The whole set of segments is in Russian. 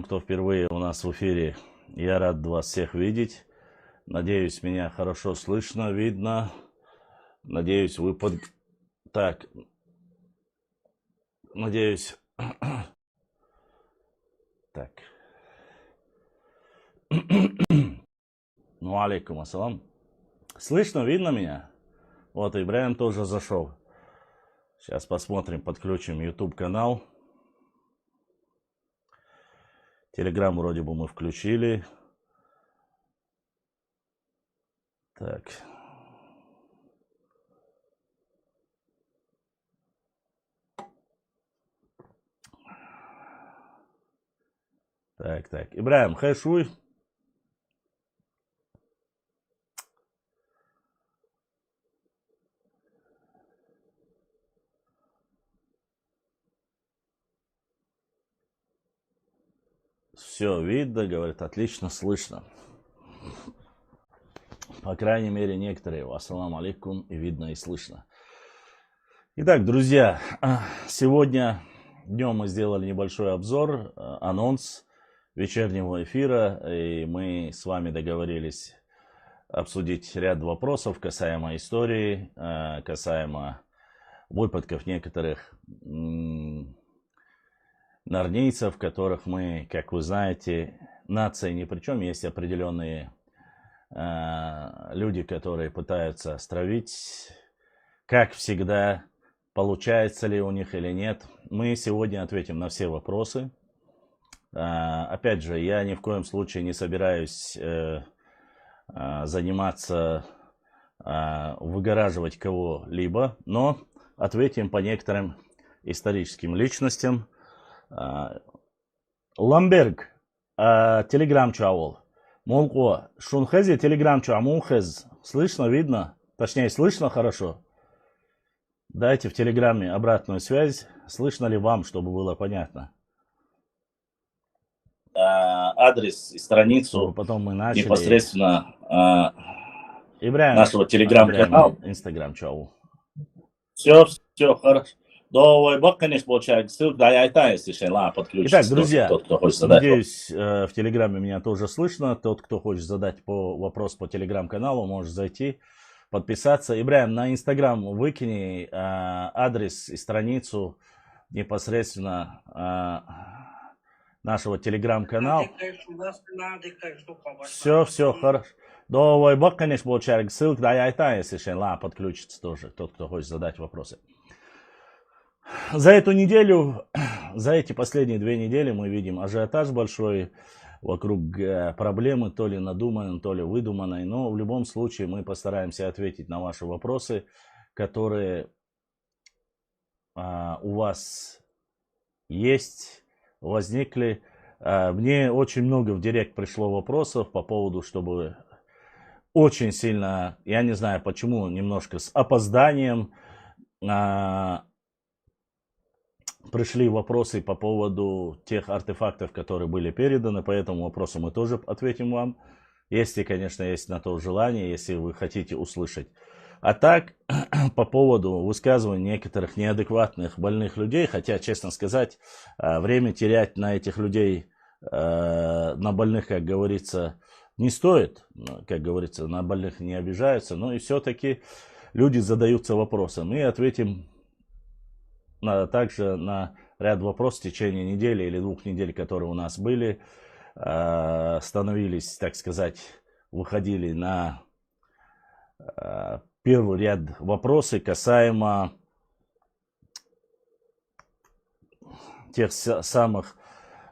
кто впервые у нас в эфире. Я рад вас всех видеть. Надеюсь, меня хорошо слышно, видно. Надеюсь, вы Так, надеюсь... Так. Ну, алейкум ассалам. Слышно, видно меня? Вот, Ибраим тоже зашел. Сейчас посмотрим, подключим YouTube канал. Телеграм вроде бы мы включили. Так. Так. Ибраим, хэшуй. Все видно, говорит, отлично слышно. По крайней мере, некоторые. Ассаламу алейкум, и видно, и слышно. Итак, друзья, сегодня днем мы сделали небольшой обзор, анонс вечернего эфира, и мы с вами договорились обсудить ряд вопросов касаемо истории, касаемо выпадков некоторых нарнийцев, которых мы, как вы знаете, нация ни при чем, есть определенные люди, которые пытаются стравить, как всегда, получается ли у них или нет. Мы сегодня ответим на все вопросы. Опять же, я ни в коем случае не собираюсь заниматься, выгораживать кого-либо, но ответим по некоторым историческим личностям. Ламберг, телеграм-чу авол. Молко, шунхези, телеграм-чу амунхез. Слышно, видно? Точнее, слышно хорошо? Дайте в телеграме обратную связь. Слышно ли вам, чтобы было понятно? Адрес и страницу потом мы начали непосредственно нашего телеграм-канала. Инстаграм-чу авол. Все хорошо. Итак, друзья, надеюсь, в Телеграме меня тоже слышно. Тот, кто хочет задать вопрос по Телеграм-каналу, может зайти, подписаться. Ибраим, на Инстаграм выкини адрес и страницу непосредственно нашего Телеграм-канала. Все хорошо. Давай, конечно, получается, ссылка, да, я если подключится тоже, тот, кто хочет задать вопросы. За эту неделю, за эти последние 2 недели мы видим ажиотаж большой вокруг проблемы, то ли надуманной, то ли выдуманной. Но в любом случае мы постараемся ответить на ваши вопросы, которые у вас есть, возникли. Мне очень много в директ пришло вопросов по поводу, чтобы очень сильно, я не знаю почему, немножко с опозданием, пришли вопросы по поводу тех артефактов, которые были переданы. По этому вопросу мы тоже ответим вам. Если, конечно, есть на то желание, если вы хотите услышать. А так, по поводу высказываний некоторых неадекватных больных людей, хотя, честно сказать, время терять на этих людей, на больных, как говорится, не стоит. Как говорится, на больных не обижаются. Но и все-таки люди задаются вопросом. И ответим также на ряд вопросов в течение недели или 2 недель, которые у нас были, становились, так сказать, выходили на первый ряд вопросы касаемо тех самых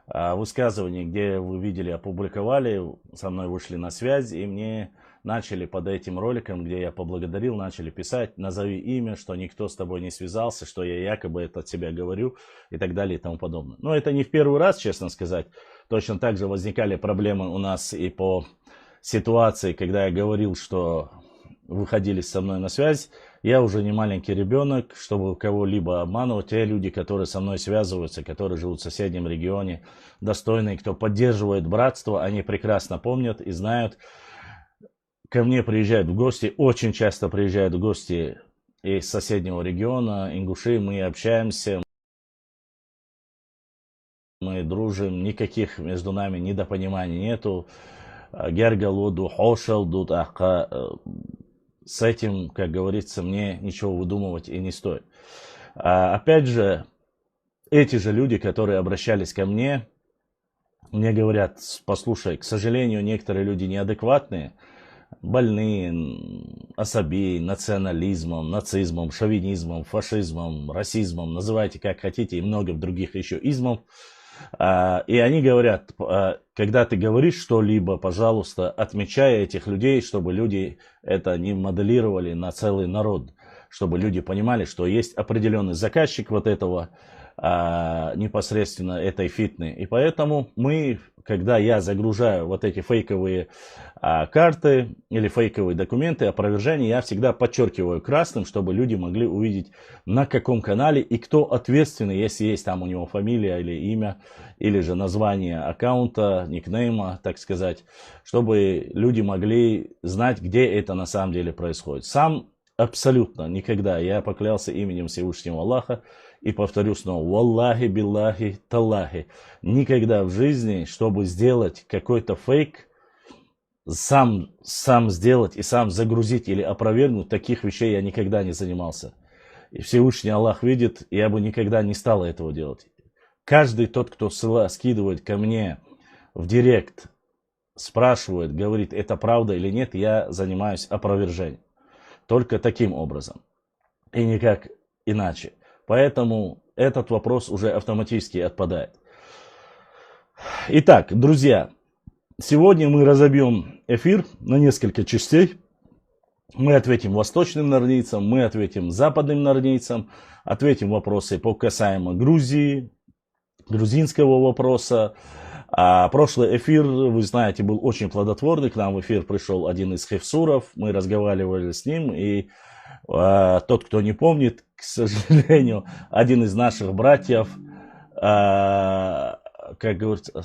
высказываний, где вы видели, опубликовали, со мной вышли на связь, и мне начали под этим роликом, где я поблагодарил, начали писать: назови имя, что никто с тобой не связался, что я якобы это от себя говорю и так далее и тому подобное. Но это не в первый раз, честно сказать. Точно так же возникали проблемы у нас и по ситуации, когда я говорил, что выходили со мной на связь. Я уже не маленький ребенок, чтобы кого-либо обманывать. Те люди, которые со мной связываются, которые живут в соседнем регионе, достойные, кто поддерживает братство, они прекрасно помнят и знают. Ко мне приезжают в гости, очень часто приезжают в гости из соседнего региона, ингуши, мы общаемся. мы дружим, никаких между нами недопониманий нету. Гергалуду, Хошелду, с этим, как говорится, мне ничего выдумывать и не стоит. Опять же, эти же люди, которые обращались ко мне говорят: послушай, к сожалению, некоторые люди неадекватные, больные особей, национализмом, нацизмом, шовинизмом, фашизмом, расизмом, называйте как хотите, и много других еще измов. И они говорят: когда ты говоришь что-либо, пожалуйста, отмечай этих людей, чтобы люди это не моделировали на целый народ, чтобы люди понимали, что есть определенный заказчик вот этого, непосредственно этой фитны. И поэтому мы, когда я загружаю вот эти фейковые карты или фейковые документы опровержения, я всегда подчеркиваю красным, чтобы люди могли увидеть, на каком канале и кто ответственный, если есть там у него фамилия или имя, или же название аккаунта, никнейма, так сказать, чтобы люди могли знать, где это на самом деле происходит. Сам абсолютно никогда, я поклялся именем Всевышнего Аллаха, и повторю снова: валлахи, биллахи, таллахи. Никогда в жизни, чтобы сделать какой-то фейк, сам сделать и сам загрузить или опровергнуть, таких вещей я никогда не занимался. И Всевышний Аллах видит, я бы никогда не стал этого делать. Каждый тот, кто скидывает ко мне в директ, спрашивает, говорит, это правда или нет, я занимаюсь опровержением. Только таким образом. И никак иначе. Поэтому этот вопрос уже автоматически отпадает. Итак, друзья, сегодня мы разобьем эфир на несколько частей. Мы ответим восточным норвийцам, мы ответим западным норвийцам, ответим вопросы по касаемо Грузии, грузинского вопроса. Прошлый эфир, вы знаете, был очень плодотворный. К нам в эфир пришел один из хефсуров, мы разговаривали с ним, и тот, кто не помнит, к сожалению, один из наших братьев, как говорится,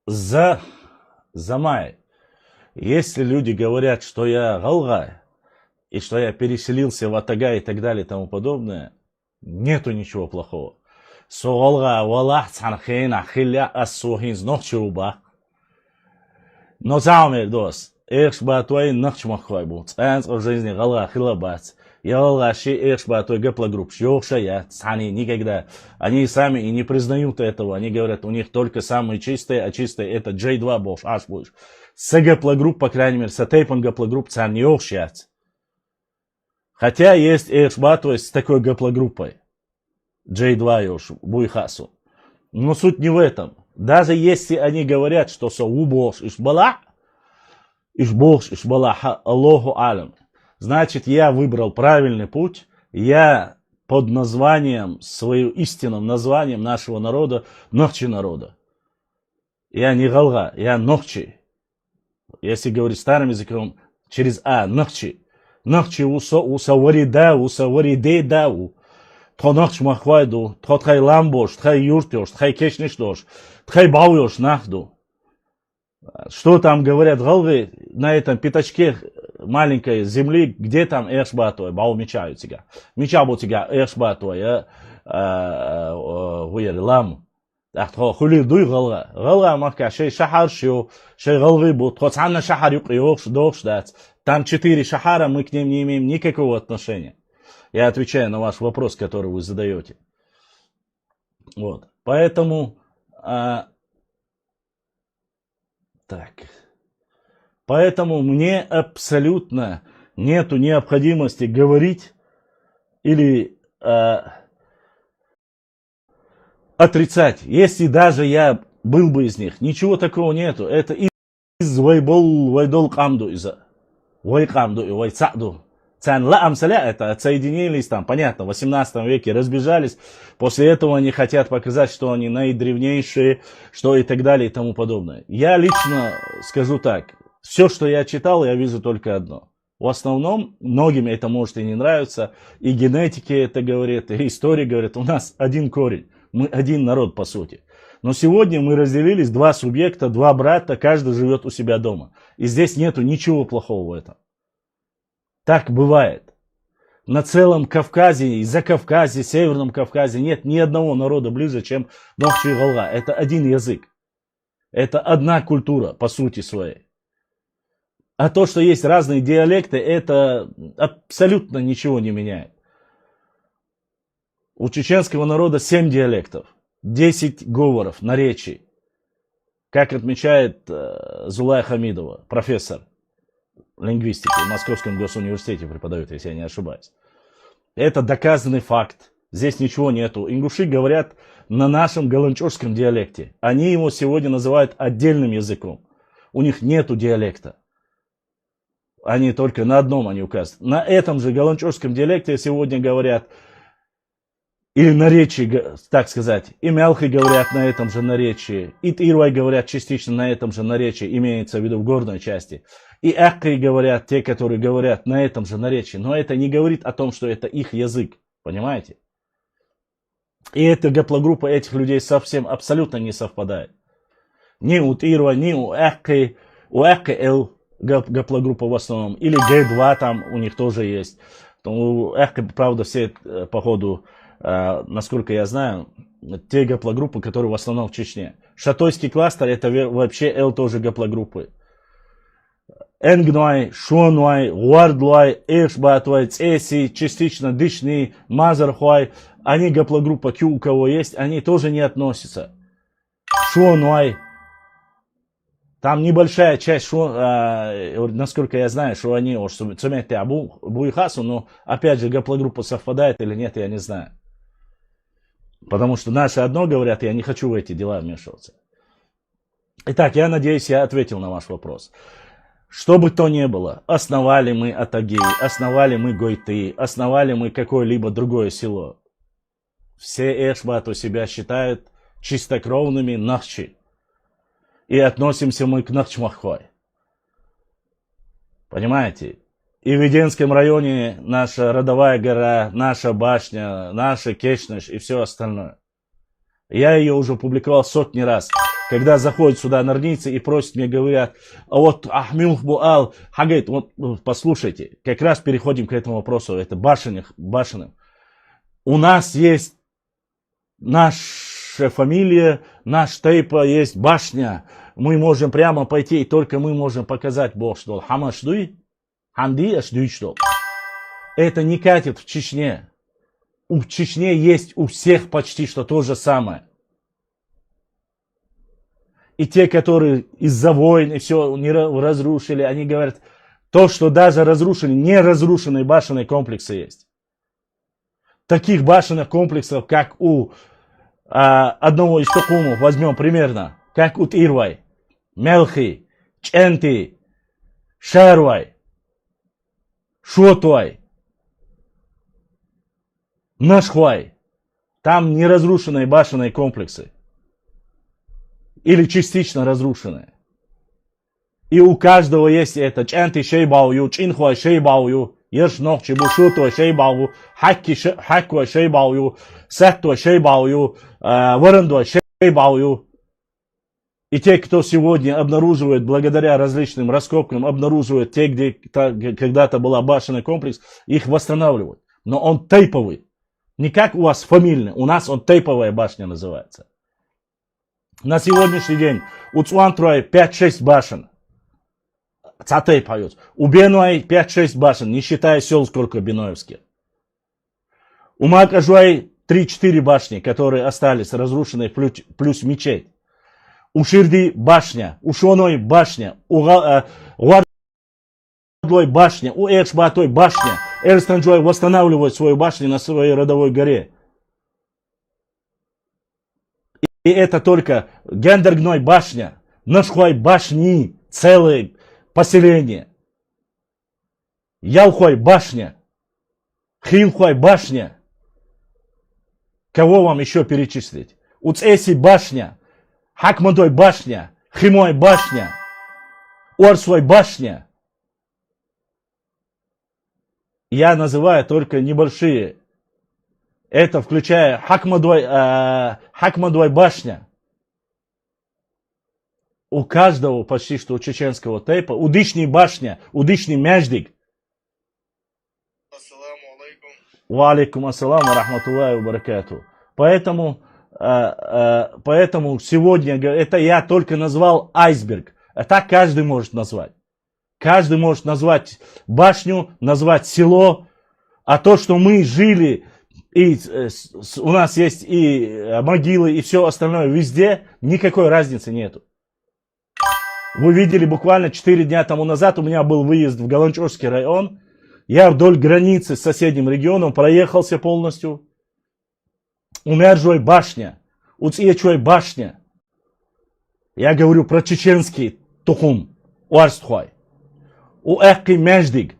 за май. Если люди говорят, что я галгай, и что я переселился в Атага и так далее и тому подобное, нету ничего плохого. Но замер дос. Эрш батуай нахчмахвай бут. Энс в жизни галга хилабац. Я галгаши эрш батуай гаплагрупп. Йохшая. Они никогда. Они сами и не признают этого. Они говорят, у них только самые чистые, а чистые это J2 бош, аж будешь. С гаплагрупп, по крайней мере, с тейпом гаплагрупп цан не йохшаяц. Хотя есть эрш батуай с такой гаплагруппой. J2 йош, буйхасу. Но суть не в этом. Даже если они говорят, что со убош ишбала, ишбош ишбалаха, Аллаху алям, значит, я выбрал правильный путь, я под названием, своим истинным названием нашего народа, Нохчи народа. Я не галга, я Нохчи. Если говорить старым языком, через Нохчи. Нохчи усавариде дау. То нахч махвайду, то тхай ламбош, тхай юртёш, тхай кешнишдош, тхай бауёш нахду. Что там говорят галвы на этом пятачке маленькой земли, где там эршбатуй, бау мечают тебя. Меча бу тебя эршбатуй, хуяр лам. Ахтхо хули дуй галга. Галга мака шей шахар шио, шей галвы бу, тхоцанна шахар юкриёш дохш дац. Там 4 шахара, мы к ним не имеем никакого отношения. Я отвечаю на ваш вопрос, который вы задаете. Вот. Поэтому, поэтому мне абсолютно нету необходимости говорить или отрицать. Если даже я был бы из них, ничего такого нету. Это из вайбол вайдол камду, из вайкамду и вайцаду. Это отсоединились там, понятно, в 18 веке разбежались. После этого они хотят показать, что они наидревнейшие, что и так далее и тому подобное. Я лично скажу так. Все, что я читал, я вижу только одно. В основном, многим это может и не нравиться. И генетики это говорят, и история говорит, у нас один корень. Мы один народ, по сути. Но сегодня мы разделились, два субъекта, два брата, каждый живет у себя дома. И здесь нету ничего плохого в этом. Так бывает. На целом Кавказе, Закавказье, Северном Кавказе нет ни одного народа ближе, чем Нохчи Галга. Это один язык. Это одна культура, по сути своей. А то, что есть разные диалекты, это абсолютно ничего не меняет. У чеченского народа 7 диалектов, 10 говоров, наречий. Как отмечает Зулая Хамидова, профессор лингвистики в Московском госуниверситете преподает, если я не ошибаюсь. Это доказанный факт. Здесь ничего нету. Ингуши говорят на нашем галанчурском диалекте. Они его сегодня называют отдельным языком. У них нету диалекта. Они только на одном они указывают. На этом же галанчурском диалекте сегодня говорят, или наречии, так сказать, и мялхи говорят на этом же наречии, и тирвай говорят частично на этом же наречии, имеется в виду в горной части. И акки говорят, те, которые говорят на этом же наречии. Но это не говорит о том, что это их язык. Понимаете? И эта гаплогруппа этих людей совсем абсолютно не совпадает. Ни у Тирва, ни у Акки. У Акки Л гаплогруппа в основном. Или Г2 там у них тоже есть. У Акки, правда, все, походу, насколько я знаю, те гаплогруппы, которые в основном в Чечне. Шатойский кластер, это вообще Л тоже гаплогруппы. Энгнуай, Шонуай, Гуардлуай, Эшбатуай, Цеси, частично Дышни, Мазархуай, они гаплогруппа Q, у кого есть, они тоже не относятся. Шонуай, там небольшая часть, насколько я знаю, что они уж сумеете Буихасу, но опять же гаплогруппа совпадает или нет, я не знаю. Потому что наши одно говорят, я не хочу в эти дела вмешиваться. Итак, я надеюсь, я ответил на ваш вопрос. Что бы то ни было, основали мы Атаги, основали мы Гойты, основали мы какое-либо другое село. Все Эшбату себя считают чистокровными Нахчи. И относимся мы к Нахчмаххой. Понимаете? И в Веденском районе наша родовая гора, наша башня, наша Кешныш и все остальное. Я ее уже публиковал сотни раз. Когда заходят сюда нарницы и просят, мне говорят, а вот Ахмилх Буал, Хагайт, вот послушайте, как раз переходим к этому вопросу, это башенным. У нас есть наша фамилия, наш тейпа, есть башня. Мы можем прямо пойти, и только мы можем показать Бог, что Хамашдуй, Хамди Ашдуй, что. Это не катит в Чечне. В Чечне есть у всех почти что то же самое. И те, которые из-за войн и все не разрушили, они говорят, то, что даже разрушили, не разрушенные башенные комплексы есть. Таких башенных комплексов, как у одного из Токумов, возьмем примерно, как у Тирвай, Мелхи, Ченти, Шарвай, Шотвай, Нашхвай. Там не разрушенные башенные комплексы. Или частично разрушенные. И у каждого есть это. Ченти Шейбаую, Чинхуай Шейбаую, Ершнох Чебушутуа Шейбаую, Хаккуа Шейбаую, Саттуа Шейбаую, Варандуа Шейбаую. И те, кто сегодня обнаруживает, благодаря различным раскопкам, обнаруживает те, где когда-то была башенный комплекс, их восстанавливают. Но он тейповый. Не как у вас фамильный, у нас он тейповая башня называется. На сегодняшний день у Цуантрой 5-6 башен. Цатей поет. У Бенуай 5-6 башен, не считая сел, сколько беноевских. У Макажуай 3-4 башни, которые остались разрушенные, плюс мечеть. У Ширди башня, у Шоной башня, у Гуардлой башня, у Эшбатой башня. Эрстанджой восстанавливает свою башню на своей родовой горе. И это только Гендергной башня, Нашхуай башни, целое поселение. Ялхуай башня, Хилхуай башня. Кого вам еще перечислить? Уцеси башня, Хакмадой башня, Химой башня, Орсуай башня. Я называю только небольшие Это включая Хакмадвай башня. У каждого почти что у чеченского тейпа, у Дышни башня, у Дышни мяждик. Ассаламу алейкум. Ва алейкум ассалам ва рахматуллахи ва баракату. Поэтому сегодня, это я только назвал айсберг. А так каждый может назвать. Каждый может назвать башню, назвать село. А то, что мы жили, и у нас есть и могилы, и все остальное везде, никакой разницы нету. Вы видели буквально 4 дня тому назад, у меня был выезд в Галанчорский район. Я вдоль границы с соседним регионом проехался полностью. Умерджой башня, Уцьечой башня. Я говорю про чеченский тухум, Уарстхуай. У Эхки Мяждик.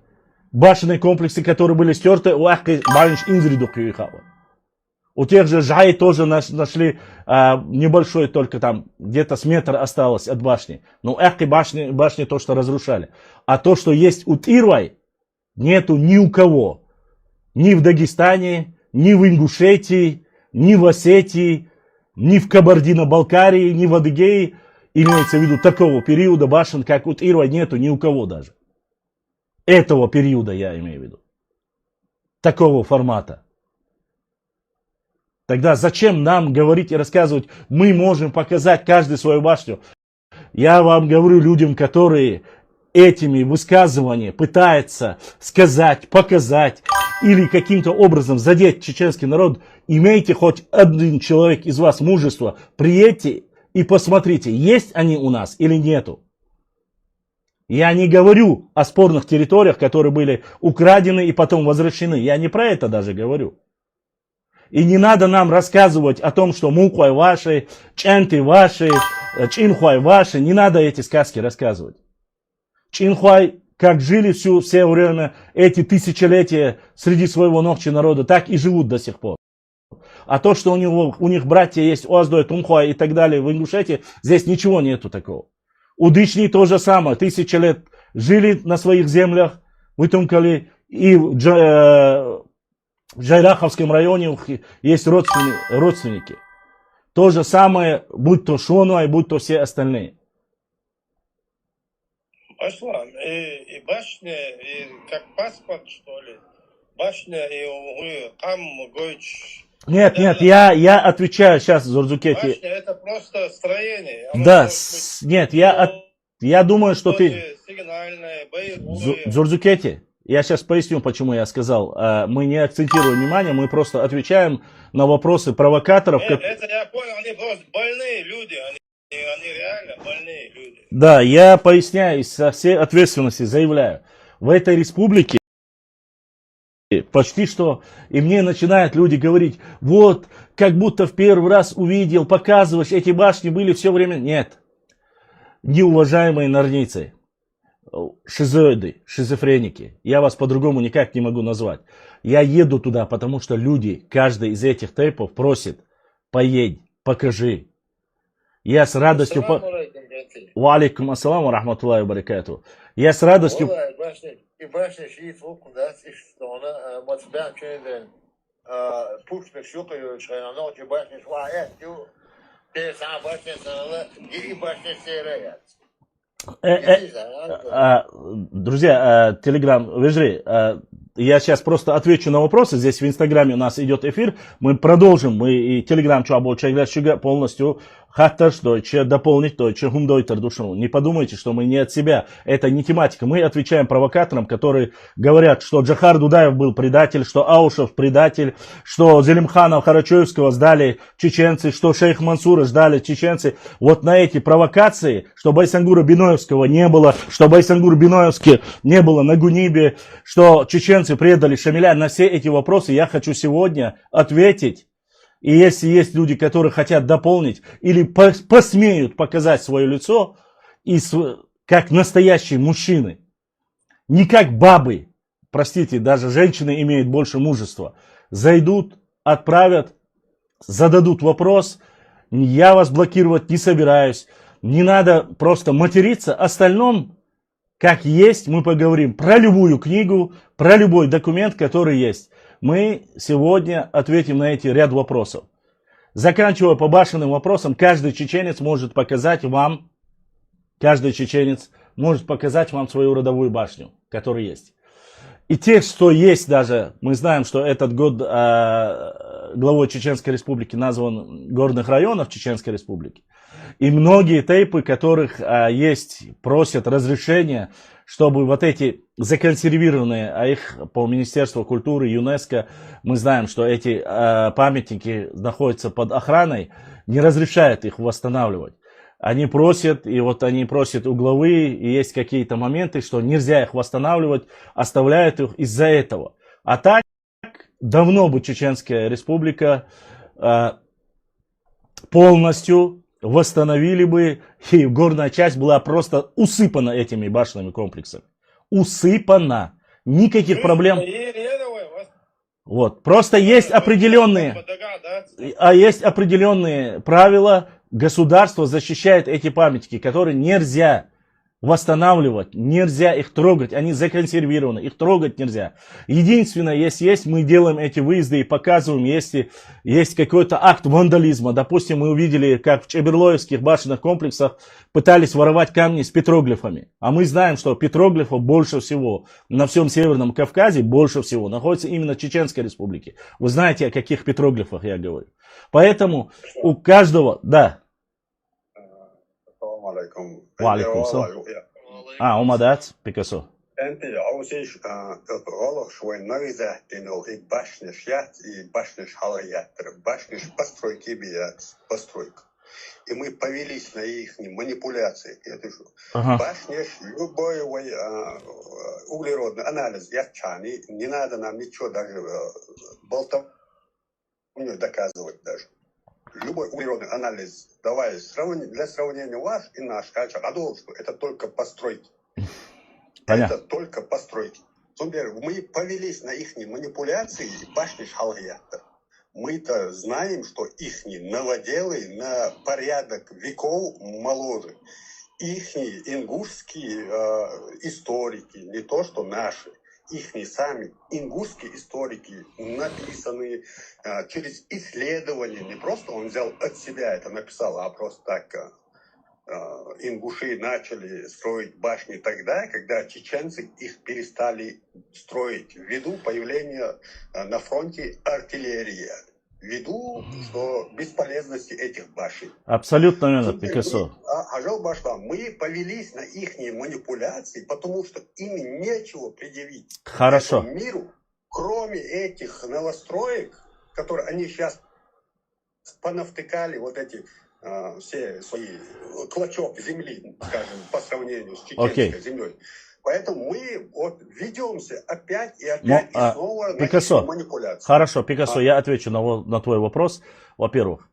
Башенные комплексы, которые были стерты, у Эхки Банш Инзридук уехала. У тех же Жай тоже нашли небольшой, только там где-то с метра осталось от башни. Но Эхки башни то, что разрушали. А то, что есть у Тирвай, нету ни у кого. Ни в Дагестане, ни в Ингушетии, ни в Осетии, ни в Кабардино-Балкарии, ни в Адыгее. Имеется в виду такого периода башен, как у Тирвай, нету ни у кого даже. Этого периода я имею в виду. Такого формата. Тогда зачем нам говорить и рассказывать, мы можем показать каждый свою башню? Я вам говорю людям, которые этими высказываниями пытаются сказать, показать или каким-то образом задеть чеченский народ, имейте хоть один человек из вас мужество, приедьте и посмотрите, есть они у нас или нету. Я не говорю о спорных территориях, которые были украдены и потом возвращены. Я не про это даже говорю. И не надо нам рассказывать о том, что Муквай ваши, Ченты ваши, Чинхуай ваши. Не надо эти сказки рассказывать. Чинхуай, как жили все время, эти тысячелетия среди своего ногчи народа, так и живут до сих пор. А то, что у них братья есть Оаздой, Тунхуай и так далее в Ингушетии, здесь ничего нету такого. У Дышни то же самое. 1000 лет жили на своих землях, вытумкали, и в Джайраховском районе есть родственники. То же самое, будь то Шонуай, будь то все остальные. Аслан, и башня, и как паспорт, что ли? Башня, и Кам, Гойч. Нет, я отвечаю сейчас, Зурзукети. Башня это просто строение. Да, нет, я думаю, что ты... Сигнальное, Зурзукети, я сейчас поясню, почему я сказал. Мы не акцентируем внимание, мы просто отвечаем на вопросы провокаторов. Нет, это я понял, они просто больные люди, они реально больные люди. Да, я поясняю, со всей ответственностью заявляю. В этой республике почти что, и мне начинают люди говорить, вот, как будто в первый раз увидел, показываешь, эти башни были все время. Нет. Неуважаемые норнийцы, шизоиды, шизофреники, я вас по-другому никак не могу назвать. Я еду туда, потому что люди, каждый из этих тейпов просит, поедь, покажи. Я с радостью... Ва алейкум ассалам ва рахматуллахи ва баракату. Я с радостью... Друзья, Телеграм, Вежри, я сейчас просто отвечу на вопросы. Здесь в Инстаграме у нас идет эфир. Мы продолжим. Мы и Телеграм полностью хатташ, дойче дополнить, дойче хумдойтер душу. Не подумайте, что мы не от себя. Это не тематика. Мы отвечаем провокаторам, которые говорят, что Джахар Дудаев был предатель, что Аушев предатель, что Зелимхана Харачоевского сдали чеченцы, что Шейх Мансура сдали чеченцы. Вот на эти провокации, что Байсангура Биноевского не было, что Байсангур Биноевский не было на Гунибе, что чеченцы предали Шамиля, на все эти вопросы я хочу сегодня ответить. И если есть люди, которые хотят дополнить или посмеют показать свое лицо, как настоящие мужчины, не как бабы, простите, даже женщины имеют больше мужества, зайдут, отправят, зададут вопрос, я вас блокировать не собираюсь, не надо просто материться, остальном, как есть, мы поговорим про любую книгу, про любой документ, который есть. Мы сегодня ответим на эти ряд вопросов. Заканчивая по башенным вопросам, каждый чеченец может показать вам свою родовую башню, которая есть. И те, что есть даже, мы знаем, что этот год главой Чеченской Республики назван горных районов Чеченской Республики. И многие тейпы, которых есть, просят разрешения, чтобы вот эти законсервированные, а их по Министерству культуры, ЮНЕСКО, мы знаем, что эти памятники находятся под охраной, не разрешают их восстанавливать. Они просят, и вот они просят у главы, и есть какие-то моменты, что нельзя их восстанавливать, оставляют их из-за этого. А так, давно бы Чеченская Республика полностью восстановили бы, и горная часть была просто усыпана этими башенными комплексами. Усыпана. Никаких проблем. Вот. Просто есть определенные правила. Государство защищает эти памятники, которые нельзя восстанавливать, нельзя их трогать, они законсервированы, их трогать нельзя. Единственное, если есть, мы делаем эти выезды и показываем, если есть какой-то акт вандализма. Допустим, мы увидели, как в Чеберлоевских башенных комплексах пытались воровать камни с петроглифами. А мы знаем, что петроглифов больше всего на всем Северном Кавказе, больше всего находится именно в Чеченской Республике. Вы знаете, о каких петроглифах я говорю. Поэтому у каждого, да. Валикум салам. Умадат, Пикассо. Энти аузиш ролох швой нарезать и башниш ят и башниш халаятр, башниш постройки бият постройка. И мы повелись на их манипуляции. Это что? Башниш любой углеродный анализ ятчани, не надо нам ничего даже болтовню доказывать даже. Любой углеродный анализ, давай для сравнения ваш и наш, это только постройки. Понятно. Это только постройки. Мы повелись на их манипуляции и башни шалгията. Мы-то знаем, что их новоделы на порядок веков моложе. Их ингушские историки, не то что наши. Их сами ингушские историки написаны через исследования. Не просто он взял от себя это написал, а просто так ингуши начали строить башни тогда, когда чеченцы их перестали строить ввиду появления на фронте артиллерии. Ввиду что бесполезности этих башен. Абсолютно верно, Пикассо. Мы повелись на их манипуляции, потому что им нечего предъявить Хорошо. Миру, кроме этих новостроек, которые они сейчас понавтыкали, вот эти все свои клочок земли, скажем, по сравнению с чеченской землей. Поэтому мы вот ведемся опять и опять и снова на манипуляции. Хорошо, Пикассо, я отвечу на твой вопрос. Во-первых,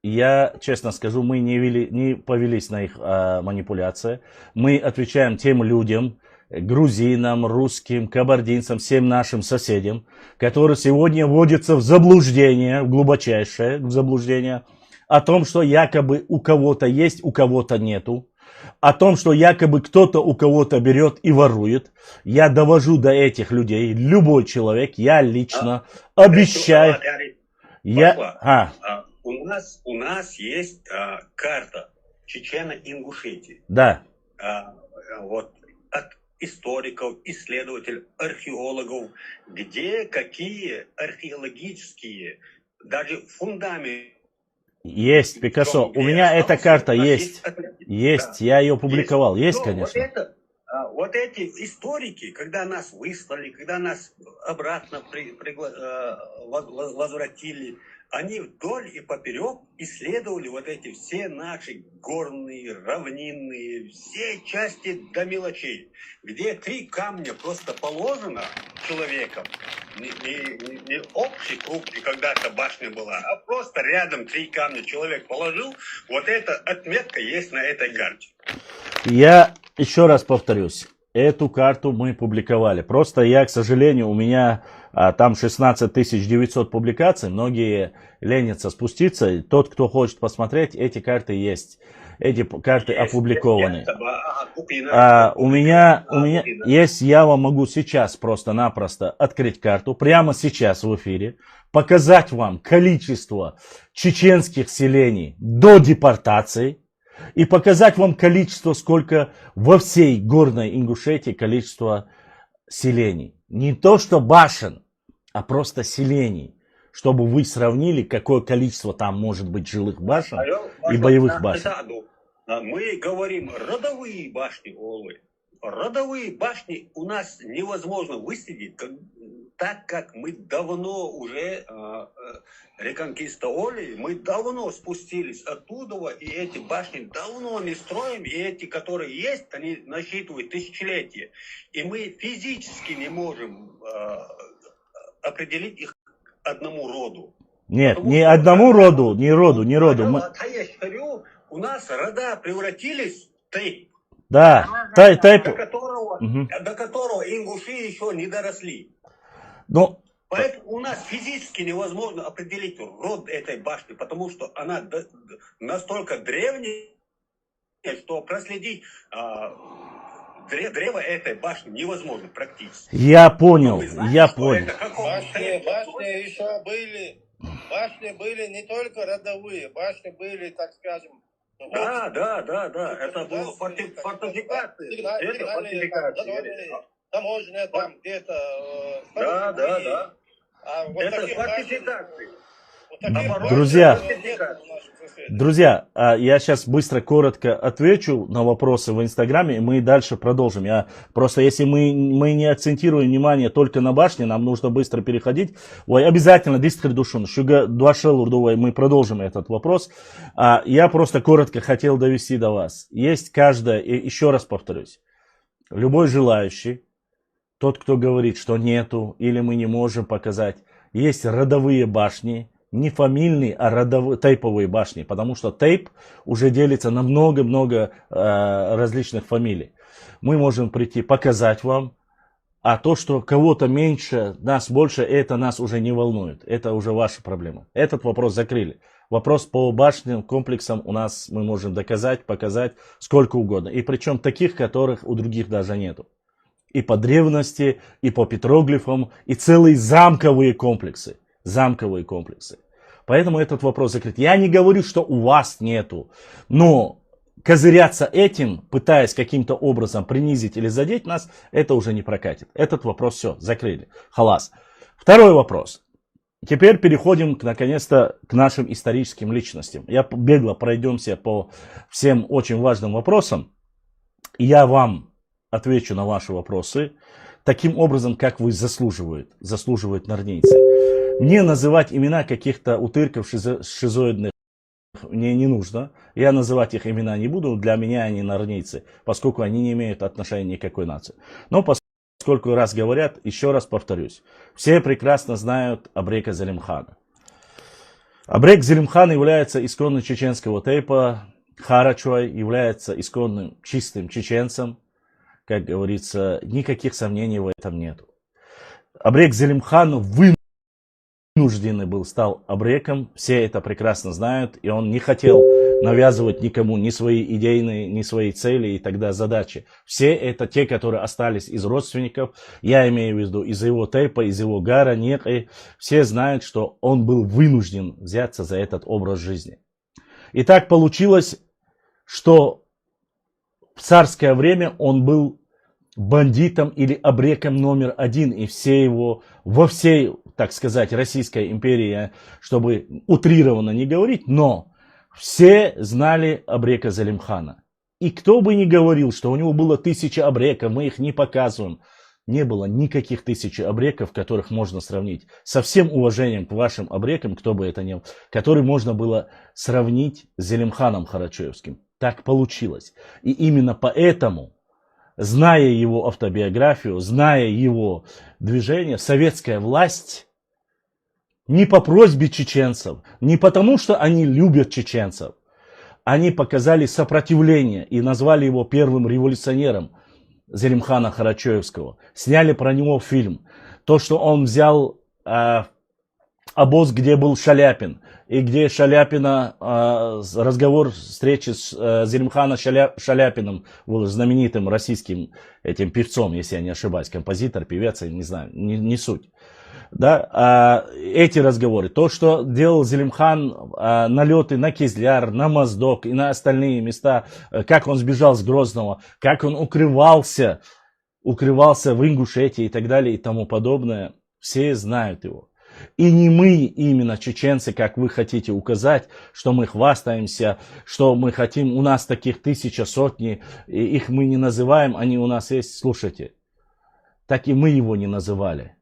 я честно скажу, мы не повелись на их манипуляции. Мы отвечаем тем людям, грузинам, русским, кабардинцам, всем нашим соседям, которые сегодня вводятся в заблуждение, в глубочайшее заблуждение, о том, что якобы у кого-то есть, у кого-то нету. О том, что якобы кто-то у кого-то берет и ворует. Я довожу до этих людей, любой человек, я лично обещаю. У нас есть карта Чечено-Ингушетии. Да. Вот от историков, исследователей, археологов, где какие археологические, даже фундаменты. Есть, Пикассо. У меня эта карта есть. Есть, я ее публиковал. Есть, конечно. Вот эти историки, когда нас выслали, когда нас обратно возвратили, они вдоль и поперек исследовали вот эти все наши горные, равнинные, все части до мелочей, где 3 камня просто положено человеком, не общий круг, и когда-то башня была, а просто рядом 3 камня человек положил, вот эта отметка есть на этой карте. Я еще раз повторюсь. Эту карту мы публиковали. Просто я, к сожалению, у меня там 16 900 публикаций. Многие ленятся спуститься. Тот, кто хочет посмотреть, эти карты есть. эти карты опубликованы. У У меня есть, я вам могу сейчас просто-напросто открыть карту, прямо сейчас в эфире, показать вам количество чеченских селений до депортации и показать вам количество, сколько во всей горной Ингушетии количество селений. Не то что башен, а просто селений. Чтобы вы сравнили, какое количество там может быть жилых башен и боевых башен. Мы говорим родовые башни, Олы. Родовые башни у нас невозможно высидеть, так как мы давно уже реконкистовали, мы давно спустились оттуда, и эти башни давно не строим, и эти, которые есть, они насчитывают тысячелетия. И мы физически не можем определить их одному роду. Нет, Потому не что одному роду, не роду. У нас рода превратились в тейп, Да, до тайп. которого Мгм. ингуши еще не доросли. Ну, Поэтому у нас физически невозможно определить род этой башни, потому что она настолько древняя, что проследить древо этой башни невозможно практически. я понял, Вы знаете, я что понял. это какого Башни еще были. Башни были не только родовые, башни были, так скажем, Да. Это было фортификация. Это фортификация. Таможня там где-то. Да. А вот Это таких башен- фортификации. вот таких башен Друзья, нет у наших соседей. Друзья, я сейчас быстро, коротко отвечу на вопросы в Инстаграме, и мы дальше продолжим. Я просто, если мы не акцентируем внимание только на башне, нам нужно быстро переходить. Ой, обязательно, дистрикт душун, шуга дуашел урдовой, мы продолжим этот вопрос. Я просто коротко хотел довести до вас. Есть каждая, и еще раз повторюсь, любой желающий, тот, кто говорит, что нету, или мы не можем показать, есть родовые башни, не фамильные, а родовые, тейповые башни, потому что тейп уже делится на много-много различных фамилий. Мы можем прийти показать вам, а то, что кого-то меньше, нас больше, это нас уже не волнует. Это уже ваша проблема. Этот вопрос закрыли. Вопрос по башням, комплексам у нас мы можем доказать, показать сколько угодно. И причем таких, которых у других даже нету. И по древности, и по петроглифам, и целые замковые комплексы. Замковые комплексы. Поэтому этот вопрос закрыт. Я не говорю, что у вас нету, но козыряться этим, пытаясь каким-то образом принизить или задеть нас, это уже не прокатит. Этот вопрос все, закрыли. Халас. Второй вопрос. Теперь переходим, наконец-то, к нашим историческим личностям. Я бегло пройдемся по всем очень важным вопросам. И я вам отвечу на ваши вопросы таким образом, как вы заслуживают нарнийцы. Мне называть имена каких-то утырков шизоидных мне не нужно. Я называть их имена не буду. Для меня они нарнийцы, поскольку они не имеют отношения ни к какой нации. Но поскольку раз говорят, еще раз повторюсь. Все прекрасно знают Абрека Зелимхана. Абрек Зелимхан является исконным чеченского тейпа. Харачуай является исконным чистым чеченцем. Как говорится, никаких сомнений в этом нету. Абрек Зелимхан вынужденный был, стал абреком. Все это прекрасно знают. И он не хотел навязывать никому ни свои идейные, ни свои цели и тогда задачи. Все это те, которые остались из родственников. Я имею в виду из его тейпа, из его гара, некой. Все знают, что он был вынужден взяться за этот образ жизни. И так получилось, что в царское время он был бандитом или абреком номер один. И все его, во всей, так сказать, Российской империи, чтобы утрированно не говорить, но все знали Абрека Зелимхана. И кто бы ни говорил, что у него было 1000 абреков, мы их не показываем. Не было никаких 1000 абреков, которых можно сравнить. Со всем уважением к вашим абрекам, кто бы это ни был, который можно было сравнить с Зелимханом Харачоевским. Так получилось. И именно поэтому, зная его автобиографию, зная его движение, советская власть не по просьбе чеченцев, не потому, что они любят чеченцев, они показали сопротивление и назвали его первым революционером Зелимхана Харачоевского. Сняли про него фильм. То, что он взял обоз, где был Шаляпин, и где Шаляпина, разговор встречи с Зелимханом Шаляпиным, был знаменитым российским этим певцом, если я не ошибаюсь, композитор, певец, я не знаю, не суть. Да, эти разговоры, то, что делал Зелимхан, налеты на Кизляр, на Моздок и на остальные места, как он сбежал с Грозного, как он укрывался в Ингушетии и так далее и тому подобное, все знают его. И не мы именно чеченцы, как вы хотите указать, что мы хвастаемся, что мы хотим, у нас таких тысяча, сотни, и их мы не называем, они у нас есть, слушайте, так и мы его не называли.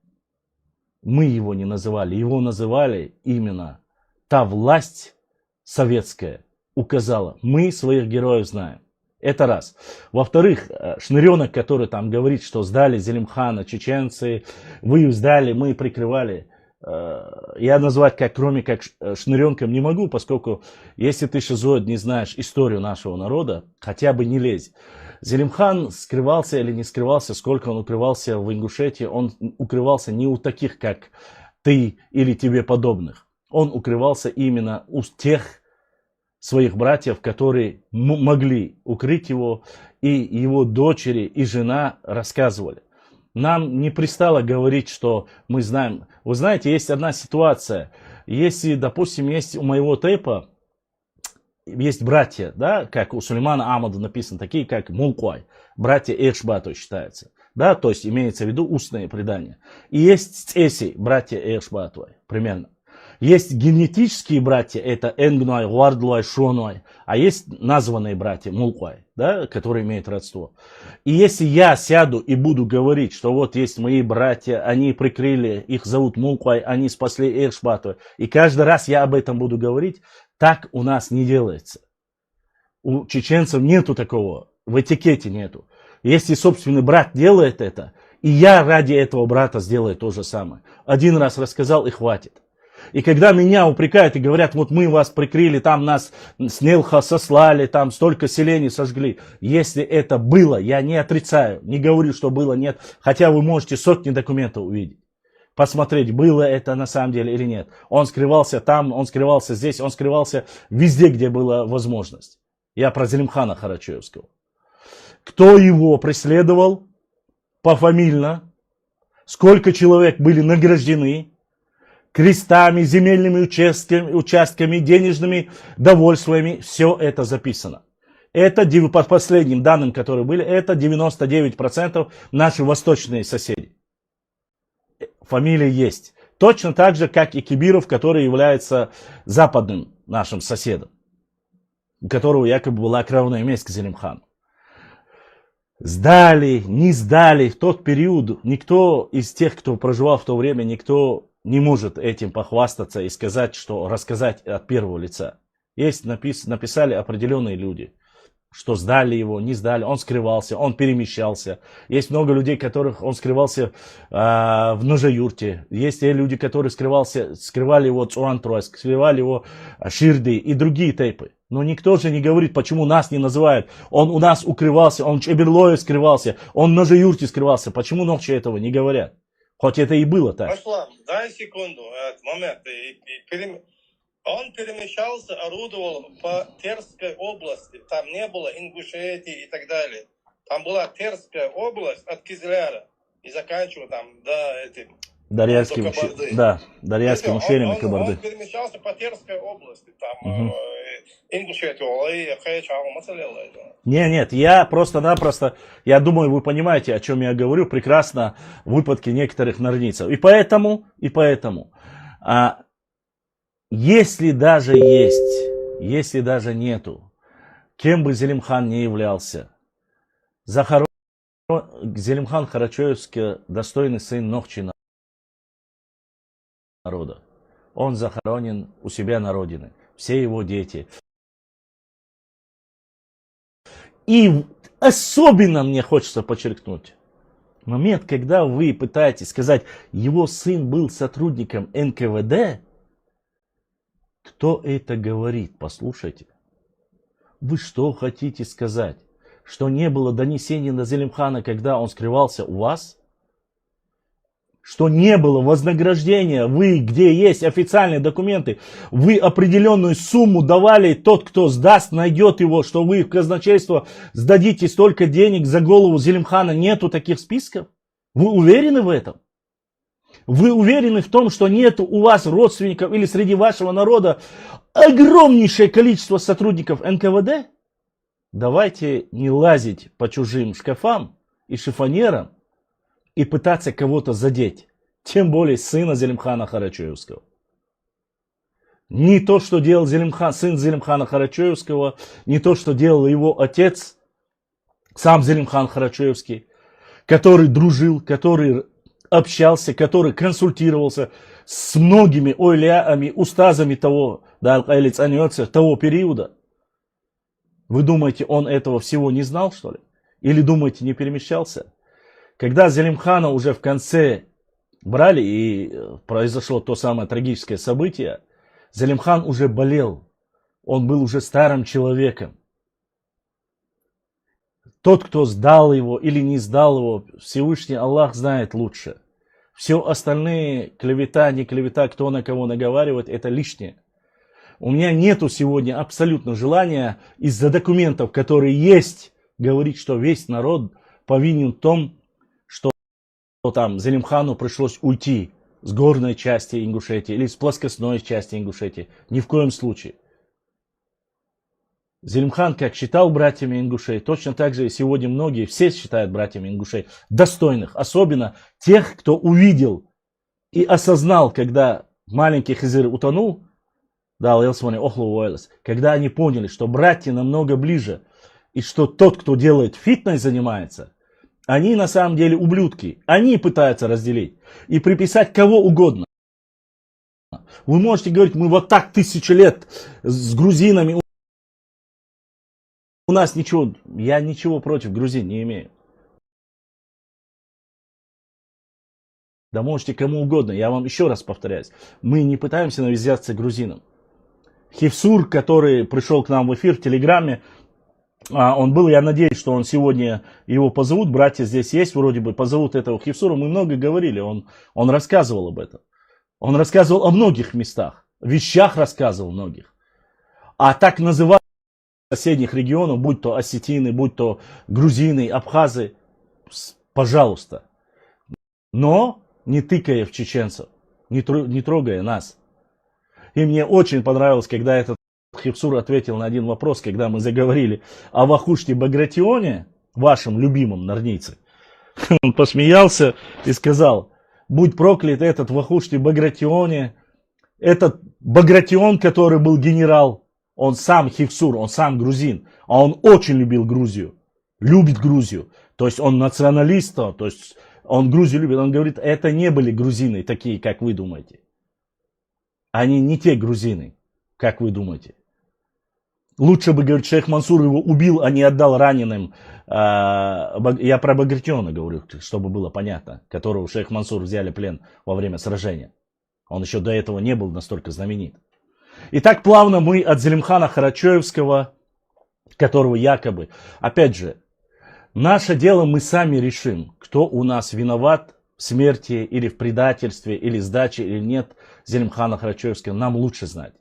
Мы его не называли, его называли именно та власть советская указала. Мы своих героев знаем. Это раз. Во-вторых, Шныренок, который там говорит, что сдали Зелимхана чеченцы, вы сдали, мы прикрывали. Я назвать кроме как Шныренком не могу, поскольку если ты, шизоид, не знаешь историю нашего народа, хотя бы не лезь. Зелимхан скрывался или не скрывался, сколько он укрывался в Ингушетии, он укрывался не у таких, как ты или тебе подобных. Он укрывался именно у тех своих братьев, которые могли укрыть его, и его дочери и жена рассказывали. Нам не пристало говорить, что мы знаем. Вы знаете, есть одна ситуация. Если, допустим, есть у моего тейпа, есть братья, да, как у Сулеймана Ахмада написано, такие как Мулкуай, братья Эшбату считаются, да, то есть имеется в виду устные предания. И есть Цеси, братья Эшбатуай, примерно. Есть генетические братья, это Энгнуай, Гуардлуай, Шонуай, а есть названные братья Мулкуай, да, которые имеют родство. И если я сяду и буду говорить, что вот есть мои братья, они прикрыли, их зовут Мулкуай, они спасли Эшбатуай, и каждый раз я об этом буду говорить, так у нас не делается. У чеченцев нету такого, в этикете нету. Если собственный брат делает это, и я ради этого брата сделаю то же самое. Один раз рассказал и хватит. И когда меня упрекают и говорят, вот мы вас прикрыли, там нас с Нелха сослали, там столько селений сожгли. Если это было, я не отрицаю, не говорю, что было, нет. Хотя вы можете сотни документов увидеть. Посмотреть, было это на самом деле или нет. Он скрывался там, он скрывался здесь, он скрывался везде, где была возможность. Я про Зелимхана Харачоевского. Кто его преследовал пофамильно, сколько человек были награждены крестами, земельными участками, денежными довольствиями, все это записано. Это, по последним данным, которые были, это 99% наши восточные соседи. Фамилия есть. Точно так же, как и Кибиров, который является западным нашим соседом, у которого якобы была кровная месть к Зелимхану. Сдали, не сдали, в тот период никто из тех, кто проживал в то время, никто не может этим похвастаться и сказать, что рассказать от первого лица. Есть написали определенные люди, что сдали его, не сдали, он скрывался, он перемещался. Есть много людей, которых он скрывался в Ножаюрте. Есть те люди, которые скрывали его Цуантройск, скрывали его Ширды и другие тейпы. Но никто же не говорит, почему нас не называют. Он у нас укрывался, он в Чеберлое скрывался, он в Ножаюрте скрывался. Почему ночью этого не говорят? Хоть это и было так. Аслан, дай секунду, момент. Он перемещался, орудовал по Терской области. Там не было Ингушетии и так далее. Там была Терская область от Кизляра и заканчивая там до Дарьярским ущельем и Кабарды. Он перемещался по Терской области. Там Ингушетию, Нет, я просто-напросто, я думаю, вы понимаете, о чем я говорю, прекрасно выпадки некоторых норницев. И поэтому, если даже есть, если даже нету, кем бы Зелимхан не являлся, Зелимхан Харачоевский достойный сын Нохчи народа. Он захоронен у себя на родине, все его дети. И особенно мне хочется подчеркнуть момент, когда вы пытаетесь сказать, его сын был сотрудником НКВД. Кто это говорит? Послушайте. Вы что хотите сказать? Что не было донесений на Зелимхана, когда он скрывался у вас? что не было вознаграждения, вы, где есть официальные документы, вы определенную сумму давали, тот, кто сдаст, найдет его, что вы в казначейство сдадите столько денег за голову Зелимхана, нету таких списков? Вы уверены в этом? Вы уверены в том, что нет у вас родственников или среди вашего народа огромнейшее количество сотрудников НКВД? Давайте не лазить по чужим шкафам и шифонерам и пытаться кого-то задеть. Тем более сына Зелимхана Карачаевского. Не то, что делал сын Зелимхана Карачаевского, не то, что делал его отец, сам Зелимхан Карачаевский, который дружил, который общался, который консультировался с многими ойляами, устазами того, того периода. Вы думаете, он этого всего не знал, что ли? Или думаете, не перемещался? Когда Зелимхана уже в конце брали и произошло то самое трагическое событие, Зелимхан уже болел. Он был уже старым человеком. Тот, кто сдал его или не сдал его, Всевышний Аллах знает лучше. Все остальные клевета, не клевета, кто на кого наговаривает, это лишнее. У меня нету сегодня абсолютно желания из-за документов, которые есть, говорить, что весь народ повинен в том, что там Зелимхану пришлось уйти с горной части Ингушетии или с плоскостной части Ингушетии. Ни в коем случае. Зелимхан, как считал братьями ингушей, точно так же и сегодня многие, все считают братьями ингушей, достойных. Особенно тех, кто увидел и осознал, когда маленький Хизыр утонул, когда они поняли, что братья намного ближе, и что тот, кто делает фитнес, занимается, они на самом деле ублюдки. Они пытаются разделить и приписать кого угодно. Вы можете говорить, мы вот так 1000 лет с грузинами. У нас ничего, я ничего против грузин не имею. Да можете кому угодно, я вам еще раз повторяюсь. Мы не пытаемся навязаться грузинам. Хивсур, который пришел к нам в эфир в Телеграме, он был, я надеюсь, что он сегодня, его позовут, братья здесь есть, вроде бы позовут этого Хивсура, мы много говорили, он рассказывал об этом. Он рассказывал о многих местах, вещах рассказывал многих. А так называть соседних регионов, будь то осетины, будь то грузины, абхазы, пожалуйста. Но не тыкая в чеченцев, не трогая нас. И мне очень понравилось, когда этот Хивсур ответил на один вопрос, когда мы заговорили о Вахуште Багратионе, вашем любимом нарнийце. Он посмеялся и сказал, будь проклят этот Вахуште Багратионе, этот Багратион, который был генерал, он сам Хивсур, он сам грузин, а он очень любил Грузию, любит Грузию. То есть он националист, то есть он Грузию любит. Он говорит, это не были грузины такие, как вы думаете. Они не те грузины, как вы думаете. Лучше бы, говорит, шейх Мансур его убил, а не отдал раненым. Я про Багратиона говорю, чтобы было понятно, которого шейх Мансур взяли плен во время сражения. Он еще до этого не был настолько знаменит. И так плавно мы от Зелимхана Карачаевского, которого якобы, опять же, наше дело мы сами решим, кто у нас виноват в смерти или в предательстве, или сдаче, или нет Зелимхана Карачаевского, нам лучше знать.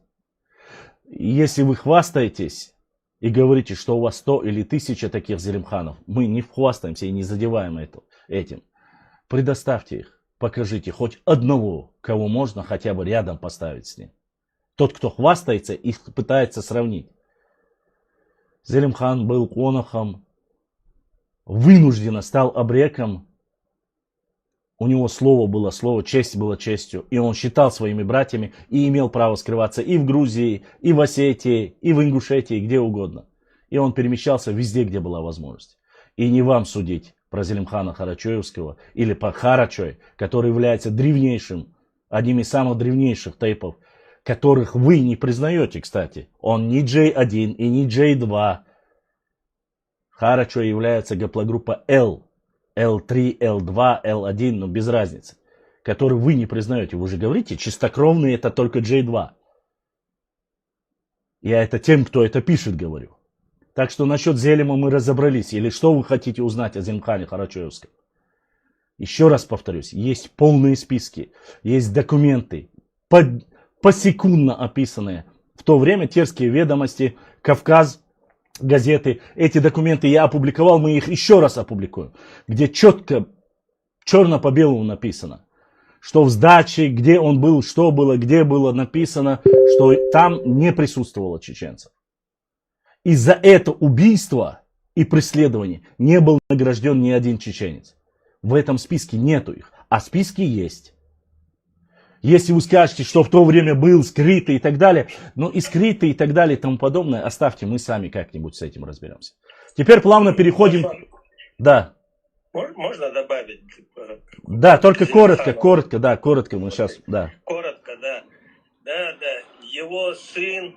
Если вы хвастаетесь и говорите, что у вас 100 или 1000 таких Зелимханов, мы не хвастаемся и не задеваем этим. Предоставьте их, покажите хоть одного, кого можно хотя бы рядом поставить с ним. Тот, кто хвастается, их пытается сравнить. Зелимхан был конохом, вынужденно стал абреком. У него слово было слово, честь была честью. И он считал своими братьями и имел право скрываться и в Грузии, и в Осетии, и в Ингушетии, где угодно. И он перемещался везде, где была возможность. И не вам судить про Зелимхана Карачаевского или про Харачой, который является древнейшим, одним из самых древнейших тейпов, которых вы не признаете, кстати. Он не J1 и не J2. Харачой является гаплогруппа L. L3, L2, L1, но без разницы. Который вы не признаете. Вы же говорите, чистокровные это только J2. Я это тем, кто это пишет, говорю. Так что насчет Зелима мы разобрались. Или что вы хотите узнать о Зелимхане Карачаевском? Еще раз повторюсь, есть полные списки, есть документы, посекундно описанные. В то время Терские ведомости, Кавказ, газеты, эти документы я опубликовал, мы их еще раз опубликуем, где четко, черно по белому написано, что в сдаче, где он был, что было, где было написано, что там не присутствовало чеченцев. И за это убийство и преследование не был награжден ни один чеченец. В этом списке нету их, а списки есть. Если вы скажете, что в то время был скрытый и так далее, ну и скрытый и так далее и тому подобное, оставьте, мы сами как-нибудь с этим разберемся. Теперь плавно переходим... Да. Можно добавить? Да, только коротко мы сейчас, да. Коротко, да. Да. Его сын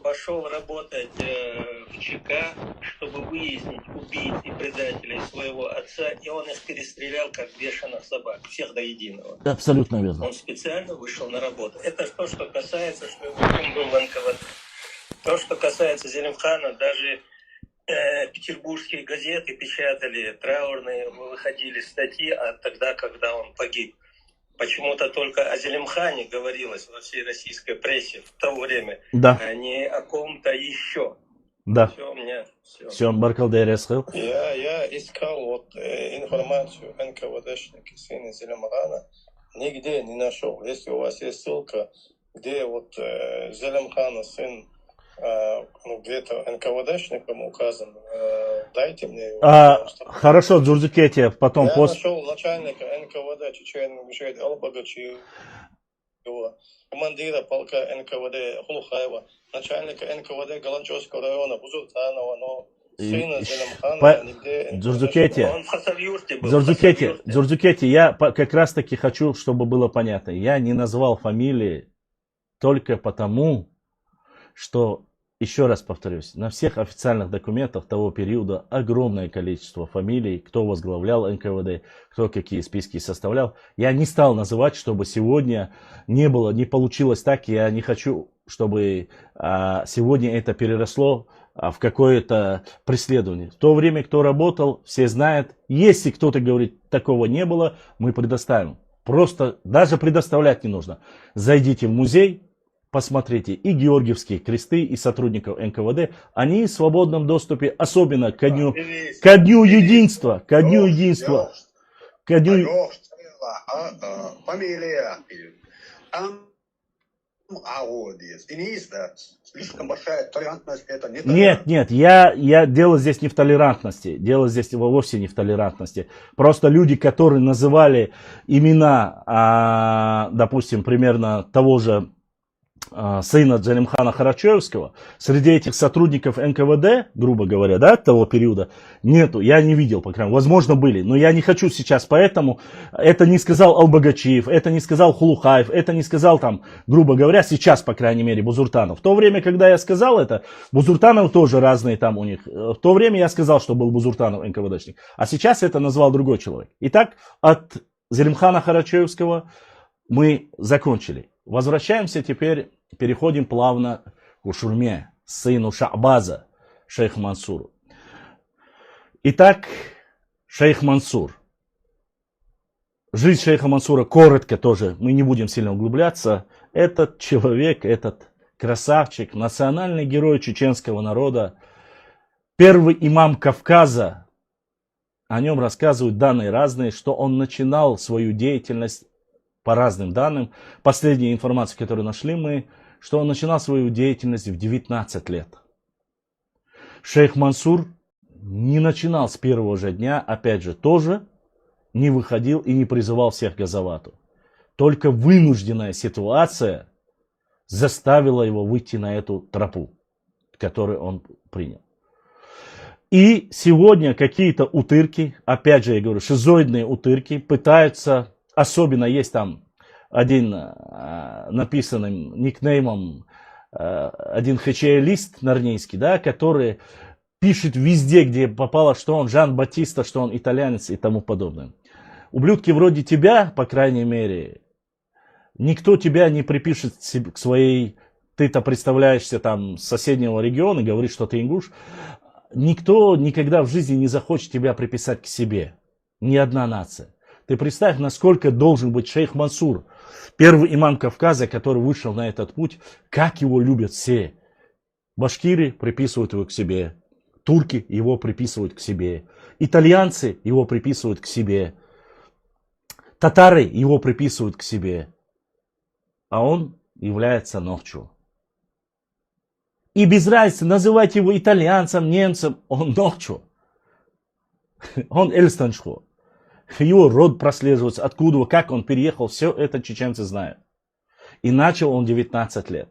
пошел работать в ЧК, чтобы выяснить убийц и предателей своего отца, и он их перестрелял, как бешеных собак, всех до единого. Абсолютно верно. Он специально вышел на работу. Это то, что касается, что он был в НКВД. То, что касается Зелимхана, даже петербургские газеты печатали, траурные, выходили статьи, тогда, когда он погиб. Почему-то только о Зелимхане говорилось во всей российской прессе в то время, да. А не о ком-то еще. Да. Все, у меня все. Все, Баркалдей Ресхил. Я искал информацию НКВДшника, сына Зелимхана, нигде не нашел. Если у вас есть ссылка, где Зелимхана сын где-то НКВДшником указан, дайте мне его. Хорошо, Джурджикете, потом Я нашел начальника НКВД Чечен Албагачиева, командира полка НКВД Хулухаева, начальника НКВД Галанчевского района Бузуртанова, но сына Зелимхана нигде... Джурджикете, я как раз таки хочу, чтобы было понятно, я не назвал фамилии только потому, что, еще раз повторюсь, на всех официальных документах того периода огромное количество фамилий, кто возглавлял НКВД, кто какие списки составлял. Я не стал называть, чтобы сегодня не получилось так. Я не хочу, чтобы сегодня это переросло в какое-то преследование. В то время, кто работал, все знают. Если кто-то говорит, такого не было, мы предоставим. Просто даже предоставлять не нужно. Зайдите в музей. Посмотрите, и Георгиевские кресты, и сотрудников НКВД, они в свободном доступе, особенно ко дню единства. Фамилия. Слишком большая толерантность, это не толерантность. Нет, дело здесь не в толерантности. Дело здесь вовсе не в толерантности. Просто люди, которые называли имена, допустим, примерно того же сына Зелимхана Харачевского, среди этих сотрудников НКВД, грубо говоря, да, того периода, нету, я не видел, по крайней мере, возможно были, но я не хочу сейчас, поэтому это не сказал Албагачиев, это не сказал Хулухаев, это не сказал там, грубо говоря, сейчас, по крайней мере, Бузуртанов. В то время, когда я сказал это, Бузуртанов тоже разные там у них, в то время я сказал, что был Бузуртанов НКВДшник, а сейчас это назвал другой человек. Итак, от Зелимхана Харачевского мы закончили. Возвращаемся теперь, переходим плавно к Ушурме, сыну Ша'база, шейх Мансуру. Итак, шейх Мансур. Жизнь шейха Мансура коротко тоже, мы не будем сильно углубляться. Этот человек, этот красавчик, национальный герой чеченского народа, первый имам Кавказа, о нем рассказывают данные разные, что он начинал свою деятельность по разным данным, последняя информация, которую нашли мы, что он начинал свою деятельность в 19 лет. Шейх Мансур не начинал с первого же дня, опять же, тоже не выходил и не призывал всех к газавату. Только вынужденная ситуация заставила его выйти на эту тропу, которую он принял. И сегодня какие-то утырки, опять же я говорю, шизоидные утырки, пытаются... Особенно есть там один написанным никнеймом, один хчлист нарнийский, да, который пишет везде, где попало, что он Жан-Батиста, что он итальянец и тому подобное. Ублюдки вроде тебя, по крайней мере, никто тебя не припишет к своей... Ты-то представляешься там с соседнего региона, говоришь, что ты ингуш. Никто никогда в жизни не захочет тебя приписать к себе. Ни одна нация. Ты представь, насколько должен быть шейх Мансур, первый имам Кавказа, который вышел на этот путь, как его любят все. Башкиры приписывают его к себе, турки его приписывают к себе, итальянцы его приписывают к себе, татары его приписывают к себе, а он является Нохчо. И без разницы, называть его итальянцем, немцем, он Нохчо. Он Эльстаншхо. Его род прослеживается, откуда, как он переехал, все это чеченцы знают. И начал он 19 лет.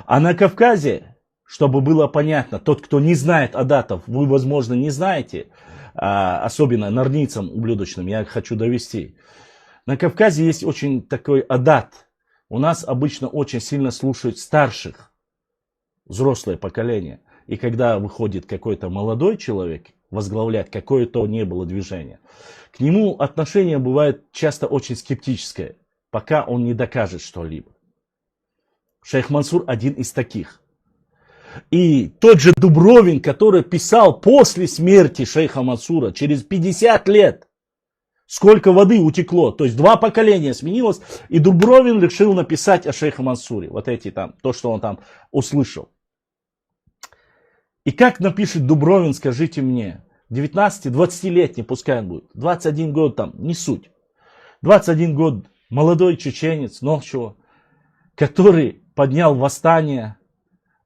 А на Кавказе, чтобы было понятно, тот, кто не знает адатов, вы, возможно, не знаете, особенно нарнийцам ублюдочным, я хочу довести. На Кавказе есть очень такой адат. У нас обычно очень сильно слушают старших, взрослое поколение. И когда выходит какой-то молодой человек, возглавлять какое-то не было движение, к нему отношение бывает часто очень скептическое, пока он не докажет что-либо. Шейх Мансур один из таких. И тот же Дубровин, который писал после смерти шейха Мансура, через 50 лет, сколько воды утекло, то есть 2 поколения сменилось, и Дубровин решил написать о шейхе Мансуре, вот эти там, то, что он там услышал. И как напишет Дубровин, скажите мне, 19-20-летний, пускай он будет, 21 год там, не суть. 21 год, молодой чеченец, Нохчо, который поднял восстание,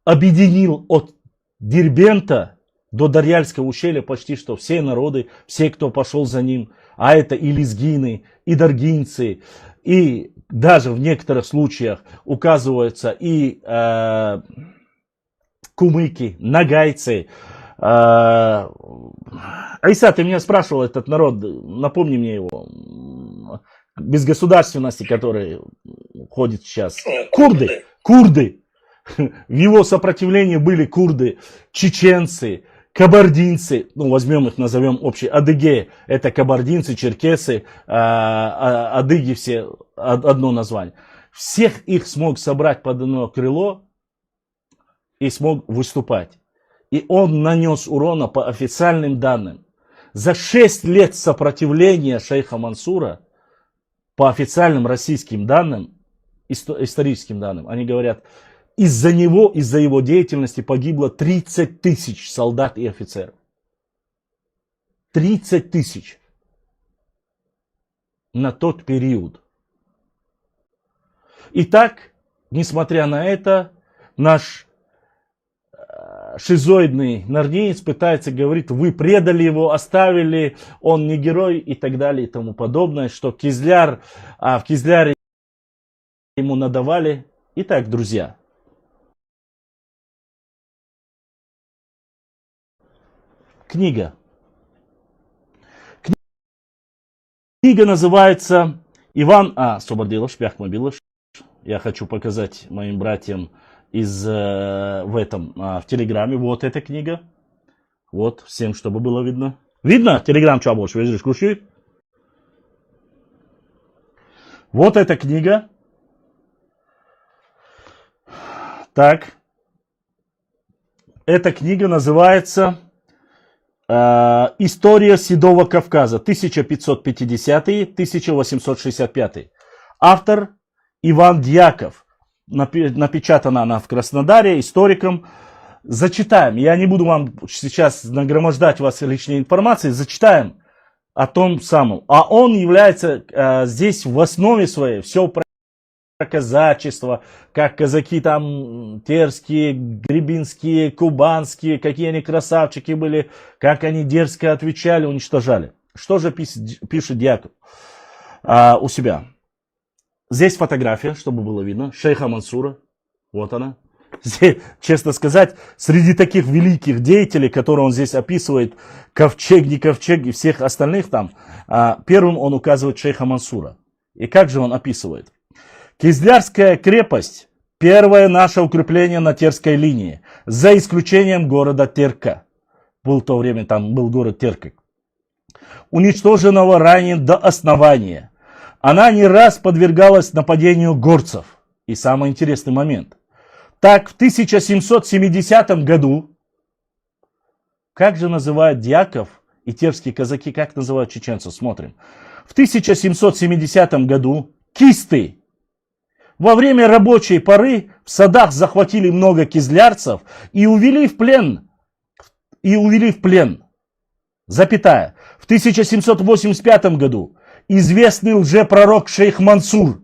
объединил от Дербента до Дарьяльского ущелья почти что все народы, все, кто пошел за ним, а это и лезгины, и даргинцы, и даже в некоторых случаях указываются и кумыки, нагайцы. Айса, ты меня спрашивал, этот народ, напомни мне его, без государственности, который ходит сейчас. Курды, курды. В его сопротивлении были курды, чеченцы, кабардинцы, ну возьмем их, назовем общий, адыгеи, это кабардинцы, черкесы, адыги все, одно название. Всех их смог собрать под одно крыло и смог выступать. И он нанес урона по официальным данным. За 6 лет сопротивления шейха Мансура, по официальным российским данным, историческим данным, они говорят, из-за него, из-за его деятельности погибло 30 тысяч солдат и офицеров. 30 тысяч на тот период. Итак, несмотря на это, наш шизоидный нарниец пытается говорить, вы предали его, оставили, он не герой и так далее и тому подобное, что Кизляр, в Кизляре ему надавали. Итак, друзья. Книга. Книга называется Иван Сободилов, Шпяхмобилов. Я хочу показать моим братьям в Телеграме. Вот эта книга. Вот, всем, чтобы было видно. Видно? Телеграм что больше? Видишь, ключи? Вот эта книга. Так. Эта книга называется «История Седого Кавказа», 1550-1865. Автор Иван Дьяков. Напечатана она в Краснодаре историком. Зачитаем. Я не буду вам сейчас нагромождать вас лишней информацией. Зачитаем о том самом. А он является здесь в основе своей все про казачество, как казаки там терские, гребинские, кубанские, какие они красавчики были, как они дерзко отвечали, уничтожали. Что же пишет Дьяков у себя? Здесь фотография, чтобы было видно, шейха Мансура. Вот она. Здесь, честно сказать, среди таких великих деятелей, которые он здесь описывает, ковчег, не ковчег и всех остальных там, первым он указывает шейха Мансура. И как же он описывает? Кизлярская крепость – первое наше укрепление на Терской линии, за исключением города Терка. Был в то время, там был город Терка. Уничтоженного ранее до основания. Она не раз подвергалась нападению горцев. И самый интересный момент. Так, в 1770 году, как же называют дьяков и терские казаки, как называют чеченцев? Смотрим. В 1770 году кисты во время рабочей поры в садах захватили много кизлярцев и увели в плен. Запятая. В 1785 году известный лжепророк шейх Мансур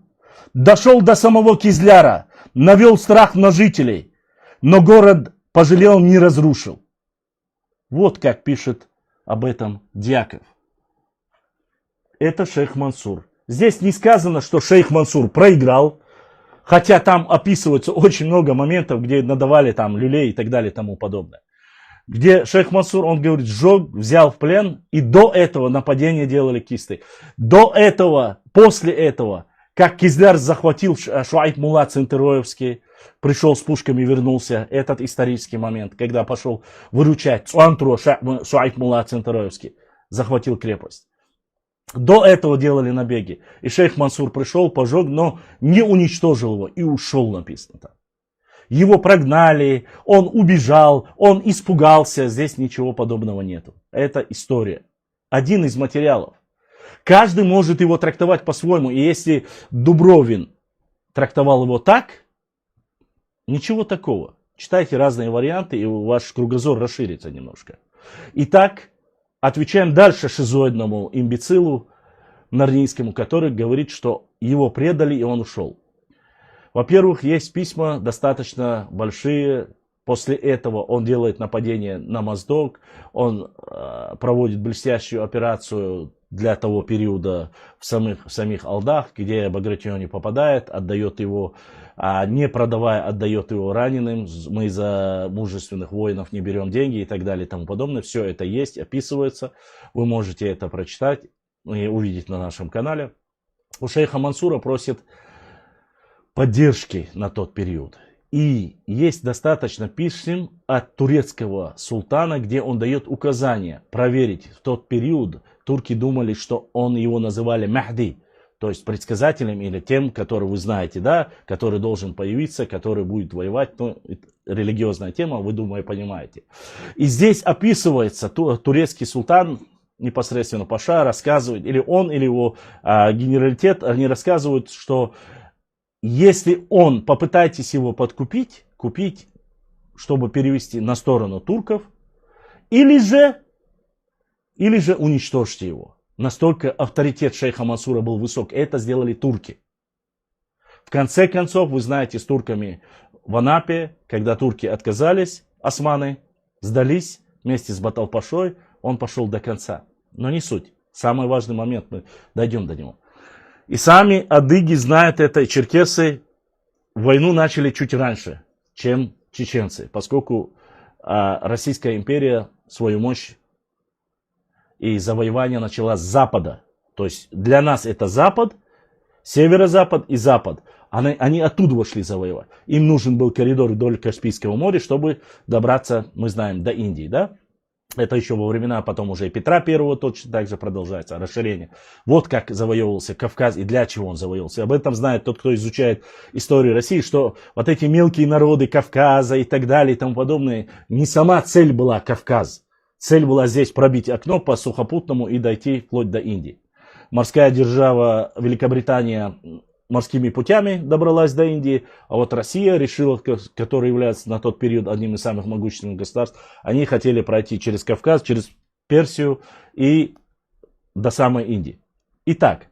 дошел до самого Кизляра, навел страх на жителей, но город пожалел, не разрушил. Вот как пишет об этом Дьяков. Это шейх Мансур. Здесь не сказано, что шейх Мансур проиграл, хотя там описывается очень много моментов, где надавали там люлей и так далее и тому подобное. Где шейх Мансур, он говорит, сжег, взял в плен, и до этого нападение делали кисты. До этого, после этого, как Кизляр захватил Шуайб Мулла Центероевский, пришел с пушками и вернулся, этот исторический момент, когда пошел выручать Цуантро Шуайб Мулла Центероевский, захватил крепость. До этого делали набеги. И шейх Мансур пришел, пожег, но не уничтожил его и ушел, написано там. Его прогнали, он убежал, он испугался. Здесь ничего подобного нету. Это история. Один из материалов. Каждый может его трактовать по-своему. И если Дубровин трактовал его так, ничего такого. Читайте разные варианты, и ваш кругозор расширится немножко. Итак, отвечаем дальше шизоидному имбецилу нарнийскому, который говорит, что его предали и он ушел. Во-первых, есть письма достаточно большие. После этого он делает нападение на Моздок. Он проводит блестящую операцию для того периода в самих Алдах, где Багратион попадает, отдает его, не продавая, отдает его раненым. Мы за мужественных воинов не берем деньги и так далее и тому подобное. Все это есть, описывается. Вы можете это прочитать и увидеть на нашем канале. У шейха Мансура просит поддержки на тот период. И есть достаточно писем от турецкого султана, где он дает указания проверить. В тот период турки думали, что его называли Махди, то есть предсказателем или тем, который вы знаете, да, который должен появиться, который будет воевать. Ну, религиозная тема, вы, думаю, понимаете. И здесь описывается турецкий султан, непосредственно Паша, рассказывает, или он, или его генералитет, они рассказывают, что если он, попытайтесь его подкупить, купить, чтобы перевести на сторону турков, или же уничтожьте его. Настолько авторитет шейха Мансура был высок. Это сделали турки. В конце концов, вы знаете, с турками в Анапе, когда турки отказались, османы сдались вместе с Баталпашой, он пошел до конца. Но не суть. Самый важный момент, мы дойдем до него. И сами адыги знают это, и черкесы войну начали чуть раньше, чем чеченцы, поскольку Российская империя свою мощь и завоевание начала с запада. То есть для нас это запад, северо-запад и запад. Они оттуда вошли завоевать. Им нужен был коридор вдоль Каспийского моря, чтобы добраться, мы знаем, до Индии, да? Это еще во времена потом уже и Петра Первого точно так же продолжается, расширение. Вот как завоевывался Кавказ и для чего он завоевывался. Об этом знает тот, кто изучает историю России, что вот эти мелкие народы Кавказа и так далее и тому подобное, не сама цель была Кавказ. Цель была здесь пробить окно по сухопутному и дойти вплоть до Индии. Морская держава Великобритания морскими путями добралась до Индии, а вот Россия решила, которая является на тот период одним из самых могущественных государств, они хотели пройти через Кавказ, через Персию и до самой Индии. Итак,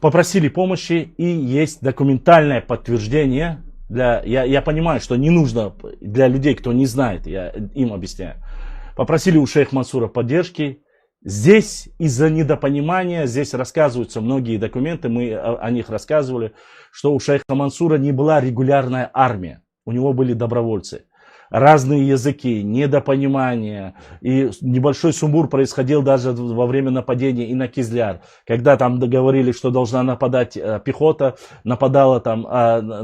попросили помощи, и есть документальное подтверждение. Я понимаю, что не нужно для людей, кто не знает, я им объясняю. Попросили у шейха Мансура поддержки. Здесь из-за недопонимания, здесь рассказываются многие документы, мы о них рассказывали, что у шейха Мансура не была регулярная армия, у него были добровольцы. Разные языки, недопонимание, и небольшой сумбур происходил даже во время нападения и на Кизляр. Когда там договорились, что должна нападать пехота, нападала там,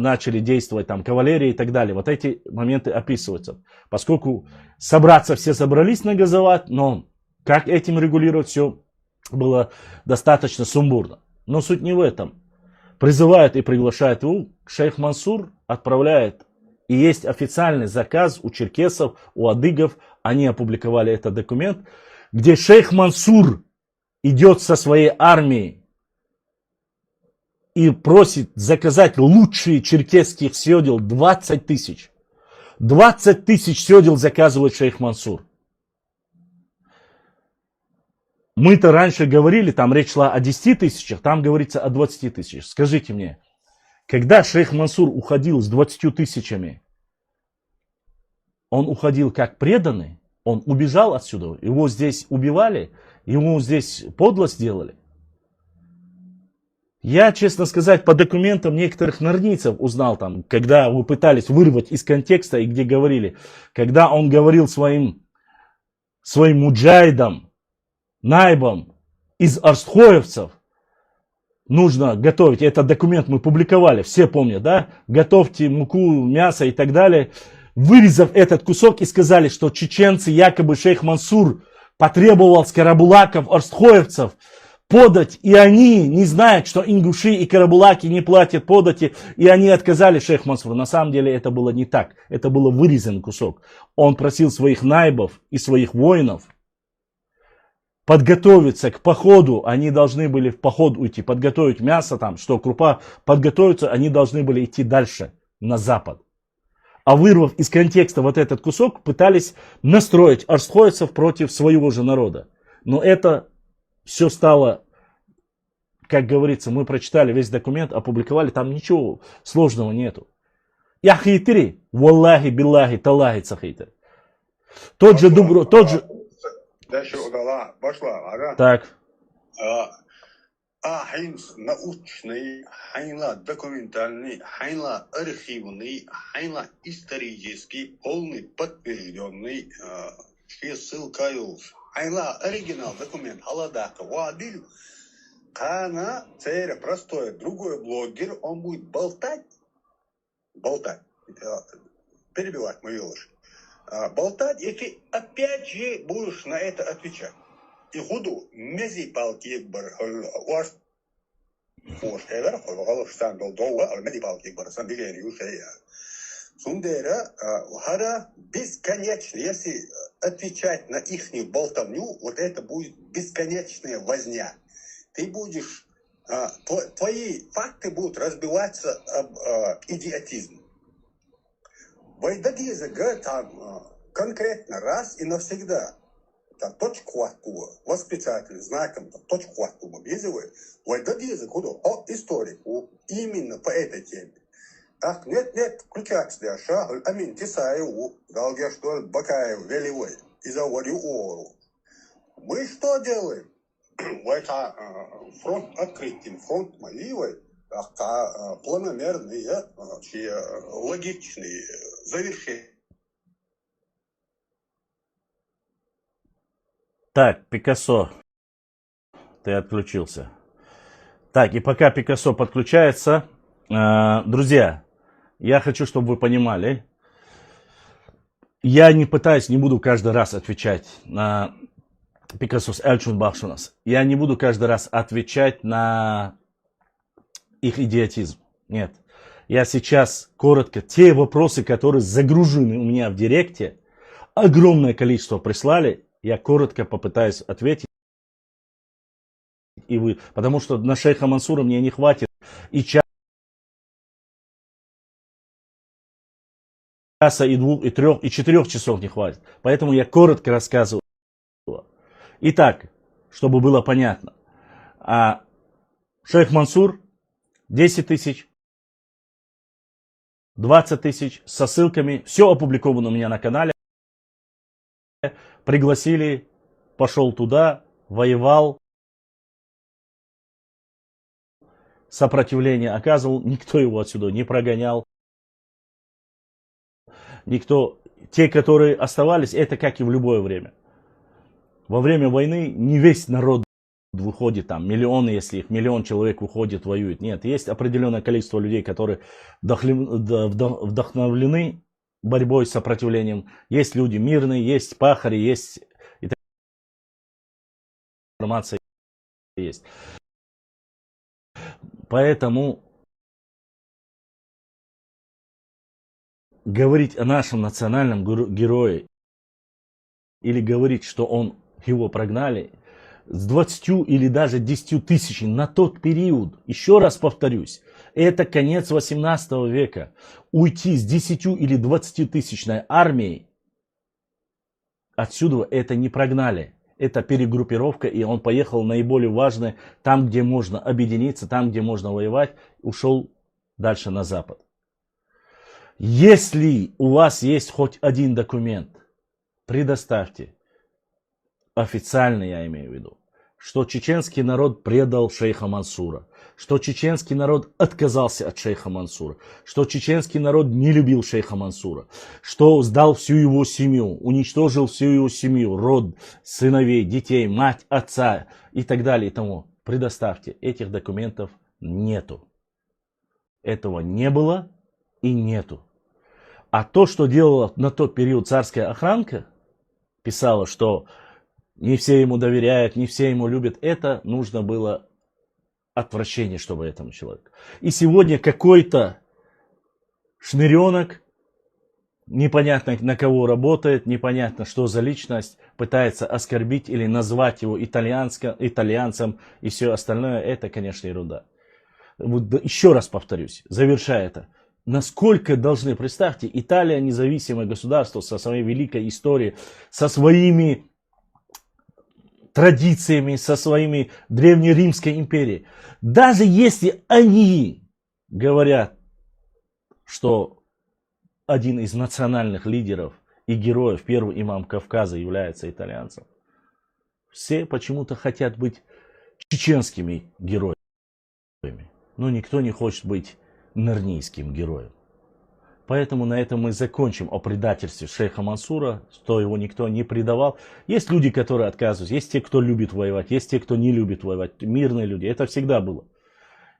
начали действовать там кавалерия и так далее. Вот эти моменты описываются. Поскольку все собрались на Газават, но как этим регулировать, все было достаточно сумбурно. Но суть не в этом. Призывают и приглашают его, шейх Мансур отправляет. И есть официальный заказ у черкесов, у адыгов. Они опубликовали этот документ, где шейх Мансур идет со своей армией и просит заказать лучшие черкесских седел 20 тысяч. 20 тысяч седел заказывает шейх Мансур. Мы-то раньше говорили, там речь шла о 10 тысячах, там говорится о 20 тысячах. Скажите мне, когда шейх Мансур уходил с 20 тысячами, он уходил как преданный, он убежал отсюда, его здесь убивали, ему здесь подло сделали. Я, честно сказать, по документам некоторых норнийцев узнал там, когда вы пытались вырвать из контекста и где говорили, когда он говорил своим муджайдам, найбам из арстхоевцев, нужно готовить, этот документ мы публиковали, все помнят, да, готовьте муку, мясо и так далее, вырезав этот кусок и сказали, что чеченцы, якобы шейх Мансур потребовал с карабулаков, арстхоевцев подать, и они не знают, что ингуши и карабулаки не платят подати, и они отказали шейх Мансуру. На самом деле это было не так, это был вырезан кусок. Он просил своих найбов и своих воинов подготовиться к походу, они должны были в поход уйти, подготовить мясо там, что крупа, подготовиться, они должны были идти дальше, на запад. А вырвав из контекста вот этот кусок, пытались настроить арстхоевцев против своего же народа. Но это все стало, как говорится, мы прочитали весь документ, опубликовали, там ничего сложного нету. Яхитри, валлахи, биллахи, талахи, цахитри. Тот же Дубро, тот же... Дальше удала, пошла, ага. Так. Хайнс научный, хайнла документальный, хайнла архивный, хайнла исторический, полный, подтвержденный, все ссылкаюсь. Хайнла оригинал документ, халадака, вадиль. Кана, церя, простой, другой блогер, он будет болтать, перебивать мою ложь. Болтать, и ты опять же будешь на это отвечать. И худу, мези палки бар, уаш, эвер, холгал, штан был долго, а мези палки бар, сам бегали ушея. Сундера, хара, бесконечно, если отвечать на ихнюю болтовню, вот это будет бесконечная возня. Ты будешь, твои факты будут разбиваться об идиотизм. Вайдадиза говорит там конкретно раз и навсегда. Там точку хватку, восклицательным знаком, там, точку хватку объездывает. Вайдадиза куда? О историку. Именно по этой теме. Ах, нет, включаться дяша, амин тесаю, долгая что бакаю, велевой, и заводю ору. Мы что делаем? Это фронт открытым, фронт маливой, планомерные, логичные завершения. Так, Пикассо, ты отключился. Так, и пока Пикассо подключается, друзья, я хочу, чтобы вы понимали, я не пытаюсь, не буду каждый раз отвечать на Пикассо с Эльчун Бахшунас. Я не буду каждый раз отвечать на их идиотизм. Нет. Я сейчас коротко, те вопросы, которые загружены у меня в директе, огромное количество прислали, я коротко попытаюсь ответить. И вы, потому что на шейха Мансура мне не хватит и часа, и 2, и 3, и 4 часов не хватит. Поэтому я коротко рассказываю. Итак, чтобы было понятно. Шейх Мансур 10 тысяч, 20 тысяч со ссылками. Все опубликовано у меня на канале. Пригласили, пошел туда, воевал. Сопротивление оказывал. Никто его отсюда не прогонял. Никто. Те, которые оставались, это как и в любое время. Во время войны не весь народ выходит, там миллионы, если их миллион человек выходит, воюет. Нет, есть определенное количество людей, которые вдохновлены борьбой с сопротивлением. Есть люди мирные, есть пахари, есть информация есть. Поэтому говорить о нашем национальном герое или говорить, что его прогнали, с 20 или даже 10 тысяч на тот период, еще раз повторюсь, это конец 18 века. Уйти с 10 или 20 тысячной армией, отсюда это не прогнали. Это перегруппировка, и он поехал наиболее важное, там, где можно объединиться, там, где можно воевать, ушел дальше на запад. Если у вас есть хоть один документ, предоставьте, официальный я имею в виду, что чеченский народ предал шейха Мансура, что чеченский народ отказался от шейха Мансура, что чеченский народ не любил шейха Мансура, что сдал всю его семью, уничтожил всю его семью, род, сыновей, детей, мать, отца и так далее и тому. Предоставьте. Этих документов нету. Этого не было и нету. А то, что делала на тот период царская охранка, писала, что не все ему доверяют, не все ему любят, это нужно было отвращение, чтобы этому человеку. И сегодня какой-то шныренок, непонятно на кого работает, непонятно что за личность, пытается оскорбить или назвать его итальянцем и все остальное, это, конечно, ерунда. Вот еще раз повторюсь, завершая это. Насколько должны, представьте, Италия независимое государство со своей великой историей, со своими традициями, со своими древнеримской империей. Даже если они говорят, что один из национальных лидеров и героев, первый имам Кавказа, является итальянцем, все почему-то хотят быть чеченскими героями. Но никто не хочет быть нарнийским героем. Поэтому на этом мы закончим о предательстве шейха Мансура, что его никто не предавал. Есть люди, которые отказываются, есть те, кто любит воевать, есть те, кто не любит воевать, мирные люди. Это всегда было.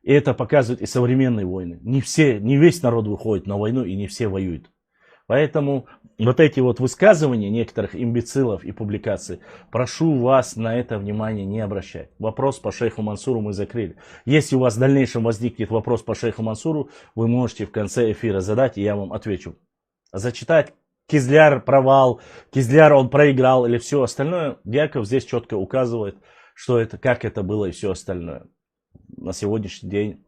И это показывают и современные войны. Не весь народ выходит на войну и не все воюют. Поэтому вот эти вот высказывания некоторых имбецилов и публикаций, прошу вас на это внимание не обращать. Вопрос по шейху Мансуру мы закрыли. Если у вас в дальнейшем возникнет вопрос по шейху Мансуру, вы можете в конце эфира задать, и я вам отвечу. Зачитать Кизляр провал, Кизляр он проиграл или все остальное, Дьяков здесь четко указывает, что это, как это было и все остальное. На сегодняшний день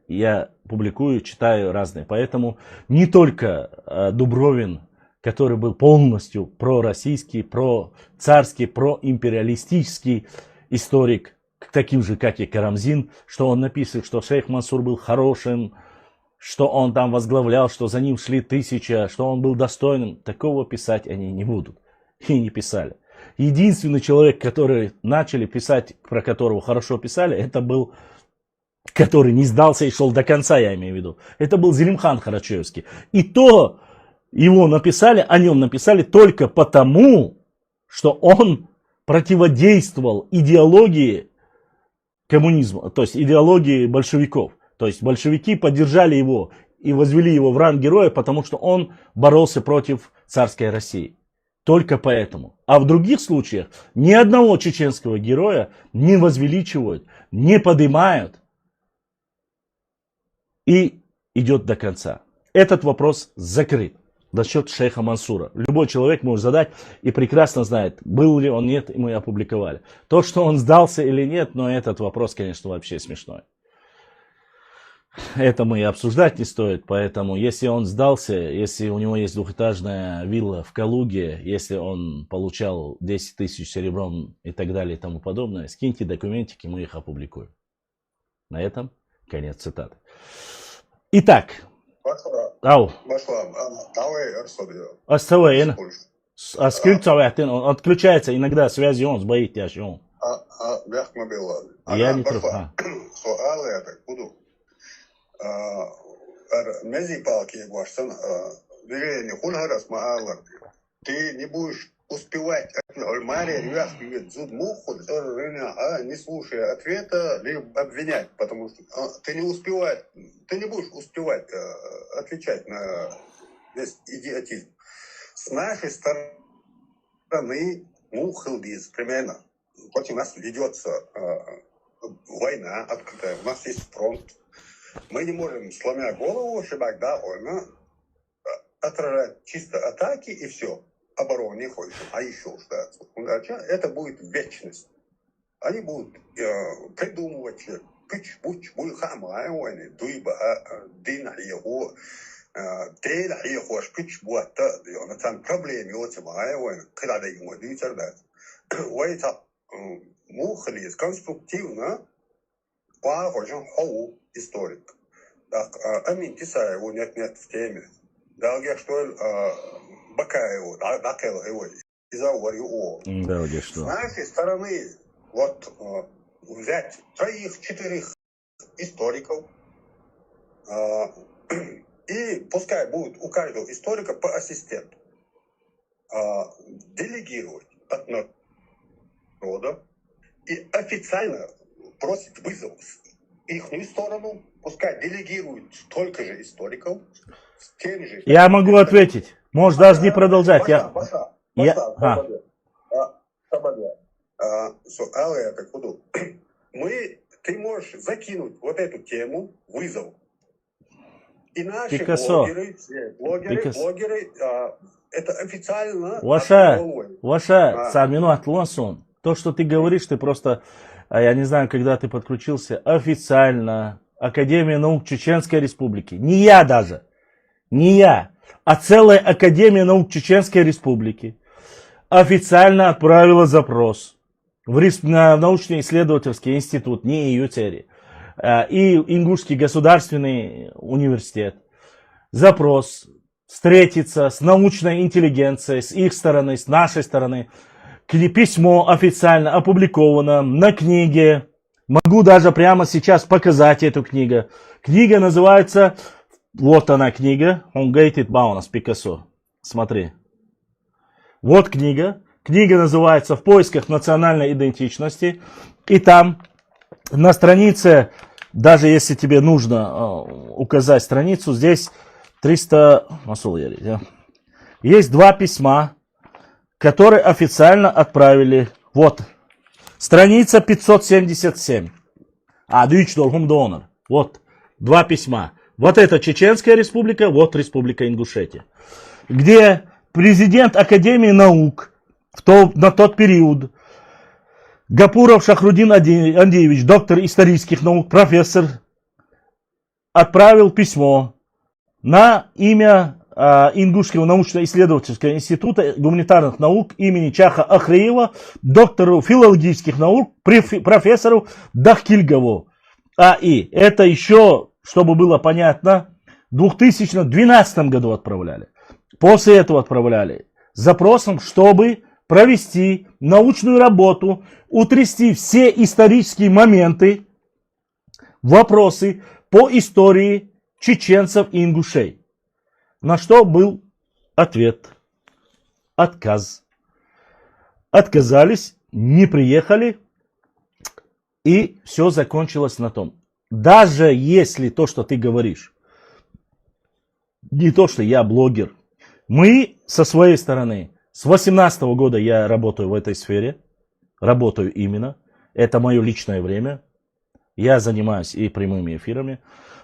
я публикую, читаю разные. Поэтому не только Дубровин, который был полностью пророссийский, процарский, проимпериалистический историк, таким же, как и Карамзин, что он написал, что шейх Мансур был хорошим, что он там возглавлял, что за ним шли тысячи, что он был достойным. Такого писать они не будут. И не писали. Единственный человек, который начали писать, про которого хорошо писали, это был, который не сдался и шел до конца, я имею в виду. Это был Зелимхан Харачевский. И то его написали, о нем написали только потому, что он противодействовал идеологии коммунизма, то есть идеологии большевиков. То есть большевики поддержали его и возвели его в ранг героя, потому что он боролся против царской России. Только поэтому. А в других случаях ни одного чеченского героя не возвеличивают, не поднимают. И идет до конца. Этот вопрос закрыт. Насчет шейха Мансура. Любой человек может задать и прекрасно знает, был ли он, нет, и мы опубликовали. То, что он сдался или нет, но этот вопрос, конечно, вообще смешной. Это мы и обсуждать не стоит, поэтому если он сдался, если у него есть двухэтажная вилла в Калуге, если он получал 10 тысяч серебром и так далее и тому подобное, скиньте документики, мы их опубликуем. На этом конец цитаты. Итак. Ау. Оставай. А отключается иногда связи он сбоит яшь он. Я не против. Ты не будешь успевать. Не слушая ответа, либо обвинять, потому что ты не будешь успевать отвечать на весь идиотизм. С нашей стороны, хылдиз, примерно, против нас ведется война открытая, у нас есть фронт. Мы не можем, сломя голову, довольно отражать чисто атаки и все. Обороны не хочем, а еще что-то. Это будет вечность. Они будут придумывать пич-пуч, бульхама, дуйба, дина его, тейла его, шпич буата, там проблемы от самая, когда ему дитя, это мухли конструктивно похожим хау историк. Так, амин тиса его нет в теме. Далее что Бакаеву, Дакел его изауарю. Да, С нашей стороны вот взять 3-4 историков, и пускай будет у каждого историка по ассистенту, делегировать от народа и официально просить вызов их сторону, пускай делегируют столько же историков, с теми же... Я могу ответить. Можешь даже не продолжать. Ты можешь закинуть вот эту тему, вызов. И наши Пикассо. блогеры, это официально... Ваша, Самину Атлонсон, то, что ты говоришь, ты просто, я не знаю, когда ты подключился, официально Академия наук Чеченской Республики, не я даже, не я, а целая Академия наук Чеченской Республики официально отправила запрос на научно-исследовательский институт, не ИЮТЕРИ, и Ингушский государственный университет. Запрос встретиться с научной интеллигенцией, с их стороны, с нашей стороны. Письмо официально опубликовано на книге. Могу даже прямо сейчас показать эту книгу. Книга называется, вот она книга, Ungated Baunas Пикассо. Смотри. Вот книга. Книга называется «В поисках национальной идентичности». И там на странице, даже если тебе нужно указать страницу, здесь 300... Есть два письма, которые официально отправили. Вот. Страница 577. Донор. Вот. Два письма. Вот это Чеченская республика, вот Республика Ингушетия. Где президент Академии наук на тот период, Гапуров Шахрудин Андреевич, доктор исторических наук, профессор, отправил письмо на имя Ингушского научно-исследовательского института гуманитарных наук имени Чаха Ахреева, доктору филологических наук, профессору Дахкильгову. И это еще, чтобы было понятно, в 2012 году отправляли. После этого отправляли с запросом, чтобы провести научную работу, утрясти все исторические моменты, вопросы по истории чеченцев и ингушей. На что был ответ. Отказ. Отказались, не приехали, и все закончилось на том. Даже если то, что ты говоришь, не то, что я блогер, мы со своей стороны, с 2018 года я работаю в этой сфере, работаю именно, это мое личное время, я занимаюсь и прямыми эфирами,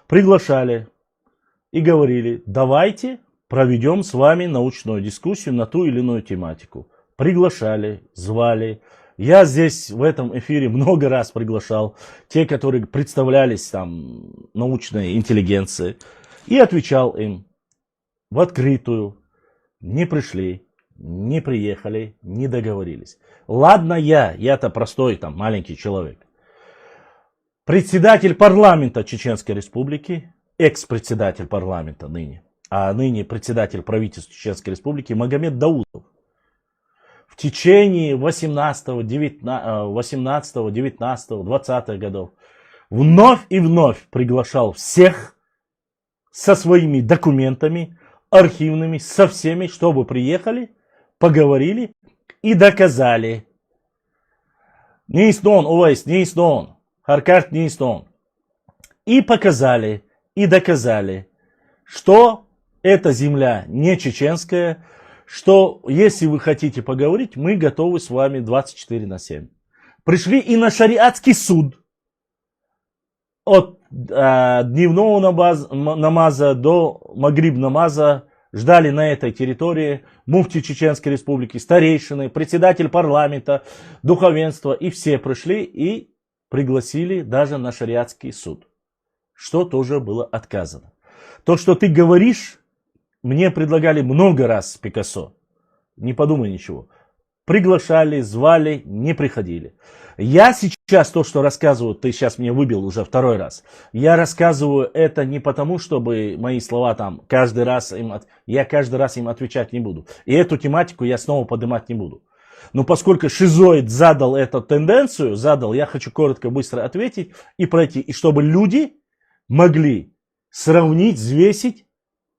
приглашали и говорили, давайте проведем с вами научную дискуссию на ту или иную тематику. Приглашали, звали. Я здесь в этом эфире много раз приглашал те, которые представлялись там научной интеллигенцией, и отвечал им в открытую. Не пришли, не приехали, не договорились. Ладно я-то простой там маленький человек. Председатель парламента Чеченской Республики, экс-председатель парламента ныне, а ныне председатель правительства Чеченской Республики Магомед Даутов в течение 18, 19, 20 годов вновь и вновь приглашал всех со своими документами, архивными, со всеми, чтобы приехали, поговорили и доказали. Не истон, Увайс, не истон, Харкарт не истон. И показали, и доказали, что эта земля не чеченская, что если вы хотите поговорить, мы готовы с вами 24/7. Пришли и на шариатский суд. От дневного намаза до магриб намаза ждали на этой территории муфти Чеченской Республики, старейшины, председатель парламента, духовенство, и все пришли и пригласили даже на шариатский суд, что тоже было отказано. То, что ты говоришь, мне предлагали много раз Пикассо, не подумай ничего. Приглашали, звали, не приходили. Я сейчас то, что рассказываю, ты сейчас мне выбил уже второй раз. Я рассказываю это не потому, чтобы мои слова там каждый раз я каждый раз им отвечать не буду. И эту тематику я снова поднимать не буду. Но поскольку шизоид задал эту тенденцию, я хочу коротко, быстро ответить и пройти. И чтобы люди могли сравнить, взвесить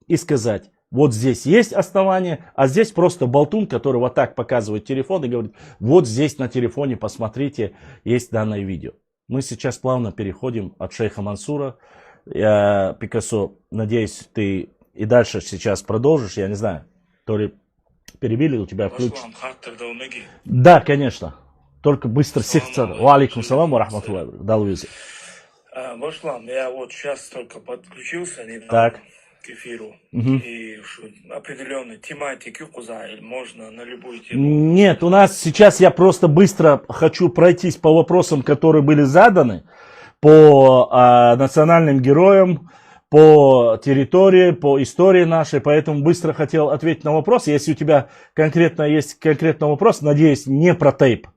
и сказать: вот здесь есть основание, а здесь просто болтун, который вот так показывает телефон и говорит: вот здесь на телефоне, посмотрите, есть данное видео. Мы сейчас плавно переходим от шейха Мансура. Пикассо, надеюсь, ты и дальше сейчас продолжишь, я не знаю, то ли перебили, у тебя включится. Да, конечно. Только быстро сердце. Ва алейкум салам ва рахматуллахи. Дал визу. Башлам, я вот сейчас только подключился недавно Так. к эфиру. Угу. И определенной тематики Кузаиль можно на любую тему. Нет, у нас сейчас я просто быстро хочу пройтись по вопросам, которые были заданы, по национальным героям, по территории, по истории нашей, поэтому быстро хотел ответить на вопрос. Если у тебя есть конкретный вопрос, надеюсь, не про тейп.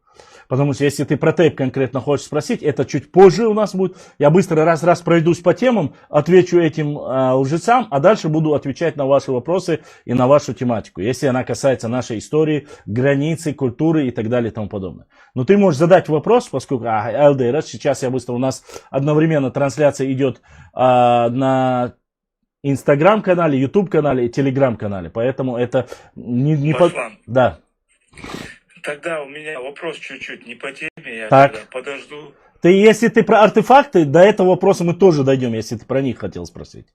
Потому что если ты про тейп конкретно хочешь спросить, это чуть позже у нас будет. Я быстро раз пройдусь по темам, отвечу этим лжецам, а дальше буду отвечать на ваши вопросы и на вашу тематику. Если она касается нашей истории, границы, культуры и так далее и тому подобное. Но ты можешь задать вопрос, поскольку ЛДР, сейчас я быстро, у нас одновременно трансляция идет на Инстаграм-канале, Ютуб-канале и Телеграм-канале. Поэтому это не Да. Тогда у меня вопрос чуть-чуть не по теме, я Так. подожду. Если ты про артефакты, до этого вопроса мы тоже дойдем, если ты про них хотел спросить.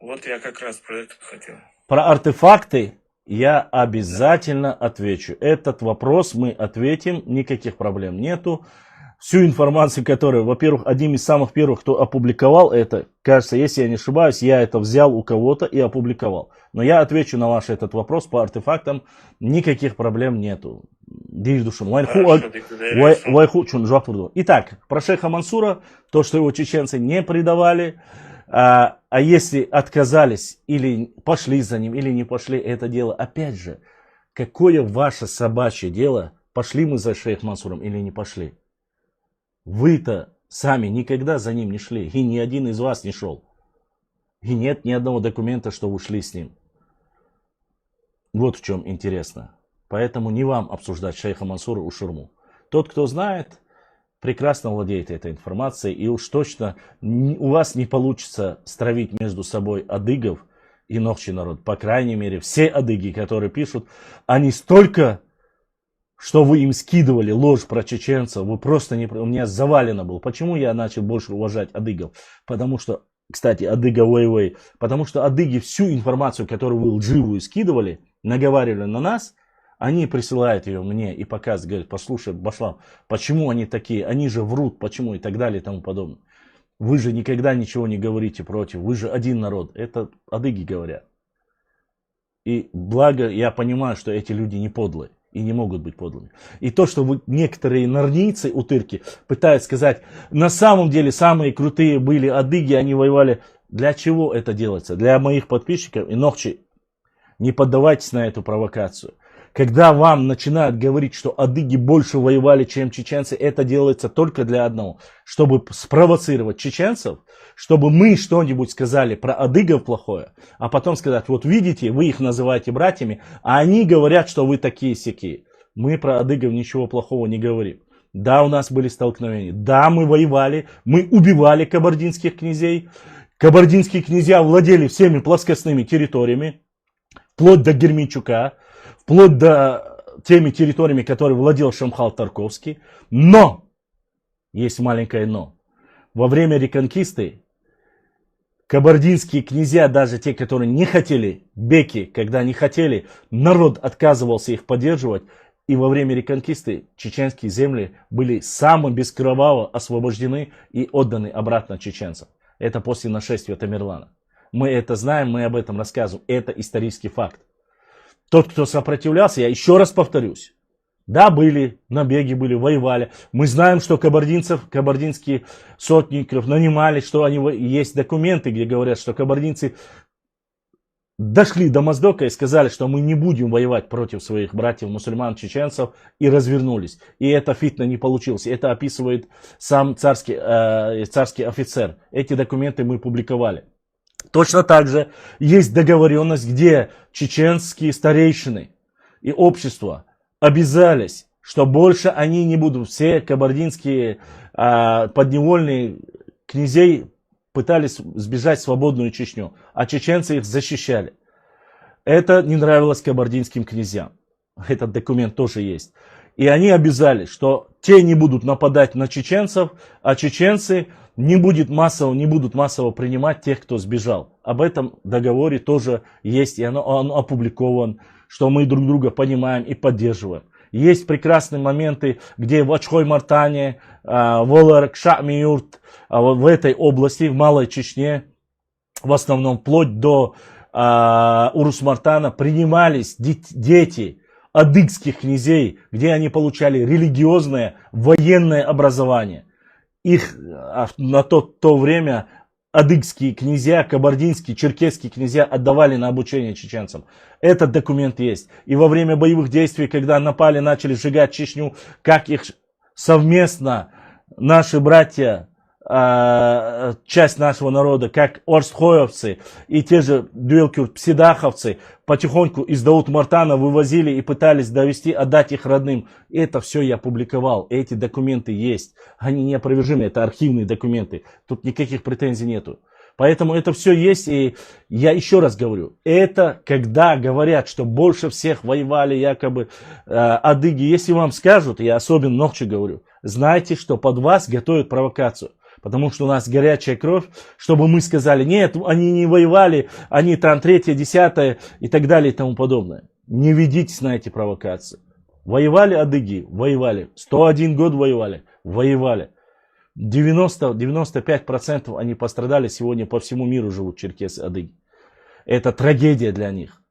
Вот я как раз про это хотел. Про артефакты я обязательно отвечу. Этот вопрос мы ответим, никаких проблем нету. Всю информацию, которую, во-первых, одним из самых первых, кто опубликовал это, кажется, если я не ошибаюсь, я это взял у кого-то и опубликовал. Но я отвечу на ваш этот вопрос по артефактам, никаких проблем нету. Итак, про шейха Мансура, то, что его чеченцы не предавали, а если отказались или пошли за ним, или не пошли, это дело, опять же, какое ваше собачье дело, пошли мы за шейх Мансуром или не пошли? Вы-то сами никогда за ним не шли, и ни один из вас не шел. И нет ни одного документа, что вы шли с ним. Вот в чем интересно. Поэтому не вам обсуждать шейха Мансура у Шурму. Тот, кто знает, прекрасно владеет этой информацией, и уж точно у вас не получится стравить между собой адыгов и нохчий народ. По крайней мере, все адыги, которые пишут, они столько, что вы им скидывали ложь про чеченцев, вы просто не... У меня завалено было. Почему я начал больше уважать адыгов? Потому что, кстати, адыга вэй-вэй, потому что адыги всю информацию, которую вы лживую скидывали, наговаривали на нас, они присылают ее мне и показывают, говорят: послушай, Башлам, почему они такие, они же врут, почему и так далее и тому подобное. Вы же никогда ничего не говорите против, вы же один народ. Это адыги говорят. И благо я понимаю, что эти люди не подлые и не могут быть подлыми. И то, что вы, некоторые нарнийцы, утырки, пытаются сказать, на самом деле самые крутые были адыги, они воевали. Для чего это делается? Для моих подписчиков и нохчи. Не поддавайтесь на эту провокацию. Когда вам начинают говорить, что адыги больше воевали, чем чеченцы, это делается только для одного. Чтобы спровоцировать чеченцев, чтобы мы что-нибудь сказали про адыгов плохое, а потом сказать: вот видите, вы их называете братьями, а они говорят, что вы такие-сякие. Мы про адыгов ничего плохого не говорим. Да, у нас были столкновения. Да, мы воевали, мы убивали кабардинских князей. Кабардинские князья владели всеми плоскостными территориями, вплоть до Герменчука, вплоть до теми территориями, которые владел Шамхал Тарковский. Но, есть маленькое но, во время реконкисты кабардинские князья, даже те, которые не хотели, беки, когда не хотели, народ отказывался их поддерживать. И во время реконкисты чеченские земли были самым бескроваво освобождены и отданы обратно чеченцам. Это после нашествия Тамерлана. Мы это знаем, мы об этом рассказываем. Это исторический факт. Тот, кто сопротивлялся, я еще раз повторюсь. Да, были, набеги были, воевали. Мы знаем, что кабардинские сотников нанимали, что есть документы, где говорят, что кабардинцы дошли до Моздока и сказали, что мы не будем воевать против своих братьев мусульман, чеченцев, и развернулись. И это фитна не получилось. Это описывает сам царский офицер. Эти документы мы публиковали. Точно так же есть договоренность, где чеченские старейшины и общество обязались, что больше они не будут. Все кабардинские подневольные князей пытались сбежать в свободную Чечню, а чеченцы их защищали. Это не нравилось кабардинским князьям. Этот документ тоже есть. И они обязались, что те не будут нападать на чеченцев, а чеченцы не будут массово принимать тех, кто сбежал. Об этом договоре тоже есть, и он опубликован, что мы друг друга понимаем и поддерживаем. Есть прекрасные моменты, где в Ачхой-Мартане, Воларк, Шахмиюрт, в этой области, в Малой Чечне, в основном вплоть до Урус-Мартана, принимались дети адыгских князей, где они получали религиозное, военное образование. Их на то время адыгские князья, кабардинские, черкесские князья отдавали на обучение чеченцам. Этот документ есть. И во время боевых действий, когда напали, начали сжигать Чечню, как их совместно наши братья, часть нашего народа, как орстхоевцы и те же дюэлкюрт-псидаховцы, потихоньку из Даут-Мартана вывозили и пытались довести, отдать их родным. Это все я публиковал, эти документы есть. Они неопровержимы, это архивные документы. Тут никаких претензий нету. Поэтому это все есть, и я еще раз говорю, это когда говорят, что больше всех воевали якобы адыги. Если вам скажут, я особенно ночью говорю, знайте, что под вас готовят провокацию. Потому что у нас горячая кровь, чтобы мы сказали, нет, они не воевали, они там 3-е, 10-е и так далее и тому подобное. Не ведитесь на эти провокации. Воевали адыги? Воевали. 101 год воевали? Воевали. 90-95% они пострадали, сегодня по всему миру живут черкесы, адыги. Это трагедия для них.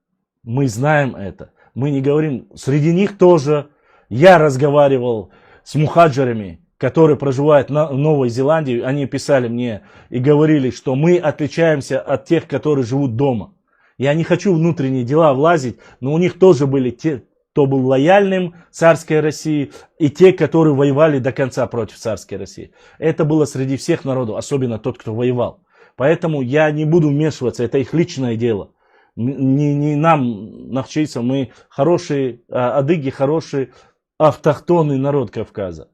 Мы знаем это. Мы не говорим, среди них тоже я разговаривал с мухаджирами, которые проживают в Новой Зеландии, они писали мне и говорили, что мы отличаемся от тех, которые живут дома. Я не хочу в внутренние дела влазить, но у них тоже были те, кто был лояльным царской России, и те, которые воевали до конца против царской России. Это было среди всех народов, особенно тот, кто воевал. Поэтому я не буду вмешиваться, это их личное дело. Не нам, нахчийцам, мы хорошие адыги, хороший автохтонный народ Кавказа.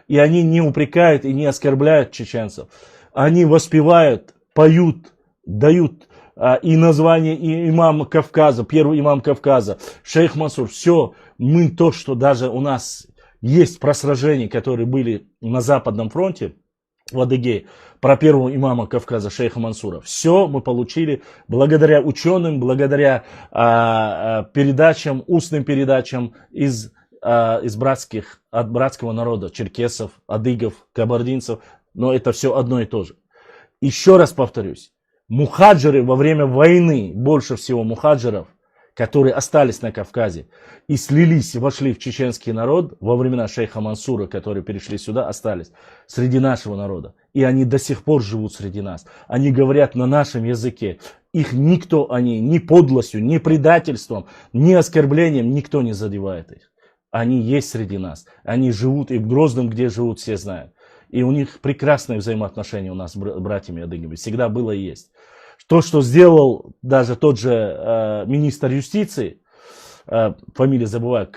И они не упрекают и не оскорбляют чеченцев. Они воспевают, поют, дают и название и имама Кавказа, первый имам Кавказа, шейх Мансур. Все, мы то, что даже у нас есть про сражения, которые были на Западном фронте, в Адыгее, про первого имама Кавказа, шейха Мансура. Все мы получили благодаря ученым, благодаря передачам, устным передачам от братского народа, черкесов, адыгов, кабардинцев, но это все одно и то же. Еще раз повторюсь, мухаджиры во время войны, больше всего мухаджиров, которые остались на Кавказе и слились, вошли в чеченский народ во времена шейха Мансура, которые перешли сюда, остались среди нашего народа. И они до сих пор живут среди нас. Они говорят на нашем языке. Их никто, они ни подлостью, ни предательством, ни оскорблением, никто не задевает их. Они есть среди нас. Они живут, и в Грозном, где живут, все знают. И у них прекрасные взаимоотношения у нас с братьями адыгами. Всегда было и есть. То, что сделал даже тот же министр юстиции, фамилию забываю,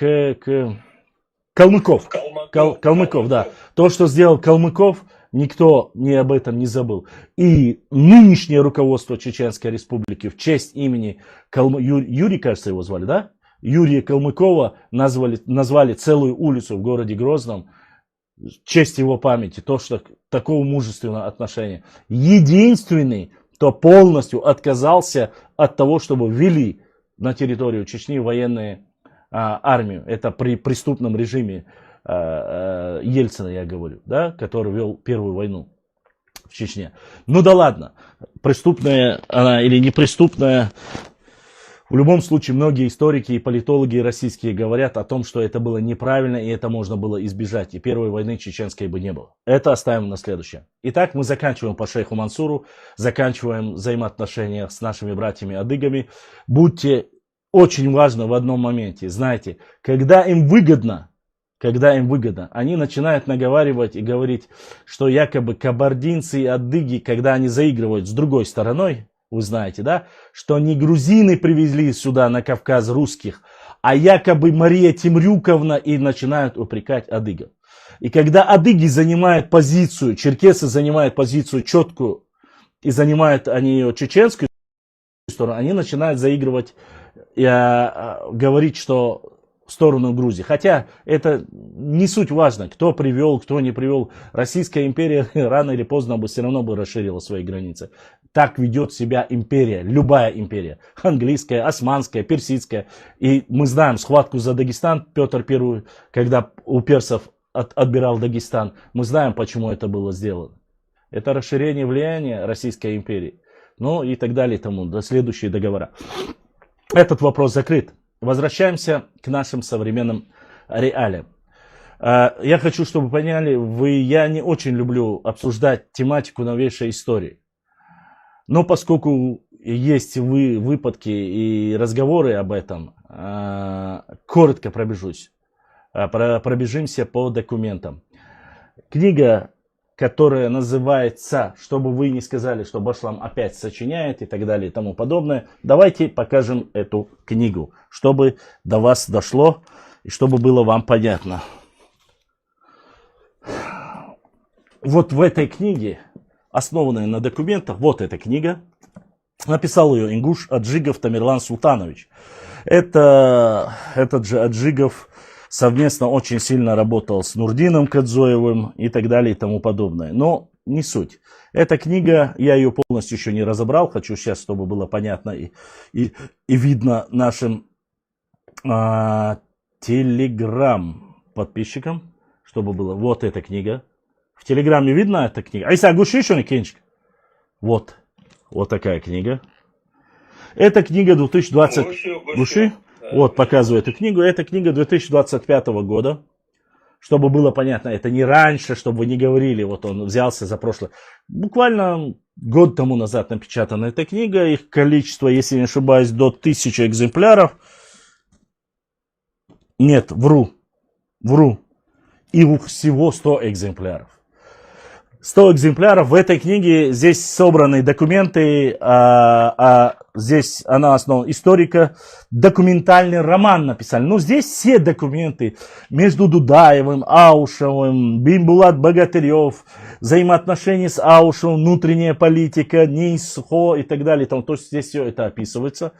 Калмыков. Калмыков, да. То, что сделал Калмыков, никто об этом не забыл. И нынешнее руководство Чеченской Республики в честь имени Юрий, кажется, его звали, да? Юрия Калмыкова назвали целую улицу в городе Грозном в честь его памяти. То, что такого мужественного отношения. Единственный, кто полностью отказался от того, чтобы ввели на территорию Чечни военную армию. Это при преступном режиме Ельцина, я говорю, да, который вел первую войну. в Чечне. Ну да ладно, преступная она или непреступная. В любом случае, многие историки и политологи российские говорят о том, что это было неправильно и это можно было избежать. И первой войны чеченской бы не было. Это оставим на следующее. Итак, мы заканчиваем по шейху Мансуру, заканчиваем взаимоотношения с нашими братьями-адыгами. Будьте очень важно в одном моменте. Знаете, когда им выгодно, они начинают наговаривать и говорить, что якобы кабардинцы и адыги, когда они заигрывают с другой стороной, вы знаете, да, что не грузины привезли сюда на Кавказ русских, а якобы Мария Темрюковна, и начинают упрекать адыгов. И когда адыги занимают позицию, черкесы занимают позицию четкую, и занимают они ее чеченскую сторону, они начинают заигрывать и говорить, что в сторону Грузии. Хотя это не суть важно, кто привел, кто не привел. Российская империя рано или поздно бы все равно бы расширила свои границы. Так ведет себя империя, любая империя. Английская, османская, персидская. И мы знаем схватку за Дагестан. Петр I, когда у персов отбирал Дагестан, мы знаем, почему это было сделано. Это расширение влияния Российской империи. Ну и так далее, тому, до следующие договора. Этот вопрос закрыт. Возвращаемся к нашим современным реалиям. Я хочу, чтобы вы поняли, я не очень люблю обсуждать тематику новейшей истории. Но поскольку есть выпадки и разговоры об этом, коротко пробежимся по документам. Книга, которая называется, чтобы вы не сказали, что Башлам опять сочиняет и так далее и тому подобное. Давайте покажем эту книгу, чтобы до вас дошло и чтобы было вам понятно. Вот в этой книге, основанная на документах, вот эта книга. Написал ее ингуш Аджигов Тамерлан Султанович. Этот же Аджигов совместно очень сильно работал с Нурдином Кадзоевым и так далее и тому подобное. Но не суть. Эта книга, я ее полностью еще не разобрал. Хочу сейчас, чтобы было понятно и видно нашим телеграм-подписчикам, чтобы было. Вот эта книга. В телеграме видно эта книга? Айса, гуши еще не кинчик. Вот такая книга. Эта книга 2020... Гуши? Вот, показываю эту книгу. Эта книга 2025 года. Чтобы было понятно, это не раньше, чтобы вы не говорили, вот он взялся за прошлое. Буквально год тому назад напечатана эта книга. Их количество, если не ошибаюсь, до 1000 экземпляров. Нет, вру. И всего 100 экземпляров. 100 экземпляров. В этой книге здесь собраны документы, здесь она основана историка, документальный роман написали. Но здесь все документы между Дудаевым, Аушевым, Бимбулат Богатырев, взаимоотношения с Аушевым, внутренняя политика, НИСХО и так далее. То есть здесь все это описывается.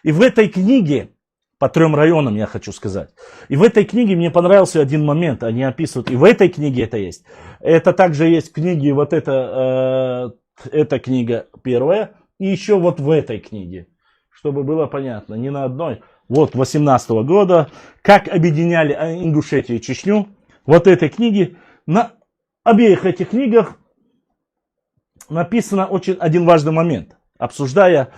И в этой книге, по 3 районам я хочу сказать. И в этой книге мне понравился один момент. Они описывают. И в этой книге это есть. Это также есть в книге, вот эта книга первая. И еще вот в этой книге. Чтобы было понятно. Не на одной. Вот 18 года. Как объединяли Ингушетию и Чечню. Вот этой книге. На обеих этих книгах написано очень один важный момент. Обсуждая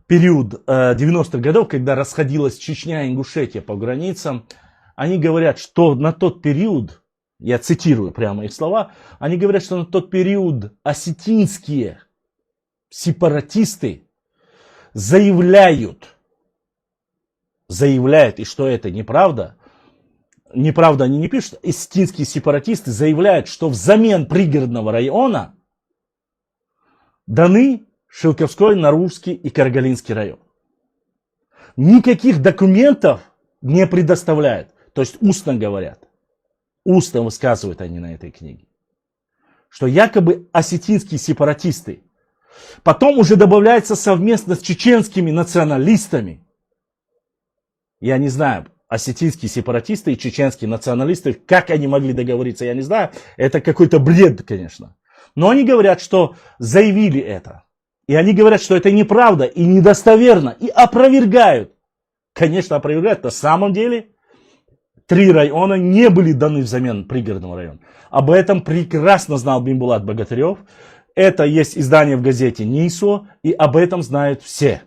период 90-х годов, когда расходилась Чечня и Ингушетия по границам, они говорят, что на тот период, я цитирую прямо их слова, они говорят, что на тот период осетинские сепаратисты заявляют, и что это неправда они не пишут, осетинские сепаратисты заявляют, что взамен пригородного района даны Шилковской, Наружский и Каргалинский район. Никаких документов не предоставляют. То есть устно говорят. Устно высказывают они на этой книге. Что якобы осетинские сепаратисты. Потом уже добавляется совместно с чеченскими националистами. Я не знаю, осетинские сепаратисты и чеченские националисты, как они могли договориться, я не знаю. Это какой-то бред, конечно. Но они говорят, что заявили это. И они говорят, что это неправда и недостоверно. И опровергают. Конечно, опровергают. На самом деле 3 района не были даны взамен пригородного района. Об этом прекрасно знал Бимбулат Богатырев. Это есть издание в газете НИСО, и об этом знают все.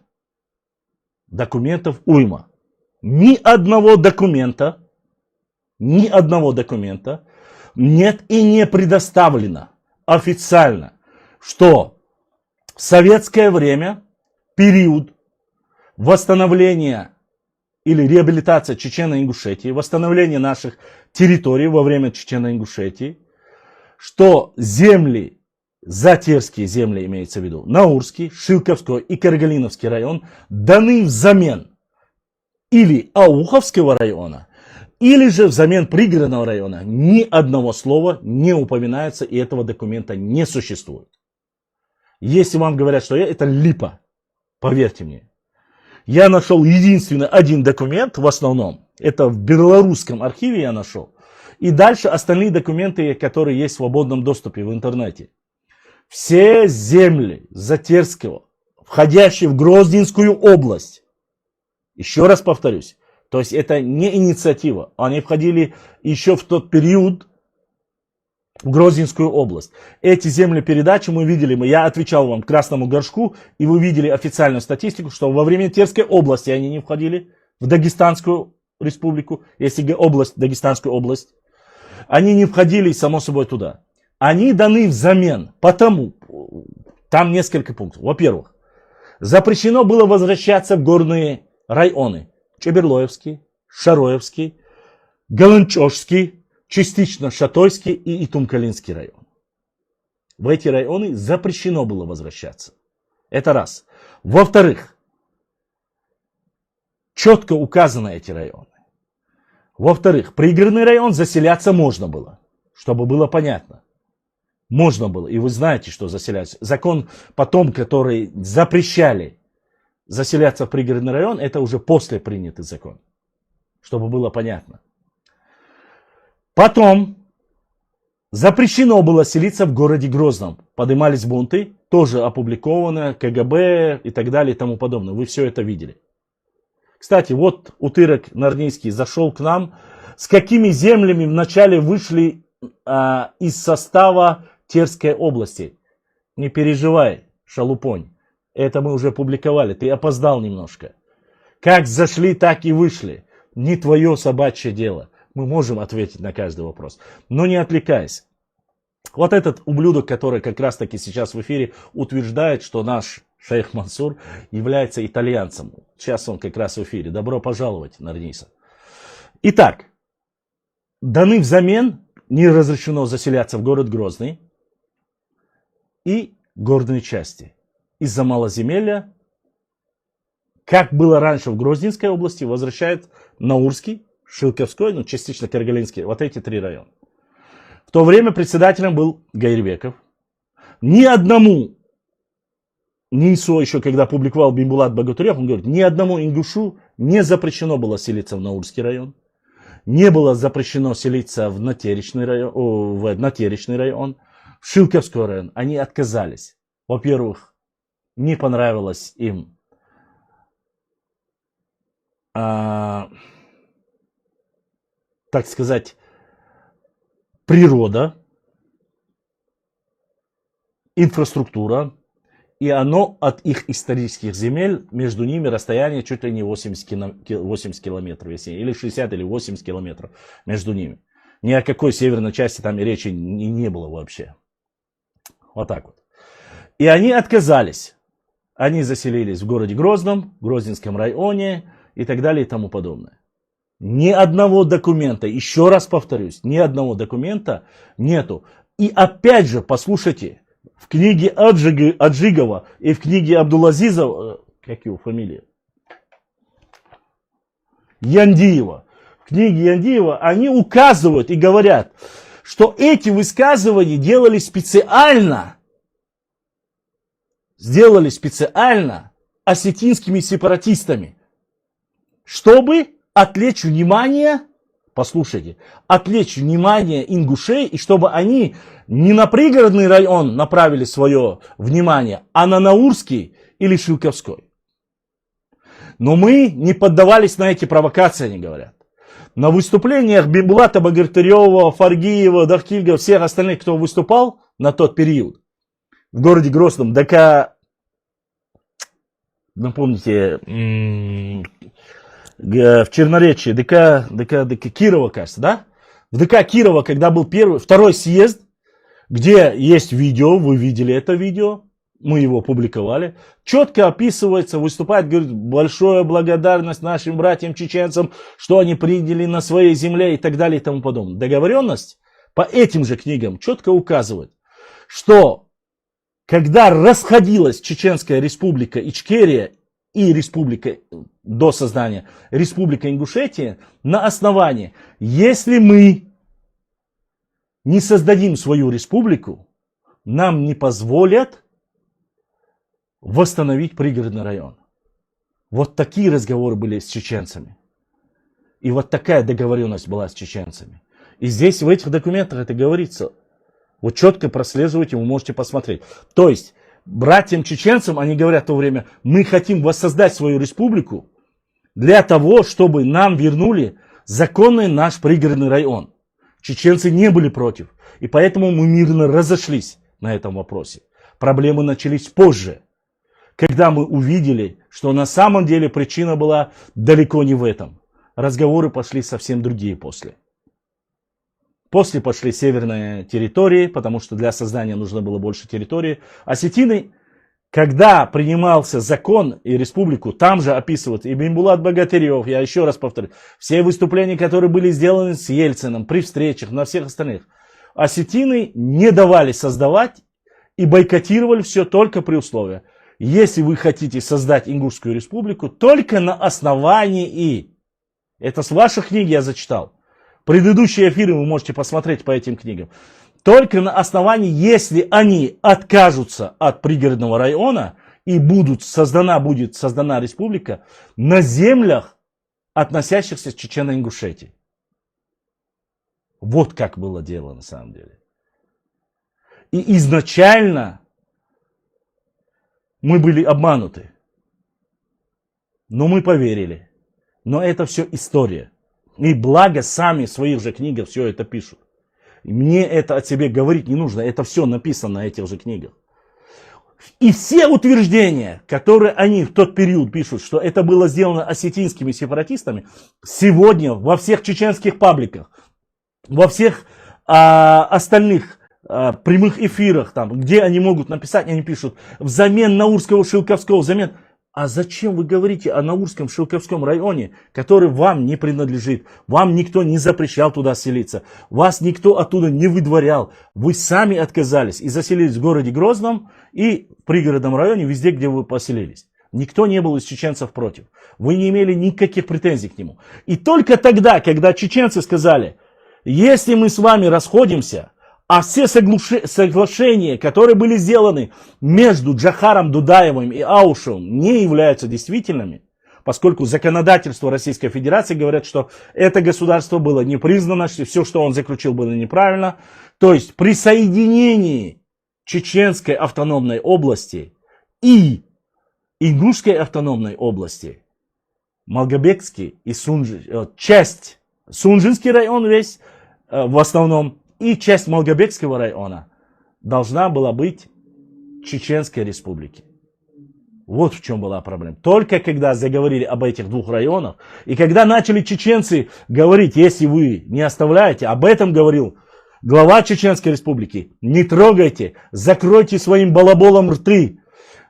Документов уйма. Ни одного документа нет и не предоставлено официально, что в советское время, период восстановления или реабилитации Чечено-Ингушетии, восстановления наших территорий во время Чечено-Ингушетии, что земли, затерские земли имеется в виду, Наурский, Шилковской и Каргалиновский район даны взамен или Ауховского района, или же взамен пригородного района. Ни одного слова не упоминается, и этого документа не существует. Если вам говорят, что это липа, поверьте мне. Я нашел единственный один документ, в основном, это в белорусском архиве я нашел. И дальше остальные документы, которые есть в свободном доступе в интернете. Все земли Затерского, входящие в Грозненскую область, еще раз повторюсь, то есть это не инициатива, они входили еще в тот период в Грозненскую область. Эти земли передачи мы видели, я отвечал вам Красному Горшку, и вы видели официальную статистику, что во время Терской области они не входили в Дагестанскую республику, если область, Дагестанскую область. Они не входили, само собой, туда. Они даны взамен, потому, там несколько пунктов. Во-первых, запрещено было возвращаться в горные районы. Чеберлоевский, Шароевский, Галанчожский, частично Шатойский и Итумкалинский район. В эти районы запрещено было возвращаться. Это раз. Во-вторых, четко указаны эти районы. Во-вторых, пригородный район заселяться можно было, чтобы было понятно. Можно было, и вы знаете, что заселяться. Закон потом, который запрещали заселяться в пригородный район, это уже после принятый закон, чтобы было понятно. Потом запрещено было селиться в городе Грозном. Поднимались бунты, тоже опубликовано, КГБ и так далее и тому подобное. Вы все это видели. Кстати, вот Утырок Нарнийский зашел к нам. С какими землями вначале вышли из состава Терской области? Не переживай, шалупонь. Это мы уже публиковали. Ты опоздал немножко. Как зашли, так и вышли. Не твое собачье дело. Мы можем ответить на каждый вопрос. Но не отвлекайся. Вот этот ублюдок, который как раз таки сейчас в эфире утверждает, что наш шейх Мансур является итальянцем. Сейчас он как раз в эфире. Добро пожаловать, Нарниса. Итак, даны взамен, не разрешено заселяться в город Грозный и горные части. Из-за малоземелья, как было раньше в Грозненской области, возвращает Наурский, Шилковской, ну, частично Каргалинский, вот эти три района. В то время председателем был Гайрбеков. Ни одному НИСО, еще когда публиковал Бимбулат Багатурев, он говорит, ни одному ингушу не запрещено было селиться в Наурский район, не было запрещено селиться в Натеречный район, в Шилковский район. Они отказались. Во-первых, не понравилось им так сказать, природа, инфраструктура, и оно от их исторических земель, между ними расстояние чуть ли не 80 километров, или 60 или 80 километров между ними. Ни о какой северной части там и речи не было вообще. Вот так вот. И они отказались. Они заселились в городе Грозном, в Грозненском районе и так далее и тому подобное. Ни одного документа, еще раз повторюсь, ни одного документа нету. И опять же, послушайте, в книге Аджигова и в книге Абдулазизова, как его фамилия? Яндиева. В книге Яндиева они указывают и говорят, что эти высказывания сделали специально осетинскими сепаратистами, чтобы отвлечь внимание, послушайте, отвлечь внимание ингушей, и чтобы они не на пригородный район направили свое внимание, а на Наурский или Шилковской. Но мы не поддавались на эти провокации, они говорят. На выступлениях Бимбулата Багатырева, Фаргиева, Дахтильга, всех остальных, кто выступал на тот период, в городе Грозном, напомните, в Черноречии, ДК Кирова, кажется, да? В ДК Кирова, когда был второй съезд, где есть видео, вы видели это видео, мы его публиковали, четко описывается, выступает, говорит, большая благодарность нашим братьям-чеченцам, что они приняли на своей земле и так далее и тому подобное. Договоренность по этим же книгам четко указывает, что когда расходилась Чеченская республика Ичкерия и республика до создания республика Ингушетия, на основании, если мы не создадим свою республику, нам не позволят восстановить пригородный район. Вот такие разговоры были с чеченцами. И вот такая договоренность была с чеченцами. И здесь в этих документах это говорится. Вот четко прослеживайте, вы можете посмотреть. То есть, братьям-чеченцам, они говорят в то время, мы хотим воссоздать свою республику для того, чтобы нам вернули законный наш пригородный район. Чеченцы не были против. И поэтому мы мирно разошлись на этом вопросе. Проблемы начались позже, когда мы увидели, что на самом деле причина была далеко не в этом. Разговоры пошли совсем другие после. После пошли северные территории, потому что для создания нужно было больше территории. Осетины, когда принимался закон и республику, там же описывают и Бимбулат Богатырев, я еще раз повторю, все выступления, которые были сделаны с Ельциным, при встречах, на всех остальных. Осетины не давали создавать и бойкотировали все только при условии, если вы хотите создать Ингушскую республику, только на основании, это с ваших книг я зачитал, предыдущие эфиры вы можете посмотреть по этим книгам, только на основании, если они откажутся от пригородного района и будет создана республика на землях, относящихся к Чечено-Ингушетии. Вот как было дело на самом деле. И изначально мы были обмануты. Но мы поверили. Но это все история. И благо сами в своих же книгах все это пишут. И мне это о себе говорить не нужно. Это все написано на этих же книгах. И все утверждения, которые они в тот период пишут, что это было сделано осетинскими сепаратистами, сегодня во всех чеченских пабликах, во всех остальных прямых эфирах, там, где они могут написать, они пишут, взамен Наурского, Шилковского, взамен... А зачем вы говорите о Наурском, Шилковском районе, который вам не принадлежит? Вам никто не запрещал туда селиться. Вас никто оттуда не выдворял. Вы сами отказались и заселились в городе Грозном и в пригородном районе, везде, где вы поселились. Никто не был из чеченцев против. Вы не имели никаких претензий к нему. И только тогда, когда чеченцы сказали, если мы с вами расходимся, а все соглашения, которые были сделаны между Джохаром Дудаевым и Аушевым, не являются действительными, поскольку законодательство Российской Федерации говорят, что это государство было не признано, что все, что он заключил, было неправильно. То есть при соединении Чеченской автономной области и Ингушской автономной области, Малгобекский и часть, Сунжинский район весь в основном, и часть Малгобекского района должна была быть Чеченской республики. Вот в чем была проблема. Только когда заговорили об этих двух районах, и когда начали чеченцы говорить, если вы не оставляете, об этом говорил глава Чеченской республики, не трогайте, закройте своим балаболом рты.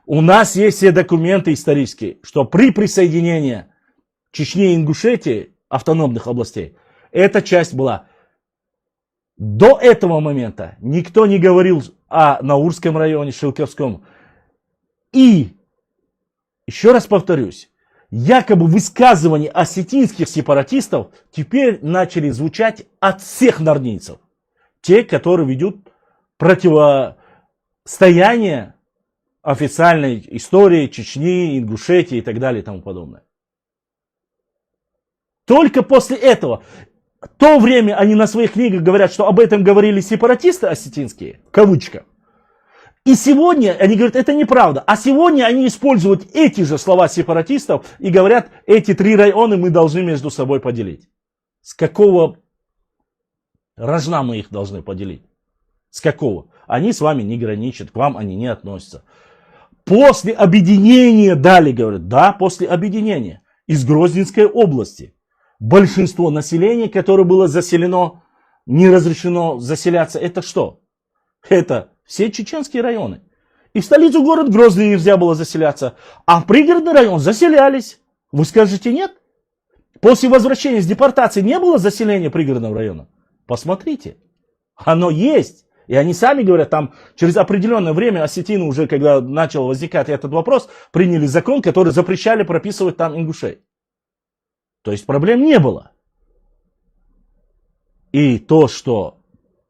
У нас есть все документы исторические, что при присоединении Чечни и Ингушетии, автономных областей, эта часть была. До этого момента никто не говорил о Наурском районе, Шилковском. И, еще раз повторюсь, якобы высказывания осетинских сепаратистов теперь начали звучать от всех норнийцев. Те, которые ведут противостояние официальной истории Чечни, Ингушетии и так далее и тому подобное. Только после этого... В то время они на своих книгах говорят, что об этом говорили сепаратисты осетинские, в кавычках. И сегодня они говорят, это неправда. А сегодня они используют эти же слова сепаратистов и говорят, эти три района мы должны между собой поделить. С какого рожна мы их должны поделить? С какого? Они с вами не граничат, к вам они не относятся. После объединения дали, говорят, да, после объединения из Грозненской области. Большинство населения, которое было заселено, не разрешено заселяться, это что? Это все чеченские районы. И в столицу город Грозный нельзя было заселяться, а в пригородный район заселялись. Вы скажете нет? После возвращения с депортации не было заселения пригородного района? Посмотрите, оно есть. И они сами говорят, там через определенное время осетины уже, когда начал возникать этот вопрос, приняли закон, который запрещали прописывать там ингушей. То есть проблем не было. И то, что,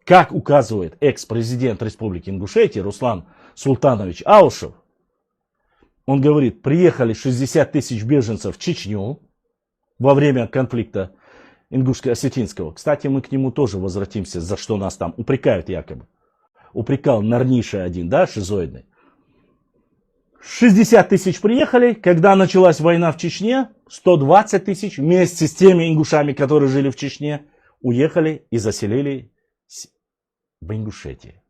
как указывает экс-президент Республики Ингушетия Руслан Султанович Аушев, он говорит, приехали 60 тысяч беженцев в Чечню во время конфликта ингушско-осетинского. Кстати, мы к нему тоже возвратимся, за что нас там упрекают якобы. Упрекал Нарниша один, да, шизоидный. 60 тысяч приехали, когда началась война в Чечне, 120 тысяч вместе с теми ингушами, которые жили в Чечне, уехали и заселили в Ингушетии.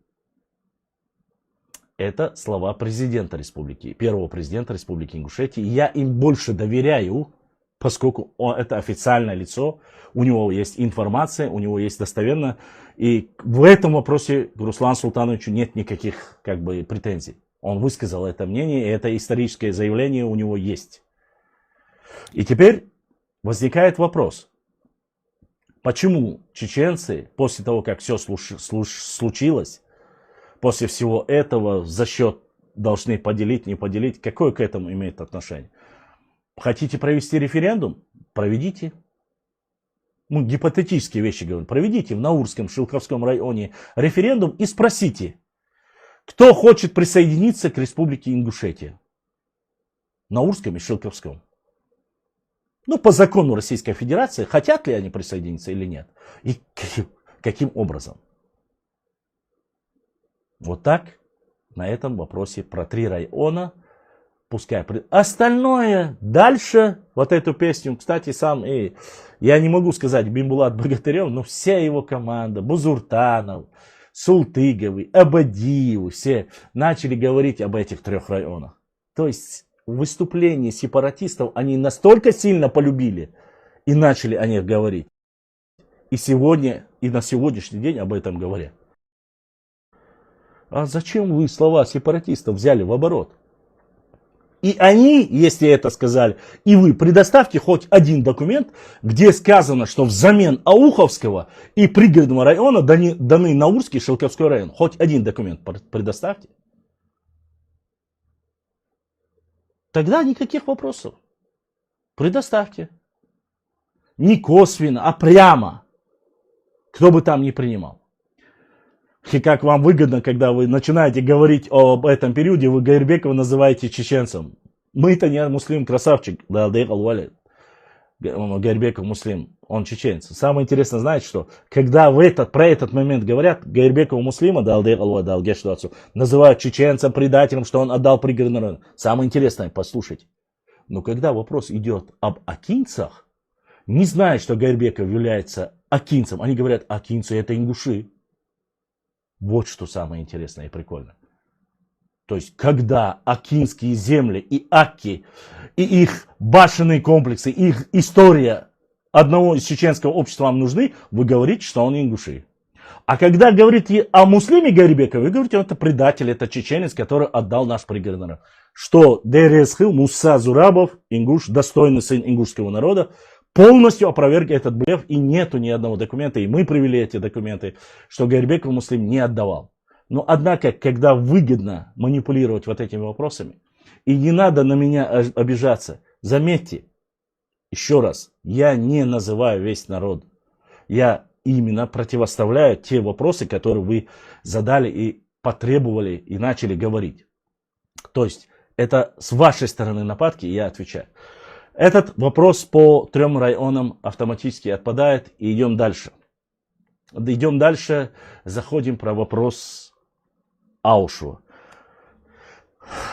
Это слова президента республики, первого президента республики Ингушетии. Я им больше доверяю, поскольку это официальное лицо, у него есть информация, у него есть достоверно. И в этом вопросе к Руслану Султановичу нет никаких претензий. Он высказал это мнение, и это историческое заявление у него есть. И теперь возникает вопрос. Почему чеченцы, после того, как все случилось, после всего этого за счет должны поделить, не поделить, какое к этому имеет отношение? Хотите провести референдум? Проведите. Мы гипотетические вещи говорим. Проведите в Наурском, Шилковском районе референдум и спросите, кто хочет присоединиться к Республике Ингушетия? Наурском и Шилковском. Ну, по закону Российской Федерации, хотят ли они присоединиться или нет? И каким образом? Вот так на этом вопросе про 3 района. Пускай. Остальное дальше, вот эту песню, кстати, я не могу сказать Бимбулат Богатырев, но вся его команда, Бузуртанов, Султыговый, Абадиев, все начали говорить об этих 3 районах. То есть выступления сепаратистов они настолько сильно полюбили и начали о них говорить. И сегодня, и на сегодняшний день об этом говорят. А зачем вы слова сепаратистов взяли в оборот? И они, если это сказали, и вы предоставьте хоть один документ, где сказано, что взамен Ауховского и пригородного района даны Наурский и Шилковской район. Хоть один документ предоставьте. Тогда никаких вопросов. Предоставьте. Не косвенно, а прямо. Кто бы там ни принимал. И как вам выгодно, когда вы начинаете говорить об этом периоде, вы Гайрбекова называете чеченцем. Мы-то не муслим, красавчик. Да, Гайрбеков муслим, он чеченец. Самое интересное, знаете что? Когда про этот момент говорят, Гайрбекова муслима, называют чеченцем, предателем, что он отдал пригородный район. Самое интересное, послушайте. Но когда вопрос идет об акинцах, не зная, что Гайрбеков является акинцем, они говорят, акинцы это ингуши. Вот что самое интересное и прикольное. То есть, когда акинские земли и акки, и их башенные комплексы, их история одного из чеченского общества вам нужны, вы говорите, что он ингуши. А когда говорите о муслиме Гайрбекове, вы говорите, это предатель, это чеченец, который отдал наш пригородный район. Что Дересхил, Муса Зурабов, ингуш, достойный сын ингушского народа, полностью опроверг этот блеф, и нету ни одного документа, и мы привели эти документы, что Гайрбеков муслим не отдавал. Но однако, когда выгодно манипулировать вот этими вопросами, и не надо на меня обижаться, заметьте, еще раз, я не называю весь народ, я именно противоставляю те вопросы, которые вы задали и потребовали, и начали говорить. То есть, это с вашей стороны нападки, я отвечаю. Этот вопрос по 3 районам автоматически отпадает, и идем дальше. Идем дальше, заходим про вопрос Аушева.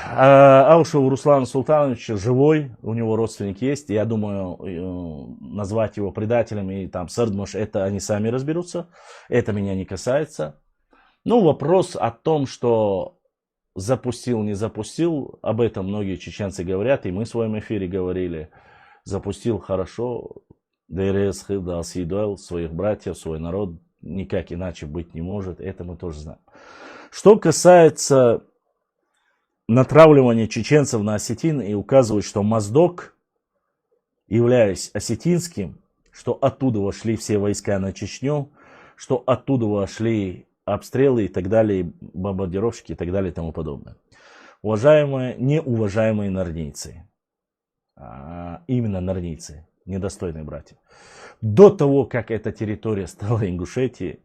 Аушев Руслан Султанович живой, у него родственник есть. Я думаю, назвать его предателем и там Сардмуш, это они сами разберутся. Это меня не касается. Ну, вопрос о том, что запустил, не запустил, об этом многие чеченцы говорят, и мы в своем эфире говорили. Запустил хорошо, ДРС дал съедал своих братьев, свой народ, никак иначе быть не может, это мы тоже знаем. Что касается натравливания чеченцев на осетин и указывать, что Моздок, являясь осетинским, что оттуда вошли все войска на Чечню, что оттуда вошли обстрелы и так далее, бомбардировщики и так далее и тому подобное. Уважаемые, неуважаемые нарнийцы, именно нарнийцы, недостойные братья, до того, как эта территория стала Ингушетией,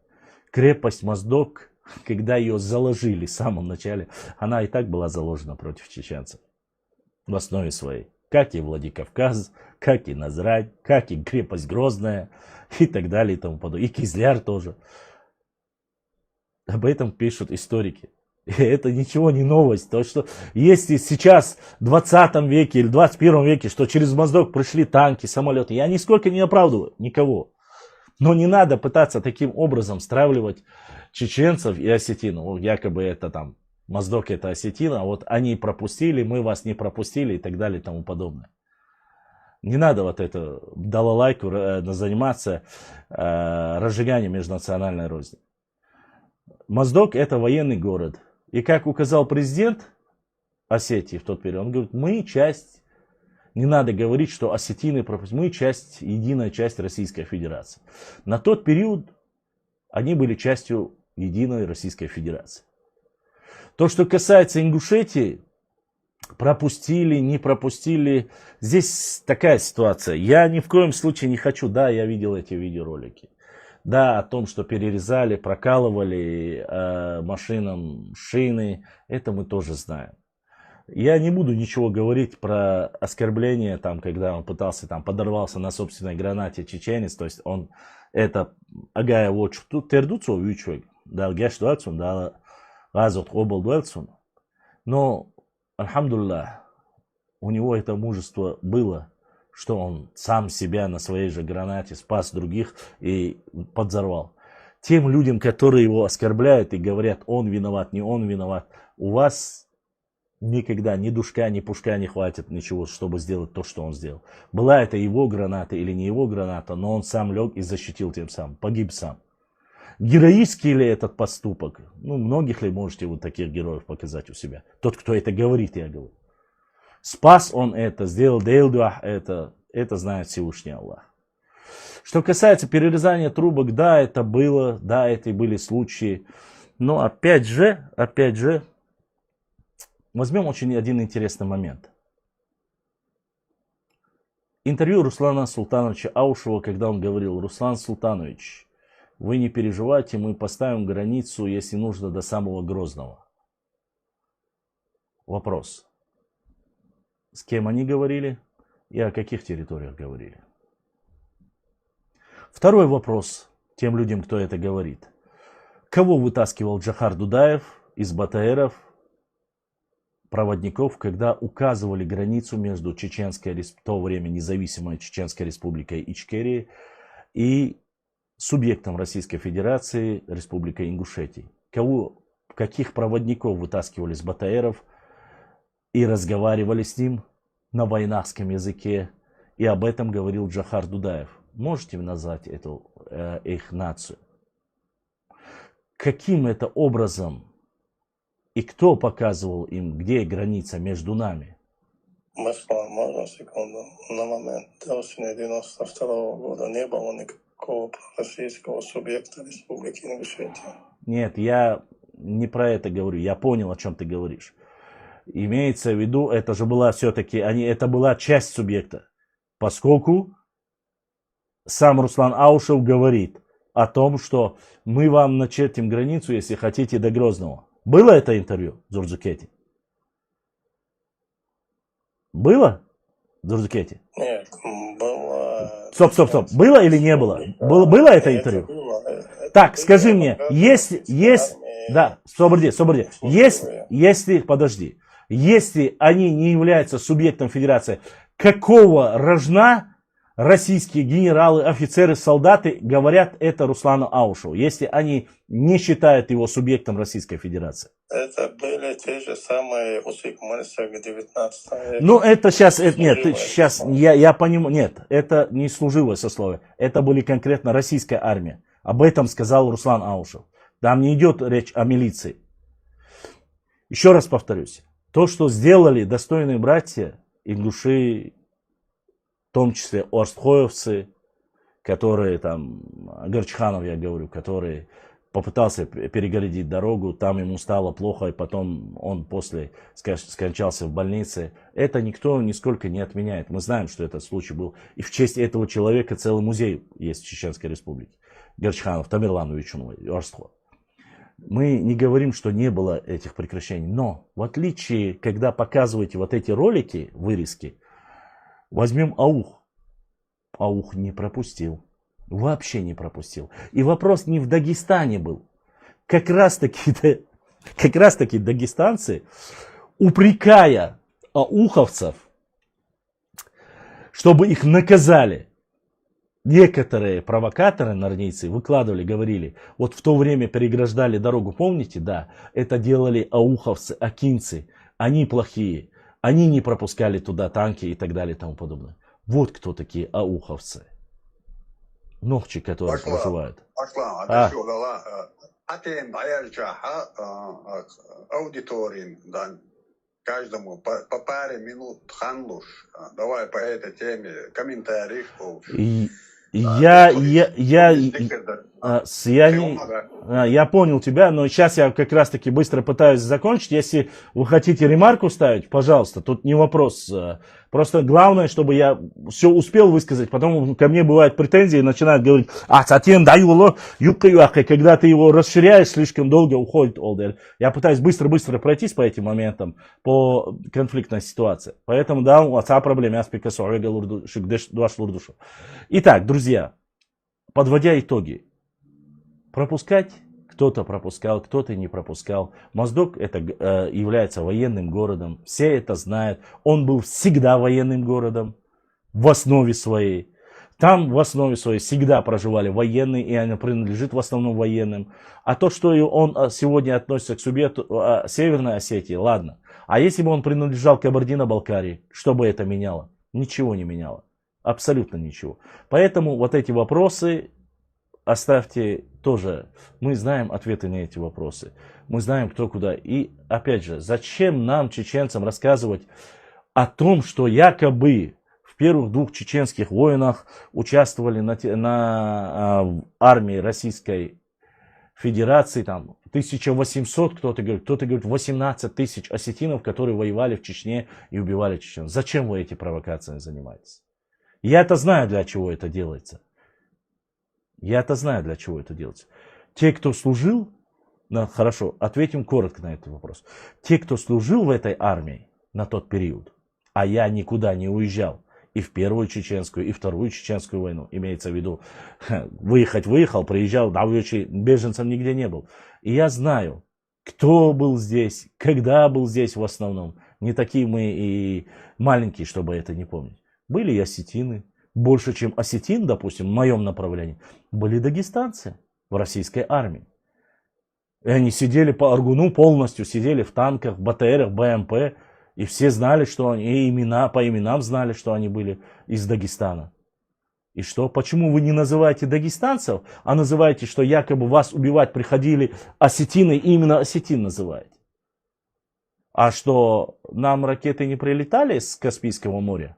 крепость Моздок, когда ее заложили в самом начале, она и так была заложена против чеченцев в основе своей. Как и Владикавказ, как и Назрань, как и крепость Грозная и так далее и тому подобное. И Кизляр тоже. Об этом пишут историки. И это ничего не новость. То, что если сейчас в 20 веке или 21 веке, что через Моздок пришли танки, самолеты, я нисколько не оправдываю никого. Но не надо пытаться таким образом стравливать чеченцев и осетин. Якобы это там Моздок это осетина, а вот они пропустили, мы вас не пропустили и так далее и тому подобное. Не надо вот это балалайку заниматься разжиганием межнациональной розни. Моздок это военный город. И как указал президент Осетии в тот период, он говорит, мы часть, не надо говорить, что осетины пропустили, мы часть, единая часть Российской Федерации. На тот период они были частью единой Российской Федерации. То, что касается Ингушетии, пропустили, не пропустили, здесь такая ситуация. Я ни в коем случае не хочу, да, я видел эти видеоролики. Да, о том, что перерезали, прокалывали машинам шины, это мы тоже знаем. Я не буду ничего говорить про оскорбление, там, когда он пытался, там, подорвался на собственной гранате чеченец, то есть он это агая вот тут тердуцу вючой, да, гештуацун, да, газот обалдуэлцун. Но, альхамдулилlah, у него это мужество было, что он сам себя на своей же гранате спас других и подзорвал. Тем людям, которые его оскорбляют и говорят, он виноват, не он виноват, у вас никогда ни душка, ни пушка не хватит ничего, чтобы сделать то, что он сделал. Была это его граната или не его граната, но он сам лег и защитил тем самым, погиб сам. Героический ли этот поступок? Ну, многих ли можете вы таких героев показать у себя? Тот, кто это говорит, я говорю. Спас он это, сделал дейлдуах это знает Всевышний Аллах. Что касается перерезания трубок, да, это было, да, это и были случаи. Но опять же, возьмем очень один интересный момент. Интервью Руслана Султановича Аушева, когда он говорил, Руслан Султанович, вы не переживайте, мы поставим границу, если нужно, до самого Грозного. Вопрос. С кем они говорили и о каких территориях говорили? Второй вопрос тем людям, кто это говорит. Кого вытаскивал Джохар Дудаев из БТРов, проводников, когда указывали границу между Чеченской, в то время независимой Чеченской Республикой Ичкерии и субъектом Российской Федерации Республикой Ингушетии? Каких проводников вытаскивали с БТРов и разговаривали с ним на войнахском языке, и об этом говорил Джохар Дудаев? Можете назвать эту их нацию? Каким это образом и кто показывал им, где граница между нами? Можно секунду? На момент осени 92 года не было никакого российского субъекта Республики Ингушетия. Нет, я не про это говорю. Я понял, о чем ты говоришь. Имеется в виду, это же была все-таки, это была часть субъекта. Поскольку сам Руслан Аушев говорит о том, что мы вам начертим границу, если хотите, до Грозного. Было это интервью, Дзурдзукети? Было, Дзурдзукети? Нет, было... Стоп. Было или не было? Было это интервью? Так, скажи мне, если они не являются субъектом федерации, какого рожна российские генералы, офицеры, солдаты говорят это Руслану Аушеву, если они не считают его субъектом Российской Федерации? Это были те же самые усыкманцы в 19 веке. Ну, это сейчас, нет, Служилое сейчас, сословие. я понимаю, нет, это не служилое сословие, это были конкретно российская армия. Об этом сказал Руслан Аушев. Там не идет речь о милиции. Еще раз повторюсь, то, что сделали достойные братья, ингуши, в том числе орстхоевцы, которые там, Горчханов я говорю, который попытался перегородить дорогу, там ему стало плохо, и потом он после скончался в больнице. Это никто нисколько не отменяет. Мы знаем, что этот случай был. И в честь этого человека целый музей есть в Чеченской Республике. Горчханов, Тамерланович, Орстхо. Мы не говорим, что не было этих прекращений. Но в отличие, когда показываете вот эти ролики, вырезки, возьмем Аух. Аух не пропустил. Вообще не пропустил. И вопрос не в Дагестане был. Как раз таки дагестанцы, упрекая ауховцев, чтобы их наказали, некоторые провокаторы, норнийцы, выкладывали, говорили, вот в то время переграждали дорогу, помните, да, это делали ауховцы, акинцы, они плохие, они не пропускали туда танки и так далее и тому подобное. Вот кто такие ауховцы. Ногчи, которые проживают. Каждому по паре минут ханлуш. Давай по этой теме комментарий. Я понял тебя, но сейчас я как раз таки быстро пытаюсь закончить. Если вы хотите ремарку ставить, пожалуйста, тут не вопрос. Просто главное, чтобы я все успел высказать. Потом ко мне бывают претензии и начинают говорить, затем даю когда ты его расширяешь, слишком долго уходит олдер. Я пытаюсь быстро-быстро пройтись по этим моментам, по конфликтной ситуации. Поэтому да, у отца проблемы. Итак, друзья, подводя итоги. Пропускать? Кто-то пропускал, кто-то не пропускал. Моздок это является военным городом. Все это знают. Он был всегда военным городом. В основе своей. Там в основе своей всегда проживали военные. И они принадлежит в основном военным. А то, что он сегодня относится к субъекту Северной Осетии, ладно. А если бы он принадлежал к Кабардино-Балкарии, что бы это меняло? Ничего не меняло. Абсолютно ничего. Поэтому вот эти вопросы оставьте тоже. Мы знаем ответы на эти вопросы. Мы знаем, кто куда. И опять же, зачем нам, чеченцам, рассказывать о том, что якобы в первых двух чеченских войнах участвовали на армии Российской Федерации, там 1800, кто-то говорит 18 тысяч осетинов, которые воевали в Чечне и убивали чечен. Зачем вы эти провокации занимаетесь? Я-то знаю, для чего это делается. Я-то знаю, для чего это делается. Те, кто служил, хорошо, ответим коротко на этот вопрос. Те, кто служил в этой армии на тот период, а я никуда не уезжал, и в Первую Чеченскую, и Вторую Чеченскую войну, имеется в виду, выехал, приезжал, да, беженцем нигде не был. И я знаю, кто был здесь, когда был здесь в основном. Не такие мы и маленькие, чтобы это не помнить. Были и осетины. Больше, чем осетин, допустим, в моем направлении, были дагестанцы в российской армии. И они сидели по Аргуну полностью, сидели в танках, в БТРах, БМП. И все знали, что они, и по именам знали, что они были из Дагестана. И что? Почему вы не называете дагестанцев, а называете, что якобы вас убивать приходили осетины, и именно осетин называете? А что, нам ракеты не прилетали с Каспийского моря?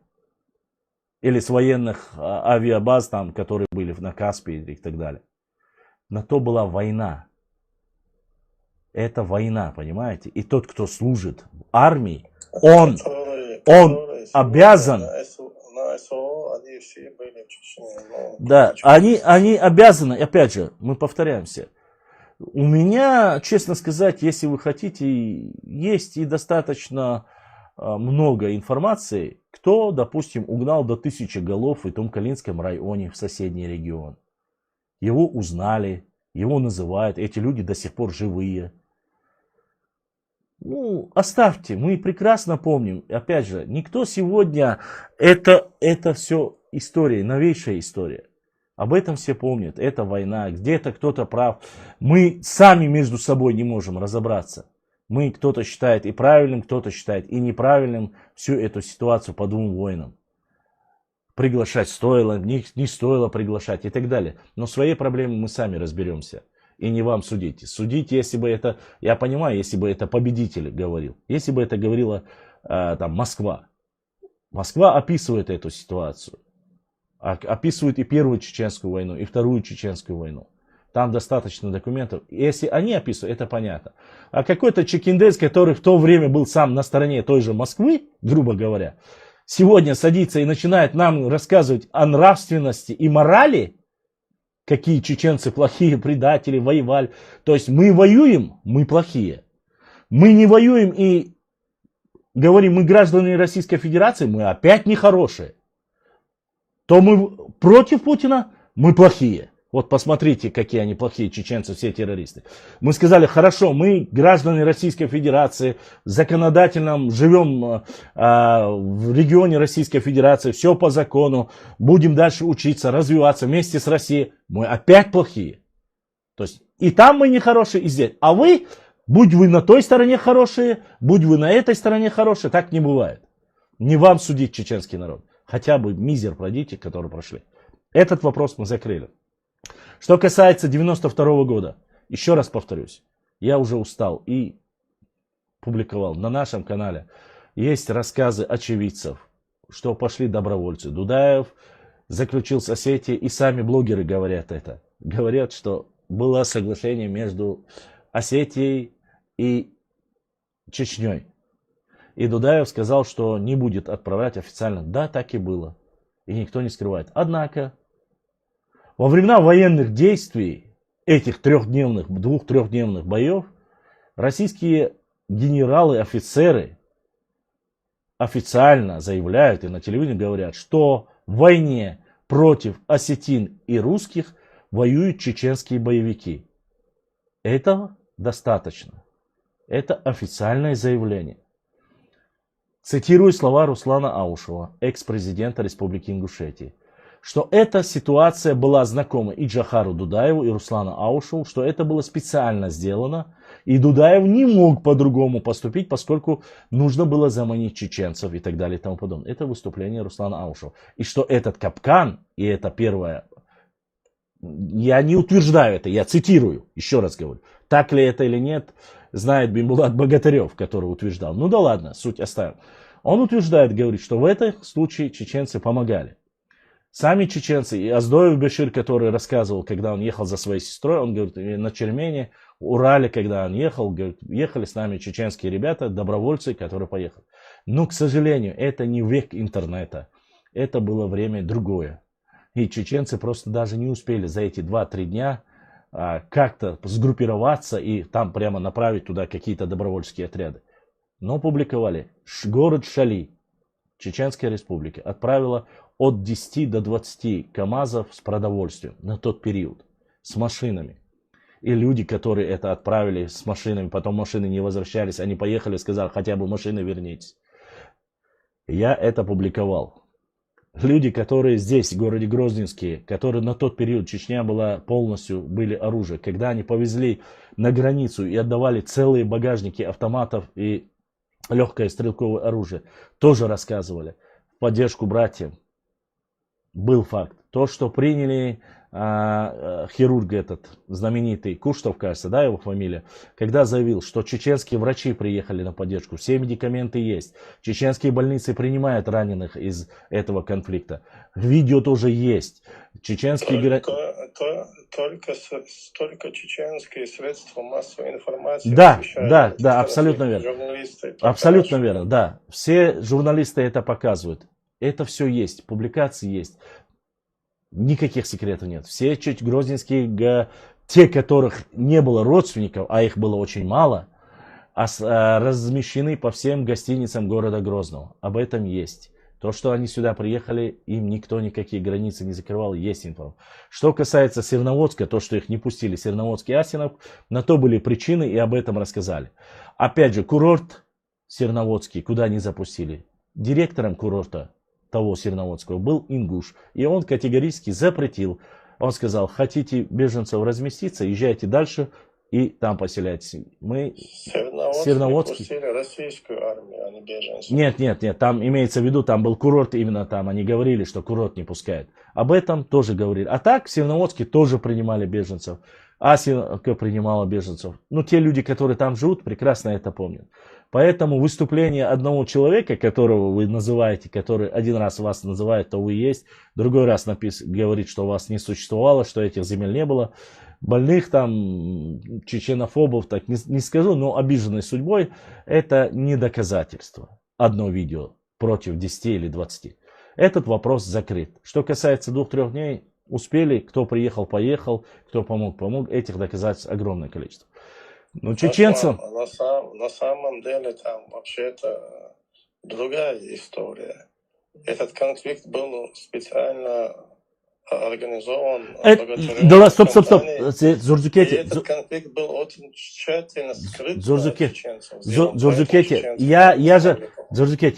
Или с военных авиабаз, там, которые были на Каспии и так далее. На то была война. Это война, понимаете? И тот, кто служит в армии, он обязан... На СО они все были в Чечне. Да, они обязаны, опять же, мы повторяемся. У меня, честно сказать, если вы хотите, есть и достаточно много информации, кто, допустим, угнал до 1000 голов в Итумкалинском районе, в соседний регион. Его узнали, его называют, эти люди до сих пор живые. Ну, оставьте, мы прекрасно помним. Опять же, никто сегодня, это все история, новейшая история. Об этом все помнят, это война, где-то кто-то прав. Мы сами между собой не можем разобраться. Мы, кто-то считает и правильным, кто-то считает и неправильным всю эту ситуацию по двум войнам. Приглашать стоило, не стоило приглашать и так далее. Но свои проблемы мы сами разберемся. И не вам судить. Судить, если бы это, я понимаю, если бы это победитель говорил. Если бы это говорила там Москва. Москва описывает эту ситуацию. Описывает и Первую Чеченскую войну, и Вторую Чеченскую войну. Там достаточно документов. Если они описывают, это понятно. А какой-то чекиндес, который в то время был сам на стороне той же Москвы, грубо говоря, сегодня садится и начинает нам рассказывать о нравственности и морали, какие чеченцы плохие, предатели, воевали. То есть мы воюем, мы плохие. Мы не воюем и говорим, мы граждане Российской Федерации, мы опять нехорошие. То мы против Путина, мы плохие. Вот посмотрите, какие они плохие, чеченцы, все террористы. Мы сказали, хорошо, мы граждане Российской Федерации, законодательно живем в регионе Российской Федерации, все по закону, будем дальше учиться, развиваться вместе с Россией. Мы опять плохие. То есть и там мы нехорошие, и здесь. А вы, будь вы на той стороне хорошие, будь вы на этой стороне хорошие, так не бывает. Не вам судить чеченский народ. Хотя бы мизер пройдите, которые прошли. Этот вопрос мы закрыли. Что касается 92 года, еще раз повторюсь, я уже устал и публиковал на нашем канале. Есть рассказы очевидцев, что пошли добровольцы. Дудаев заключил с Осетией, и сами блогеры говорят это. Говорят, что было соглашение между Осетией и Чечней. И Дудаев сказал, что не будет отправлять официально. Да, так и было. И никто не скрывает. Однако, во времена военных действий, этих двух-трехдневных боев, российские генералы, офицеры официально заявляют и на телевидении говорят, что в войне против осетин и русских воюют чеченские боевики. Этого достаточно. Это официальное заявление. Цитирую слова Руслана Аушева, экс-президента Республики Ингушетии, что эта ситуация была знакома и Джохару Дудаеву, и Руслану Аушеву, что это было специально сделано, и Дудаев не мог по-другому поступить, поскольку нужно было заманить чеченцев и так далее и тому подобное. Это выступление Руслана Аушева. И что этот капкан, и это первое, я не утверждаю это, я цитирую, еще раз говорю, так ли это или нет, знает Бимбулат Богатырев, который утверждал. Ну да ладно, суть оставим. Он утверждает, говорит, что в этом случае чеченцы помогали. Сами чеченцы, и Аздоев Бешир, который рассказывал, когда он ехал за своей сестрой, он говорит, на Чермене, Урале, когда он ехал, говорит, ехали с нами чеченские ребята, добровольцы, которые поехали. Но, к сожалению, это не век интернета. Это было время другое. И чеченцы просто даже не успели за эти 2-3 дня как-то сгруппироваться и там прямо направить туда какие-то добровольческие отряды. Но публиковали. Город Шали, Чеченская Республика, отправила от 10 до 20 КАМАЗов с продовольствием на тот период, с машинами. И люди, которые это отправили с машинами, потом машины не возвращались, они поехали и сказали, хотя бы машины вернитесь. Я это публиковал. Люди, которые здесь, в городе Грозненске, которые на тот период Чечня была полностью, были оружие, когда они повезли на границу и отдавали целые багажники автоматов и легкое стрелковое оружие, тоже рассказывали в поддержку братьям. Был факт. То, что приняли хирург этот, знаменитый, Куштов, кажется, да, его фамилия, когда заявил, что чеченские врачи приехали на поддержку, все медикаменты есть, чеченские больницы принимают раненых из этого конфликта. Видео тоже есть. Чеченские... Только чеченские средства массовой информации. Да, абсолютно верно. Абсолютно верно, да. Все журналисты это показывают. Это все есть, публикации есть. Никаких секретов нет. Все грозненские, те, которых не было родственников, а их было очень мало, размещены по всем гостиницам города Грозного. Об этом есть. То, что они сюда приехали, им никто никакие границы не закрывал, есть информация. Что касается Серноводска, то, что их не пустили Серноводск и Асинов, на то были причины и об этом рассказали. Опять же, курорт Серноводский, куда не запустили. Директором курорта того Серноводского был ингуш. И он категорически запретил. Он сказал, хотите беженцев разместиться, езжайте дальше и там поселяйтесь. Мы Серноводский. Пустили российскую армию, а не беженцев. Нет, там имеется в виду, там был курорт именно там. Они говорили, что курорт не пускает. Об этом тоже говорили. А так в Серноводске тоже принимали беженцев. Асинка принимала беженцев. Ну, те люди, которые там живут, прекрасно это помнят. Поэтому выступление одного человека, которого вы называете, который один раз вас называет, то вы есть, другой раз говорит, что вас не существовало, что этих земель не было. Больных там, чеченофобов, так не скажу, но обиженной судьбой, это не доказательство. Одно видео против 10 или 20. Этот вопрос закрыт. Что касается 2-3 дней, успели, кто приехал, поехал, кто помог. Этих доказательств огромное количество. Но чеченцам... На самом деле там вообще-то другая история. Этот конфликт был специально организован. Да, стоп. Зурзукете. Этот конфликт был очень тщательно скрыт. Зурзукете,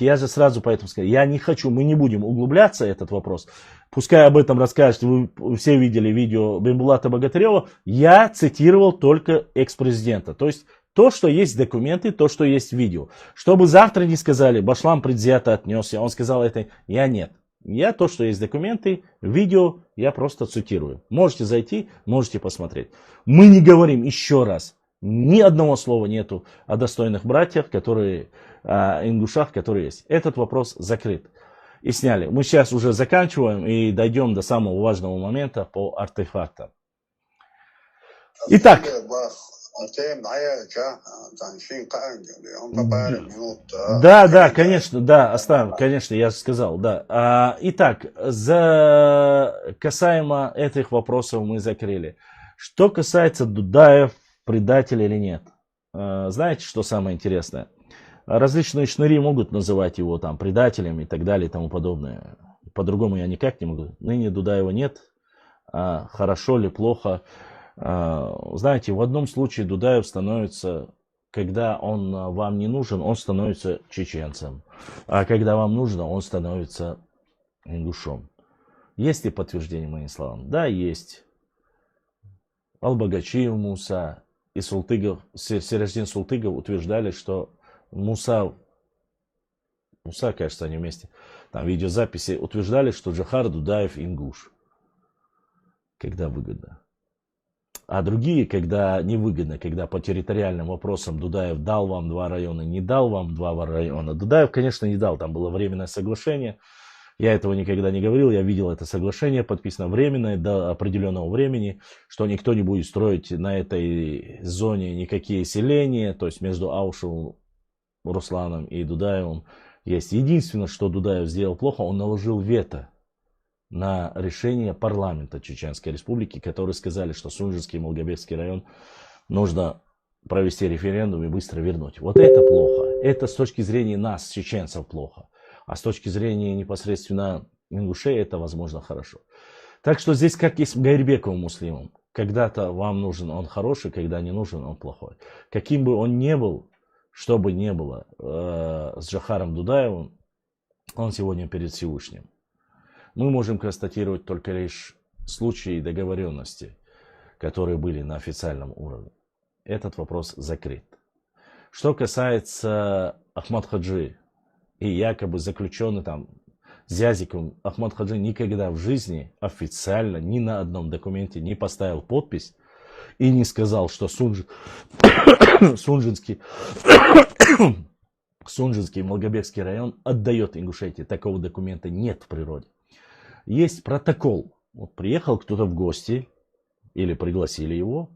я же сразу поэтому сказал, я не хочу, мы не будем углубляться в этот вопрос. Пускай об этом расскажет, вы все видели видео Бимбулата Богатырева, я цитировал только экс-президента. То есть то, что есть документы, то, что есть видео. Чтобы завтра не сказали, Башлам предвзято отнесся, он сказал это, я нет. Я то, что есть документы, видео, я просто цитирую. Можете зайти, можете посмотреть. Мы не говорим еще раз, ни одного слова нету о достойных братьях, которые, ингушах, которые есть. Этот вопрос закрыт. И сняли. Мы сейчас уже заканчиваем и дойдем до самого важного момента по артефактам. Итак. Да, конечно, да, оставим, конечно, я сказал, да. Итак, касаемо этих вопросов мы закрыли. Что касается Дудаев, предатель или нет. Знаете, что самое интересное? Различные шныри могут называть его там предателем и так далее и тому подобное. По-другому я никак не могу. Ныне Дудаева нет. Хорошо ли, плохо. Знаете, в одном случае Дудаев становится, когда он вам не нужен, он становится чеченцем. А когда вам нужно, он становится ингушом. Есть ли подтверждение моим словам? Да, есть. Албагачиев Муса и Султыгов, Сираждин Султыгов утверждали, что Муса, кажется, они вместе, там видеозаписи утверждали, что Джохар Дудаев ингуш. Когда выгодно. А другие, когда невыгодно, когда по территориальным вопросам Дудаев дал вам 2 района, не дал вам 2 района. Дудаев, конечно, не дал, там было временное соглашение. Я этого никогда не говорил, я видел это соглашение, подписано временное до определенного времени, что никто не будет строить на этой зоне никакие селения, то есть между Аушевым, Русланом и Дудаевым есть. Единственное, что Дудаев сделал плохо, он наложил вето на решение парламента Чеченской Республики, которые сказали, что Сунжинский и Малгобекский район нужно провести референдум и быстро вернуть. Вот это плохо. Это с точки зрения нас, чеченцев, плохо. А с точки зрения непосредственно ингушей это, возможно, хорошо. Так что здесь как и с Гайрбековым муслимом. Когда-то вам нужен он хороший, когда не нужен он плохой. Каким бы он ни был, что бы ни было с Джохаром Дудаевым, он сегодня перед Всевышним. Мы можем констатировать только лишь случаи договоренности, которые были на официальном уровне. Этот вопрос закрыт. Что касается Ахмад Хаджи и якобы заключенный там Зязиком, Ахмад Хаджи никогда в жизни официально ни на одном документе не поставил подпись и не сказал, что Сунжинский и Малгобекский район отдает Ингушетии. Такого документа нет в природе. Есть протокол. Вот приехал кто-то в гости или пригласили его,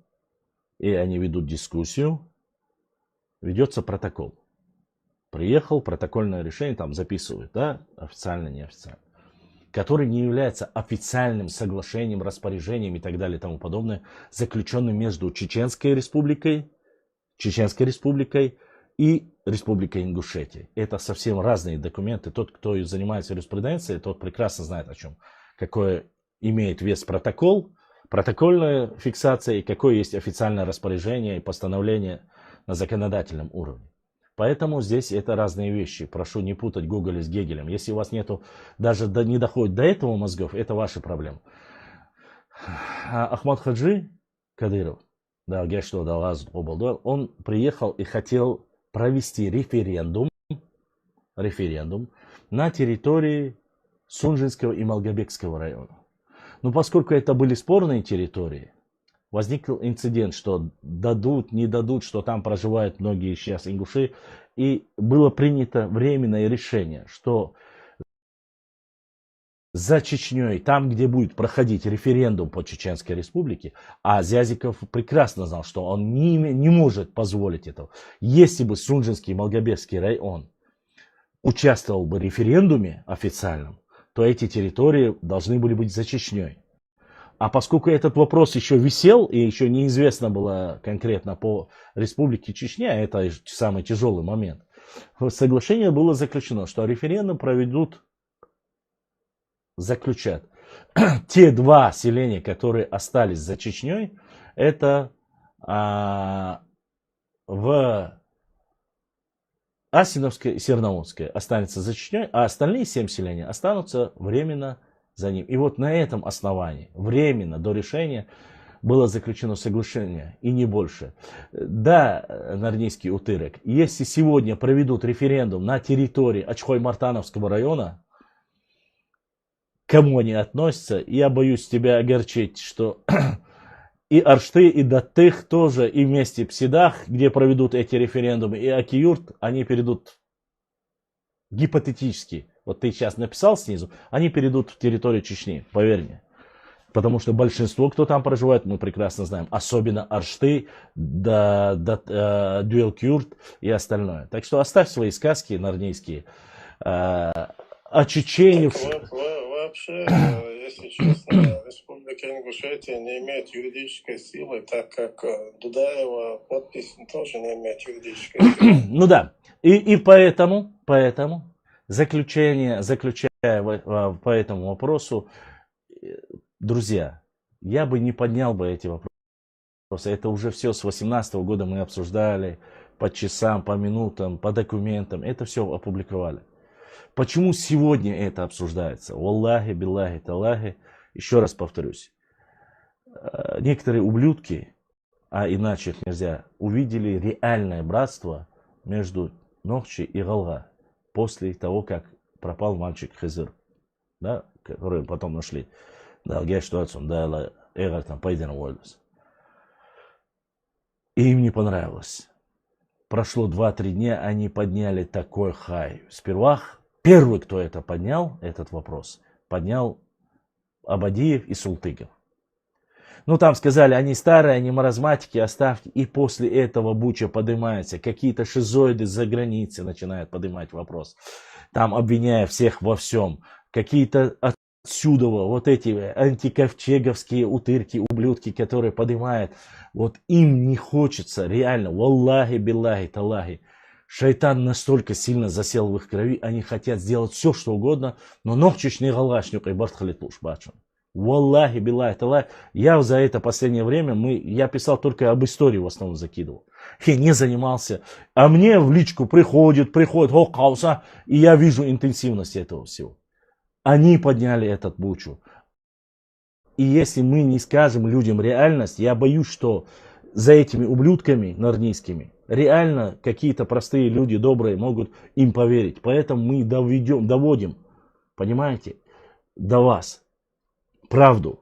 и они ведут дискуссию, ведется протокол. Приехал, протокольное решение там записывают, да, официально, неофициально, который не является официальным соглашением, распоряжением и так далее и тому подобное, заключенным между Чеченской Республикой и Республика Ингушетия. Это совсем разные документы. Тот, кто занимается юриспруденцией, тот прекрасно знает о чем. Какой имеет вес протокол, протокольная фиксация и какое есть официальное распоряжение и постановление на законодательном уровне. Поэтому здесь это разные вещи. Прошу не путать Гоголя с Гегелем. Если у вас нету, даже не доходит до этого мозгов, это ваши проблемы. Ахмад Хаджи Кадыров, да, он приехал и хотел провести референдум на территории Сунжинского и Малгобекского района. Но поскольку это были спорные территории, возник инцидент, что дадут, не дадут, что там проживают многие сейчас ингуши. И было принято временное решение, что за Чечней, там, где будет проходить референдум по Чеченской Республике, а Зязиков прекрасно знал, что он не может позволить этого. Если бы Сунжинский и Малгобекский район участвовал бы в референдуме официальном, то эти территории должны были быть за Чечней. А поскольку этот вопрос еще висел, и еще неизвестно было конкретно по Республике Чечня, это самый тяжелый момент, соглашение было заключено, что референдум заключат. Те два селения, которые остались за Чечней, это в Асиновское и Серноутское останется за Чечней, а остальные 7 селений останутся временно за ним. И вот на этом основании, временно, до решения, было заключено соглашение, и не больше. Да, Нарнийский утырок, если сегодня проведут референдум на территории Ачхой-Мартановского района, к кому они относятся, я боюсь тебя огорчить, что и Аршты, и Даттых тоже, и вместе Псидах, где проведут эти референдумы, и Акиюрт, они перейдут гипотетически. Вот ты сейчас написал снизу, они перейдут в территорию Чечни, поверь мне. Потому что большинство, кто там проживает, мы прекрасно знаем. Особенно Аршты, Дюэлкюрт и остальное. Так что оставь свои сказки нарнийские о чеченях. Вообще, если честно, Республика Ингушетия не имеет юридической силы, так как Дудаева подпись тоже не имеет юридической силы. Ну да. И поэтому, заключая по этому вопросу, друзья, я бы не поднял бы эти вопросы. Это уже все с 2018 года мы обсуждали по часам, по минутам, по документам. Это все опубликовали. Почему сегодня это обсуждается? Валлахи, биллахи, таллахи. Еще раз повторюсь. Некоторые ублюдки, а иначе их нельзя, увидели реальное братство между Нохчи и Галга после того, как пропал мальчик Хызыр, да, который потом нашли. Да, и им не понравилось. Прошло 2-3 дня, они подняли такой хай. Сперва первый, кто это поднял, этот вопрос, поднял Абадиев и Султыгов. Ну, там сказали, они старые, они маразматики, оставьте. И после этого буча поднимается. Какие-то шизоиды за границей начинают поднимать вопрос. Там обвиняя всех во всем. Какие-то отсюда вот эти антиковчеговские утырки, ублюдки, которые поднимают. Вот им не хочется, реально, валлахи, биллахи, таллахи. Шайтан настолько сильно засел в их крови, они хотят сделать все, что угодно, но нохчичный галашнюк и бартхалитуш бачен. Валлахи, биллахи, таллахи. Я за это последнее время, я писал только об истории в основном закидывал. Я не занимался. А мне в личку приходит, хокауса, и я вижу интенсивность этого всего. Они подняли этот бучу. И если мы не скажем людям реальность, я боюсь, что за этими ублюдками нарнийскими реально какие-то простые люди добрые могут им поверить. Поэтому мы доводим, понимаете, до вас правду.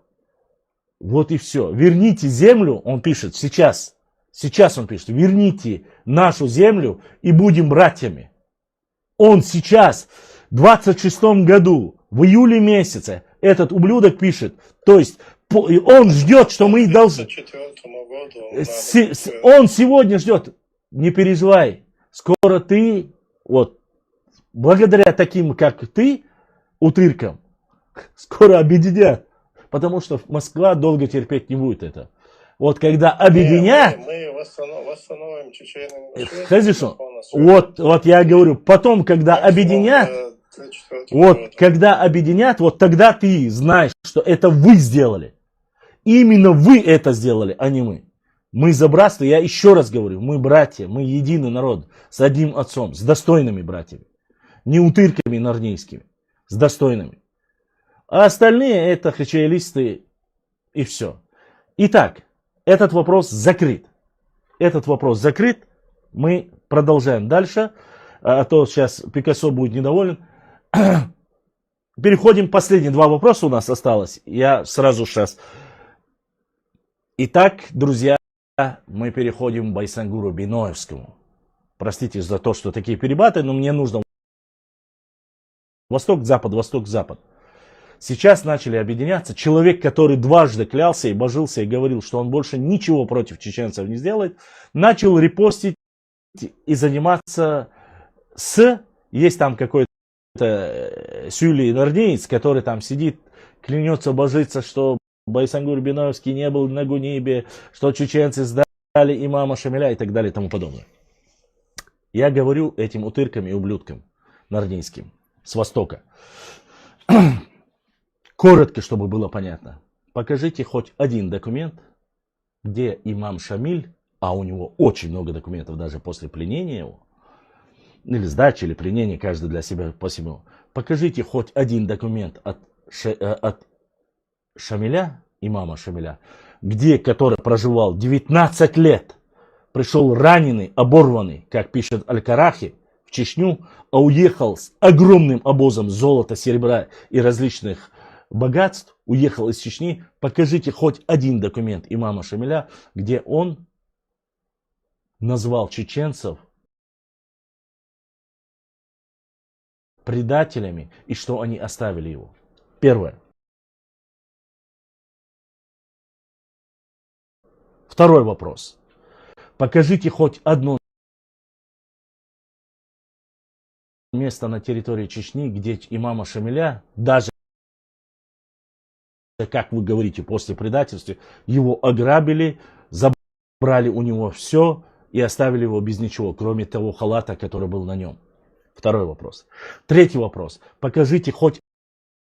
Вот и все. Верните землю, он пишет сейчас он пишет, верните нашу землю и будем братьями. Он сейчас, в 26-м году, в июле месяце, этот ублюдок пишет, то есть он ждет, что мы должны... Он сегодня ждет. Не переживай. Скоро ты, вот, благодаря таким, как ты, утыркам, скоро объединят. Потому что Москва долго терпеть не будет это. Вот когда объединят, Мы восстановим чеченам. Хазишон, вот я говорю, потом, когда объединят, вот когда объединят, вот тогда ты знаешь, что это вы сделали. Именно вы это сделали, а не мы. Мы за братство, я еще раз говорю, мы братья, мы единый народ, с одним отцом, с достойными братьями. Не утырками нарнийскими, с достойными. А остальные это хачаилисты и все. Итак, этот вопрос закрыт. Этот вопрос закрыт. Мы продолжаем дальше. А то сейчас Пикассо будет недоволен. Переходим. Последние два вопроса у нас осталось. Я сразу сейчас. Итак, друзья, мы переходим к Байсангуру Биноевскому. Простите за то, что такие перебаты, но мне нужно восток-запад, восток-запад. Сейчас начали объединяться. Человек, который дважды клялся и божился и говорил, что он больше ничего против чеченцев не сделает, начал репостить и заниматься с... Есть там какой-то Сюли Нарнеец, который там сидит, клянется, божится, что Байсангур Биноевский не был на Гунибе, что чеченцы сдали имама Шамиля и так далее и тому подобное. Я говорю этим утыркам и ублюдкам нарнийским с востока. Коротко, чтобы было понятно. Покажите хоть один документ, где имам Шамиль, а у него очень много документов даже после пленения его, или сдачи, или пленения, каждый для себя по себе. Покажите хоть один документ от Шамиля, имама Шамиля, который проживал 19 лет, пришел раненый, оборванный, как пишет Аль-Карахи, в Чечню, а уехал с огромным обозом золота, серебра и различных богатств, уехал из Чечни. Покажите хоть один документ имама Шамиля, где он назвал чеченцев предателями и что они оставили его. Первое. Второй вопрос. Покажите хоть одно место на территории Чечни, где имама Шамиля, даже, как вы говорите, после предательства, его ограбили, забрали у него все и оставили его без ничего, кроме того халата, который был на нем. Второй вопрос. Третий вопрос. Покажите хоть...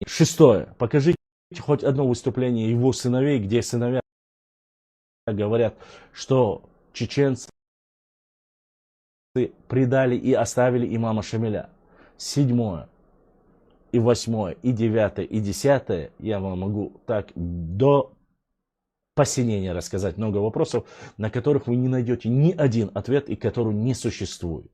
Шестое. Покажите хоть одно выступление его сыновей, где сыновья говорят, что чеченцы предали и оставили имама Шамиля. Седьмое, и восьмое, и девятое, и десятое. Я вам могу так до посинения рассказать много вопросов, на которых вы не найдете ни один ответ и который не существует.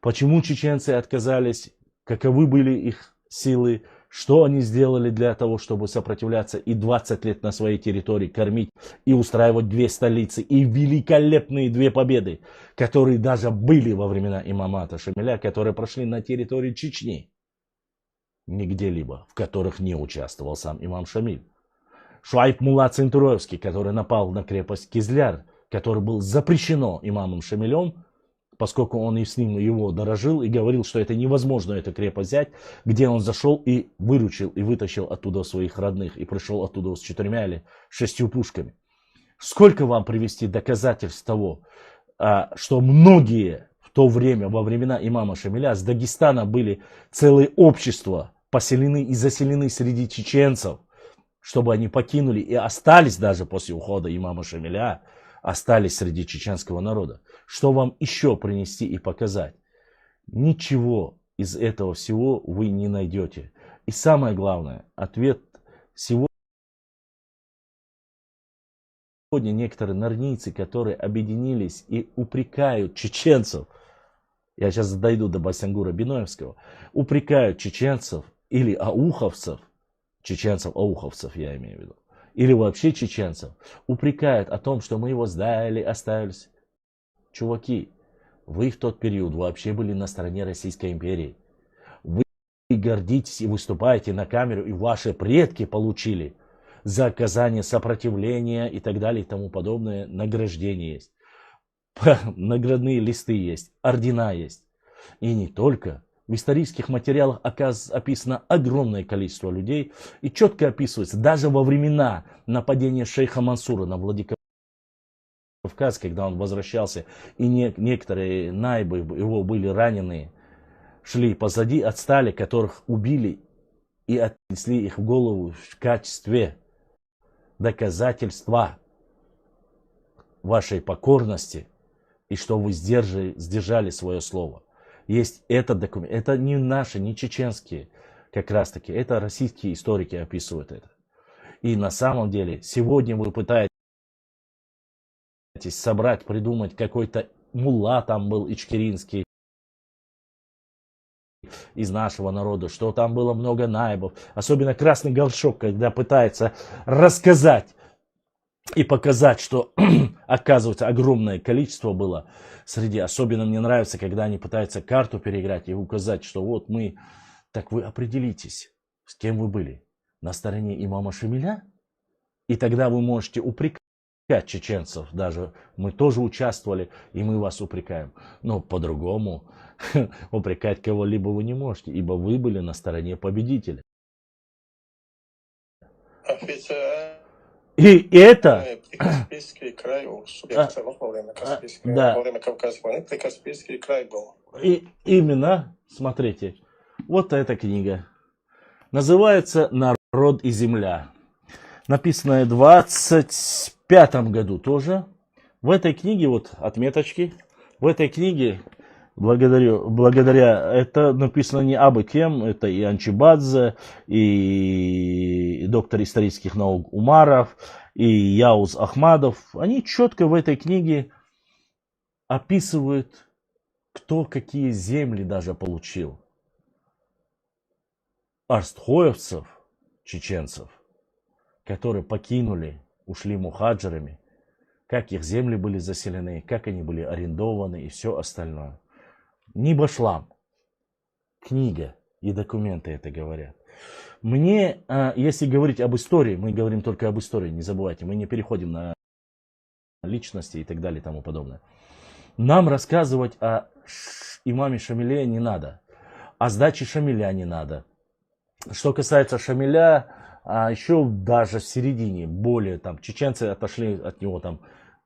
Почему чеченцы отказались, каковы были их силы, что они сделали для того, чтобы сопротивляться и 20 лет на своей территории кормить и устраивать две столицы и великолепные две победы, которые даже были во времена имамата Шамиля, которые прошли на территории Чечни, нигде-либо, в которых не участвовал сам имам Шамиль. Шуайб Мулла Центуровский, который напал на крепость Кизляр, который был запрещено имамом Шамилем, поскольку он и с ним его дорожил и говорил, что это невозможно эту крепость взять, где он зашел и выручил, и вытащил оттуда своих родных, и пришел оттуда с 4 или 6 пушками. Сколько вам привести доказательств того, что многие в то время, во времена имама Шамиля, с Дагестана были целые общества поселены и заселены среди чеченцев, чтобы они покинули и остались даже после ухода имама Шамиля, остались среди чеченского народа. Что вам еще принести и показать? Ничего из этого всего вы не найдете. И самое главное, ответ сегодня некоторые нарнийцы, которые объединились и упрекают чеченцев, я сейчас дойду до Байсангура Биноевского, упрекают чеченцев или ауховцев, чеченцев-ауховцев я имею в виду, или вообще чеченцев, упрекают о том, что мы его сдали, оставились. Чуваки, вы в тот период вообще были на стороне Российской империи. Вы гордитесь и выступаете на камеру, и ваши предки получили за оказание сопротивления и так далее и тому подобное. Награждение есть. Наградные листы есть. Ордена есть. И не только. В исторических материалах описано огромное количество людей. И четко описывается, даже во времена нападения шейха Мансура на Владикавказ, Кавказ, когда он возвращался, и некоторые наибы его были ранены, шли позади, отстали, которых убили и отнесли их в голову в качестве доказательства вашей покорности и что вы сдержали свое слово. Есть этот документ. Это не наши, не чеченские, как раз таки. Это российские историки описывают это. И на самом деле, сегодня вы пытаетесь собрать, придумать какой-то мулла там был ичкеринский из нашего народа, что там было много наибов. Особенно Красный Горшок, когда пытается рассказать и показать, что оказывается огромное количество было среди. Особенно мне нравится, когда они пытаются карту переиграть и указать, что вот мы... Так вы определитесь, с кем вы были. На стороне имама Шамиля? И тогда вы можете упрекать чеченцев даже. Мы тоже участвовали, и мы вас упрекаем. Но по-другому упрекать кого-либо вы не можете, ибо вы были на стороне победителя. И это... Прикаспийский край у субъекта во время Кавказской войны, Прикаспийский край был. И именно, смотрите, вот эта книга. Называется «Народ и земля». Написанная в 25 году тоже. В этой книге, вот отметочки, в этой книге, благодаря, это написано не абы кем, это и Анчибадзе, и доктор исторических наук Умаров, и Яуз Ахмадов. Они четко в этой книге описывают, кто какие земли даже получил. Арстхоевцев, чеченцев, которые покинули, ушли мухаджирами, как их земли были заселены, как они были арендованы и все остальное. Не башлам. Книга и документы это говорят. Мне, если говорить об истории, мы говорим только об истории, не забывайте, мы не переходим на личности и так далее и тому подобное. Нам рассказывать о имаме Шамиле не надо, о сдаче Шамиля не надо. Что касается Шамиля, еще даже в середине, более там, чеченцы отошли от него там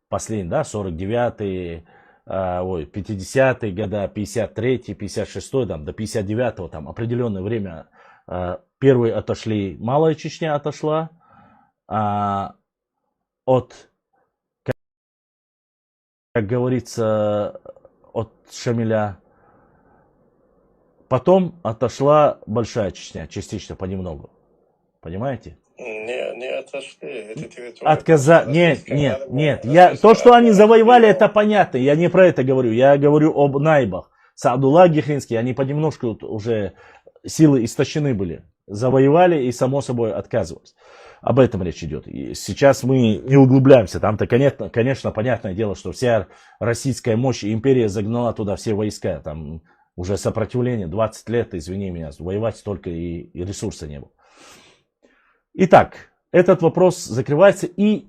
последние, да, 49-е, 50-е года, 53-й, 56-й, там, до 59-го, там, определенное время первые отошли, Малая Чечня отошла от, как говорится, от Шамиля. Потом отошла Большая Чечня, частично, понемногу. Понимаете? Не отошли. Эти территории. Нет. То, что они завоевали, это понятно. Я не про это говорю. Я говорю об наибах. Саадулла Гехинский, они понемножку уже силы истощены были. Завоевали и, само собой, отказывались. Об этом речь идет. И сейчас мы не углубляемся. Там-то, конечно, понятное дело, что вся российская мощь и империя загнала туда все войска. Там уже сопротивление 20 лет, извини меня, воевать столько и ресурса не было. Итак, этот вопрос закрывается. И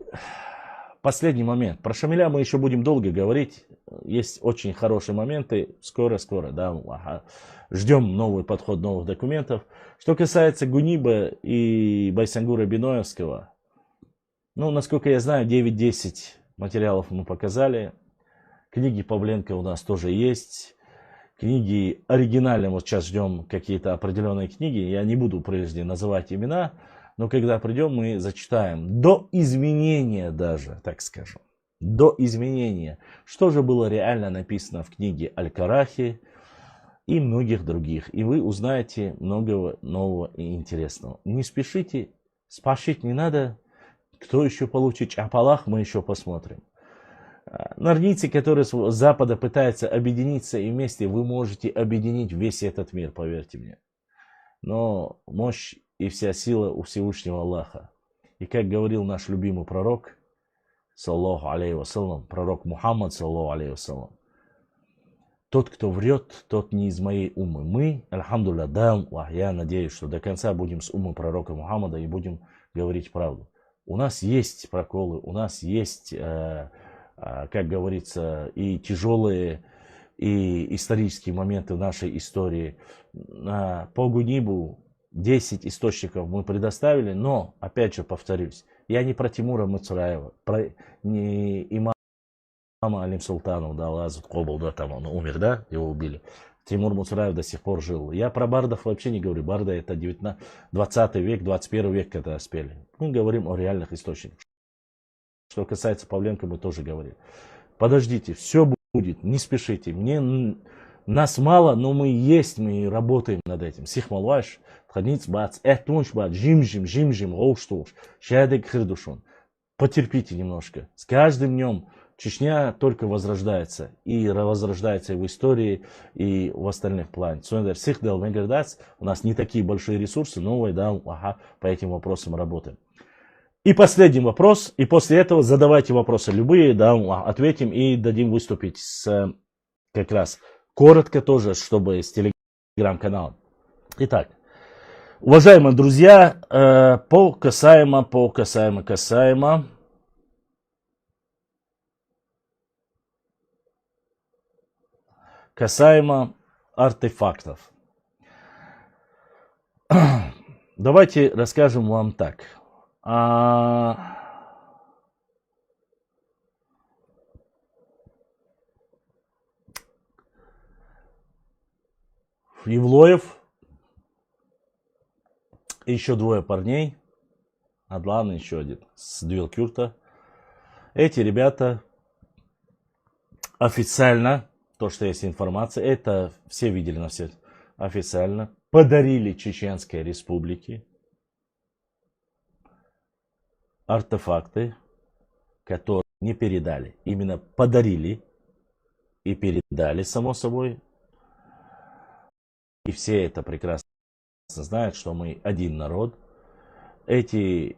последний момент. Про Шамиля мы еще будем долго говорить. Есть очень хорошие моменты. Скоро, да. Ждем новый подход, новых документов. Что касается Гуниба и Байсангура Биноевского, ну, насколько я знаю, 9-10 материалов мы показали. Книги Павленко у нас тоже есть. Книги оригинальные, вот сейчас ждем какие-то определенные книги. Я не буду прежде называть имена. Но когда придем, мы зачитаем до изменения даже, так скажем. До изменения. Что же было реально написано в книге Аль-Карахи и многих других. И вы узнаете много нового и интересного. Не спешите, спешить не надо. Кто еще получит чапалах, мы еще посмотрим. Нордийцы, которые с Запада пытаются объединиться и вместе, вы можете объединить весь этот мир, поверьте мне. Но мощь и вся сила у Всевышнего Аллаха. И как говорил наш любимый пророк, саллаху алейхи вассалам, пророк Мухаммад, саллаху алейхи вассалам, тот, кто врет, тот не из моей уммы. Мы, альхамдулилля, да, я надеюсь, что до конца будем с уммы пророка Мухаммада и будем говорить правду. У нас есть проколы, у нас есть, как говорится, и тяжелые, и исторические моменты в нашей истории. По Гунибу 10 источников мы предоставили, но, опять же, повторюсь, я не про Тимура Муцураева, не имама Алим Султанов, да, Лазут Кобл, да, там он умер, да, его убили. Тимур Муцураев до сих пор жил. Я про бардов вообще не говорю. Барда это 20 век, 21 век, когда спели. Мы говорим о реальных источниках. Что касается Павленко, мы тоже говорили. Подождите, все будет, не спешите. Нас мало, но мы есть, мы работаем над этим. Сихмалваш, входниц бац, этунш бац, жим-жим, гоуштуш, шадек хрдушон. Потерпите немножко. С каждым днем Чечня только возрождается. И возрождается и в истории, и в остальных планах. У нас не такие большие ресурсы, но да, по этим вопросам работаем. И последний вопрос. И после этого задавайте вопросы любые, да, ответим и дадим выступить с как раз коротко тоже, чтобы с телеграм-каналом. Итак, уважаемые друзья, касаемо. Касаемо артефактов. Давайте расскажем вам так. Евлоев и еще двое парней. Адлан и еще один с Двилкюрта. Эти ребята официально, то, что есть информация, это все видели на все, официально подарили Чеченской Республике артефакты, которые не передали. Именно подарили и передали, само собой. И все это прекрасно знают, что мы один народ. Эти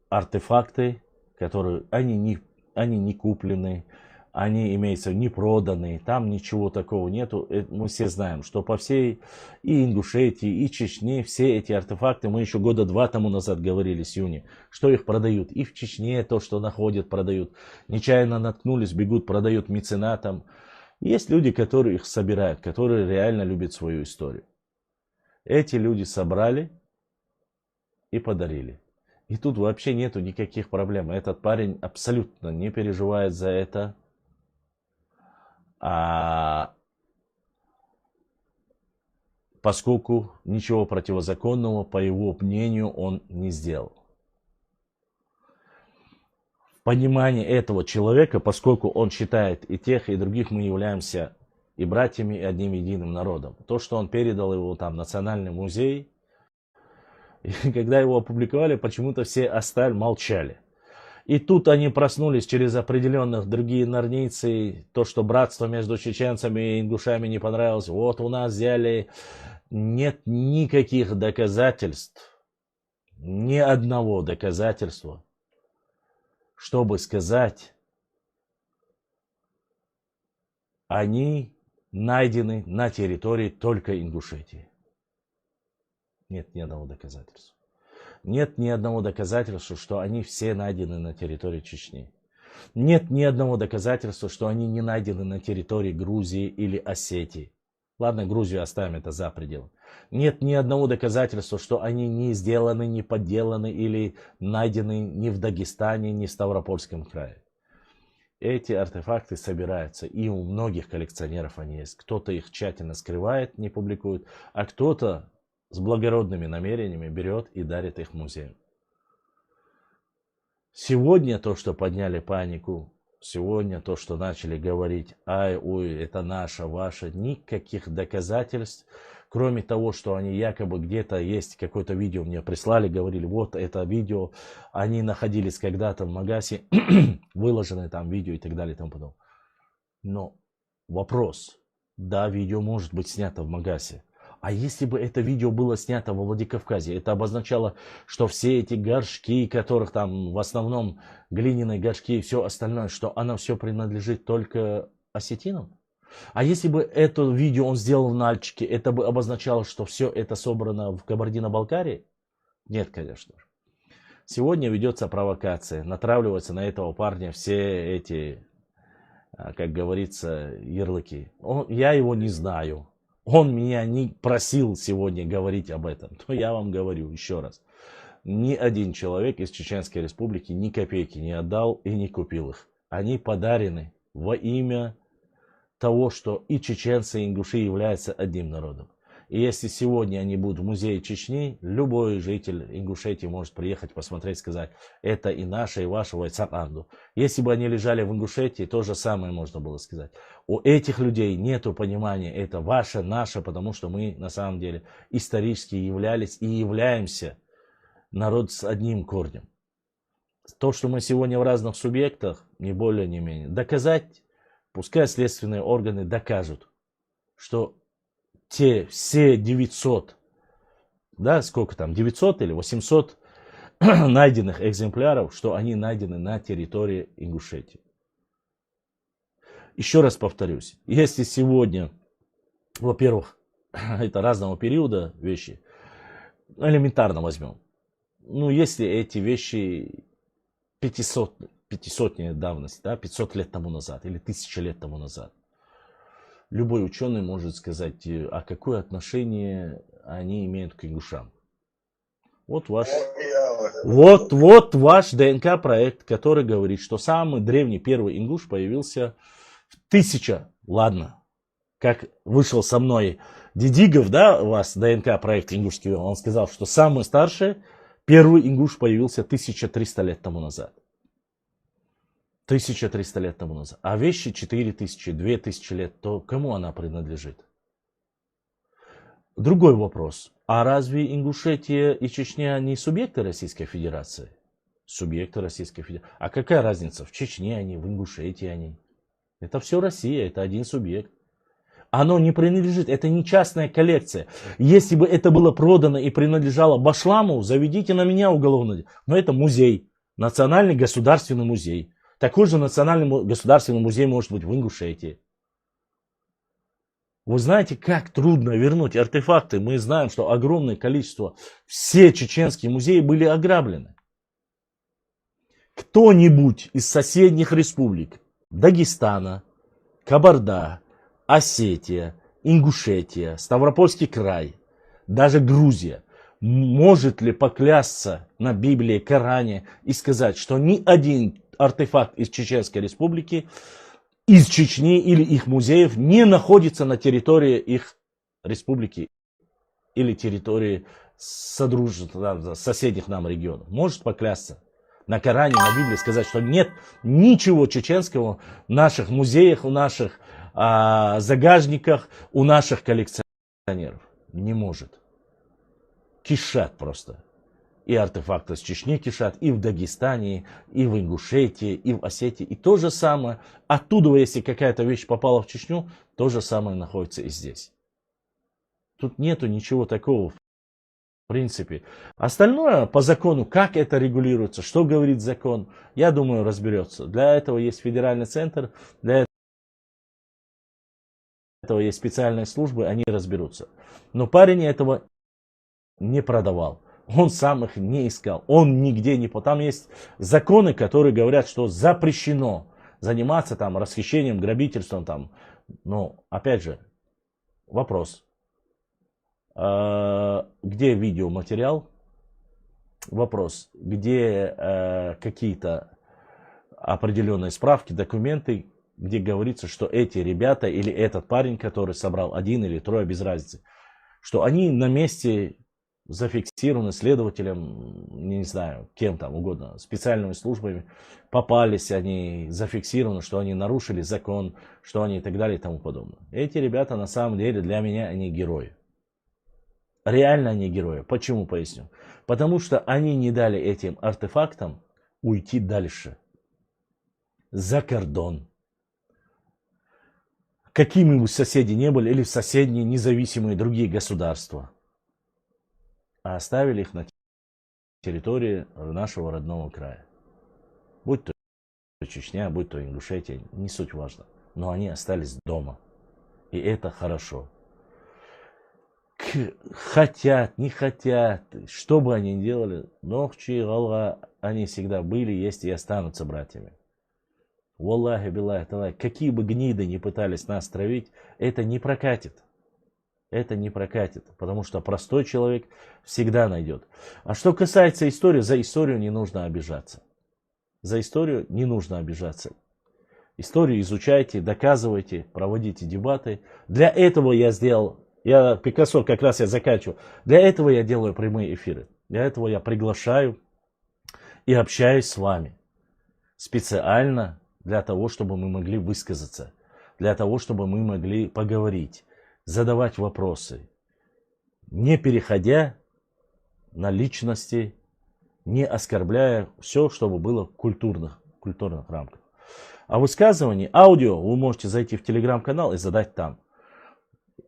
артефакты, которые они не куплены, они имеются не проданы, там ничего такого нету. Мы все знаем, что по всей и Ингушетии, и Чечне все эти артефакты, мы еще года 2 тому назад говорили с Юни, что их продают. И в Чечне то, что находят, продают. Нечаянно наткнулись, бегут, продают меценатам. Есть люди, которые их собирают, которые реально любят свою историю. Эти люди собрали и подарили. И тут вообще нету никаких проблем. Этот парень абсолютно не переживает за это. Поскольку ничего противозаконного, по его мнению, он не сделал. В понимании этого человека, поскольку он считает и тех, и других, мы являемся и братьями, и одним единым народом. То, что он передал его там в Национальный музей, и когда его опубликовали, почему-то все остальные молчали. И тут они проснулись через определенных другие нарнийцы, то, что братство между чеченцами и ингушами не понравилось. Вот у нас взяли, нет никаких доказательств, ни одного доказательства, чтобы сказать, они найдены на территории только Ингушетии. Нет ни одного доказательства. Нет ни одного доказательства, что они все найдены на территории Чечни. Нет ни одного доказательства, что они не найдены на территории Грузии или Осетии. Ладно, Грузию оставим, это за пределом. Нет ни одного доказательства, что они не сделаны, не подделаны или найдены ни в Дагестане, ни в Ставропольском крае. Эти артефакты собираются, и у многих коллекционеров они есть. Кто-то их тщательно скрывает, не публикует, а кто-то с благородными намерениями берет и дарит их музею. Сегодня то, что подняли панику, сегодня то, что начали говорить, ай, ой, это наше, ваше, никаких доказательств, кроме того, что они якобы где-то есть, какое-то видео мне прислали, говорили, вот это видео, они находились когда-то в Магасе, выложены там видео и так далее и тому подобное. Но вопрос, да, видео может быть снято в Магасе. А если бы это видео было снято во Владикавказе, это обозначало, что все эти горшки, которых там в основном глиняные горшки и все остальное, что оно все принадлежит только осетинам? А если бы это видео он сделал в Нальчике, это бы обозначало, что все это собрано в Кабардино-Балкарии? Нет, конечно. Сегодня ведется провокация, натравливаются на этого парня все эти, как говорится, ярлыки. Я его не знаю. Он меня не просил сегодня говорить об этом. То я вам говорю еще раз. Ни один человек из Чеченской Республики ни копейки не отдал и не купил их. Они подарены во имя того, что и чеченцы, и ингуши являются одним народом. И если сегодня они будут в музее Чечни, любой житель Ингушетии может приехать, посмотреть, сказать, это и наше, и ваше, Вайцаанду. Если бы они лежали в Ингушетии, то же самое можно было сказать. У этих людей нет понимания, это ваше, наше, потому что мы на самом деле исторически являлись и являемся народ с одним корнем. То, что мы сегодня в разных субъектах, не более, не менее, доказать, пускай следственные органы докажут, что те все 900, да, сколько там, 900 или 800 найденных экземпляров, что они найдены на территории Ингушетии. Еще раз повторюсь, если сегодня, во-первых, это разного периода вещи, элементарно возьмем, ну, если эти вещи 500-летней давности, да, 500 лет тому назад или 1000 лет тому назад, любой ученый может сказать, а какое отношение они имеют к ингушам. Вот ваш ДНК-проект, который говорит, что самый древний первый ингуш появился в 1000, ладно, как вышел со мной Дидигов, да, у вас ДНК-проект ингушский, он сказал, что самый старший первый ингуш появился 1300 лет тому назад. 1300 лет тому назад. А вещи 4000, 2000 лет, то кому она принадлежит? Другой вопрос. А разве Ингушетия и Чечня не субъекты Российской Федерации? Субъекты Российской Федерации. А какая разница? В Чечне они, в Ингушетии они. Это все Россия, это один субъект. Оно не принадлежит, это не частная коллекция. Если бы это было продано и принадлежало Башламу, заведите на меня уголовное дело. Но это музей, национальный государственный музей. Такой же национальный государственный музей может быть в Ингушетии. Вы знаете, как трудно вернуть артефакты. Мы знаем, что огромное количество, все чеченские музеи были ограблены. Кто-нибудь из соседних республик, Дагестана, Кабарда, Осетия, Ингушетия, Ставропольский край, даже Грузия, может ли поклясться на Библии, Коране и сказать, что ни один артефакт из Чеченской Республики, из Чечни или их музеев не находится на территории их республики или территории соседних нам регионов? Может поклясться на Коране, на Библии, сказать, что нет ничего чеченского в наших музеях, в наших загажниках, у наших коллекционеров? Не может. Кишат просто. И артефакты с Чечни кишат, и в Дагестане, и в Ингушетии, и в Осетии. И то же самое. Оттуда, если какая-то вещь попала в Чечню, то же самое находится и здесь. Тут нету ничего такого в принципе. Остальное по закону, как это регулируется, что говорит закон, я думаю, разберется. Для этого есть федеральный центр, для этого есть специальные службы, они разберутся. Но парень этого не продавал. Он сам их не искал. Он нигде не... Там есть законы, которые говорят, что запрещено заниматься там расхищением, грабительством. Там. Но, опять же, вопрос. Где видеоматериал? Вопрос. Где какие-то определенные справки, документы, где говорится, что эти ребята или этот парень, который собрал 1 или 3, без разницы, что они на месте... зафиксированы следователем, не знаю, кем там угодно, специальными службами, попались они, зафиксированы, что они нарушили закон, что они и так далее и тому подобное. Эти ребята на самом деле для меня они герои. Реально они герои. Почему, поясню. Потому что они не дали этим артефактам уйти дальше. За кордон. Какими бы соседи не были, или соседние независимые другие государства. А оставили их на территории нашего родного края. Будь то Чечня, будь то Ингушетия, не суть важно. Но они остались дома. И это хорошо. Хотят, не хотят, что бы они ни делали, Нохчи, Галга, они всегда были, есть и останутся братьями. Валлахи, биллахи, таллахи, какие бы гниды ни пытались нас травить, это не прокатит. Это не прокатит, потому что простой человек всегда найдет. А что касается истории, за историю не нужно обижаться. За историю не нужно обижаться. Историю изучайте, доказывайте, проводите дебаты. Для этого я сделал, Пикассо, как раз я заканчиваю. Для этого я делаю прямые эфиры. Для этого я приглашаю и общаюсь с вами. Специально для того, чтобы мы могли высказаться. Для того, чтобы мы могли поговорить, задавать вопросы. Не переходя на личности, не оскорбляя все, чтобы было в культурных рамках. А высказывание, аудио, вы можете зайти в телеграм-канал и задать там.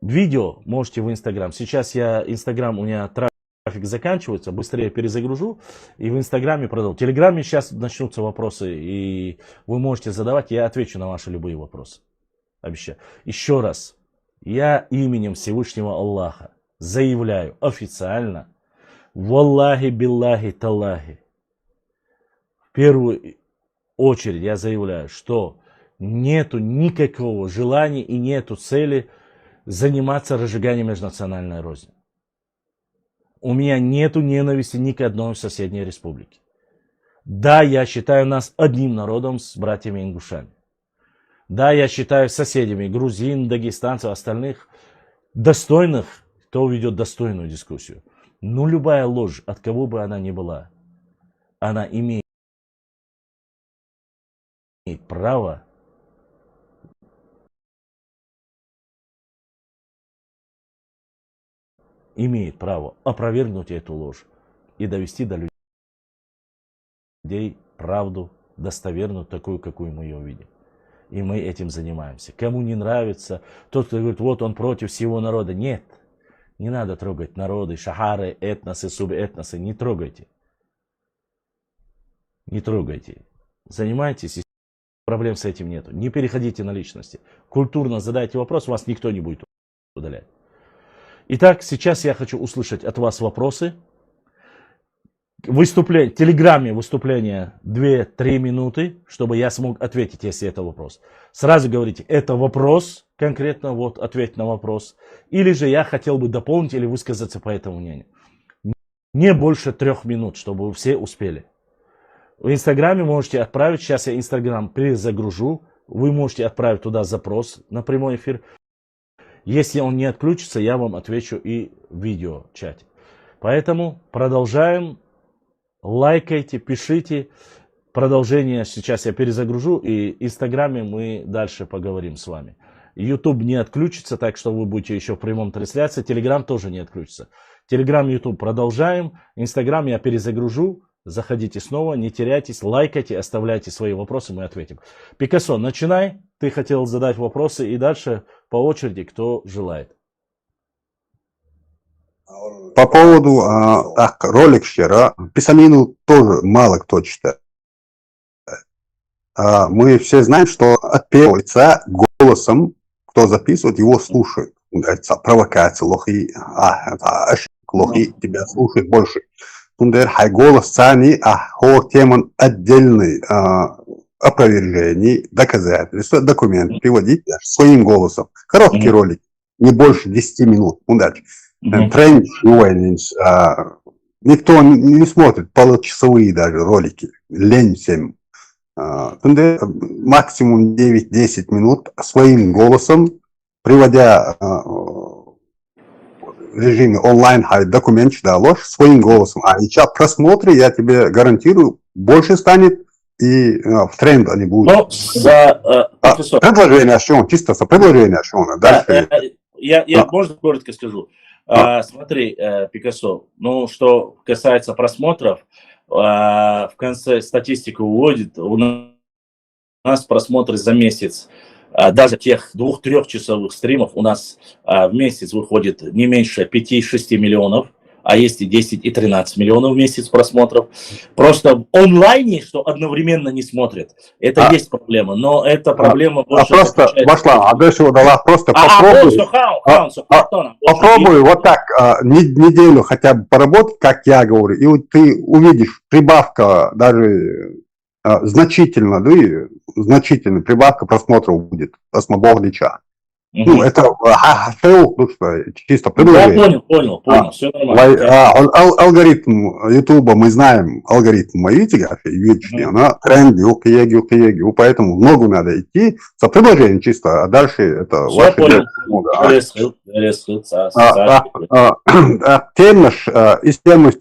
Видео можете в Инстаграм. Сейчас Инстаграм, у меня трафик заканчивается, быстрее перезагружу и в Инстаграме продал. В Телеграме сейчас начнутся вопросы, и вы можете задавать, я отвечу на ваши любые вопросы. Обещаю. Еще раз, я именем Всевышнего Аллаха заявляю официально, валлахи, биллахи, таллахи, в первую очередь я заявляю, что нету никакого желания и нету цели заниматься разжиганием межнациональной розни. У меня нету ненависти ни к одной соседней республике. Да, я считаю нас одним народом с братьями ингушами. Да, я считаю соседями грузин, дагестанцев, остальных достойных, кто ведет достойную дискуссию. Но любая ложь, от кого бы она ни была, она имеет право опровергнуть эту ложь и довести до людей правду достоверную, такую, какую мы ее видим. И мы этим занимаемся. Кому не нравится, тот, кто говорит, вот он против всего народа. Нет, не надо трогать народы, шахары, этносы, субэтносы. Не трогайте. Не трогайте. Занимайтесь, и проблем с этим нету. Не переходите на личности. Культурно задайте вопрос, вас никто не будет удалять. Итак, сейчас я хочу услышать от вас вопросы. В Телеграме выступление 2-3 минуты, чтобы я смог ответить, если это вопрос. Сразу говорите, это вопрос, конкретно вот ответь на вопрос. Или же я хотел бы дополнить или высказаться по этому мнению. Не больше 3 минут, чтобы вы все успели. В Инстаграме можете отправить, сейчас я Инстаграм перезагружу, вы можете отправить туда запрос на прямой эфир. Если он не отключится, я вам отвечу и в видео-чате. Поэтому продолжаем. Лайкайте, пишите. Продолжение сейчас я перезагружу. И в Инстаграме мы дальше поговорим с вами. YouTube не отключится, так что вы будете еще в прямом трансляции. Телеграм тоже не отключится. Телеграм, YouTube продолжаем. Инстаграм я перезагружу. Заходите снова, не теряйтесь, лайкайте, оставляйте свои вопросы, мы ответим. Пикассо, начинай. Ты хотел задать вопросы и дальше по очереди, кто желает. По поводу ролик вчера, писанину тоже мало кто читает. Мы все знаем, что от первого лица голосом, кто записывает, его слушает. Провокация, лохи, лохи тебя слушают больше. Голос Сани, теман отдельный опровержений, доказательства, документы приводить своим голосом. Короткий ролик, не больше 10 минут. Удачи. Тренд, никто не смотрит получасовые даже ролики, лень всем. Максимум 9-10 минут своим голосом, приводя в режиме онлайн документ, да, ложь своим голосом. А сейчас просмотры, я тебе гарантирую, больше станет, и в тренд они будут. Но предложение Шон, чисто предложение Шона. Я можно коротко скажу. Смотри, Пикассо, ну, что касается просмотров, в конце статистику уводит, у нас просмотры за месяц, даже тех 2-3 часовых стримов у нас в месяц выходит не меньше 5-6 миллионов, а есть и 10, и 13 миллионов в месяц просмотров. Просто в онлайне, что одновременно не смотрят, это есть проблема, но эта проблема больше... просто вошла, дальше дала, просто попробуй вот так неделю хотя бы поработать, как я говорю, и вот ты увидишь прибавка даже значительно, да, значительная прибавка просмотров будет, посмотришь. Ну, Мгм. это хашел, ну, что, чисто Я предложение. понял, все Вай, нормально. алгоритм Ютуба, мы знаем алгоритм видеографии, видите, Мгм. она тренд, юки, поэтому много надо идти за предложение чисто, а дальше это Все ваше дело. понял. Ну, да. Решил, А, тема, из темы,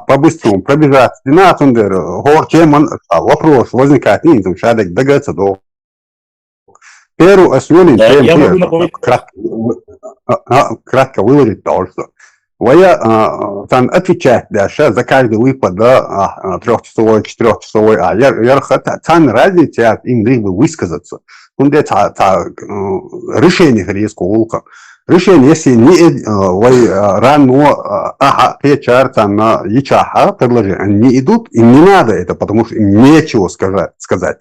по-быстрому пробежать. 12 гор тема, вопрос возникает, не там, шадек, догадаться до. Первую основную Да, тему, я могу напомнить. кратко выложить то, что там отвечать даже за каждый выпад, да, 3-часовой, 4-часовой, я там разница им лишь бы высказаться. Он решение резко улка. Решение, если не рано, вечер, там, вечера предложения, они идут, им не надо это, потому что им нечего сказать.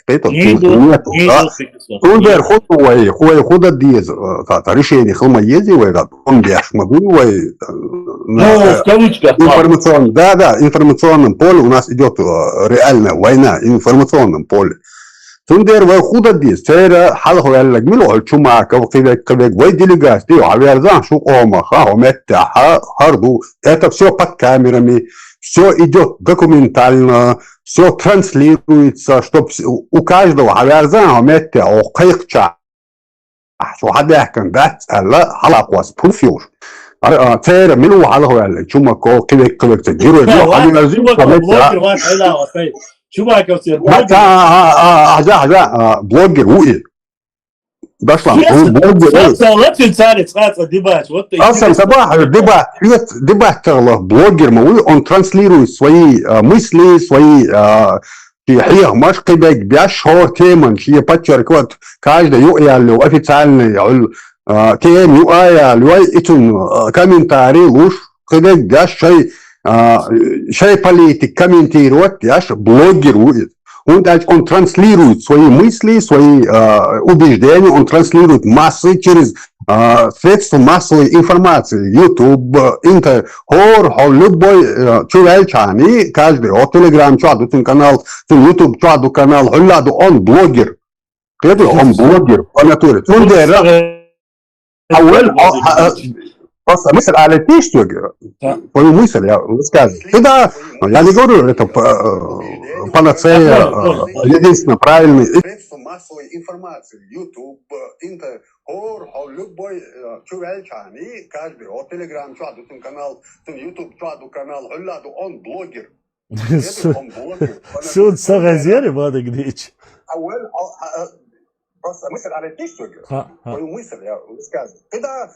Поэтому Не нету, да. Тунбер худа диез, решение хлама ездивает, он бешмадует, Ну, в кавычках. информационном поле у нас идет реальная война, в информационном поле. Тундер худа диез, тера халху яллак мило чумака, кивек, вой делегации, аверзан, шукомаха, ометтаха, харду, это все под камерами, все идет документально, все транслируется, чтобы у каждого аверзан, ометтаха, окайкча, شو حدا يحكي بس هلا حلق واس بروفيوش تير منو حلق ولا شو ما كو كذا تجيرو يجوا حاجه لازم Чувак, все блогер уи дошла блогер اصلا صباح дебат блогер мой он транслирует свои мысли свои في مشقبك بأشهر تيمن شيء بتشاركوت كاجدا يو официальный تيم يو لوي اتون комментарий луж كده ده شيء политик комментирует яш блогирует он транслирует свои мысли свои убеждения он транслирует массы через средства массовой информации YouTube интер любой человек каждый Telegram чуаду канал YouTube чуаду канал он блогер он блогер по натуре просто мысль على تيشتوك твою мысль я высказываю да я не говорю это панацея единственно правильный средства массовой информации YouTube интер любой человек каждый Telegram чуаду канал YouTube чуаду канал он блогер он блогер Суд Сагазери, Вадик Дич. просто мысль على تيشتوك твою мысль я высказываю да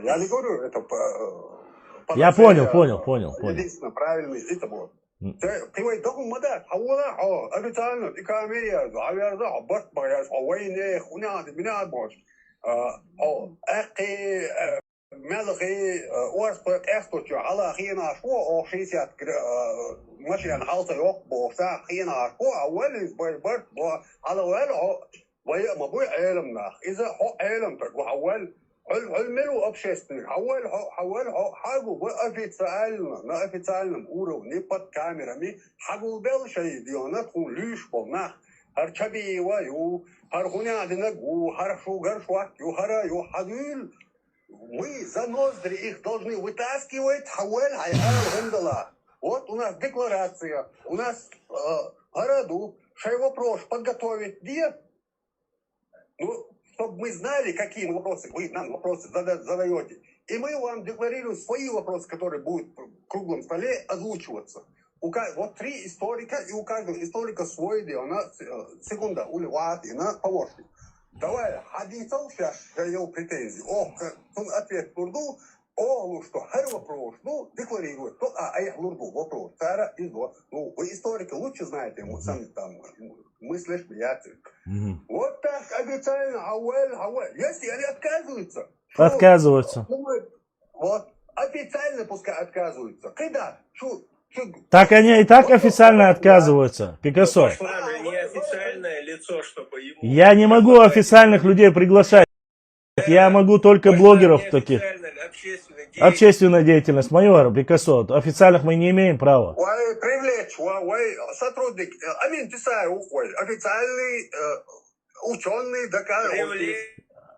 я не говорю, это Я понял. Единственно правильный, это вот. Ты догм мадат, хаула, официально, и камерия, аверда, бат багаж, войны, хунят, бинат бош. Ахи, мелхи, орспорт, эсточо, ала хина шо, о 60 مثلا حالته يقبو ساعة خينا شو أول بيبرت على ولا ويا ما بوي عالم ناخ إذا هو عالم تقول أول علملو общественных حول حاجو официальном уровне под камерами حاجو белшей дионатхун лишбо нах харчаби ваю хархунядинагу харшу гаршвакю хараю хадюль мы за ноздри их должны вытаскивать хауэль хайхар гундала. Вот у нас декларация, у нас городу, шей вопрос подготовить, где? Ну, чтобы мы знали, какие вопросы вы нам вопросы задаете. И мы вам декларируем свои вопросы, которые будут в круглом столе озвучиваться. Вот 3 историка, и у каждого историка свой дел. Секунда, уливат, и на помощник. Давай, хадисал, сейчас я ел претензии. Ответ турду, что хэр вопрос, декларирует. Я лурду вопрос. Тара и вы историка лучше знаете, ему сами там мыслишь, приятель. Вот так официально, если они отказываются. Отказываются. Вот, официально пускай отказываются. Когда? Так они и так официально отказываются. Пикассо. Неофициальное лицо, чтобы ему... Я не могу официальных людей приглашать. Я могу только блогеров таких. Общественная деятельность. Майор, Пикассо. Официальных мы не имеем права. Привлечь, сотрудник. Амин Тисай, официальный ученый доказывает.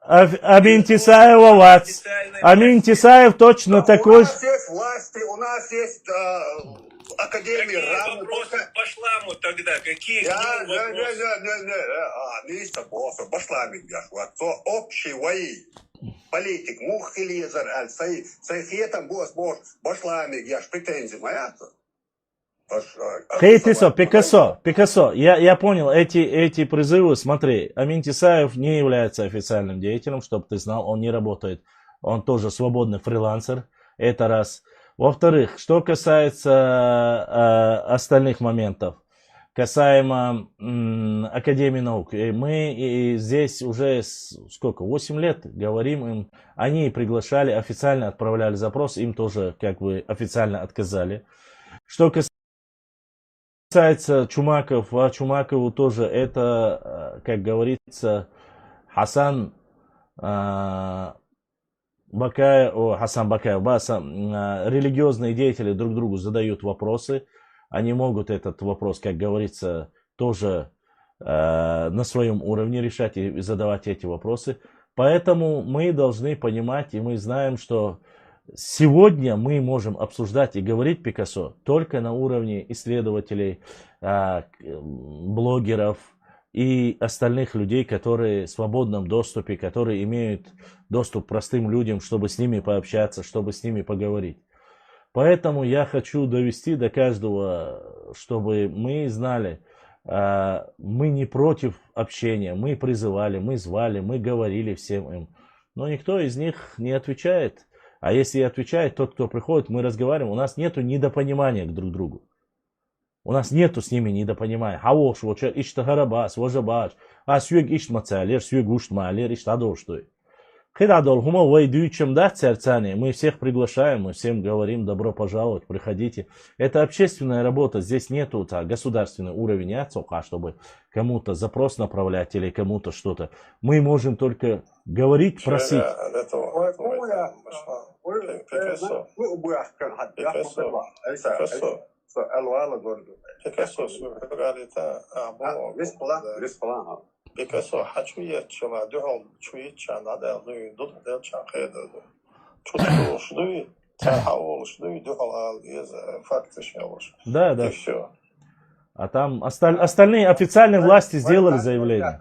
Амин Тисаева вац. Амин Тисаев точно У такой же. нас есть власти, у нас есть академии. Какие вопросы по шламу тогда? Какие к нему вопросы? Нeyse olsun başlamayayım ya. So общий ваи. Политик Мухилизар Аль-Саид. Сайхетом başlamayayım ya. Претензии моя. Хейтисо, Пикассо. Я понял, эти призывы, смотри, Амин Тисаев не является официальным деятелем, чтобы ты знал, он не работает. Он тоже свободный фрилансер, это раз. Во-вторых, что касается остальных моментов, касаемо Академии наук, мы здесь уже, 8 лет говорим им, они приглашали, официально отправляли запрос, им тоже как бы официально отказали. Что касается Чумаков, а Чумакову тоже это, как говорится, Хасан Бакаев, религиозные деятели друг другу задают вопросы, они могут этот вопрос, как говорится, тоже на своем уровне решать и задавать эти вопросы. Поэтому мы должны понимать, и мы знаем, что сегодня мы можем обсуждать и говорить Пикассо только на уровне исследователей, блогеров и остальных людей, которые в свободном доступе, которые имеют доступ к простым людям, чтобы с ними пообщаться, чтобы с ними поговорить. Поэтому я хочу довести до каждого, чтобы мы знали, мы не против общения, мы призывали, мы звали, мы говорили всем им. Но никто из них не отвечает. А если отвечает тот, кто приходит, мы разговариваем, у нас нету недопонимания друг к другу. У нас нету с ними недопонимания. Хавош, вот ишь тагарабас, вожабаш, сюег ишь мацалер, сюег ушт малер, ишь тадор что. Хидадол, хума вайдуючем да церцане, мы всех приглашаем, мы всем говорим, добро пожаловать, приходите. Это общественная работа, здесь нету государственный уровень ацока, чтобы кому-то запрос направлять или кому-то что-то. Мы можем только говорить, просить. Пикассо, хочу я чела, дюхал, чуича, надо, ну и тут делча, хеда, чувствую, что тахал, что и дюхал, из факта щелош. Да, И да. все. А там остальные официальные власти сделали заявление.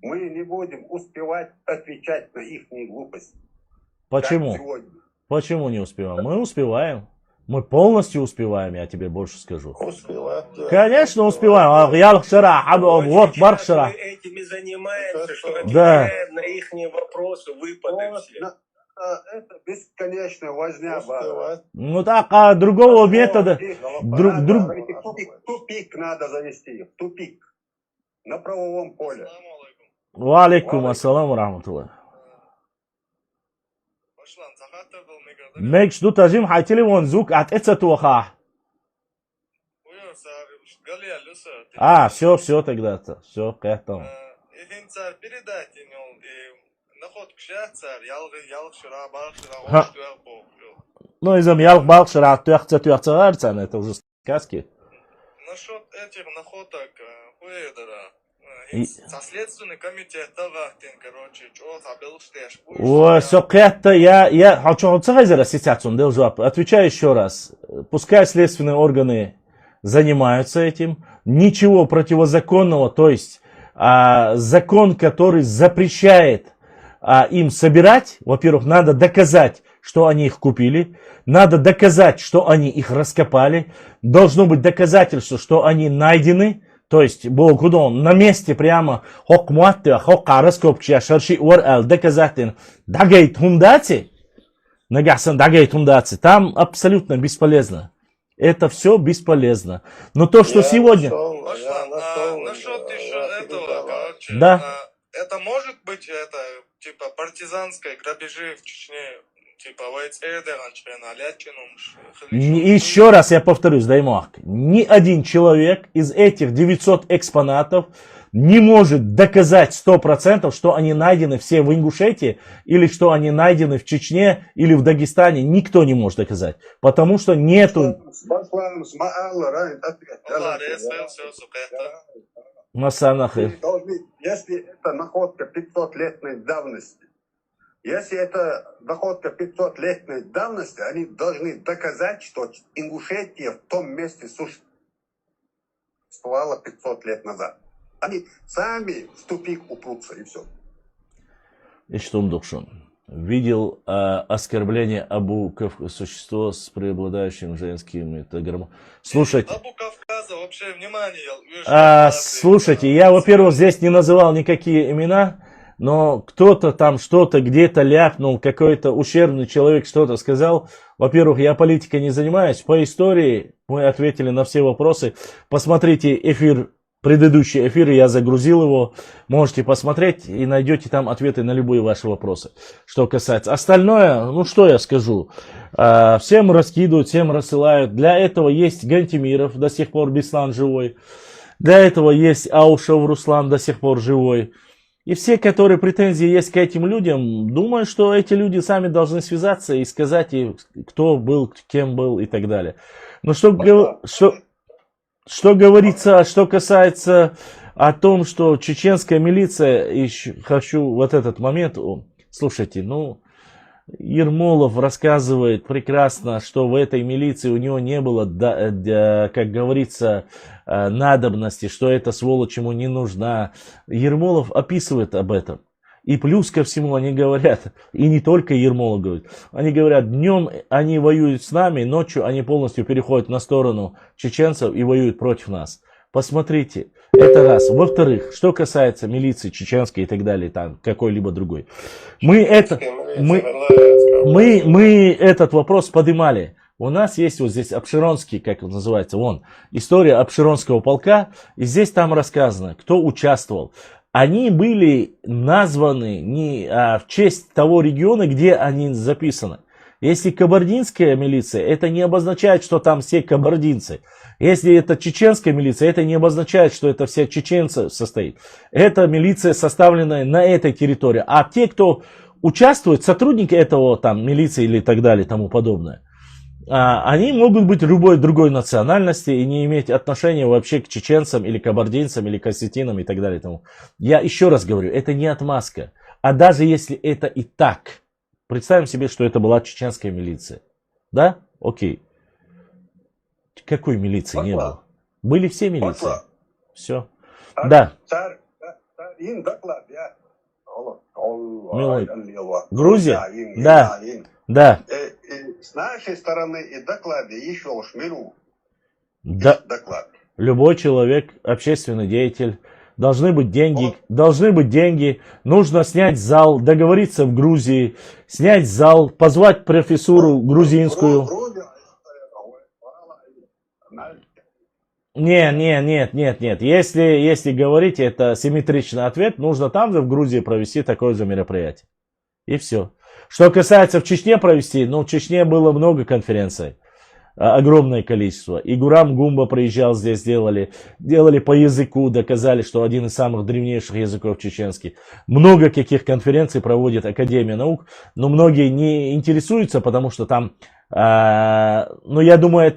Мы не будем успевать отвечать на их глупость. Почему? Как сегодня. Почему не успеваем? Мы успеваем. Мы полностью успеваем, я тебе больше скажу. Успевать. Конечно, успеваем. А я вчера, вот бар вчера. Мы этими занимаемся, что Да. отвечаем на их вопросы, выпады Вот, все. это бесконечная возня. Успевать. Ну так, а другого метода. Тупик надо завести. Тупик. На правовом поле. Валейкум ассаламу рахматуллах. Мекш ду тажим хай телефон звук от эцатуха. Все тогда-то. Все, как-то. Ну, из-за ялк балкшира, туяхца, это уже сказки. Насчет этих находок, Следственный комитет, короче, что забыл, что Ой, это я хочу отвечаю еще раз. Пускай следственные органы занимаются этим. Ничего противозаконного, то есть закон, который запрещает им собирать, во-первых, надо доказать, что они их купили, надо доказать, что они их раскопали, должно быть доказательство, что они найдены. То есть, на месте прямо доказательно там абсолютно бесполезно. Это все бесполезно. Но то, что сегодня... Насчет еще этого, короче, Да. это может быть, это, типа, партизанское грабежи в Чечне, типа, Еще раз я повторюсь, Даймак, ни один человек из этих 900 экспонатов не может доказать 100%, что они найдены все в Ингушетии, или что они найдены в Чечне, или в Дагестане. Никто не может доказать, потому что нету... Масанахы. Если это находка 500-летней давности, если это находка 500-летней давности, они должны доказать, что Ингушетия в том месте существовала 500 лет назад. Они сами в тупик упрутся, и все. И что он должен? Видел оскорбление Абу Кавказа, существо с преобладающим женским гормоном. Слушайте. Абу Кавказа вообще внимание. Слушайте, я, во-первых, здесь не называл никакие имена, но кто-то там что-то где-то ляпнул, какой-то ущербный человек что-то сказал. Во-первых, я политикой не занимаюсь. По истории мы ответили на все вопросы. Посмотрите эфир. Предыдущий эфир, я загрузил его, можете посмотреть и найдете там ответы на любые ваши вопросы. Что касается остальное, ну что я скажу, всем раскидывают, всем рассылают. Для этого есть Гантимиров, до сих пор Беслан живой. Для этого есть Аушев Руслан, до сих пор живой. И все, которые претензии есть к этим людям, думаю, что эти люди сами должны связаться и сказать, кто был, кем был и так далее. Но что говорится, что касается о том, что чеченская милиция, и хочу вот этот момент, слушайте, ну, Ермолов рассказывает прекрасно, что в этой милиции у него не было, как говорится, надобности, что эта сволочь ему не нужна. Ермолов описывает об этом. И плюс ко всему они говорят, и не только Ермолов говорит, они говорят, днем они воюют с нами, ночью они полностью переходят на сторону чеченцев и воюют против нас. Посмотрите, это раз. Во-вторых, что касается милиции чеченской и так далее, там какой-либо другой. Мы этот вопрос поднимали. У нас есть вот здесь Обширонский, как он называется, история Обширонского полка, и здесь там рассказано, кто участвовал. Они были названы не в честь того региона, где они записаны. Если кабардинская милиция, это не обозначает, что там все кабардинцы. Если это чеченская милиция, это не обозначает, что это все чеченцы состоит. Это милиция, составленная на этой территории. А те, кто участвует, сотрудники этого там милиции или так далее, тому подобное, они могут быть любой другой национальности и не иметь отношения вообще к чеченцам или кабардинцам или к осетинам и так далее. Я еще раз говорю, это не отмазка. А даже если это и так, представим себе, что это была чеченская милиция. Да? Окей. Какой милиции не было? Были все милиции. Все. Да. Грузия? Да. Да. С нашей стороны и доклады еще в Шмелю. Да. Доклад. Любой человек, общественный деятель, должны быть деньги, нужно снять зал, договориться в Грузии, снять зал, позвать профессуру грузинскую. Нет. Если говорить, это симметричный ответ, нужно там же в Грузии провести такое же мероприятие. И все. Что касается в Чечне провести, в Чечне было много конференций, огромное количество. И Гурам Гумба приезжал здесь, делали по языку, доказали, что один из самых древнейших языков чеченский. Много каких конференций проводит Академия наук, но многие не интересуются, потому что там, я думаю,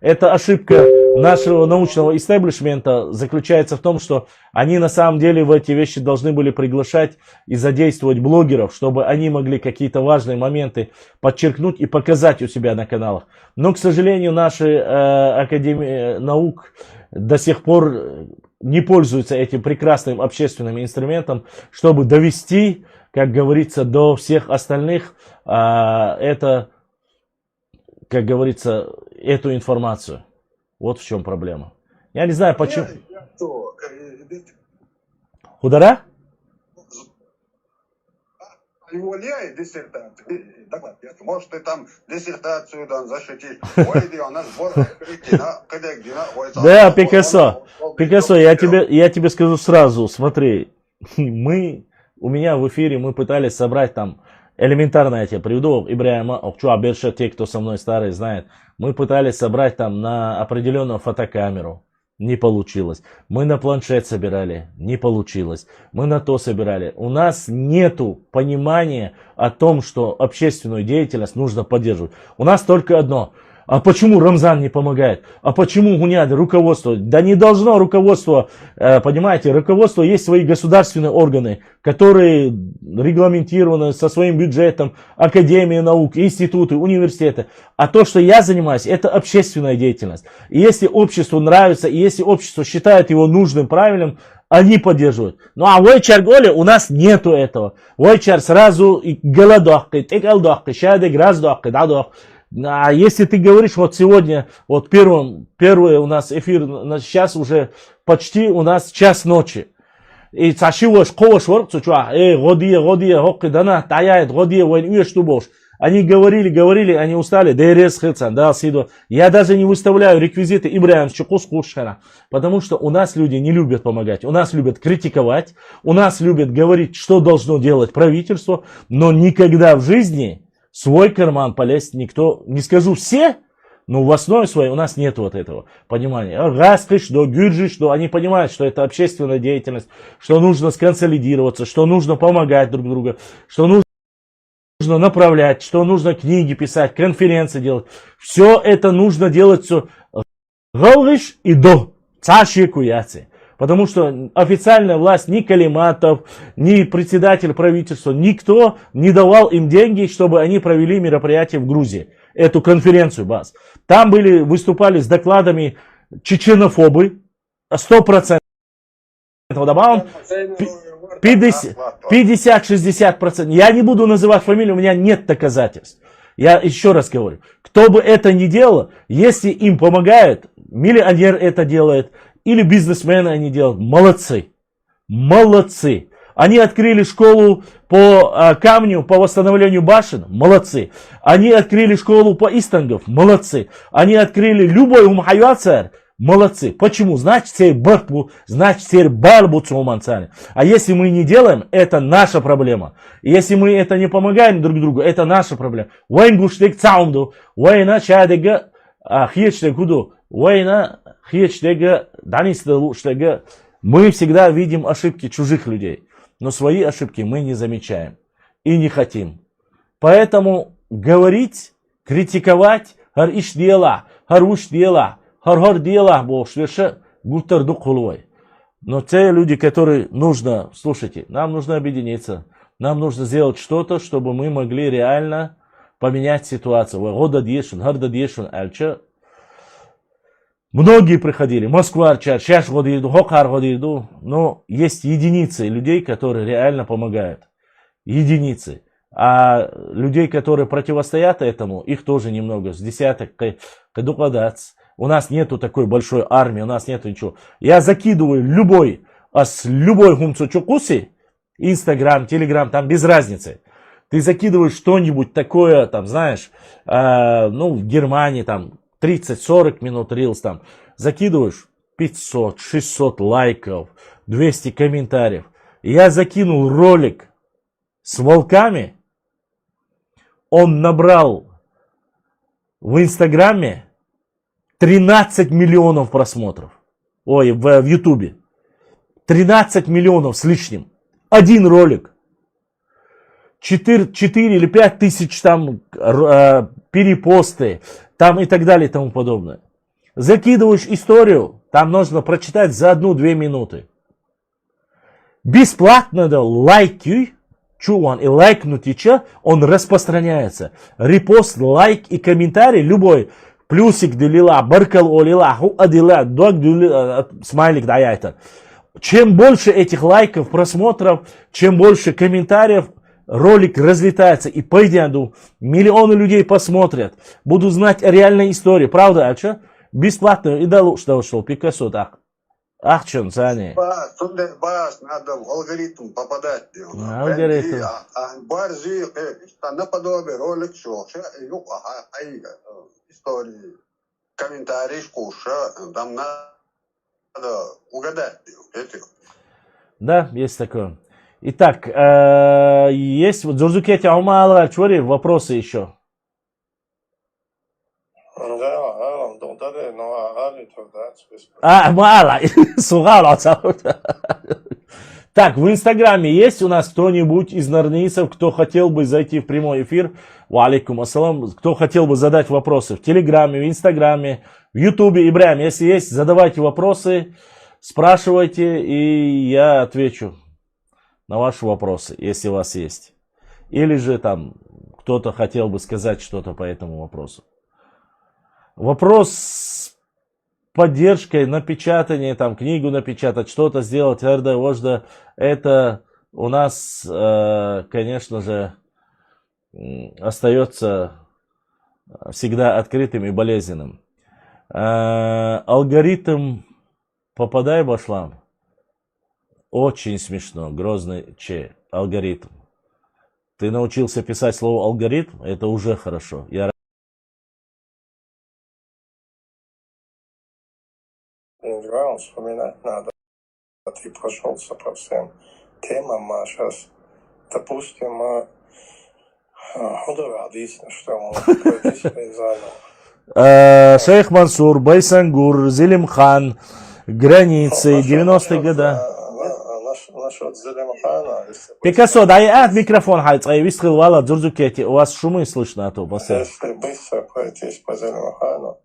это ошибка нашего научного истеблишмента заключается в том, что они на самом деле в эти вещи должны были приглашать и задействовать блогеров, чтобы они могли какие-то важные моменты подчеркнуть и показать у себя на каналах. Но, к сожалению, наши Академии наук до сих пор не пользуются этим прекрасным общественным инструментом, чтобы довести, как говорится, до всех остальных эту информацию. Вот в чем проблема. Я не знаю, почему. Худара? Увольняй диссертацию. Может, ты там диссертацию защитишь. Да, Пикассо, я тебе скажу сразу, смотри. У меня в эфире мы пытались собрать там элементарно, я тебе приведу, Ибрahima Окчуаберша, те, кто со мной старый, знает. Мы пытались собрать там на определенную фотокамеру. Не получилось. Мы на планшет собирали. Не получилось. Мы на то собирали. У нас нету понимания о том, что общественную деятельность нужно поддерживать. У нас только одно. А почему Рамзан не помогает? А почему Гуняд, руководство? Да не должно руководство, понимаете, руководство есть свои государственные органы, которые регламентированы со своим бюджетом, академии наук, институты, университеты. А то, что я занимаюсь, это общественная деятельность. И если обществу нравится, и если общество считает его нужным, правильным, они поддерживают. Ну а в Ойчар-Голе у нас нету этого. В Ойчар сразу и голодохкой, текалдохкой, щадек, раздохкой, дадох. А если ты говоришь, вот сегодня, вот первый у нас эфир, сейчас уже почти у нас час ночи. И цашивош, ковош, ворцучуа, годия, хокки, дана, таяет, годия, войн, уештубош. Они говорили, они устали. ДРС хылцан, да, сидо. Я даже не выставляю реквизиты Ибраим Чукус Кушхана. Потому что у нас люди не любят помогать. У нас любят критиковать. У нас любят говорить, что должно делать правительство. Но никогда в жизни свой карман полезть никто, не скажу все, но в основе своей у нас нет вот этого понимания. Раскыш, да, гюржиш, да, они понимают, что это общественная деятельность, что нужно сконсолидироваться, что нужно помогать друг другу, что нужно направлять, что нужно книги писать, конференции делать. Все это нужно делать все галыш и до цашекуяцы. Потому что официальная власть, ни Калиматов, ни председатель правительства, никто не давал им деньги, чтобы они провели мероприятие в Грузии. Эту конференцию БАС. Там выступали с докладами чеченофобы, 100%. Добавим 50-60%. Я не буду называть фамилию, у меня нет доказательств. Я еще раз говорю, кто бы это ни делал, если им помогает, миллионер это делает, или бизнесмены они делают, молодцы. Молодцы. Они открыли школу по камню, по восстановлению башен, молодцы. Они открыли школу по истангов, молодцы. Они открыли любой умхайвацар, молодцы. Почему? Значит, все барбу, значит, все барбу цуманцани. А если мы не делаем, это наша проблема. Если мы это не помогаем друг другу, это наша проблема. Вайнгуштек цаумду, вайна чадега, хьечтегуду, вайна хьечтега, данистелуштега. Мы всегда видим ошибки чужих людей. Но свои ошибки мы не замечаем и не хотим. Поэтому говорить, критиковать, хар иш дела, хар уш дела, хар дела, бог шверша, гутар духулой. Но те люди, которые нужно, слушайте, нам нужно объединиться, нам нужно сделать что-то, чтобы мы могли реально поменять ситуацию. Многие приходили, Москва, сейчас годиду, Хокар годиду, но есть единицы людей, которые реально помогают. Единицы. А людей, которые противостоят этому, их тоже немного, с десяток. У нас нету такой большой армии, у нас нету ничего. Я закидываю любой гумцучукуси, Инстаграм, Телеграм, там без разницы. Ты закидываешь что-нибудь такое, там, знаешь, в Германии, там, 30-40 минут рилс там, закидываешь 500-600 лайков, 200 комментариев. Я закинул ролик с волками, он набрал в Инстаграме 13 миллионов просмотров. Ой, в Ютубе. 13 миллионов с лишним. Один ролик. 4 или 5 тысяч там перепосты. Там и так далее и тому подобное. Закидываешь историю, там нужно прочитать за 1-2 минуты. Бесплатно да лайки, чуван и лайкнуть еще, он распространяется. Репост, лайк и комментарий, любой, плюсик делила, баркал олила, хуадила, дог делила, смайлик даяйта. Чем больше этих лайков, просмотров, чем больше комментариев, ролик разлетается, и пойдя, миллионы людей посмотрят, будут знать о реальной истории, правда, а что? Бесплатно, и дал, что Пикассо так. Ах, чё, Сани. Надо в алгоритм попадать. Алгоритм. Баржи, наподобие ролик, что, истории, комментарии, куша, там надо угадать. Да, есть такое. Итак, есть вот Джурзукете Аумала Чури, вопросы еще. Да, Мала, сугал. Так, в Инстаграме есть у нас кто-нибудь из нарнийцев, кто хотел бы зайти в прямой эфир? Ва алейкум ассалам. Кто хотел бы задать вопросы в Телеграме, в Инстаграме, в Ютубе? Ибрахим, если есть, задавайте вопросы, спрашивайте, и я отвечу на ваши вопросы, если у вас есть. Или же там кто-то хотел бы сказать что-то по этому вопросу. Вопрос с поддержкой, напечатание, там книгу напечатать, что-то сделать, это у нас, конечно же, остается всегда открытым и болезненным. Алгоритм «Попадай, Башлам» очень смешно, грозный алгоритм. Ты научился писать слово алгоритм, это уже хорошо. Играл, вспоминать надо. Ты прошелся по всем темам, а сейчас, допустим, удовольствие, что он заново. Шейх Мансур, Байсангур, Зелимхан, границы, 90-е годы. Насчет Зелимхана. Пикассо, дай микрофон, вистрил вала, дзурзукети. У вас шумы слышно, а то если быстро пройтись по Зелимхану,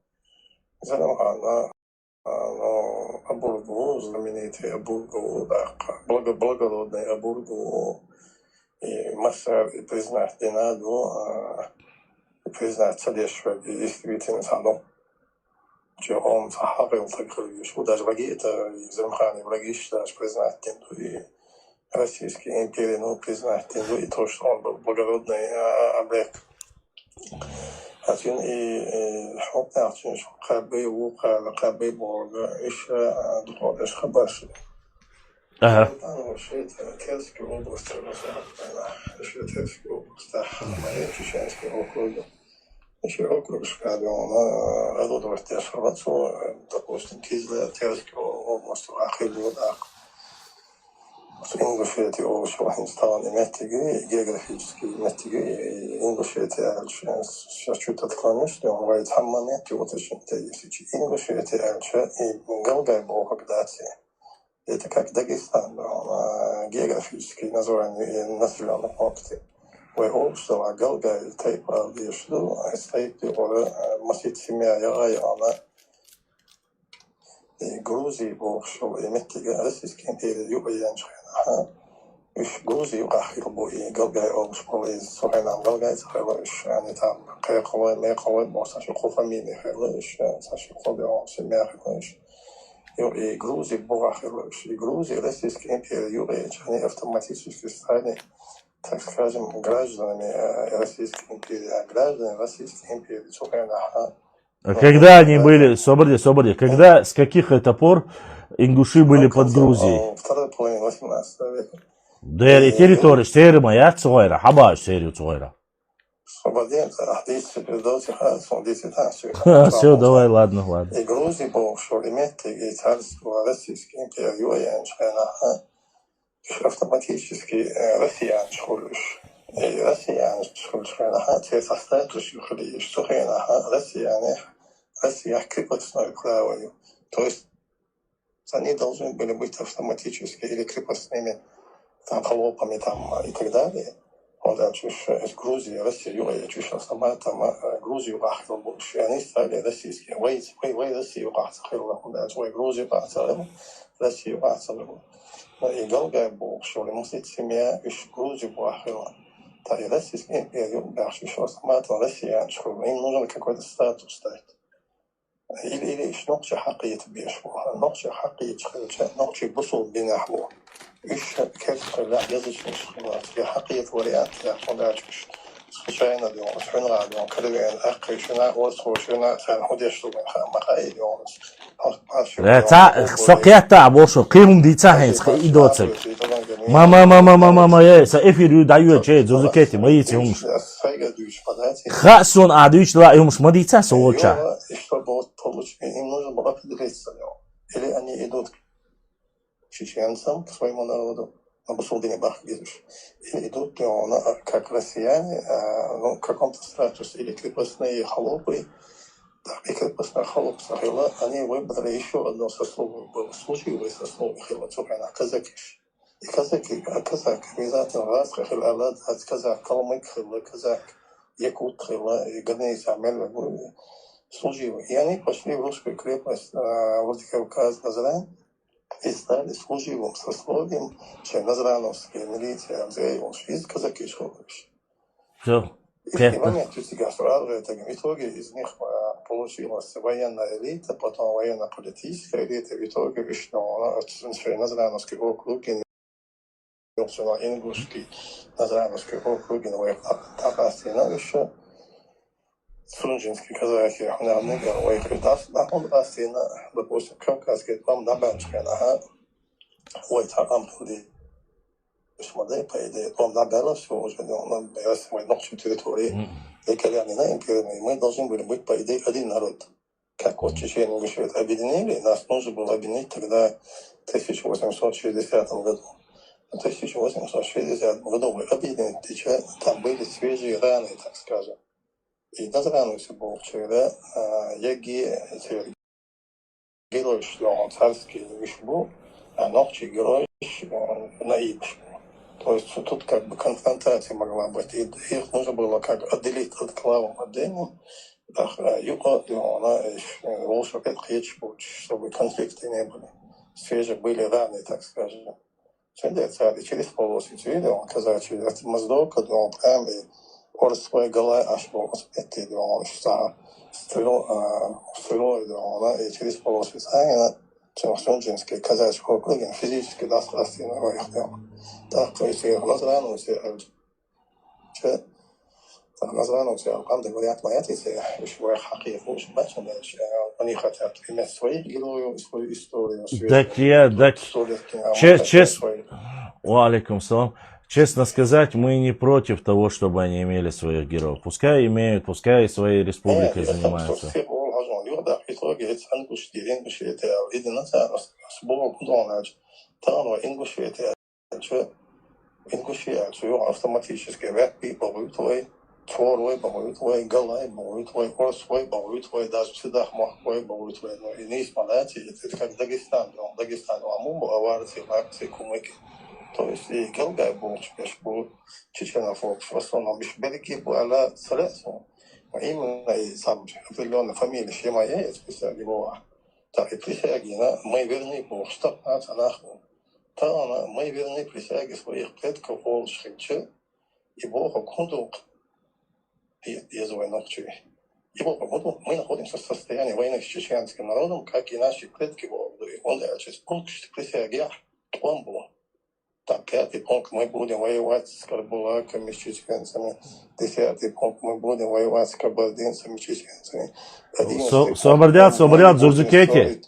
Абургу, знаменитый Абургу, благородный Абургу, и Масар, и признать Динаду, и признать Садешва, и действительно Саду. Че он захарил так что даже враги, это Зелимхан, и враги считают, признать Динду, и Российские империи, ну, признать Динду, и то, что он был благородный облег. Atun i حكم atun قبي وقع قبي بورد إيش دكتور إيش خبرش. أنا وشيت تلسك أوبست مثلا إيش تلسك أوبست ما يجيش إيش أوكل إيش أوكل إيش كذا أنا أدور دورت إيش خبرتو допустим كيزلا تلسك أوبست آخر دور English очень стало методы, географические методы, English сейчас чуть отклонюсь, что он говорит, хамманет, вот очень интересно. English и Галгай Богдати. Это как Дагестан, географические названия и населенные пункты. Вы общество Галгай, Тайпа, Вишду, Стайпи, Масит Семья, Района. Грузии общество, и методы Российской империи, Юга Яншхена. إيش جوزي وآخر بوي قلقي أو شغلي صحينا قلقي تخيلش يعني تام قوي ما قوي بوساش خوفا مين خيلش ساش قوي أو سمع خيلش يو جوزي بوآخرش جوزي российский империя юга يعني автоматически стали так скажем гражданами Российской империи, а граждане Российской империи صحينا. Когда они были, Соборди, когда, с каких это пор ингуши были под Грузией? Второй половине 18 века. Дери территория, стерма, я цойра, хаба серию цойра. Все, давай, ладно. И Грузия был в Шолемете, и царство Российской империи, автоматически россиян шхулюш. И россиян шхулюш, те составишь юхли, что россияне, Россия крепостной правою. То есть они должны были быть автоматически или крепостными там холопами там и так далее. Он чуть из Грузии, Россию, я чуть автоматом Грузию бахнул больше. Они стали российские. Вы Россию бахнули, он свой Грузию бахнул, Россию бахнул. И Галгай был, что ли, мусить семья из Грузии бахнула. Та и Российская империя бахнул автоматом россиян, что им нужен какой-то статус дать. или نقطة حقيقية بيشبه نقطة حقيقية نقطة بصل بنحو إيش كيف لا يزج مش خلاص في حقيقة وريات لا خداش случайно делал шуна делал когда ах шуна вот шуна сан ходишь что махай делал سقيتا بوشو قيم دي تاهنس идоцек мама я саефирю даю че зузукети мои тюмш хасон адуч ла юмш мадица солча чтобы получить им нужно было определиться или они идут к чеченцам, к своему народу, на Басулдине Бахгизуш, или идут как россияне, ну, в каком-то статусе, или крепостные холопы, и крепостная холоп Сахила, они выбрали еще одно сословие, было случаевое сословие Хила Цухана, казакиш. И казаки, казак, обязательно раз, хахил алад, от казак, калмык хила, казак, якут хила, и годные самели служил. И они пошли в русскую крепость Владикавказ, Назрань, и стали служивым сословием, что назрановская милиция, из казаки школовища. Все. И в момент в итоге из них получилась военная элита, потом военно-политическая элита, в итоге Назрановский округ, Ингушский, Назрановский округ, Абастиновича, Сунжинский казахи, Намныгар, Вайхридас, Нахундастина, допустим, Кавказский, там Набанчкана, Вайтарам, Смотри, по идее, он набрал все уже, он берет свою ночью территории, и Калянина, империи, мы должны были быть, по идее, один народ. Как вот чеченцы Ингуши объединили, нас нужно было объединить тогда в 1860 году. В 1860 году мы объединили, там были свежие раны, так скажем. И назрано все было вчера, герой, что он царский был, а ночью герой наиб. То есть тут как бы конфронтация могла быть. И их нужно было как отделить от клавом отдельным. Лучше опять речь будет, чтобы конфликты не были. Свежие были раны, так скажем. Через полосу видел, казачий, это моздок, он прям и свой голай аж был успетый, он что стрелой, и через полосу сайна, чем Сунжинский казачий округ, физически достаточно выехал. Так, то есть назранулся, правда, говорят, моя теория, еще хакиев, лучше бачим, они хотят иметь своих героев, свою историю, честно сказать, мы не против того, чтобы они имели своих героев. Пускай имеют, пускай своей республикой занимаются. Ингушия, автоматически вепи, бавы твой, бавы твой, галай, бавы твой, орсвой, бавы твой, даже всегда махвой, бавы твой, но и не исполняйте, это как Дагестан, Амуму, аварцы, лакцы, кумыки. То есть и Галгай был, был чеченов, в основном, береги была средства. Именно и сам определенная фамилия Шемая, я списал его. Так и присяги, мы верны был, что нахуй. Мы верны присяги своих предков Волшхича, и Бога Кунду из войнохчи. И Бога Кунду мы находимся в состоянии войны с чеченским народом, как и наши предки Волги. Он через пункт присяги, он был. Так, 5-й пункт, мы будем воевать с карбулаками, с чеченцами. 10-й пункт, мы будем воевать с кабардинцами, чеченцами. Соборят, Дзурзукети,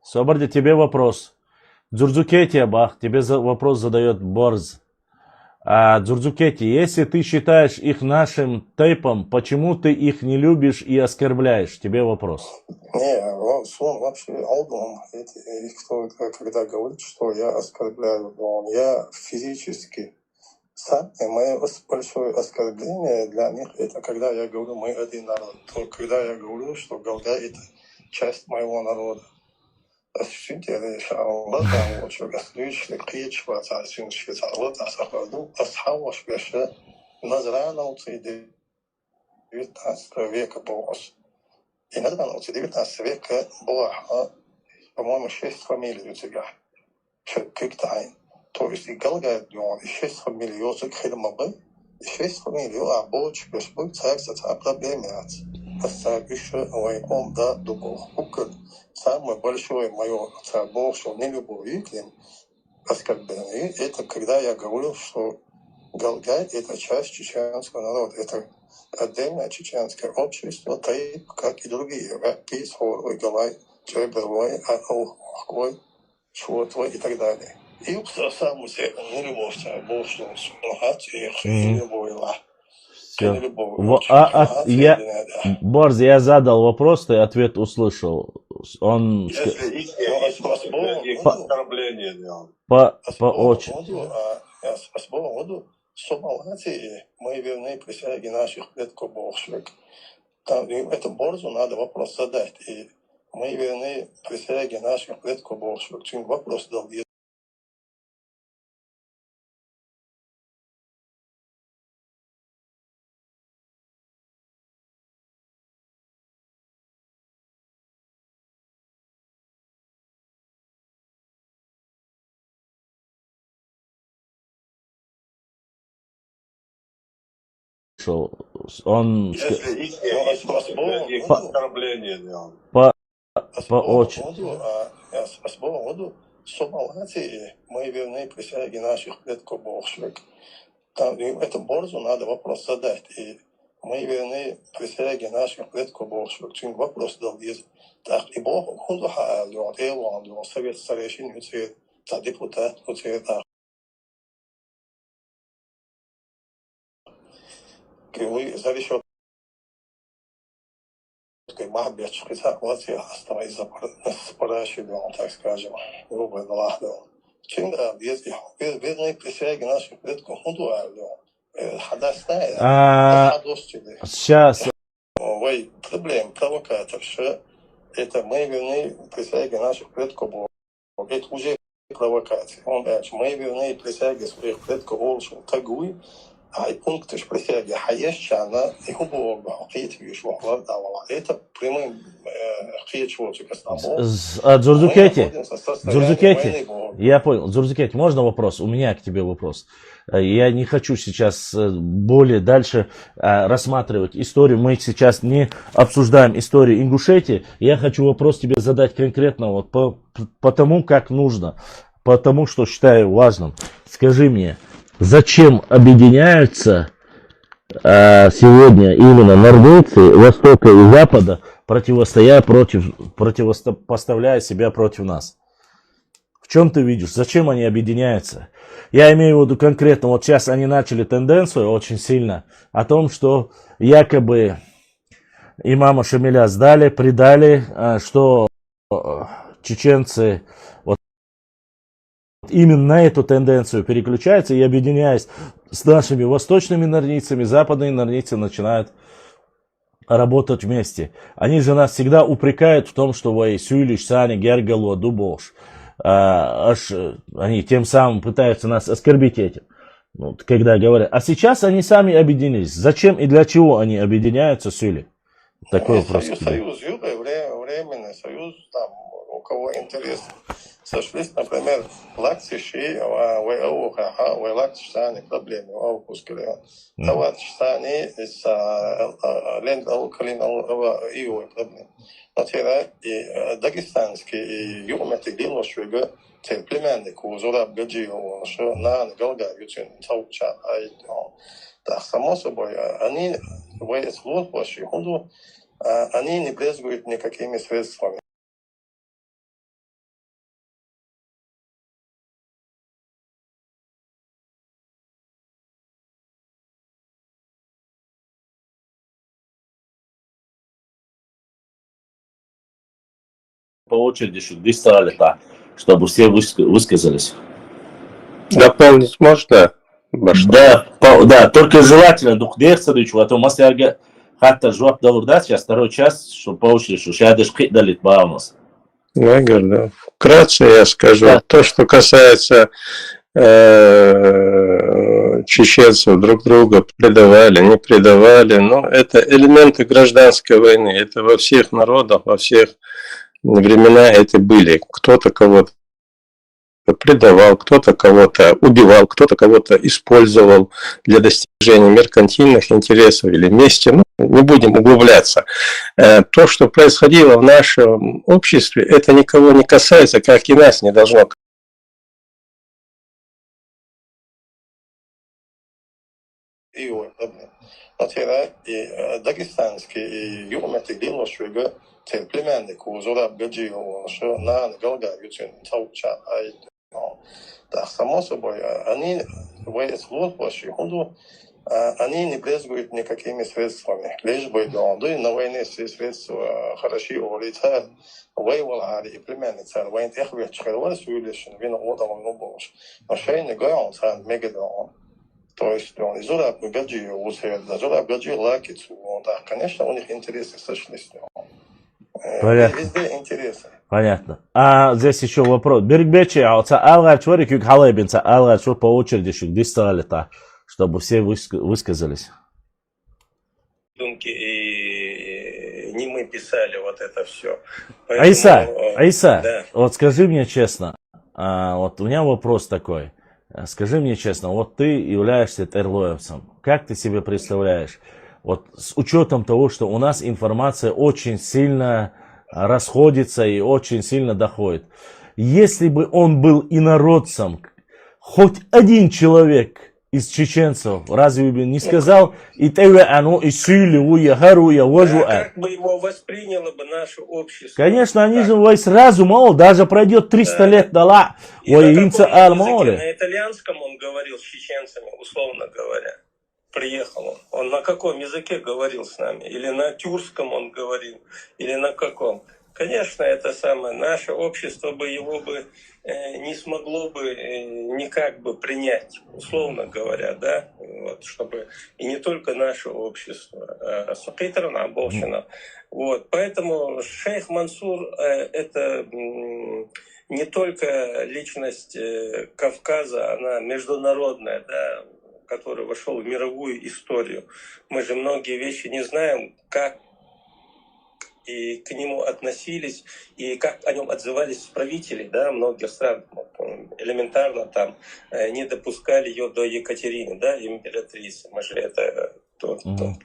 Соборди, тебе вопрос. Дзурзукети, Бах, тебе вопрос задает Борз. Дзурзукети, если ты считаешь их нашим тейпом, почему ты их не любишь и оскорбляешь? Тебе вопрос. Не, он вообще алдом, кто когда говорит, что я оскорбляю, я физически сам, и мое большое оскорбление для них, это когда я говорю, мы один народ, то когда я говорю, что Галга это часть моего народа. الشجرة شعوبة وشغسلوش لقيتش وتعسين شكتعوة تعسقردو أصحاوش بيشا نظرانا وتيدي 19 века босс. И надо было 19 века было, по-моему, 6 фамилий у тебя. Киктайн. То есть и Галга, и 6 фамилий Йосик Хельмабы, и 6 фамилий Абоч, Бешбук, Царься, проблемят. Остальше вояком да дубов. Самое большое мое больше не любовь к ним оскорбление, это когда я говорю, что Галгай это часть чеченского народа, это отдельное чеченское общество, так как и другие, Вепи, Сорвой, Галай, Чеберлой, Ахой, Швотлой и так далее. И саму не любовь, больше их не любовь. Борз, я задал вопрос, ты ответ услышал. Он по очереди. Мы верны присяге наших предков Божьих. Это Борзу надо вопрос задать. И мы верны присяге наших предков Божьих. Вопрос дал Он Если их По- оскорбление делал. по очень. Особого году Сомалати мы верны присяги наших предков Богшвик. Там это борзу надо вопрос задать. И мы верны присяги наших предков Богшвик. Чем вопрос дал из так и Бог худоха лёд элон лёд совет старейшин уцет за депутат уцет так. Вы за решёт Махбечки так вот я оставаюсь запоращиваю, так скажем, грубо говоря. Чем если верны присяги наших предков худоха лёд хадастая Сейчас. Ой, проблем, провокатор, что это мы верны присяги наших предков. Это уже провокация. Он дальше. Мы верны присяги своих предков Олшин Тагуй, а и пункты присяги Хаешчана и Хубога, это прямым хиечвотик основного. Дзурзукети, я понял. Дзурзукети, можно вопрос? У меня к тебе вопрос. Я не хочу сейчас более дальше рассматривать историю. Мы сейчас не обсуждаем историю Ингушетии. Я хочу вопрос тебе задать конкретно вот по тому, как нужно, по тому, что считаю важным. Скажи мне, зачем объединяются сегодня именно норвежцы Востока и Запада, противопоставляя себя против нас? В чем ты видишь? Зачем они объединяются? Я имею в виду конкретно, вот сейчас они начали тенденцию очень сильно о том, что якобы имама Шамиля сдали, предали, что чеченцы вот именно на эту тенденцию переключаются и, объединяясь с нашими восточными норнийцами, западные норнийцы начинают работать вместе. Они же нас всегда упрекают в том, что вы сюлиш, сани, гергало, дубош. Они тем самым пытаются нас оскорбить этим, ну, когда говорят. А сейчас они сами объединились. Зачем и для чего они объединяются, Сюли? Такой вопрос. Союз Юга, временный союз, там у кого интерес. Сошлись, например, лактиши, лактишани проблемы, авгускали. Лактишани из лендал, калинал, ио проблемы. Но теперь и дагестанский, и юрметик Лилошвига, те племянник у Зураб Гаджио, что на Галга, Ютин, Тауча, так, само собой, они в этой службе, они не брезгуют никакими средствами. По очереди, чтобы все высказались. Дополнить можно? Да, только желательно, а то мастерга хатта жвап давурда, сейчас второй час, чтобы по очереди, что сейчас даже далит баунус. Да. Вкратце я скажу. Да. То, что касается чеченцев друг друга предавали, не предавали, но это элементы гражданской войны. Это во всех народах, во всех времена это были. Кто-то кого-то предавал, кто-то кого-то убивал, кто-то кого-то использовал для достижения меркантильных интересов или мести. Ну, не будем углубляться. То, что происходило в нашем обществе, это никого не касается, как и нас не должно. И дагестанский, и юрметик Лилошвига, те племянник у Зураб Гаджио, что на Галга, Ютин, Тауча, так, само собой, они в этой службе, они не брезгуют никакими средствами. Лишь бы на войне все средства хороши улетают, воевал и племянница, воин их вечерова, сюлишен, вин одам не больше. Но шей не говорил, он мегадон. То есть он из Зураб Гаджио усердно, Зураб Гаджио лакицу, да, конечно, у них интересы сошлись. Везде интересы. Понятно. А здесь еще вопрос. Бергбечи, а вот алгачвари кюк халайбинца, алгачвар по очереди, чтобы все высказались. И не мы писали вот это все. Поэтому, Айса, да. вот скажи мне честно, вот у меня вопрос такой. Скажи мне честно, вот ты являешься терлоевцем. Как ты себе представляешь, вот с учетом того, что у нас информация очень сильно расходится и очень сильно доходит. Если бы он был инородцем, хоть один человек из чеченцев, разве бы не сказал, и тебе оно и сили, уя хару, я вожу. Как бы его восприняло бы наше общество? Конечно, они Так. же весь разум, мол, даже пройдет 300 лет дала. И на Ой, каком инца языке? аль-море. На итальянском он говорил с чеченцами, условно говоря. Приехал он. Он на каком языке говорил с нами? Или на тюркском он говорил? Или на каком? Конечно, это самое. Наше общество бы его бы не смогло бы никак бы принять, условно говоря, да, вот, чтобы и не только наше общество, Сакитрана, Болшина. Вот, поэтому шейх Мансур это не только личность Кавказа, она международная, да, который вошел в мировую историю. Мы же многие вещи не знаем, как и к нему относились, и как о нем отзывались правители, да, многих стран. Элементарно там не допускали ее до Екатерины, да, императрицы. Мы же это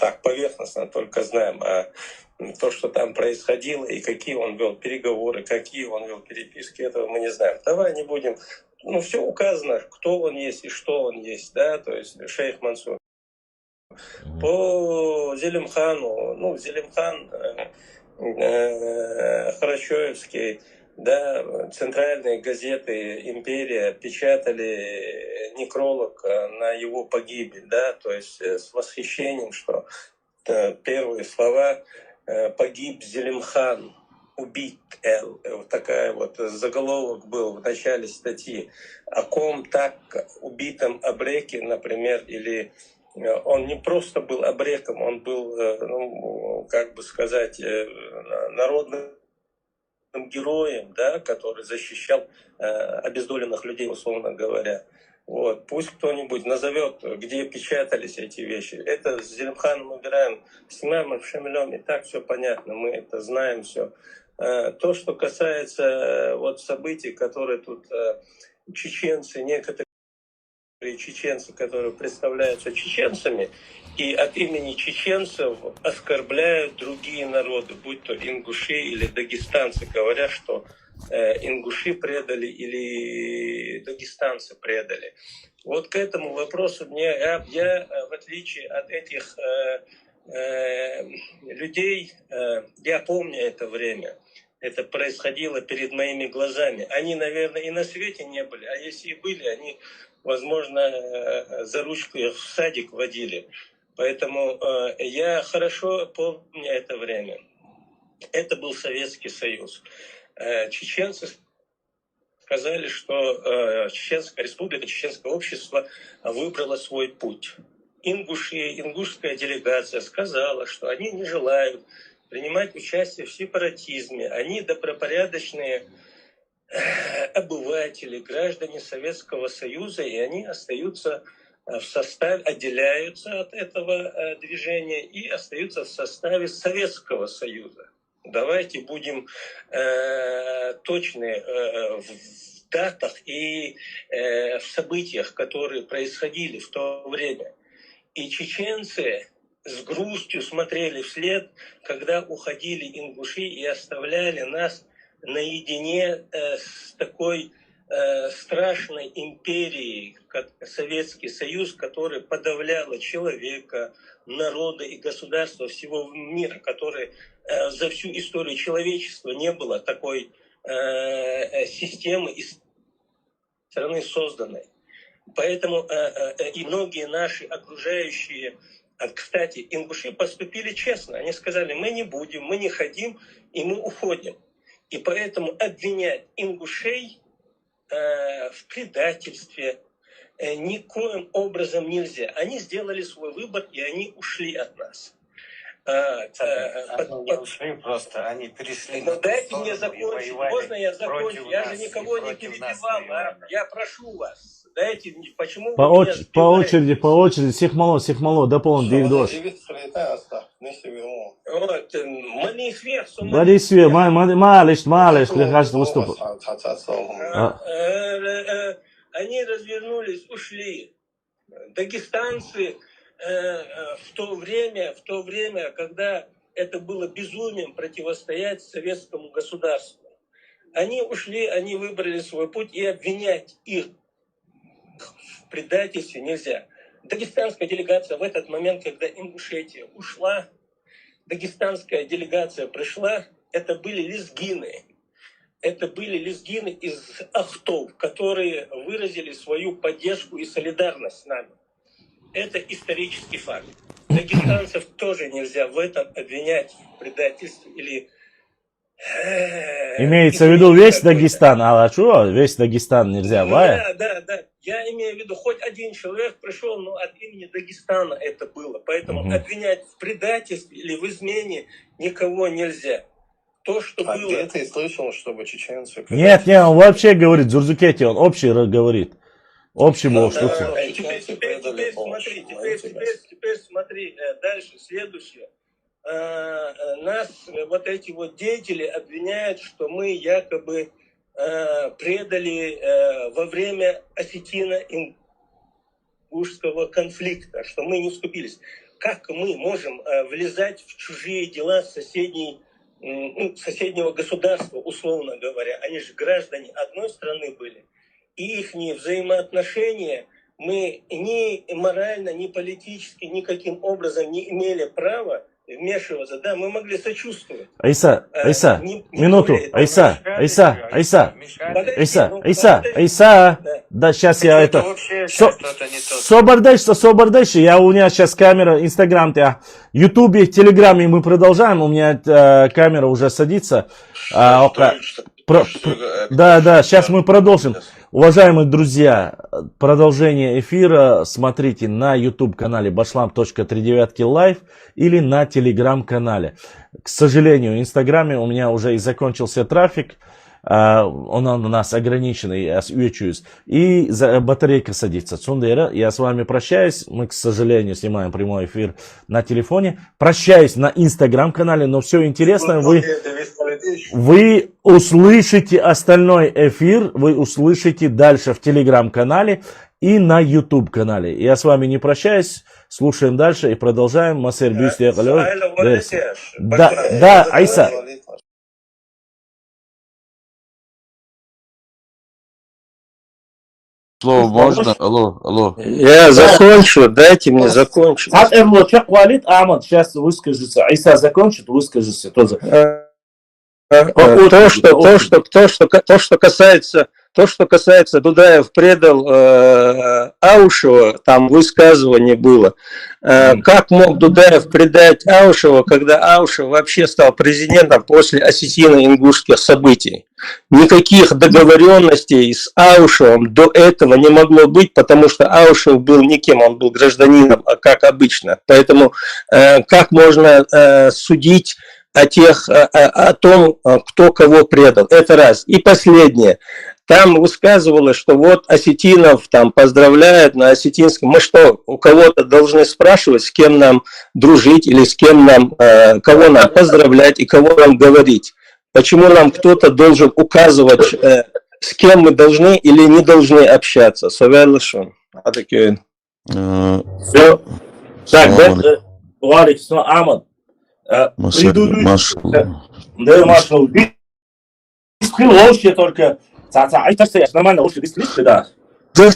так поверхностно только знаем. А то, что там происходило, и какие он вел переговоры, какие он вел переписки, этого мы не знаем. Давай не будем... Ну, все указано, кто он есть и что он есть, да, то есть шейх Мансур. По Зелимхану, ну, Зелимхан Харачоевский, да, центральные газеты «Империя» печатали некролог на его погибель, да, то есть с восхищением, что первые слова «погиб Зелимхан», «убит Эл», вот такая вот заголовок был в начале статьи. О ком так убитом абреке, например, или он не просто был абреком, он был, ну, как бы сказать, народным героем, да, который защищал обездоленных людей, условно говоря. Вот. Пусть кто-нибудь назовет, где печатались эти вещи. Это с Зелимханом убираем, снимаем Шамилем, и так все понятно, мы это знаем все. То, что касается вот событий, которые тут чеченцы, некоторые чеченцы, которые представляются чеченцами, и от имени чеченцев оскорбляют другие народы, будь то ингуши или дагестанцы, говоря, что ингуши предали или дагестанцы предали. Вот к этому вопросу я в отличие от этих людей, я помню это время. Это происходило перед моими глазами. Они, наверное, и на свете не были, а если и были, они, возможно, за ручку их в садик водили. Поэтому я хорошо помню это время. Это был Советский Союз. Чеченцы сказали, что Чеченская республика, Чеченское общество выбрало свой путь. Ингушская делегация сказала, что они не желают принимать участие в сепаратизме. Они добропорядочные обыватели, граждане Советского Союза, и они остаются в составе, отделяются от этого движения и остаются в составе Советского Союза. Давайте будем точны в датах и в событиях, которые происходили в то время. И чеченцы с грустью смотрели вслед, когда уходили ингуши и оставляли нас наедине с такой страшной империей, как Советский Союз, которая подавляла человека, народа и государства всего мира, который за всю историю человечества не было такой системы и страны созданной. Поэтому и многие наши окружающие, кстати, ингуши поступили честно. Они сказали, мы не будем, мы не хотим, и мы уходим. И поэтому обвинять ингушей в предательстве никоим образом нельзя. Они сделали свой выбор, и они ушли от нас. Они не ушли просто, они перешли на дайте сторону мне закончить. и воевали. Можно я закончу? Я же нас, никого не перебивал. Я прошу вас. Дайте, почему вы По меня сбиваете? очереди, всех мало, дополнен, Дивидош. Вот, Борисве, малыш, ты хочешь выступать. они развернулись, ушли. Дагестанцы в то время, когда это было безумием противостоять советскому государству, они ушли, они выбрали свой путь, и обвинять их в предательстве нельзя. Дагестанская делегация в этот момент, когда Ингушетия ушла, дагестанская делегация пришла, это были лезгины. Это были лезгины из Ахтов, которые выразили свою поддержку и солидарность с нами. Это исторический факт. Дагестанцев тоже нельзя в этом обвинять в предательстве или... Имеется в виду весь Дагестан, а что? Весь Дагестан нельзя, Да. Я имею в виду, хоть один человек пришел, но от имени Дагестана это было. Поэтому обвинять в предательстве или в измене никого нельзя. То, что было... Где ты слышал, чтобы чеченцы... Нет, он вообще говорит, Дзурзукети, он общий говорит. Общий был штука. Теперь смотри, дальше, следующее. Нас вот эти вот деятели обвиняют, что мы якобы предали во время осетино-ингушского конфликта, что мы не вступились. Как мы можем влезать в чужие дела соседнего государства, условно говоря? Они же граждане одной страны были. И их взаимоотношения мы ни морально, ни политически, никаким образом не имели права вмешиваться. Да, мы могли сочувствовать. Айса, минуту. Айса. Да, сейчас я это... Собордайся, я у меня сейчас камера, Инстаграм, Ютубе, Телеграме мы продолжаем, у меня камера уже садится. Да, сейчас мы продолжим. Уважаемые друзья, продолжение эфира смотрите на YouTube-канале bashlam.39 live или на Telegram-канале. К сожалению, в Инстаграме у меня уже и закончился трафик, он у нас ограниченный, я увечуюсь, и батарейка садится. Цундера, я с вами прощаюсь, мы, к сожалению, снимаем прямой эфир на телефоне. Прощаюсь на Инстаграм-канале, но все интересное вы услышите остальной эфир, вы услышите дальше в Телеграм-канале и на YouTube-канале. Я с вами не прощаюсь, слушаем дальше и продолжаем. Масер Бюстия. Да, Айса. Слово можно? Алло. Я закончу, дайте мне закончить. Сейчас выскажется. Айса закончит, выскажется тоже. То, что касается Дудаев предал Аушева, там высказывание было. Как мог Дудаев предать Аушева, когда Аушев вообще стал президентом после осетино-ингушских событий? Никаких договоренностей с Аушевым до этого не могло быть, потому что Аушев был никем, он был гражданином, как обычно. Поэтому как можно судить о том, кто кого предал? Это раз. И последнее. Там высказывалось, что вот осетинов там поздравляют на осетинском. Мы что, у кого-то должны спрашивать, с кем нам дружить или с кем нам, кого нам поздравлять и кого нам говорить? Почему нам кто-то должен указывать, с кем мы должны или не должны общаться? Совершенно. Все. Так, Валик, Аман. Маршал. Вообще только... Нормально, лучше быстрее, да. Да,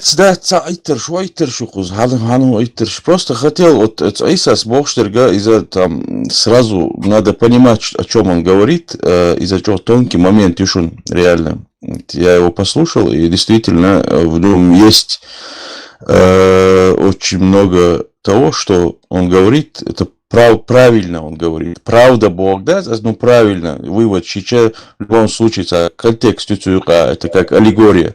просто хотел, вот Исас Бохштерга, из-за там сразу надо понимать, о чем он говорит, из-за чего тонкий момент Юшун, реально. Я его послушал, и действительно в нем есть очень много того, что он говорит, это правильно он говорит. Правда Бог даст, ну правильно, вывод Чича в любом случае, контекст это как аллегория.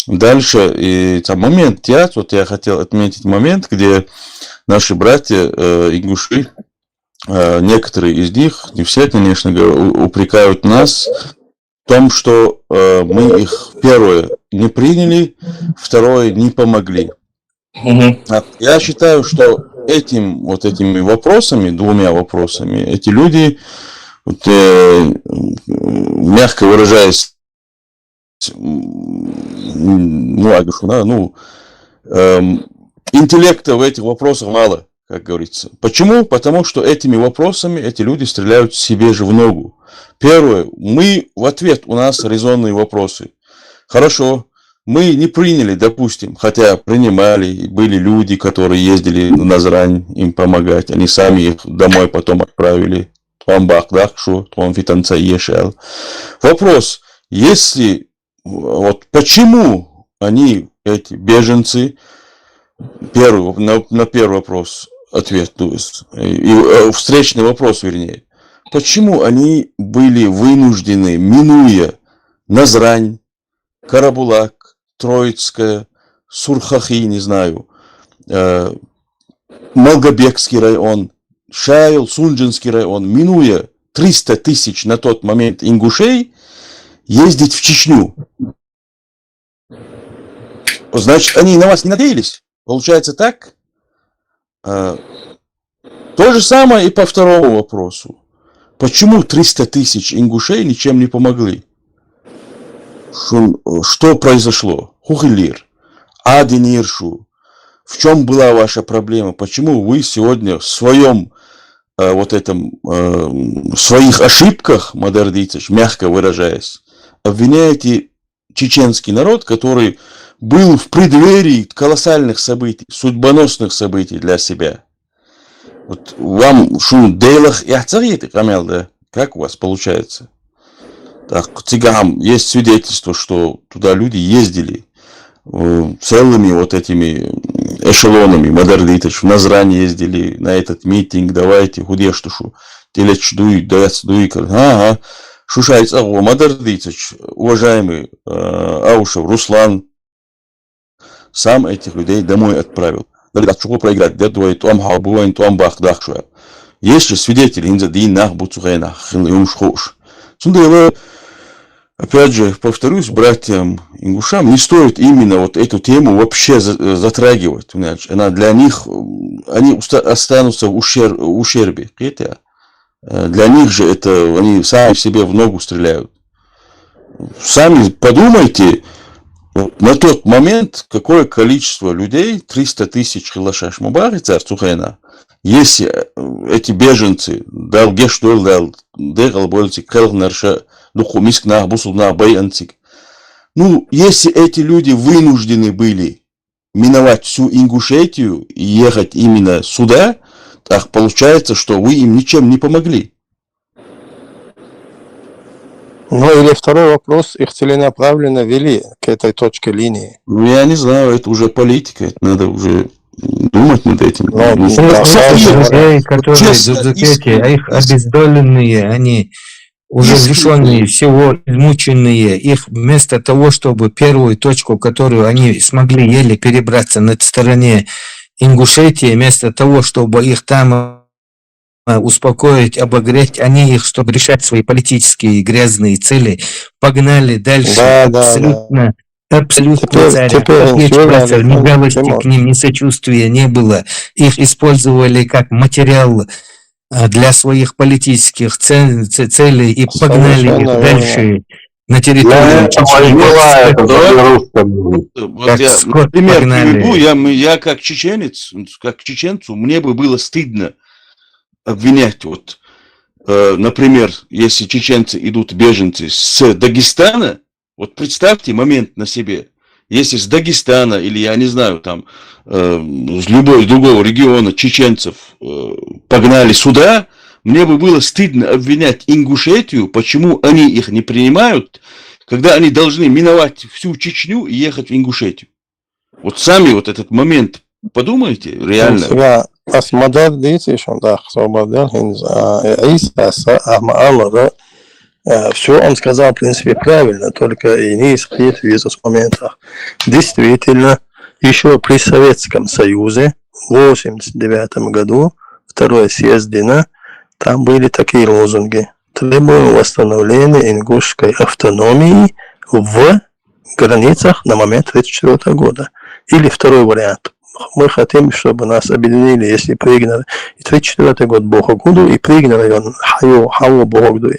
Дальше, и там момент, я хотел отметить момент, где наши братья ингуши, некоторые из них, не все, конечно, упрекают нас в том, что мы их, первое, не приняли, второе, не помогли. Я считаю, что этими вопросами, двумя вопросами, эти люди, мягко выражаясь, интеллекта в этих вопросах мало, как говорится. Почему? Потому что этими вопросами эти люди стреляют себе же в ногу. Первое, мы в ответ, у нас резонные вопросы. Хорошо, мы не приняли, допустим, хотя принимали, были люди, которые ездили на Назрань им помогать, они сами их домой потом отправили. Вопрос, если, вот почему они, эти беженцы, на первый вопрос ответ, то есть, встречный вопрос, вернее, почему они были вынуждены, минуя Назрань, Карабулак, Троицкая, Сурхахи, не знаю, Малгобекский район, Шайл, Сунжинский район, минуя 300 тысяч на тот момент ингушей, ездить в Чечню. Значит, они на вас не надеялись? Получается так? То же самое и по второму вопросу. Почему 300 тысяч ингушей ничем не помогли? Что произошло? Хухилир, Адениршу. В чем была ваша проблема? Почему вы сегодня в своем своих ошибках, Мадардийцич, мягко выражаясь, обвиняете чеченский народ, который был в преддверии колоссальных событий, судьбоносных событий для себя? Вот вам шун дейлах и ацарит, Камел, да? Как у вас получается? Так, цигам, есть свидетельство, что туда люди ездили целыми вот этими эшелонами, Мадардитыч, в Назрань ездили на этот митинг, давайте, худештушу, телеч дуй, дац дуй, ага, шушайц, Мадардитыч, уважаемый Аушев, Руслан, сам этих людей домой отправил. Дали чего проиграть, дедуай, туам халбуайн, туам бах, дахшуя. Есть же свидетели, инза дин нах буцугайнах, юмшхош. Сунда, опять же, повторюсь, братьям ингушам, не стоит именно вот эту тему вообще затрагивать. Она для них, они останутся в ущербе. Для них же это, они сами себе в ногу стреляют. Сами подумайте, на тот момент, какое количество людей, 300 тысяч хилашаш мубари, царь Цухайна, если эти беженцы, дал гештуэл, дал дегал больцик, кэл нарша, духумиск на бусул на байанцик. Ну, если эти люди вынуждены были миновать всю Ингушетию и ехать именно сюда, так получается, что вы им ничем не помогли. Ну или второй вопрос, их целенаправленно вели к этой точке линии. Ну, я не знаю, это уже политика, это надо уже думать над этим. Людей, которые Дзудзукети, а их обездоленные, они уже лишенные всего, измученные, их вместо того, чтобы первую точку, которую они смогли еле перебраться на стороне Ингушетии, вместо того, чтобы их там успокоить, обогреть, они их, чтобы решать свои политические грязные цели, погнали дальше. Абсолютно царь. Ни жалости к ним, ни сочувствия не было. Их использовали как материал для своих политических целей и погнали их дальше на территорию Например, я как чеченцу, мне бы было стыдно обвинять, вот, например, если чеченцы идут, беженцы, с Дагестана, вот представьте момент на себе, если с Дагестана или, я не знаю, там, с любого другого региона чеченцев погнали сюда, мне бы было стыдно обвинять Ингушетию, почему они их не принимают, когда они должны миновать всю Чечню и ехать в Ингушетию. Вот сами вот этот момент подумайте, реально. Асмадар Дитишон, да, все он сказал, в принципе, правильно, только и не исходит из моментов. Действительно, еще при Советском Союзе в 1989 году, второй съезд Дина, там были такие лозунги: требуем восстановления ингушской автономии в границах на момент 1934 года. Или второй вариант: мы хотим, чтобы нас объединили, если пригнали. И 1934 год Богогуду, и пригнали он Хайо, Хау Богогуду.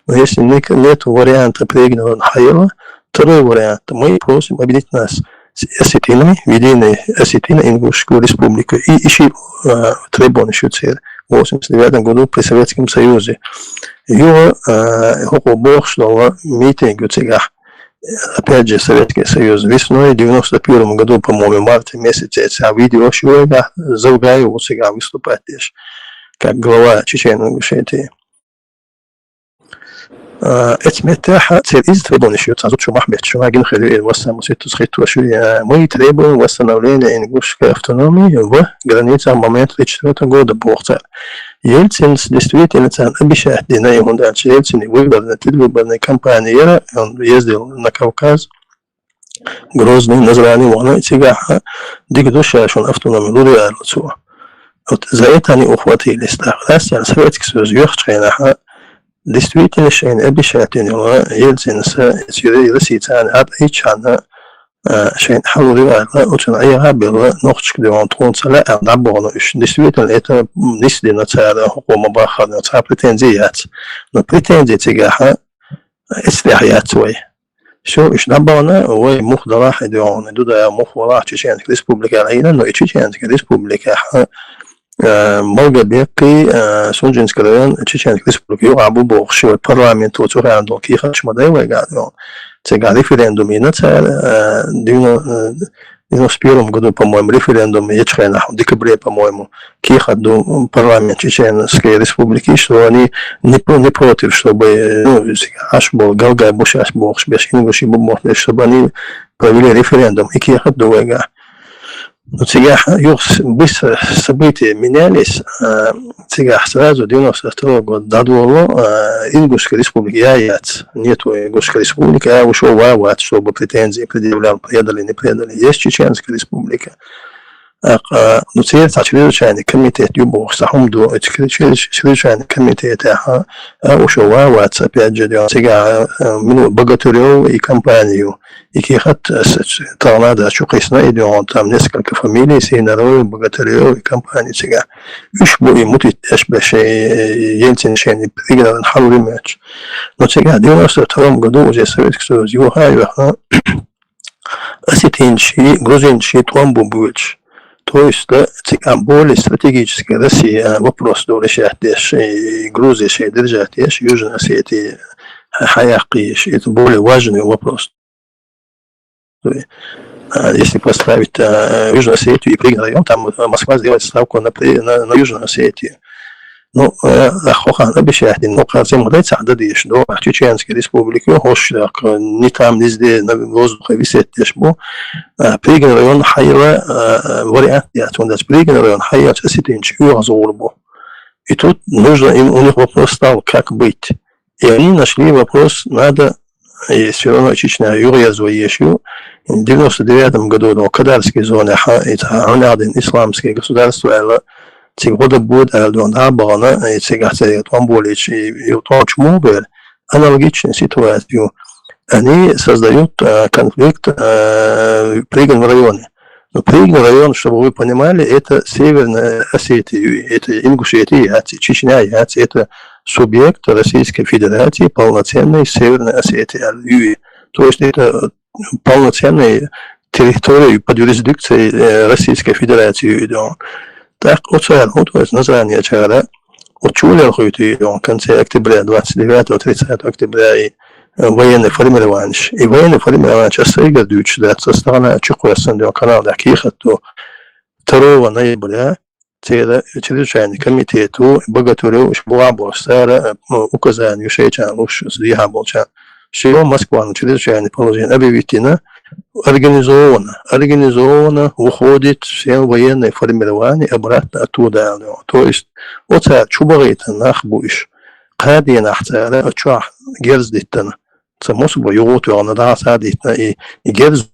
Но если нет варианта пригнали Хайо, Второй вариант. Мы просим объединить нас с осетинами в единой Осетино-Ингушскую республику. И еще требован еще цель. В 1989 году при Советском Союзе. Его бог шел митинг в цигах. Опять же, Советский Союз. Весной в 91 году, по-моему, в марте месяце, я видел, что я завгаю у цигах выступать здесь, как глава Чечено-Ингушетии. اتمتاح تريز требования еще сразу что Махмед что один хеле васам сету схиту что мы требуем восстановления ингушской автономии в границах момента 2004 года Богцар. Ельцин действительно обещает на его дальше. Ельцин выборной предвыборной кампании он ездил на Кавказ, Грозный, Назрани, Вона и Цигаха, дигдуша что автономию луриарлцу. Вот за это они ухватились. Раз Советский Союз юрчайнаха действительно шейн обещает ему Ельцин с Российцами отъезжана шейн халуривала очень аягабила ночь где он тронцала наборно действительно это действительно цара хукума бахарна цара претензият но претензии тигаха истихият свой شو إيش نبغنا هو مخ ضراح يدعون دودا مخ وراح تشين ريسبوبليكا العيلة إنه تشين ريسبوبليكا موجة بيقي سونجنسك ريان تشين ريسبوبليكا يوعبو بوخشي والبرلامنت وتوخي عندهم كي خدش مدعي ويقعدون تيقع ريفرندوم ينتهي в 91 году, по-моему, референдум Ячхайна, в декабре, по-моему, Кихаду, парламент Чеченской республики, что они не против, чтобы, аж был, Галгай, Бушаш, Бог, без Ингуши, чтобы они провели референдум, и Кихаду, Вега. Но сейчас быстро события менялись, сейчас сразу 92 года додволо Ингушской республики, нету Ингушской республики, я ушел воевать, чтобы претензии предъявлял, предали, не предали. Есть Чеченская республика. Но теперь чрезвычайный комитет Юбох, Сахумду, чрезвычайный комитет, ушел воевать, опять же, сега Богатырев и компанию. И Кихат Торнадо, Чукисна, идет там несколько фамилий, Сейнаров, Богатырев и компании сега. Уж будет мутить, Ельцин, Шейни, пригнал Халури мяч. Но сега в 92 году уже Советский Союз, его хайвах, осетинчи, грузинчи, Туамбубыч. То есть, да, более стратегическая Россия вопрос до решать и Грузия еще держать, Южная Осетия, Хаяки, это более важный вопрос. Если поставить Южную Осетию и пригнать район, там Москва сделает ставку на Южную Осетию. Ну, Хохан обещает, но кажется, мудреца дадишь до Чеченской республики, хош, не там, не здесь, на воздухе висит, дешбо. Пригнан район Хайла, вариант, он даже пригнан район Хайла, осетинчик, Юразорбо. И тут нужно им, у них вопрос стал, как быть. И они нашли вопрос, надо, и все равно Чечня, Юрьязва Ешью, в 99 году, в Кадарской зоне, это Анадин, исламское государство, года будет Ардуан-Абана, и Цигацерия Туамболич и Уточмобер, аналогичную ситуацию. Они создают конфликт в Пригном районе. Но Пригный район, чтобы вы понимали, это Северная Осетия, это Ингушетия, Чечня, это субъект Российской Федерации, полноценной Северной Осетии. То есть это полноценная территория под юрисдикцией Российской Федерации. Так, то есть название чара, учули в конце октября, 29-30 октября, и военный формирование. И военный формирование остригадуч, да, со стороны Чукуэсандио канала Кихат, 2 ноября, чрезвычайный комитет Богатырев, Буабо, Стара, указание Шейчан, Ехаболчан, что Москва на чрезвычайное положение объявительно, организованно уходит все военные формирования обратно оттуда. То есть, вот это чубарита нахбуиш, кади нахтара, чуах герздиттана, само собой йоготуарна да садитна и герз.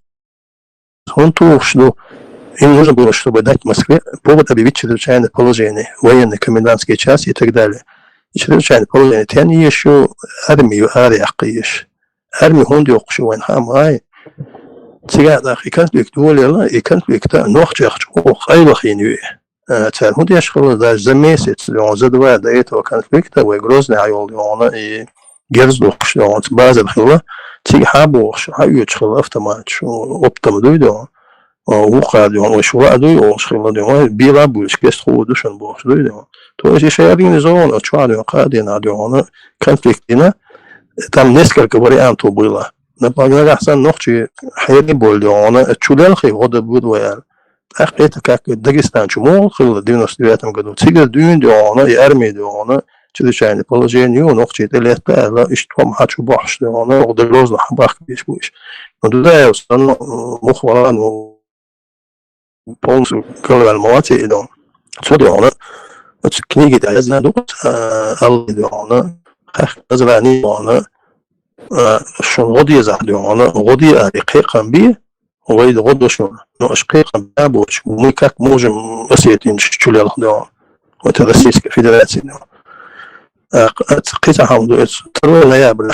Он тух, что им нужно было, чтобы дать Москве повод объявить чрезвычайное положение, военные комендантские часы и так далее. И чрезвычайное положение. Они еще армию ариакиеш. Армию хонди окшивайн хамай. Сега и конфликт волела, и конфликт нохчах хайвахинюе. Царь Худяшхала даже за месяц, за 2 до этого конфликта, в Грозный айол, и Герздух, что он база хила, تيجي حابوش هاي يشخل أفتماتش وأبتم دويدو وقاديون وشواء دوي وشخل دوي بيلا بوش كيست خو دوشن بوش دويدو تو إيش شيرين زون أشوالي قادين عديون конфликтина там несколько вариантов было. Например, أحسن نقطة حيري بولدونا تشولالخي غدا بودويال это как Дагестан чему в 99 году тигр дюндиона и армия диона чрезвычайное положение ногти лета и что хочу бахш диона удалось бах биш биш но туда я устану мухвала полностью колоссальная мотивация диона что диона вот книги да я знаю алл диона хах назрани диона شو غدي زعديونه غدي أريقام بيه وغيد غدوشون но أشقيقا بابوش мы как можем Осетии чулел да это Российская Федерация قيت حمد 2 ноября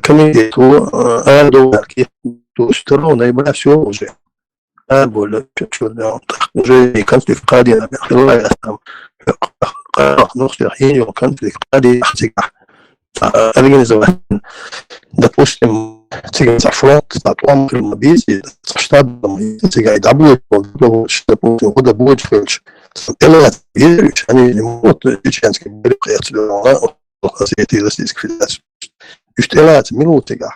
комитету ардовки то 2 ноября все уже более уже конфликт قادم خلال там نقطة حين конфликт قادم организовать допустим цыганский фронт статуам Крымобези штатом цыгай даблю что года больше элемент веришь они не могут чеченский приехать Осетии Российской Федерации элемент минутига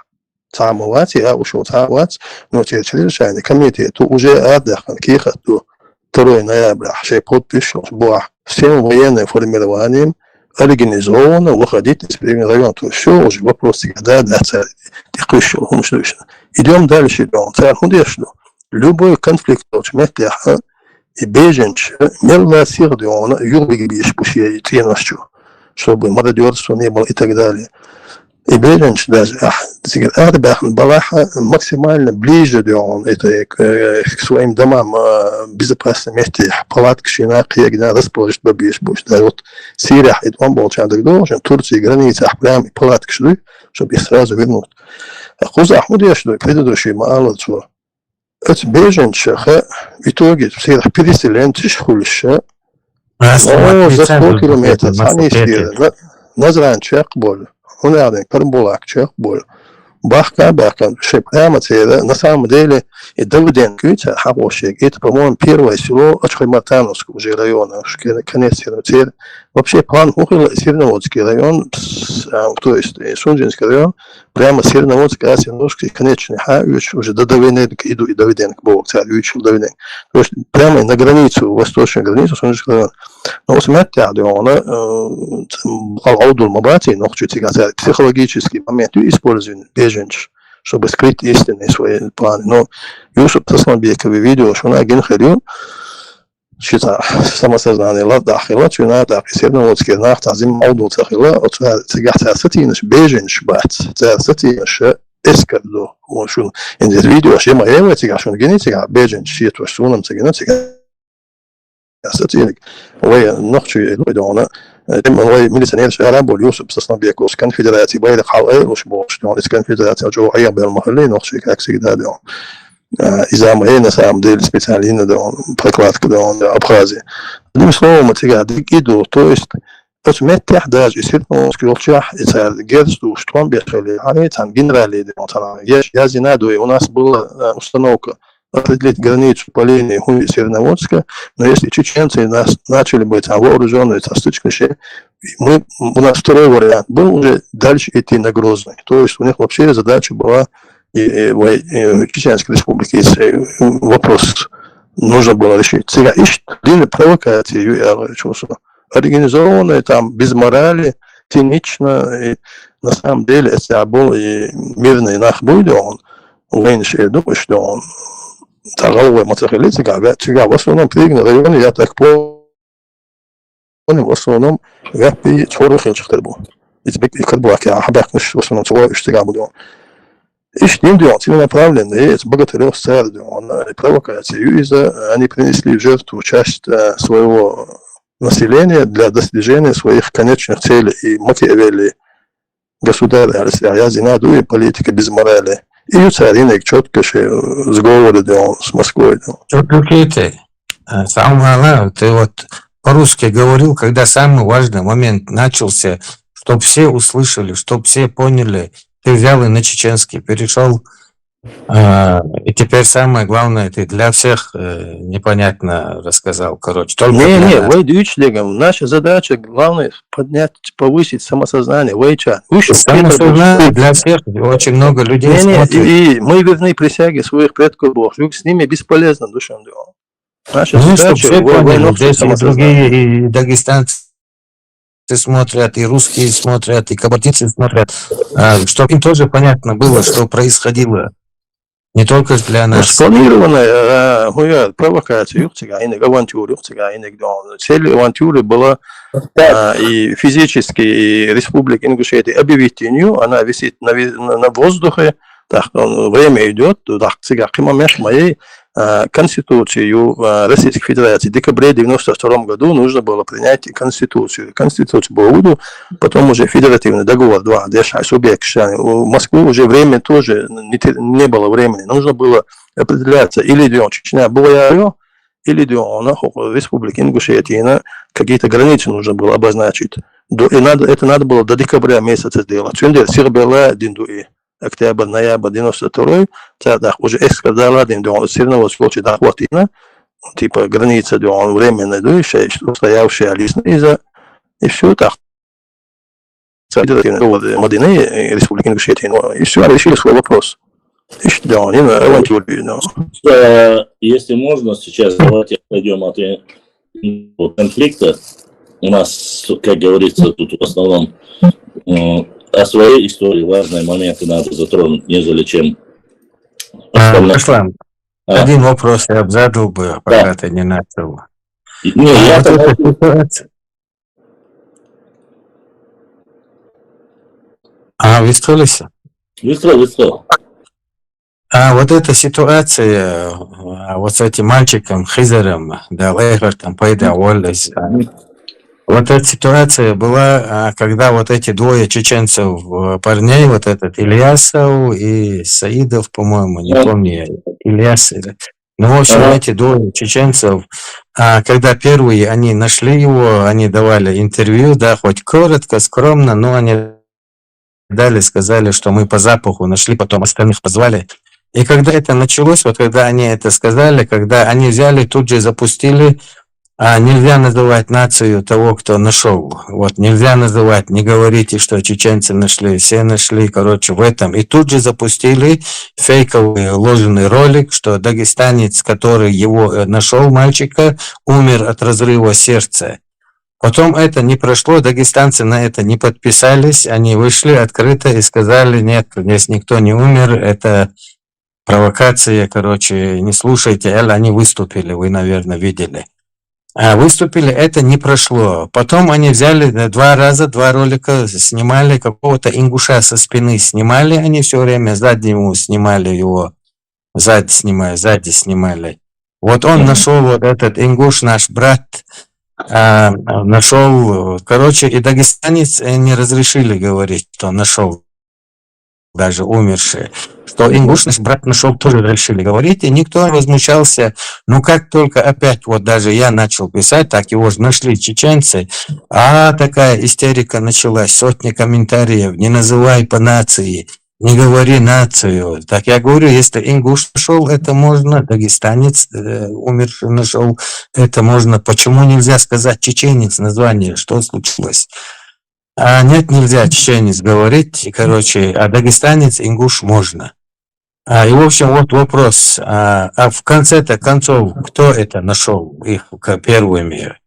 самовать я ушел самовать но чрезвычайный комитет уже отдыхан киха 2 ноября шей подпишешь было всем военным формированием организованно выходить из переменного района. То все уже вопросы, да, идем дальше, любой конфликт, и беженцы, мелкая сирдиона, юрбиги биш пушья и тренажчу, чтобы мародерство не было и так далее. И беженцы даже, максимально ближе это к своим домам в безопасном месте, палатки, шинаки, где расположить бабиш будешь. Да, вот Сирия, и он был человек должен, Турция, граница, прям палатки шли, чтобы их сразу вернуть. А Хуза Ахмудия, что предыдущий мало чего. Эти беженцы, в итоге, все переселенцы, хулище, за 100 километров, они сидели, назран человек боль. Он рядом, карбулак, человек боль. Бахка, шип, прямо цель. На самом деле, и Давиден Кюца, Хабошек, это, по-моему, первое село Ачхаймартановского уже района, конец Северного. Вообще, план Ухила, Северноводский район, то есть Сунжинский район, прямо Северноводский, Северноводский, конечный, уже до Давиденка иду, и Давиденк был, царь, учил Давиденк. То есть, прямо на границу, восточную границу Сунжинского района. Но вот смотрите, он аудул мабати, но психологический момент использует беженцев, чтобы скрыть истинные свои планы. Но Юсуп Тасланбеков видел, что он один ходил, считал самосознание ладахила, что надо Северноводский нах тазим аудул цахила, от цигах царсатинаш беженц бат, царсатинаш эскарду. Вот что индис видео, что мы его цигах, что генетика беженц, что он цигах. Сатирик, وهي نقطة الوضعنا لما هو ميليتانير شغال بوليوس بسنبيك وش كان فيدراتي بايد حلقة وش بوش يعني كان فيدراتي جوعية بالمحلي نقطة كأكسي ده إذا ما هي نسام ديل سبيتالين ده بركلات كده أبخازي دي слово ما تيجي عندك إيدو تويست بس ما تحتاج يصير مشكلة إذا جالس دوشتون بيخلي عليه تان جنرالي ده مثلا يا زينادو وناس بولا установка определить границу по линии Северноводска, но если чеченцы нас начали быть вооруженные стычками, у нас второй вариант был уже дальше идти на Грозный. То есть у них вообще задача была в Чеченской республике вопрос нужно было решить. Сега длинные провокации, организованные там без морали, цинично, и на самом деле это был и мирный нах будет, он уменьшил, думаю, что он торговые материалы в основном пригнаны районе, я так понял, в основном рэпи чорных хилчахтер был. И тебе и карбуак, я хабакнешь в основном чего иштига буду. И что им делать? Целенаправленные, это богатырев царь, он провокации, из-за они принесли в жертву часть своего населения для достижения своих конечных целей и мотивировали государя, я зинаду и политика без морали. И царинок четко сговоры с Москвой. Самое ты вот по-русски говорил, когда самый важный момент начался, чтобы все услышали, чтобы все поняли, ты взял и на чеченский перешел. И теперь самое главное, ты для всех непонятно рассказал, короче. Не, вы наша задача главное поднять, повысить самосознание. Самосознание для всех, очень много людей смотрят. И мы верны присяге своих предков Бог. С ними бесполезно душам делать. Наша задача, все поняли, здесь и другие, и дагестанцы смотрят, и русские смотрят, и кабардинцы смотрят, чтобы им тоже понятно было, что происходило. Не только для нас. Спланированная провокация, авантюра. Цель авантюры была и физически, и Республика Ингушетия объявить ее, она висит на воздухе, так, время идет, так, сега момент моей Конституцию Российской Федерации в декабре 1992 году нужно было принять Конституцию. Конституцию было, потом уже федеративный договор, два субъекта. В Москве уже время тоже не было времени. Нужно было определяться, или идет Чечня, Буяю, или идет Республика Ингушетия, какие-то границы нужно было обозначить. Это надо было до декабря месяца сделать. Сирбела Диндуи. Октябрь, ноябрь 92-й, тогда уже эскадала до сильного случая дохватина, типа граница до временной, да, еще стоявшая лестница, и все так. Мадины, Республики Ингушетия, и все, решили свой вопрос. Если можно, сейчас давайте отойдем от конфликта. У нас, как говорится, тут в основном о своей истории важные моменты надо затронуть, нежели чем... Руслан, один вопрос я бы задал бы, пока ты не начал. Не, я выстроились? Выстроил. Вот эта ситуация, вот с этим мальчиком, Хизером, да, Лейхартом, Пайдаволлес, вот эта ситуация была, когда вот эти двое чеченцев парней, вот этот Ильясов и Саидов, по-моему, не помню, Ильяс. Ну, в общем, эти двое чеченцев, когда первые, они нашли его, они давали интервью, да, хоть коротко, скромно, но они дали, сказали, что мы по запаху нашли, потом остальных позвали. И когда это началось, вот когда они это сказали, когда они взяли, тут же запустили. Нельзя называть нацию того, кто нашел. Вот, нельзя называть, не говорите, что чеченцы нашли, все нашли, короче, в этом. И тут же запустили фейковый ложный ролик, что дагестанец, который его нашел, мальчика, умер от разрыва сердца. Потом это не прошло, дагестанцы на это не подписались, они вышли открыто и сказали, нет, здесь никто не умер, это провокация, короче, не слушайте, они выступили, вы, наверное, видели. Выступили, это не прошло. Потом они взяли два ролика, снимали какого-то ингуша со спины, снимали они все время, сзади ему снимали его, сзади снимали. Вот он нашел, вот этот ингуш, наш брат, нашел, короче, и дагестанец не разрешили говорить, что нашел, даже умерший. Что ингуш наш брат нашел, тоже решили говорить, и никто не возмущался. Но как только опять, вот даже я начал писать, так его же нашли чеченцы, такая истерика началась, сотни комментариев, не называй по нации, не говори нацию. Так я говорю, если ингуш нашел, это можно, дагестанец умерший нашел, это можно. Почему нельзя сказать чеченец название, что случилось? Нет, нельзя чеченец говорить, короче, дагестанец, ингуш можно. И, в общем, вот вопрос. В конце-то концов, кто это нашел, их первыми?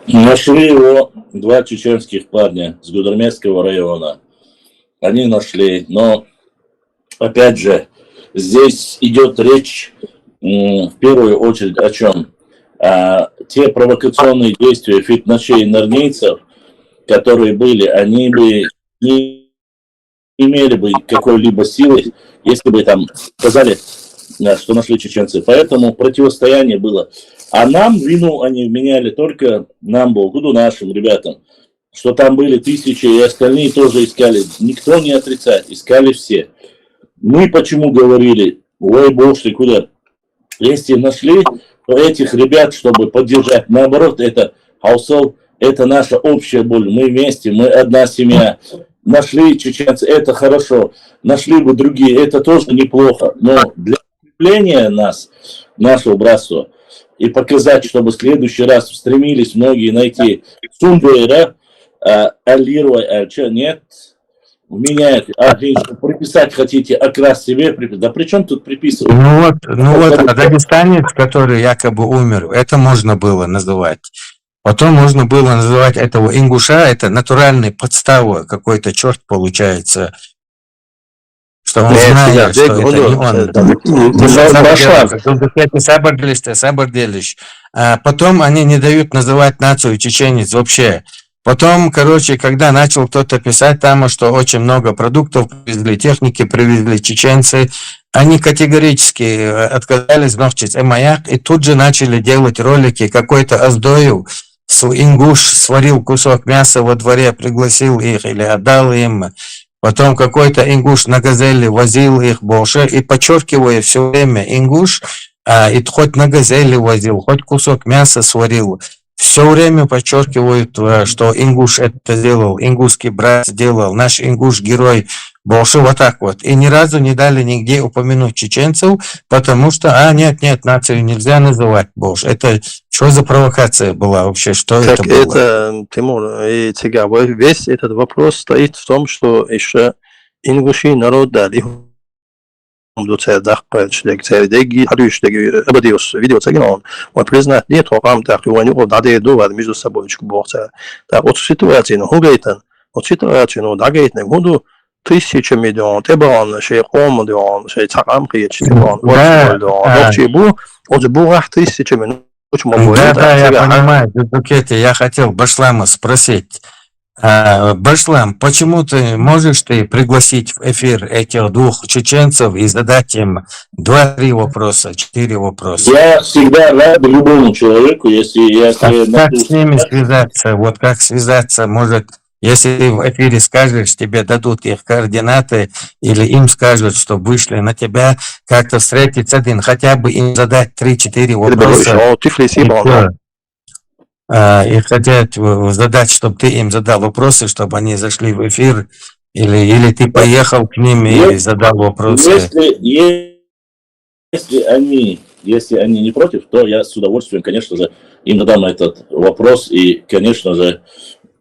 Нашли его два чеченских парня с Гудермесского района. Они нашли, но, опять же, здесь идет речь в первую очередь о чем? Те провокационные действия фитнашей и нарнийцев, которые были, они бы не имели бы какой-либо силы, если бы там сказали, что нашли чеченцы. Поэтому противостояние было. А нам вину они вменяли только нам, Болгуду, нашим ребятам, что там были тысячи, и остальные тоже искали. Никто не отрицает, искали все. Мы почему говорили, ой, бог ты, куда? Если нашли, то этих ребят, чтобы поддержать, наоборот, это Хаусел это наша общая боль, мы вместе, мы одна семья. Нашли чеченцы, это хорошо, нашли бы другие, это тоже неплохо. Но для укрепления нас, нашего братства, и показать, чтобы в следующий раз стремились многие найти Сундера, Алирова, что нет, меняет, приписать хотите окрас себе, да при чем тут приписывать? Ну вот, а дагестанец, который якобы умер, это можно было называть. Потом можно было называть этого ингуша, это натуральной подставой, какой-то черт получается, что он знает, что это не он. А потом они не дают называть нацию чеченец вообще. Потом, короче, когда начал кто-то писать там, что очень много продуктов привезли, техники привезли чеченцы, они категорически отказались ночить маяк и тут же начали делать ролики. Какой-то Аздоев, ингуш сварил кусок мяса во дворе, пригласил их или отдал им. Потом какой-то ингуш на газели возил их больше и подчеркивая все время ингуш, и хоть на газели возил, хоть кусок мяса сварил. Все время подчеркивают, что ингуш это сделал, ингушский брат сделал, наш ингуш герой, больше вот так вот. И ни разу не дали нигде упомянуть чеченцев, потому что, нет, нацию нельзя называть больше. Это что за провокация была вообще, что так это было? Это, Тимур и Цигава, весь этот вопрос стоит в том, что еще ингуши народ дали. Вот признать нет, вам так его надо думать между собой бог-то. Так вот ситуация, ну гугайтан, вот ситуация, ну дагайтан, гуду тысяча миллион, тебан, шейхом, дон, шейцам, киечтебан, вот чебу, вот буах тысяча миллион. Да, я понимаю, я хотел Башлама спросить. Башлам, почему можешь пригласить в эфир этих двух чеченцев и задать им 2-3 вопроса, 4 вопроса? Я всегда рад любому человеку, если как с ними связаться? Вот как связаться? Может, если ты в эфире скажешь, тебе дадут их координаты, или им скажут, что вышли на тебя, как-то встретиться один, хотя бы им задать 3-4 вопроса. И хотят задать, чтобы ты им задал вопросы, чтобы они зашли в эфир, или ты поехал к ним и задал вопросы. Если они не против, то я с удовольствием, конечно же, им задам этот вопрос и, конечно же,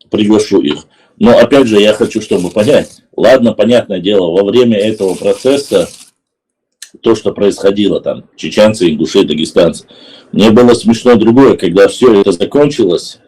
приглашу их. Но опять же, я хочу, чтобы понять, ладно, понятное дело, во время этого процесса то, что происходило там, чеченцы, ингуши, дагестанцы, мне было смешно другое, когда все это закончилось,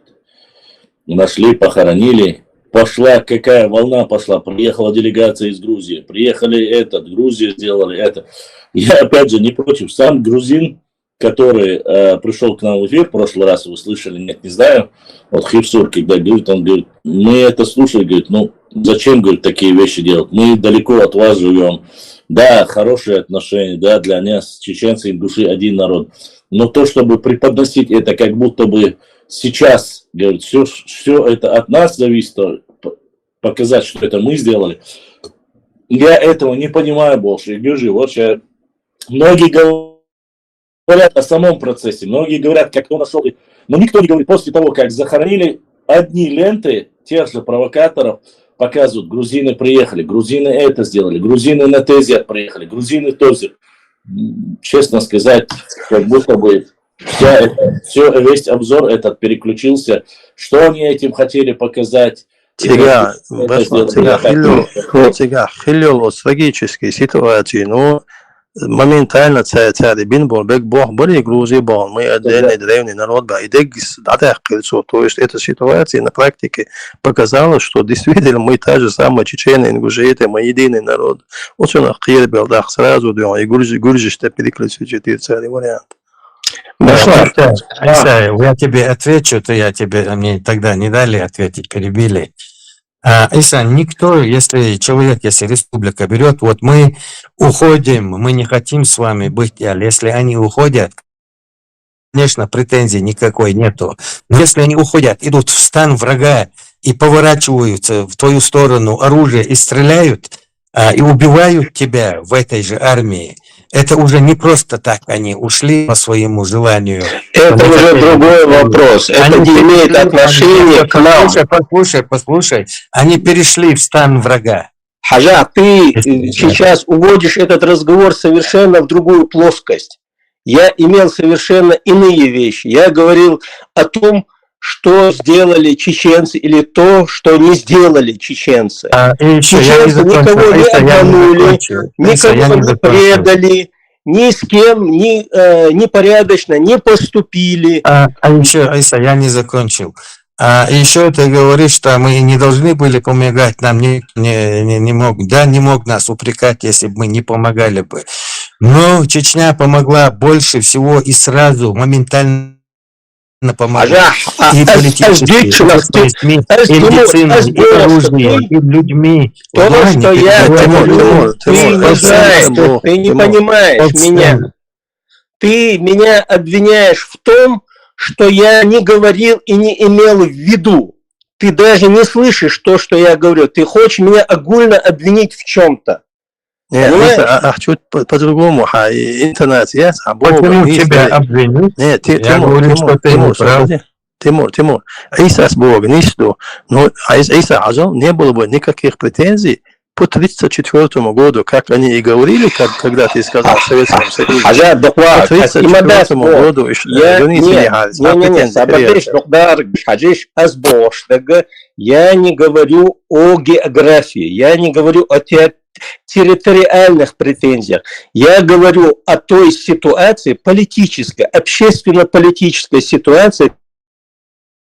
нашли, похоронили, пошла, какая волна пошла, приехала делегация из Грузии, приехали Грузия сделали это. Я опять же не против, сам грузин, который пришел к нам в эфир в прошлый раз, вы слышали, нет, не знаю, вот Хивсур, когда говорит, он говорит, мы это слушали, говорит, ну, зачем, говорит, такие вещи делать, мы далеко от вас живем, да, хорошие отношения, да, для нас, чеченцы и ингуши один народ, но то, чтобы преподносить это, как будто бы сейчас, говорит, все это от нас зависит, показать, что это мы сделали, я этого не понимаю больше, Гюжи, вот сейчас, многие говорят о самом процессе, многие говорят, как кто нашел, но никто не говорит, после того, как захоронили одни ленты тех же провокаторов, показывают, грузины приехали, грузины это сделали, грузины на Тези приехали, грузины тоже. Честно сказать, как будто бы весь обзор этот переключился. Что они этим хотели показать? Сега, трагические ситуации, но моментально царь бин был бег бог были Грузии был, мы отдельный древний народ, и то есть эта ситуация на практике показала, что действительно мы та же самая чечены, ингуши, мы единый народ. Очень охир был, да, сразу, и гуржишь-то переключить царь вариант. Айса, я тебе отвечу, мне тогда не дали ответить, перебили. Айса, никто, если республика берет, вот мы уходим, мы не хотим с вами быть, если они уходят, конечно, претензий никакой нету, но если они уходят, идут в стан врага и поворачиваются в твою сторону оружие и стреляют, и убивают тебя в этой же армии, Это уже не просто так они ушли по своему желанию. Это уже другой вопрос. Это не имеет отношения к нам. Послушай. Они перешли в стан врага. Хаджа, ты сейчас уводишь этот разговор совершенно в другую плоскость. Я имел совершенно иные вещи. Я говорил о том, что сделали чеченцы, или то, что не сделали чеченцы. Чеченцы никого не обманули, никого не предали, ни с кем непорядочно не поступили. Айса, я не закончил. Еще ты говоришь, что мы не должны были помогать, нам не мог нас упрекать, если бы мы не помогали бы. Но Чечня помогла больше всего и сразу, моментально помогла. И политически, и медициной, и оружием, и людьми. То, что я говорю, ты не знаешь, ты не понимаешь меня. Ты меня обвиняешь в том, что я не говорил и не имел в виду. Ты даже не слышишь то, что я говорю. Ты хочешь меня огульно обвинить в чем-то. Нет, чуть по-другому. Интернет, почему тебя обвинить? Нет, я говорю, что ты не прав. Тимур, Иса с Бога ничто, но Иса Аджал не было бы никаких претензий по 1934 году, как они и говорили, когда ты сказал в Советском Союзе. По 1934 году я не говорю о географии, я не говорю о территориальных претензиях. Я говорю о той ситуации политической, общественно-политической ситуации,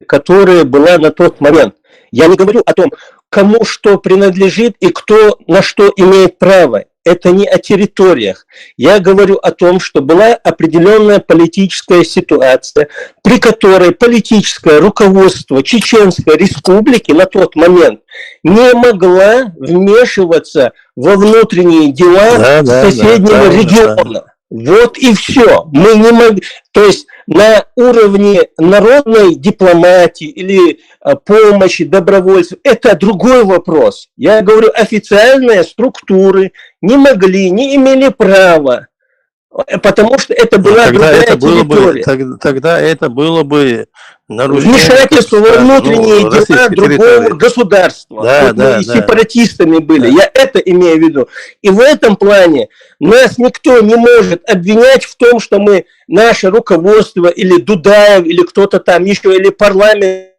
которая была на тот момент. Я не говорю о том, кому что принадлежит и кто на что имеет право. Это не о территориях. Я говорю о том, что была определенная политическая ситуация, при которой политическое руководство Чеченской Республики на тот момент не могла вмешиваться во внутренние дела соседнего региона. Вот и все. Мы не могли. То есть на уровне народной дипломатии или помощи добровольцев это другой вопрос. Я говорю, официальные структуры не могли, не имели права, потому что это была другая территория. Тогда это было бы нарушение. Вмешательство во внутренние дела другого государства. Мы сепаратистами были. Я это имею в виду. И в этом плане нас никто не может обвинять в том, что мы, наше руководство, или Дудаев, или кто-то там еще, или парламент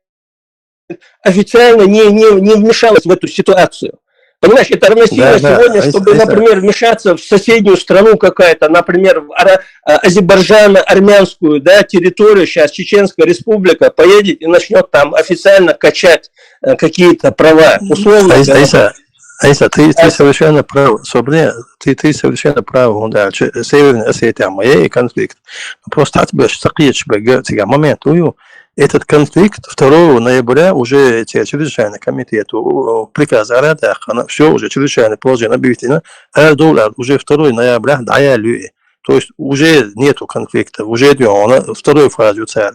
официально не вмешалось в эту ситуацию. Понимаешь, это равносильно сегодня, чтобы, например, вмешаться в соседнюю страну какая-то, например, в азербайджано-армянскую территорию, сейчас Чеченская Республика поедет и начнет там официально качать какие-то права. Условно. Айса, ты совершенно прав. Ты совершенно прав. Северная Осетия, моя конфликт. Просто отбешь, момент. Этот конфликт 2 ноября уже чрезвычайный комитет приказ Арада, все уже чрезвычайное положение объявлено. Эрдоган уже 2 ноября даяли. То есть уже нету конфликта, уже идет второй фазе царь.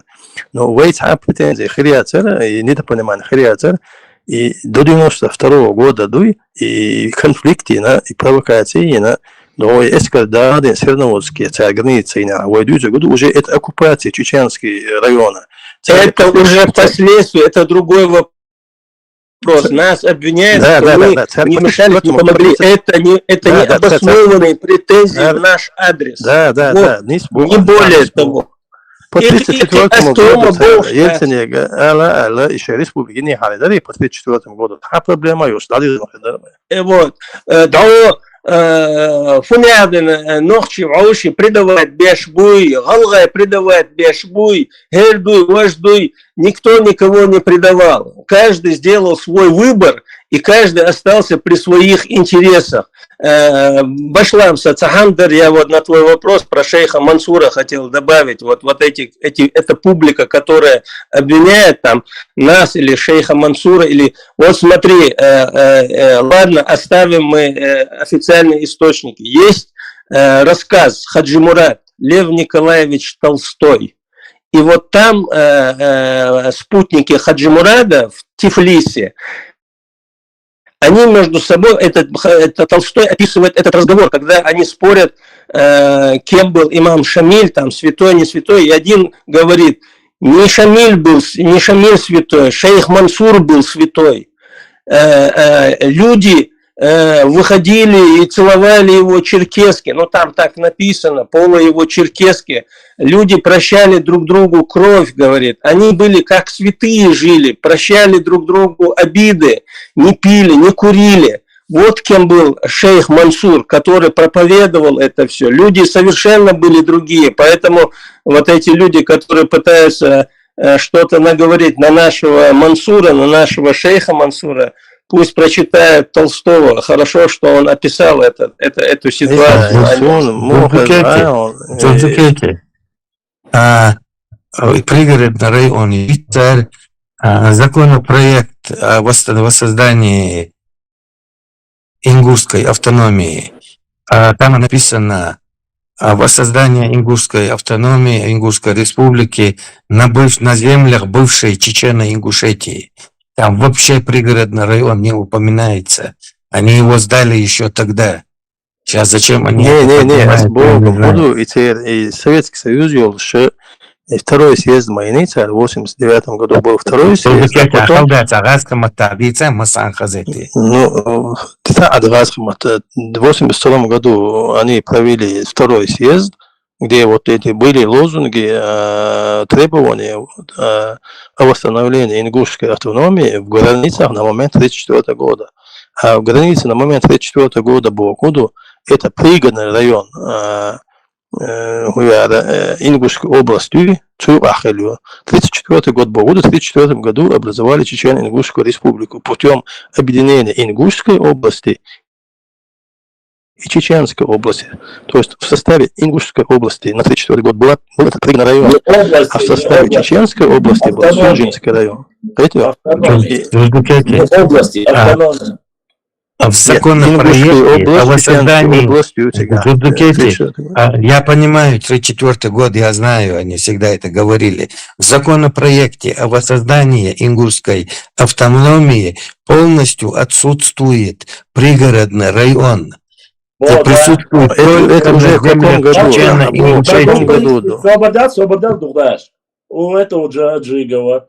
Но в этих претензий хриацер и недопонимание хриацер и до 92 года и конфликты и провокации но эскалдады Свердловские границы уже это оккупация чеченские районы. Это уже последствия, это другой вопрос. Нас обвиняют, что мы не мешались, не помогли. Это не обоснованные претензии в наш адрес. Не более того. По 1934 году Ельцин еще республики не халидали по 1934 году. А проблема есть. Вот. Фунядин ногчи вауши придавать бешбуй, галгай придавать бешбуй, гердуй, важдуй. Никто никого не предавал. Каждый сделал свой выбор, и каждый остался при своих интересах. Башлам Сацахандар, я вот на твой вопрос про шейха Мансура хотел добавить, эта публика, которая обвиняет там нас или шейха Мансура, или вот смотри, ладно, оставим мы официальные источники. Есть рассказ Хаджи Мурат, Лев Николаевич Толстой. И вот там спутники Хаджи Мурада в Тифлисе, Они между собой, это Толстой описывает этот разговор, когда они спорят, кем был имам Шамиль, там, святой, не святой, и один говорит, не Шамиль святой, шейх Мансур был святой. Люди выходили и целовали его черкески, ну там так написано, полы его черкески, люди прощали друг другу кровь, говорит, они были как святые жили, прощали друг другу обиды, не пили, не курили. Вот кем был шейх Мансур, который проповедовал это все. Люди совершенно были другие, поэтому вот эти люди, которые пытаются что-то наговорить на нашего Мансура, на нашего шейха Мансура, пусть прочитают Толстого. Хорошо, что он описал эту ситуацию. Пригородный район Витер, законопроект о воссоздании ингушской автономии. Там написано о воссоздании ингушской автономии, Ингушской республики на землях бывшей Чечено-Ингушетии. Там вообще пригородный район не упоминается. Они его сдали еще тогда. Сейчас зачем они... И Советский Союз вел, что второй съезд Майница в 89 году был второй съезд. В 82 году они провели второй съезд, где вот эти были лозунги, требования о восстановлении ингушской автономии в границах на момент 1934 года. А в границе на момент 1934 года Богуду это пригородный район Ингушской области Чуахелю. 1934 год Богуду, в 1934 году образовали Чечено-Ингушскую республику путем объединения Ингушской области и Чеченской области. То есть в составе Ингушской области на 1934 год был этот пригородный район, а в составе Чеченской области был Суджинский район. В законопроекте о воссоздании... Я понимаю, 1934 год, я знаю, они всегда это говорили. В законопроекте о воссоздании ингушской автономии полностью отсутствует пригородный район. Присутствует это уже в каком году? Свобода Дугдаш. У этого Джигова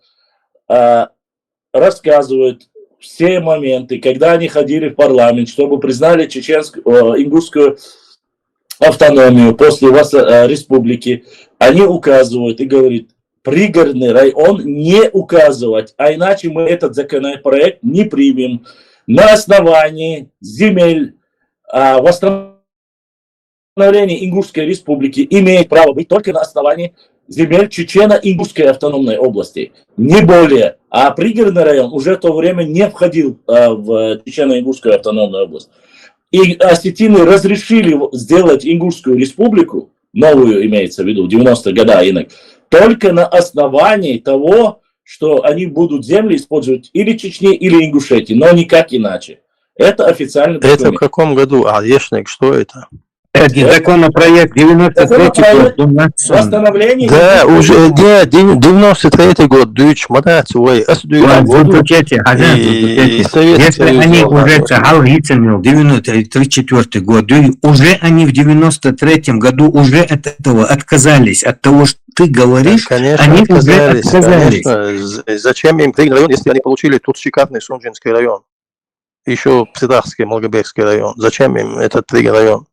рассказывают все моменты, когда они ходили в парламент, чтобы признали ингушскую автономию после республики, они указывают и говорят, пригородный район не указывать, а иначе мы этот законопроект не примем. На основании земель восстановление Ингушской республики имеет право быть только на основании земель Чечено-Ингушской автономной области. Не более. А пригородный район уже в то время не входил в Чечено-Ингушскую автономную область. И осетины разрешили сделать Ингушскую республику, новую имеется в виду, 90-е годы, только на основании того, что они будут земли использовать или Чечни, или Ингушетии, но никак иначе. Это официально документ. Это в каком году? Ешник, что это? Это законопроект 93 год. Восстановление. Да, уже 93 год. Если они уже 94 год, уже они в 93 году уже от этого отказались, от того, что ты говоришь, конечно, они уже отказались. Конечно. Зачем им пригородный район, если они получили тут шикарный Сунжинский район? Еще Псидахский, Молгобекский район. Зачем им этот пригородный район?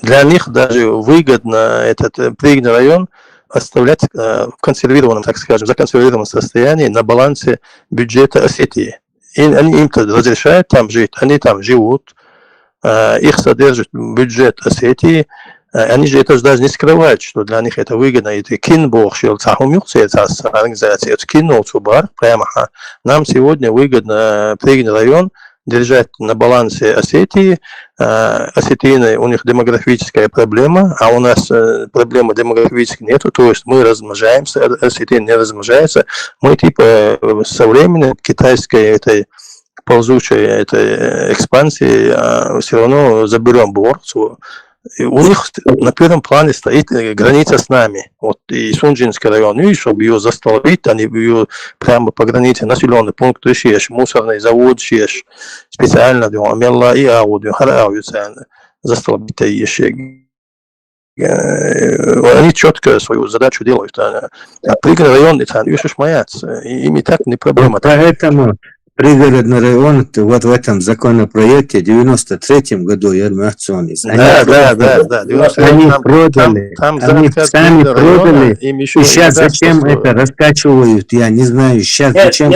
Для них даже выгодно этот пригородный район оставлять в консервированном, так скажем, законсервированном состоянии на балансе бюджета Осетии. И они им разрешают там жить, они там живут, их содержит бюджет Осетии. Они же это даже не скрывают, что для них это выгодно. И нам сегодня выгодно пригородный район держать на балансе Осетии. Осетины, у них демографическая проблема, а у нас проблемы демографической нету, то есть мы размножаемся, осетины не размножаются. Мы типа со временем китайской этой ползучей этой экспансии все равно заберем борт у них на первом плане стоит граница с нами. Вот и Сунжинский район, и чтобы ее застолбить, они ее прямо по границе населенный пункт шеш, мусорный завод шеш, специально Амелла и Аудио, застолбить еще. Они четко свою задачу делают. А пригородный район, это еще шмаяться. Ими так не проблема. Поэтому пригородный район вот в этом законопроекте в 93-м году Ермакционис. Да. Они продали, они сами продали, и сейчас зачем это раскачивают, я не знаю, сейчас зачем.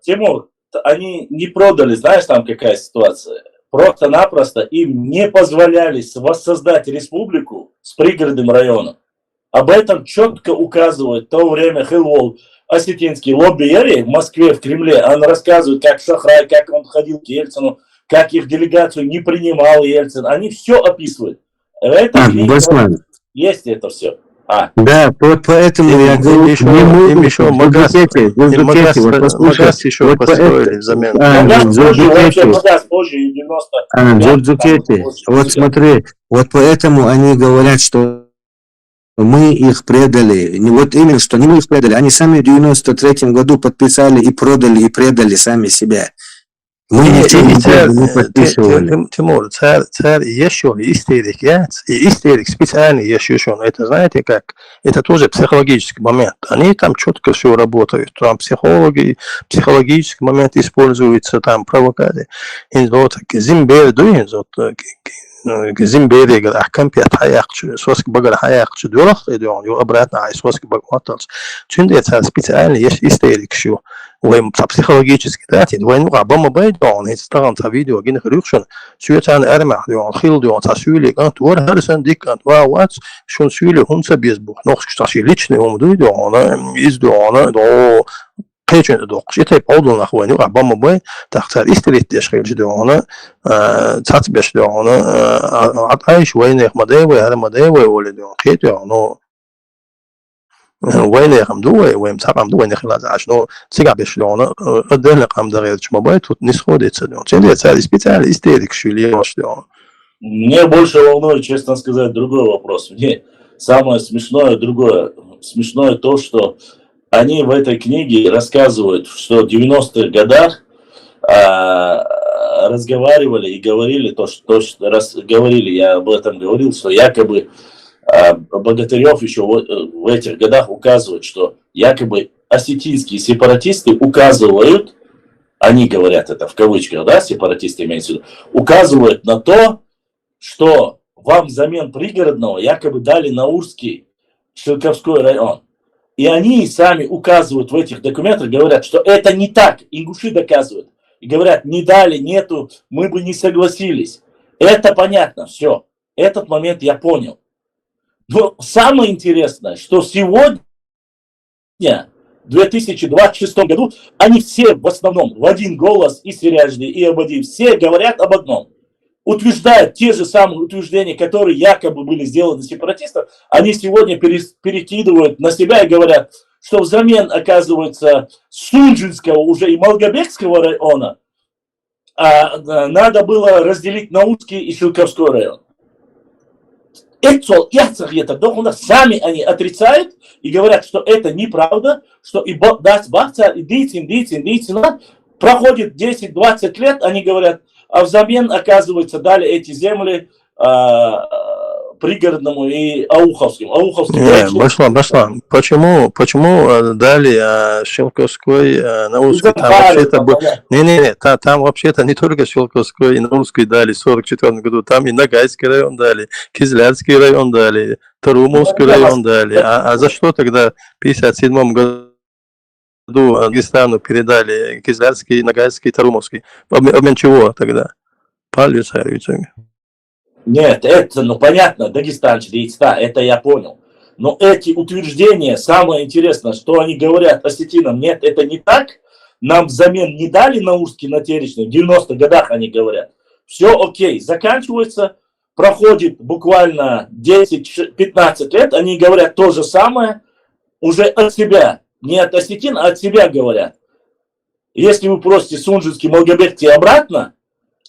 Тимур, они не продали, знаешь, там какая ситуация? Просто-напросто им не позволяли воссоздать республику с пригородным районом. Об этом четко указывает в то время Хилвол, осетинский лобби в Москве, в Кремле. Он рассказывает, как Шахрай, как он ходил к Ельцину, как их делегацию не принимал Ельцин. Они все описывают. Это есть это все. Да, вот поэтому я говорю, им еще Магаз еще построили взамен. Вот смотри, вот поэтому они говорят, что мы их предали. Вот именно, что не мы их предали, они сами в 93-м году подписали и продали, и предали сами себя. Мы ничего не подписывали. Тимур, царь еще истерик, и истерик специально еще. Это знаете как? Это тоже психологический момент. Они там четко все работают. Там психологический момент используется, там провокации. Зимбер дует, Зимбери ахкампи атхаякчу, соск багар хаякчу, дурах идён, ё обратно ай соск багматалс. Чунде это специально есть истерик шо. Вем психологически дати, вен рабама байдон, это старан та видео гин хрюкшон, сюетан армах дён, хил дён, та сюли гант, вор харсан дикант, ваат, шон сюли хунца безбух. Нох шташи личный ум дуйдён, из дён, до Печень док, это полдон нахуй, Обама бой, так царь истерит дешевле ждёна, царь бешдёна, от айш войны мадевы, ара мадевы оледён, хетён, но войны хамдуэ, войм царам дуэ не хилазаш, но цыга бешдёна, отдельно хамдарет чмобай тут не сходится, дён. Чем царь специально истерик швили ждён. Мне больше волнует, честно сказать, другой вопрос. Мне самое смешное другое. Смешное то, что они в этой книге рассказывают, что в 90-х годах разговаривали и говорили, говорили, я об этом говорил, что якобы Богатырев еще в этих годах указывает, что якобы осетинские сепаратисты указывают, они говорят это в кавычках, да, сепаратисты имеются в виду, указывают на то, что вам взамен пригородного якобы дали Наурский Шилковской район. И они сами указывают в этих документах, говорят, что это не так. Ингуши доказывают. И говорят, не дали, нету, мы бы не согласились. Это понятно, все. Этот момент я понял. Но самое интересное, что сегодня, в 2026 году, они все в основном в один голос, и Серяжный, и Абади, все говорят об одном. Утверждают те же самые утверждения, которые якобы были сделаны сепаратистов, они сегодня перекидывают на себя и говорят, что взамен, оказывается, Сунжинского уже и Малгобекского района надо было разделить Наурский и Шилковской район. Это сами они отрицают и говорят, что это неправда, что и проходит 10-20 лет, они говорят, а взамен, оказывается, дали эти земли пригородному и Ауховскому. Башлан. Почему дали Шилковской, Наурской? Там вообще-то был... там вообще-то не только Шилковской и Наурской дали в 1944 году, там и Ногайский район дали, Кизлярский район дали, Тарумовский район дали. А за что тогда в 1957 году Дагестану передали Кизлярский, Ногайский, Тарумовский? Обмен чего тогда? Палью царевичами. Нет, это, понятно, дагестанцы, это я понял. Но эти утверждения, самое интересное, что они говорят осетинам, нет, это не так, нам взамен не дали Наурский на Теречный, в 90-х годах они говорят. Все окей, заканчивается, проходит буквально 10-15 лет, они говорят то же самое, уже от себя, не от осетин, а от себя говорят. Если вы просите Сунжинский, Малгобекский обратно,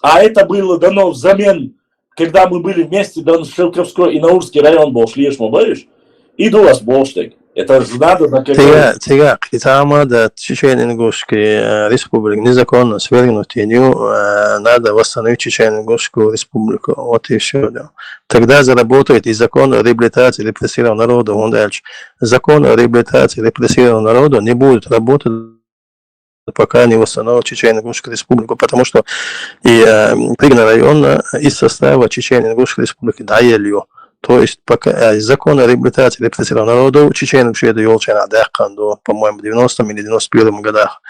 а это было дано взамен когда мы были вместе, да, Шелковской и Наурский район был, шлешь, мы боишь, и до вас болштег. Это же надо на какой-то... Тига, Хитама, да, Чечено-Ингушской республики незаконно свергнутую, надо восстановить Чечено-Ингушскую республику. Вот и все. Да. Тогда заработает и закон о реабилитации репрессированного народа. Он дальше. Закон о реабилитации репрессированного народа не будет работать, пока не восстановят Чечено-Ингушскую республику, потому что и Пригна район из состава Чечено-Ингушской республики Дайелью. То есть пока закон о реабилитации репрессированного народа Чеченов Шведа Йолчана Дахканду, по-моему, в 90-м или 91-м годах.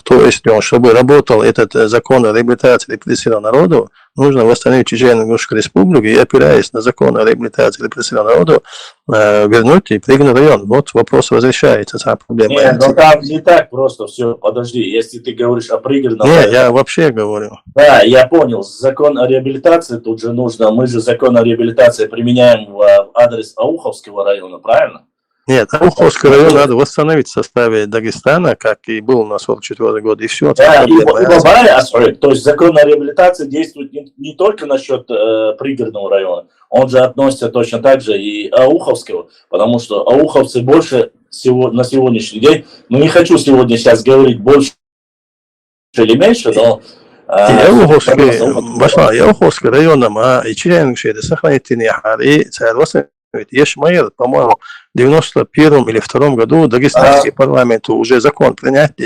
То есть, чтобы работал этот закон о реабилитации репрессированного народа, нужно восстановить Чечено-Ингушскую республику и, опираясь на закон о реабилитации репрессированного народа, вернуть и Пригну район. Вот вопрос разрешается, та проблема. Нет, но там не так просто все. Подожди, если ты говоришь о Пригорном... Нет, я вообще говорю. Да, я понял. Закон о реабилитации тут же нужно. Мы же закон о реабилитации применяем в адрес Ауховского района, правильно? Нет, Ауховский район надо восстановить в составе Дагестана, как и был на 44 год, и все. Да, то есть закон о реабилитации действует не только насчет пригородного района, он же относится точно так же и Ауховского, потому что ауховцы больше на сегодняшний день, не хочу сейчас говорить больше или меньше, но... Ауховский район, и Чечено-Ингушская сохранить не и Ешмаир, по-моему, в 91-м или 2-м году Дагестанский парламент уже закон принять,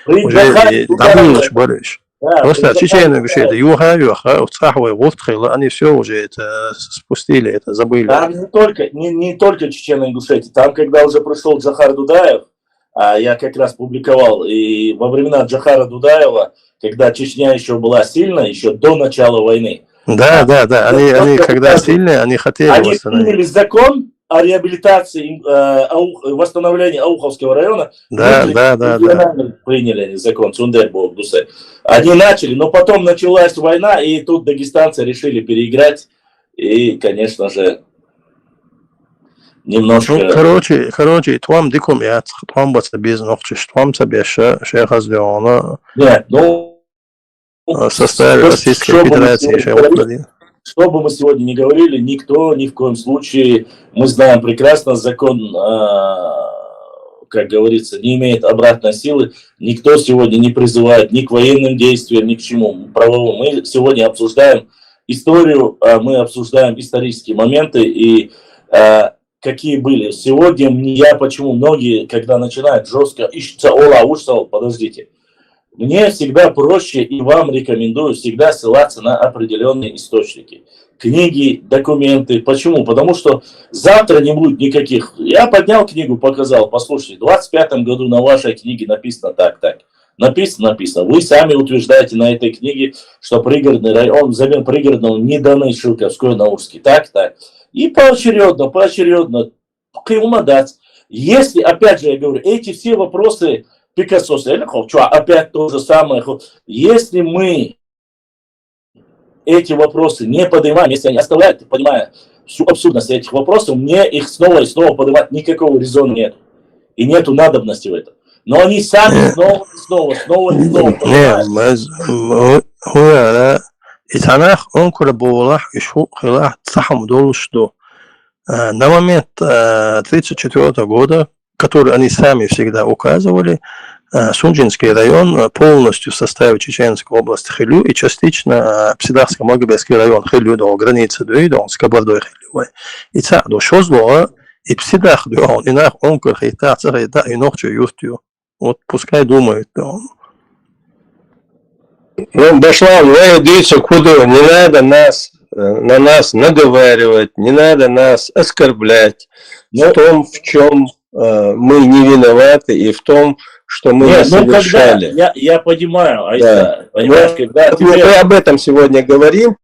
уже давно борешь. Просто Чечено-Ингушская, Юга, Цаховой, Востхайла, они все уже это спустили, это забыли. Там не только Чечено-Ингушетия, там, когда уже пришел Джохар Дудаев, я как раз публиковал, и во времена Джохара Дудаева, когда Чечня еще была сильна, еще до начала войны, да, они когда сильные, они хотели восстановить. Они приняли закон о реабилитации, восстановлении Ауховского района. Да. Приняли они закон, они начали, но потом началась война, и тут дагестанцы решили переиграть, и, конечно же, немножко... Короче, твам диком яц, твам баца без ногчиш, твам цабеша, шехаздеона. Нет, в составе Российской Федерации. Что бы мы сегодня ни говорили, никто ни в коем случае, мы знаем прекрасно, закон, как говорится, не имеет обратной силы, никто сегодня не призывает ни к военным действиям, ни к чему правовому. Мы сегодня обсуждаем историю, мы обсуждаем исторические моменты и какие были. Сегодня почему многие, когда начинают жестко, подождите, мне всегда проще и вам рекомендую всегда ссылаться на определенные источники. Книги, документы. Почему? Потому что завтра не будет никаких... Я поднял книгу, показал, послушайте, в 25-м году на вашей книге написано так. Написано. Вы сами утверждаете на этой книге, что пригородный район, взамен пригородного не даны Шилковской, Наурский. Так. И поочередно. Кылмадать. Если, опять же, я говорю, эти все вопросы... Пикассо, опять то же самое. Если мы эти вопросы не поднимаем, если они оставляют, понимая всю абсурдность этих вопросов, мне их снова и снова поднимать никакого резона нет. И нету надобности в этом. Но они сами снова на момент 1934 года, который они сами всегда указывали, Сунжинский район полностью в составе Чеченской области Хилю и частично Псидарско-Могилевский район Хилю до границы до Скабардой Хилю. И так до Шозло и Псидах до он и нах он курхита царита и ночью юстью. Вот пускай думают. Ну, Башлан, вы идите куда, не надо на нас наговаривать, не надо нас оскорблять в том, в чем мы не виноваты, и в том, что мы не совершали. Я понимаю, Мы об этом сегодня говорим.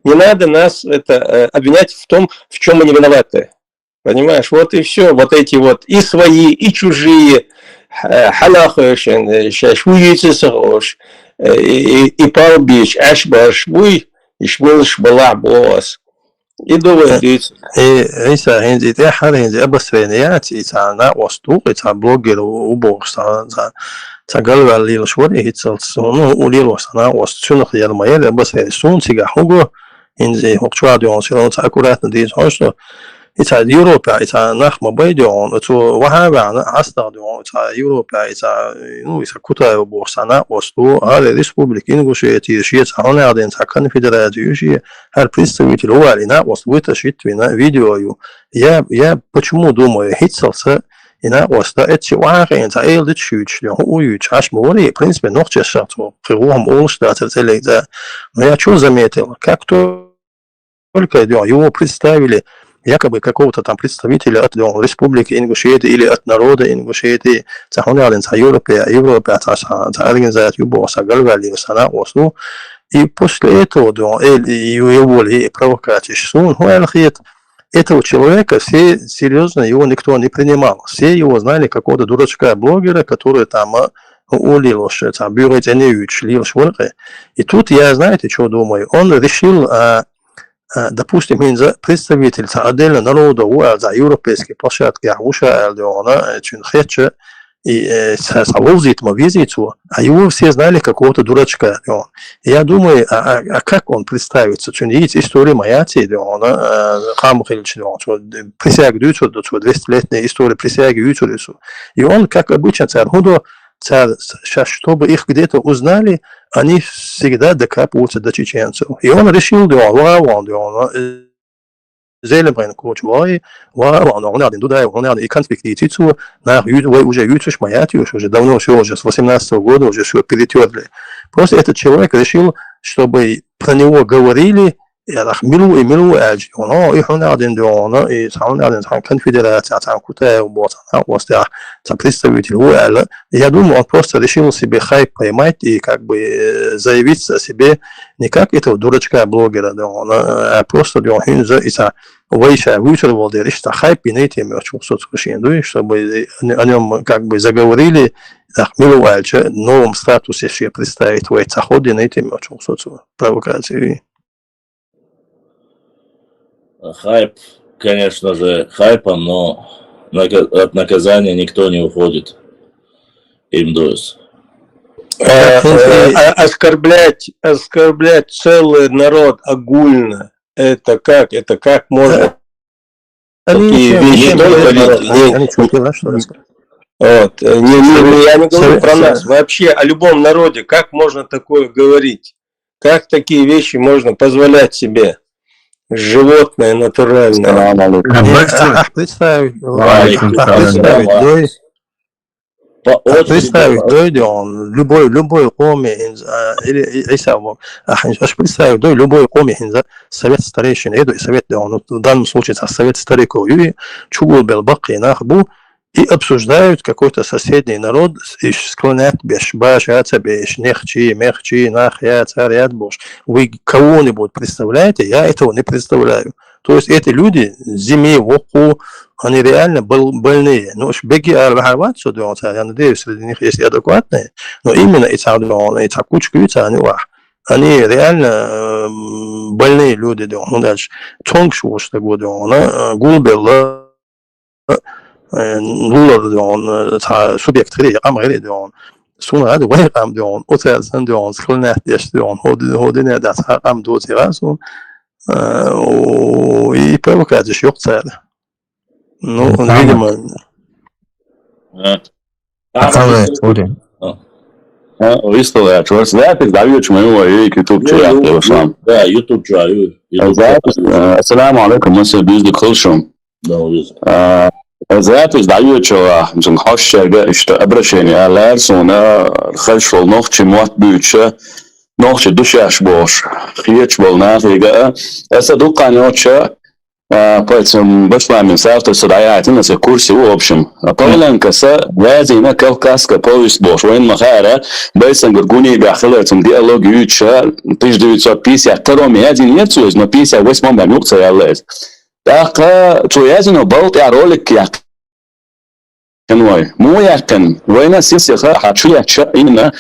Не надо нас обвинять в том, в чем мы не виноваты. Понимаешь, вот и все. Вот эти вот и свои, и чужие. И палбич, ашбашбуй, и швылш была босс. И думаю, Иса хензи те хар хензи абасренияц ица на восток ица блогер уборса за галвал лил швори хитсал сону улил wasana востчунах ярмаер абасрен сун сига хуго инзе хокчва дион сило аккуратно дис что это Европа, это нахма байдион, это вахава аста дион, это Европа, это ну это куда борсана осту, а республика Ингушетия, Швеция, она один конфедерация, хар представитель Уалина ост вытащит вина видео. Я почему думаю, хитсался ina osta et waren en tael dit schuitje hoe час мори, в принципе, nog часа шату. Хирургом Олштадт это. Но я что заметил, как только его представили якобы какого-то там представителя от республики Ингушетии или от народа Ингушетии, цахонялин за Европа, за организацию босса Галвали, Сана Осу, и после этого его провокации, он хуэлхит. Этого человека все серьезно его никто не принимал. Все его знали какого-то дурачка блогера, который там улил, что там бюроденевич, лил шворы. И тут я, знаете, что думаю? Он решил, допустим, представитель отдельно народа за европейские площадки, и совозит визиту, а его все знали какого-то дурачка. Я думаю, а как он представится? Есть история Маяти, присягу 200-летняя история присяги. И он, как обычно, сейчас, чтобы их где-то узнали, они всегда докапываются до чеченцев. И он решил, Зелебрен Кучвой, он один туда, он один и конфликтицу, уже ютуш Маяти, уже давно все, уже с 18-го года уже все перетерли. Просто этот человек решил, чтобы про него говорили, милу и милу эльджи. И он один, и он один, конфедерация, там куда там представитель УЭЛ. Я думаю, он просто решил себе хайп поймать и как бы заявить о себе не как этого дурачка блогера, а просто Вейша вычервал, что хайп и не тем, чтобы о нем как бы заговорили, милу эльджи, в новом статусе себе представить в заходе не тем, провокации. Хайп, конечно же, хайпом, но от наказания никто не уходит. Имдуис. Оскорблять целый народ огульно, это как? Это как можно такие вещи говорить? Вот. Я не говорю про нас, вообще о любом народе, как можно такое говорить? Как такие вещи можно позволять себе? Животное натуральное. Представить, любой коми представить, любой коми совет старейшин, совет, в данном случае совет стариков, чугул бел баки нахбу, и обсуждают какой-то соседний народ, и склонят беш, нехчи, мехчи, нахя, царят бош. Вы кого-нибудь представляете? Я этого не представляю. То есть эти люди зиме, воку, они реально больные. Ну, беги арвахават, я надеюсь, среди них есть адекватные, но именно эти кучки, они реально больные люди. Дальше. Чонгшу, что года, гулбел, он субъект он сун рад вайрам он оцелсан он склонят он ходине да сам доцерасун и провокация yok цель. Ну, видимо. Izturēju svētdienas, daļu моего YouTube чая. Да, YouTube чаю. Ассаламу алейкум, мы сегодня без доколшим. Zaten dajučo zum hošķerga işte обращение sonra xalşol nohçi muat büyüçe nohçi düşaş boş hiç bolnafiga esa duqanyocha поэтому башламин савто садаятина за курсе в общем полянкаса вазина кавказская повесть бош воин махара бейсан гургуни бахилатум диалог юча 1952 один нет суез но 58 бамюкца ялез Так, чуязино был я ролик, Каной, муякан, война сисяха, хачуяча именно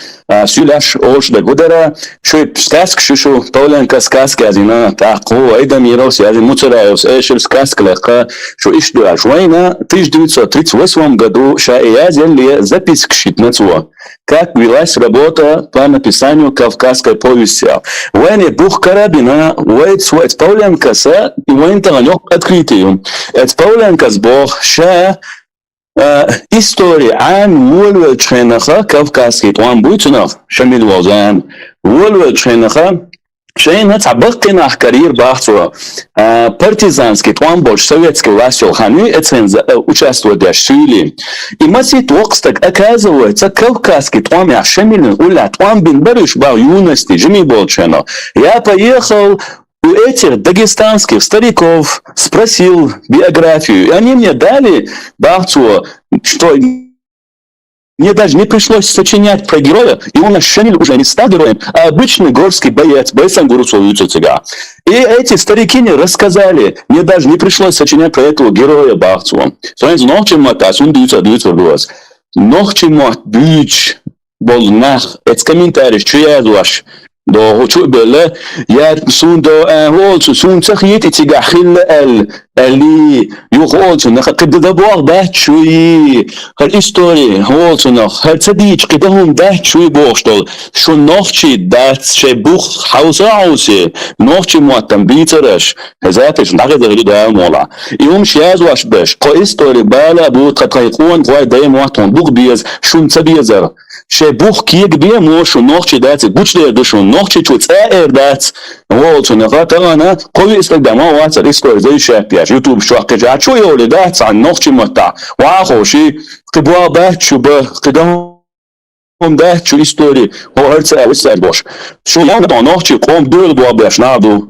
сюляш ошда гудера, шо сказк шо Павленко сказки азина, тако айдамирос, я муцараевс, эшер сказка, шо ишдуаш. Война 1938 году Шаиязеле записк шитнецо, как велась работа по написанию Кавказской повести. Войне бух карабина, войт Павленко са, и войн таганёк открытый. Это Павленко сбог, ша история عن ولد شينخا كافكاسكي طوان بويتنا شميل وزان ولد شينخا شينها تعبقنا كارير باحثوا партизанский طوان больш советский властью ханы эценза участвует в Сирии. И масит так оказывается кавказский طوан я шамильный уля طوан бин барыш ба юности жми болчено. Я поехал у этих дагестанских стариков, спросил биографию, и они мне дали бахцу, что мне даже не пришлось сочинять про героя, и он Шамиль уже не стал героем, а обычный горский боец, Байсангуру Цуга. И эти старики мне рассказали, мне даже не пришлось сочинять про этого героя бахцу. Союз нохчематас, он даются руас. Нохчемат бич бол нах, это комментарий, что я дуаш. دو شو بله يا سون دو هول سون تخيت تيجا خل اللي يقول نخ قد دبوغ بات شوي هالإستوري هول نخ هالصديق قدهم بات شوي بوشتل شو نخشي دات شي بوخ حوسه نخشي مواتم بيترش هزاتش نقدر غير ده مولا يوم شياز واش باش قو إستوري بالا بود قد يكون قوي داي مواتون بوخ بيز شو نتبيزر شي بوخ كيك بيه مو شو نخشي دات بوش ده شو نخشي شو تسائر دات هول نخ ترانا قوي استخدامه واتر إستوري زي شابيا يوتيوب شو أكجات شو يولي دات عن نخشي متع وعاخوشي قبوا بات شو بقدام ده شو إستوري هو هرتسا وسائل باش شو يعني نخشي قوم دول بوا باش نادو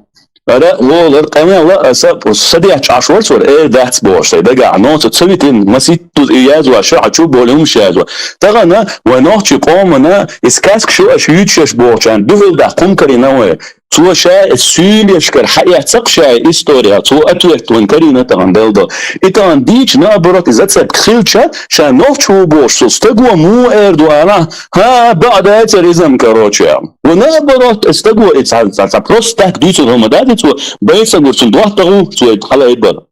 أرا والله كمان لا أسب صديق عشر صور دات باش ده نوت تسويتين مسيت ياز وشع شو بقولهم شاز ترانا ونخشي قوم أنا إسكاسك شو أشيتش باش دول ده قوم كريناوي تو شاء السوريش كر حقيقة تقشى إستوريا تو أتوقت وانكرينا تغندلدا إتان ديش نابرات إذا تسب خلشة شا نوفشو بوش سستقوى مو إردوانا ها بعد هاتريزم كروتشا ونابرات استقوى إتسابروستاك ديتو همدادي تو بيسا قرسون دوحتغو تو إتخلا إدبر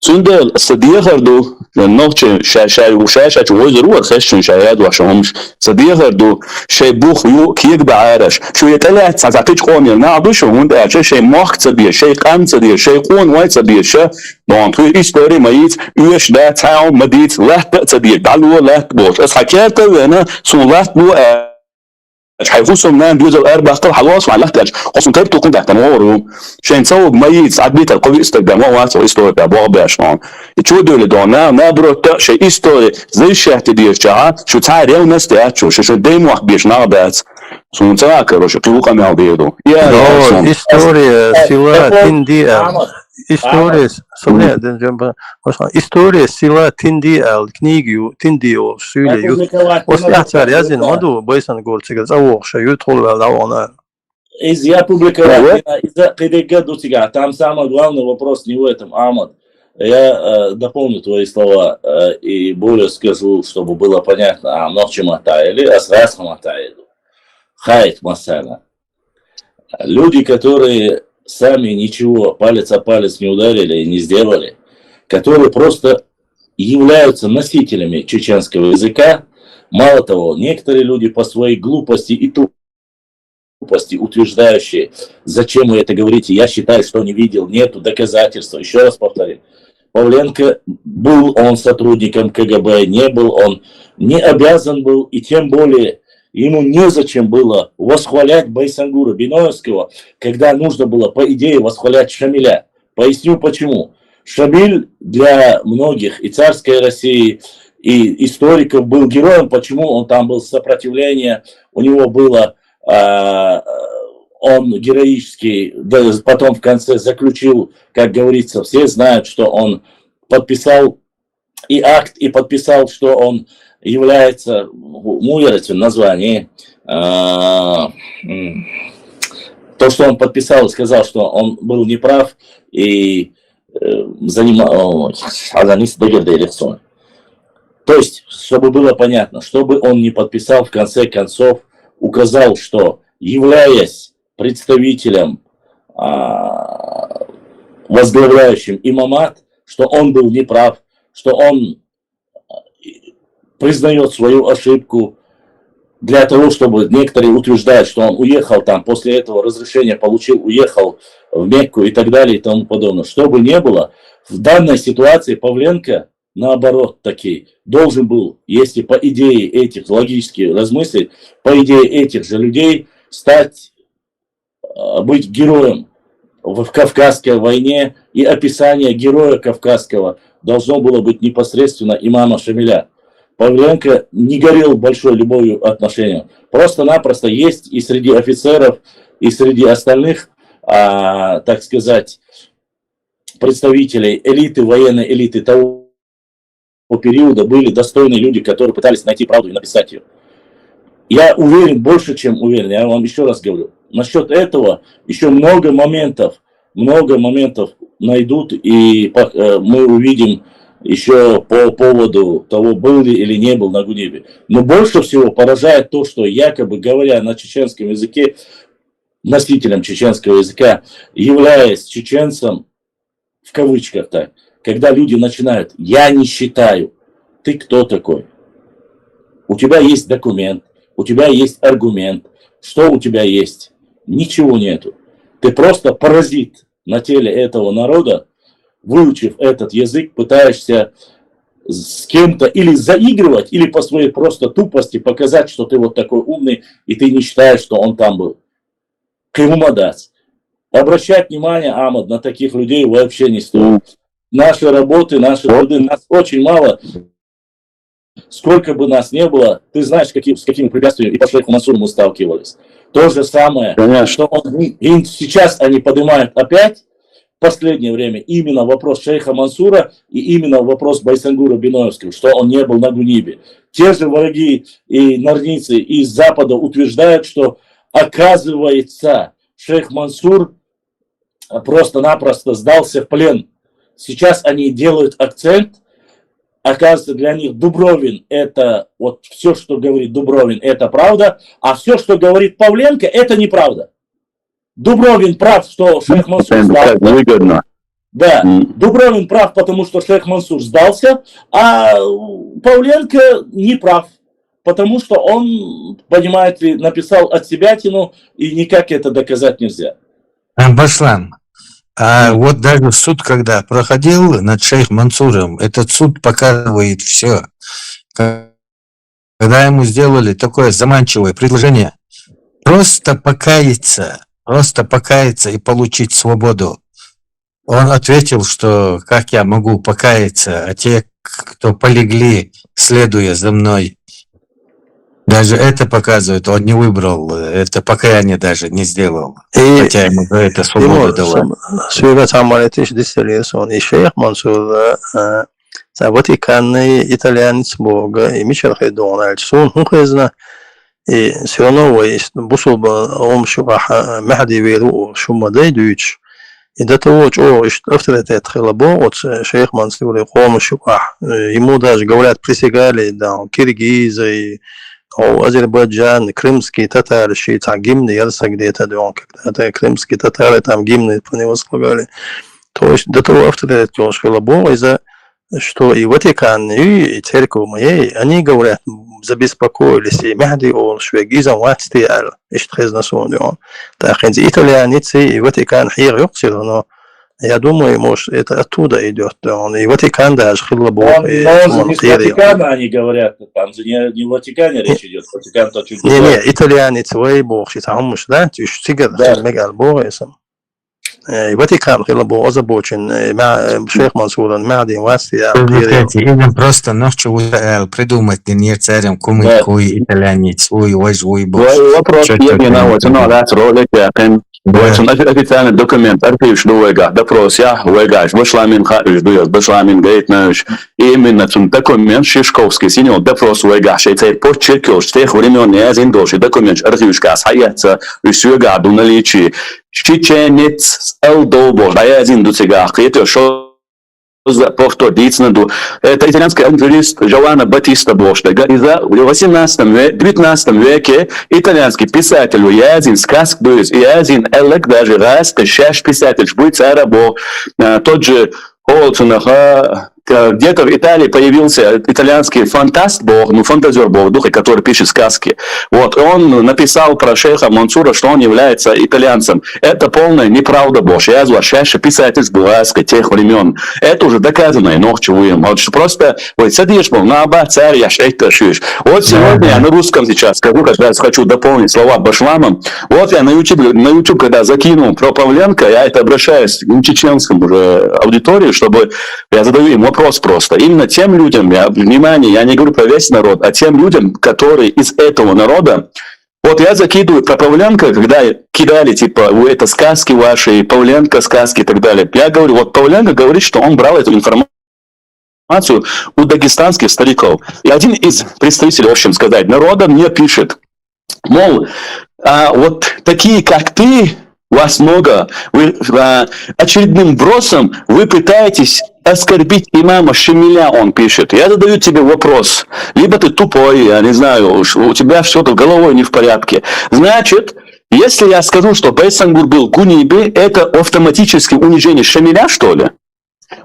سندل صديق هردو نوفش شاي وشاشة وزرو الخشن شاياد وشهمش صديق هردو شاي بوخ يو كيك بعارش شو يتلعت ساتاقيش قومي نعبش وهند أعشى شاي ماخ تبيه شاي قام تبيه شاي قون واي تبيه شا بانتوي إستوري مايت يوش دا تاو مديت لحت تبيه دعلو لحت بوش أصحكيات وانا سون لحت بو حيخصهم نان دوز الأربع قل حواس وعلى لحتاج خصهم كيف تكون تحت نورهم شين تسوق ميت ساعات بيت القوي استخدامه واسع إستوري بابوغ باشمان يتشودوا لدونا نابرو شيء إستوري زي الشهت دير شعا شو تعري او ناس تأتشو شو ديم واحد بيش نابات سون تاكر وشو قيوقا ميال ديدو история села Тиндиал. История села Тиндиал. Книгу Тиндио сөйлеют. После язин маду бойсан голчига завохша ютхол лавана. Я публиковал из-за году тебя. Там самый главный вопрос не в этом, Ахмад. Я дополню твои слова и более скажу, чтобы было понятно. Нохчи матаили, асрас матаили. Хайт масана. Люди, которые сами ничего палец о палец не ударили и не сделали, которые просто являются носителями чеченского языка. Мало того, некоторые люди по своей глупости и тупости, утверждающие, зачем вы это говорите, я считаю, что не видел, нету доказательств. Еще раз повторю. Павленко, был он сотрудником КГБ, не был он, не обязан был, и тем более ему незачем было восхвалять Байсангура Биноевского, когда нужно было, по идее, восхвалять Шамиля. Поясню почему. Шамиль для многих и царской России, и историков был героем. Почему? Он там был сопротивление, у него было, он героический, потом в конце заключил, как говорится, все знают, что он подписал и акт, и подписал, что он является, муерецин название, то, что он подписал и сказал, что он был неправ и занимался, то, То есть, чтобы было понятно, чтобы он не подписал, в конце концов, указал, что, являясь представителем, возглавляющим имамат, что он был неправ, что он признает свою ошибку, для того, чтобы некоторые утверждают, что он уехал там, после этого разрешения получил, уехал в Мекку и так далее и тому подобное. Что бы ни было, в данной ситуации Павленко, наоборот, таки, должен был, если по идее этих, логически размыслить, по идее этих же людей, быть героем в Кавказской войне, и описание героя Кавказского должно было быть непосредственно имама Шамиля. Павленко не горел большой любовью отношениям. Просто-напросто есть и среди офицеров, и среди остальных, так сказать, представителей элиты, военной элиты того периода были достойные люди, которые пытались найти правду и написать ее. Я уверен, больше чем уверен, я вам еще раз говорю, насчет этого еще много моментов найдут, и мы увидим еще по поводу того, был ли или не был на Гунибе. Но больше всего поражает то, что якобы говоря на чеченском языке, носителем чеченского языка, являясь чеченцем, в кавычках так, когда люди начинают: я не считаю, ты кто такой? У тебя есть документ, у тебя есть аргумент. Что у тебя есть? Ничего нету. Ты просто паразит на теле этого народа, выучив этот язык, пытаешься с кем-то или заигрывать, или по своей просто тупости показать, что ты вот такой умный, и ты не считаешь, что он там был. Каймумадас. Обращать внимание, Ахмад, на таких людей вообще не стоит. Наши работы, наши труды, нас очень мало. Сколько бы нас не было, ты знаешь, с какими препятствиями и по шейху Мансуру мы сталкивались. То же самое, что сейчас они поднимают опять, в последнее время, именно вопрос шейха Мансура и именно вопрос Байсангура Биноевского, что он не был на Гунибе. Те же враги и норницы из Запада утверждают, что, оказывается, шейх Мансур просто-напросто сдался в плен. Сейчас они делают акцент. Оказывается, для них Дубровин — это вот все, что говорит Дубровин, это правда, а все, что говорит Павленко, это неправда. Дубровин прав, что шейх Мансур сдался. Да, Дубровин прав, потому что шейх Мансур сдался, а Павленко не прав, потому что он, понимаете ли, написал отсебятину, и никак это доказать нельзя. Башлан, а вот даже суд, когда проходил над шейх Мансуром, этот суд показывает все. Когда ему сделали такое заманчивое предложение, просто покаяться и получить свободу, он ответил, что как я могу покаяться, а те, кто полегли, следуя за мной, даже это показывает, он не выбрал, это покаяние даже не сделал, хотя ему за это свободу давали. Сюжет амалетиш дистиллисон и шейх Мансур Ватиканный итальянец Бога и Мичел Хейдональд Сун Хухезна и все равно есть бусуба омшуха Махди Веру Шумадай Дюч. И до того, что авторитет Хилабо от шейх Мансур и Хомшуха, ему даже говорят, присягали, да, киргизы, Азербайджан, крымские татары, там гимны Ярса где-то, когда крымские татары там гимны по него слагали. То есть до того авторитет Хилабо, из-за что и Ватикан, и церковь моей, они говорят, забеспокоились, и Махди ол швегизам ватстиал, иштхезна сундион. Так, итальяницы и Ватикан хир юксил, но я думаю, может, это оттуда идет. И Ватикан даже Хилабо. Не с Ватикана они говорят, там же не в Ватикане речь идет, Ватикан-то чуть не, итальянец, вы бог, там уж, да, ты сигар, мегал богесом. Ватикан Хилабо озабочен, шейх Мансур, Махди ватстиал. Им просто ночью придумать не царем, кумы, итальянец, ой, бог. Вопрос, я не знаю, Бойцун официальный документ, архивш дуэга, допрос я, уэгаш, башламин хаиш дуёс, башламин гейтнаш. Именно документ Шишковский синел допрос уэгаш, это подчеркивал, с тех времен я зиндоши документ архившкас хаяца, усюга до наличия. Чеченец элдобо, а я зиндуцега, это шо повторить надо. Это итальянский авантюрист Джованни Баттиста Боштега. И за 18-19 веке итальянский писатель Язин сказк был, Язин Элек даже раз, кащаш писатель, будет царабо, тот же Холцунах, где-то в Италии появился итальянский фантаст Бог, фантазер Бог, дух, который пишет сказки. Вот, он написал про шейха Мансура, что он является итальянцем. Это полная неправда Божья. Я возвращаюсь, писатель с Булгарской тех времен. Это уже доказано, но чувствуем. Вот что просто, вот садишь, на оба царь, я шейта шуешь. Вот сегодня я на русском сейчас скажу, когда хочу дополнить слова Башламом. Вот я на YouTube, когда закинул про Павленко, я это обращаюсь к чеченскому уже аудитории, чтобы я задаю им вопрос просто. Именно тем людям, внимание, я не говорю про весь народ, а тем людям, которые из этого народа. Вот я закидываю про Павленко, когда кидали, типа, это сказки ваши, Павленко сказки и так далее. Я говорю, вот Павленко говорит, что он брал эту информацию у дагестанских стариков. И один из представителей, в общем сказать, народа мне пишет, мол, вот такие, как ты, вас много, вы очередным бросом вы пытаетесь оскорбить имама Шамиля, он пишет. Я задаю тебе вопрос. Либо ты тупой, я не знаю, у тебя что-то головой не в порядке. Значит, если я скажу, что Байсангур был гунибе, это автоматически унижение Шамиля, что ли?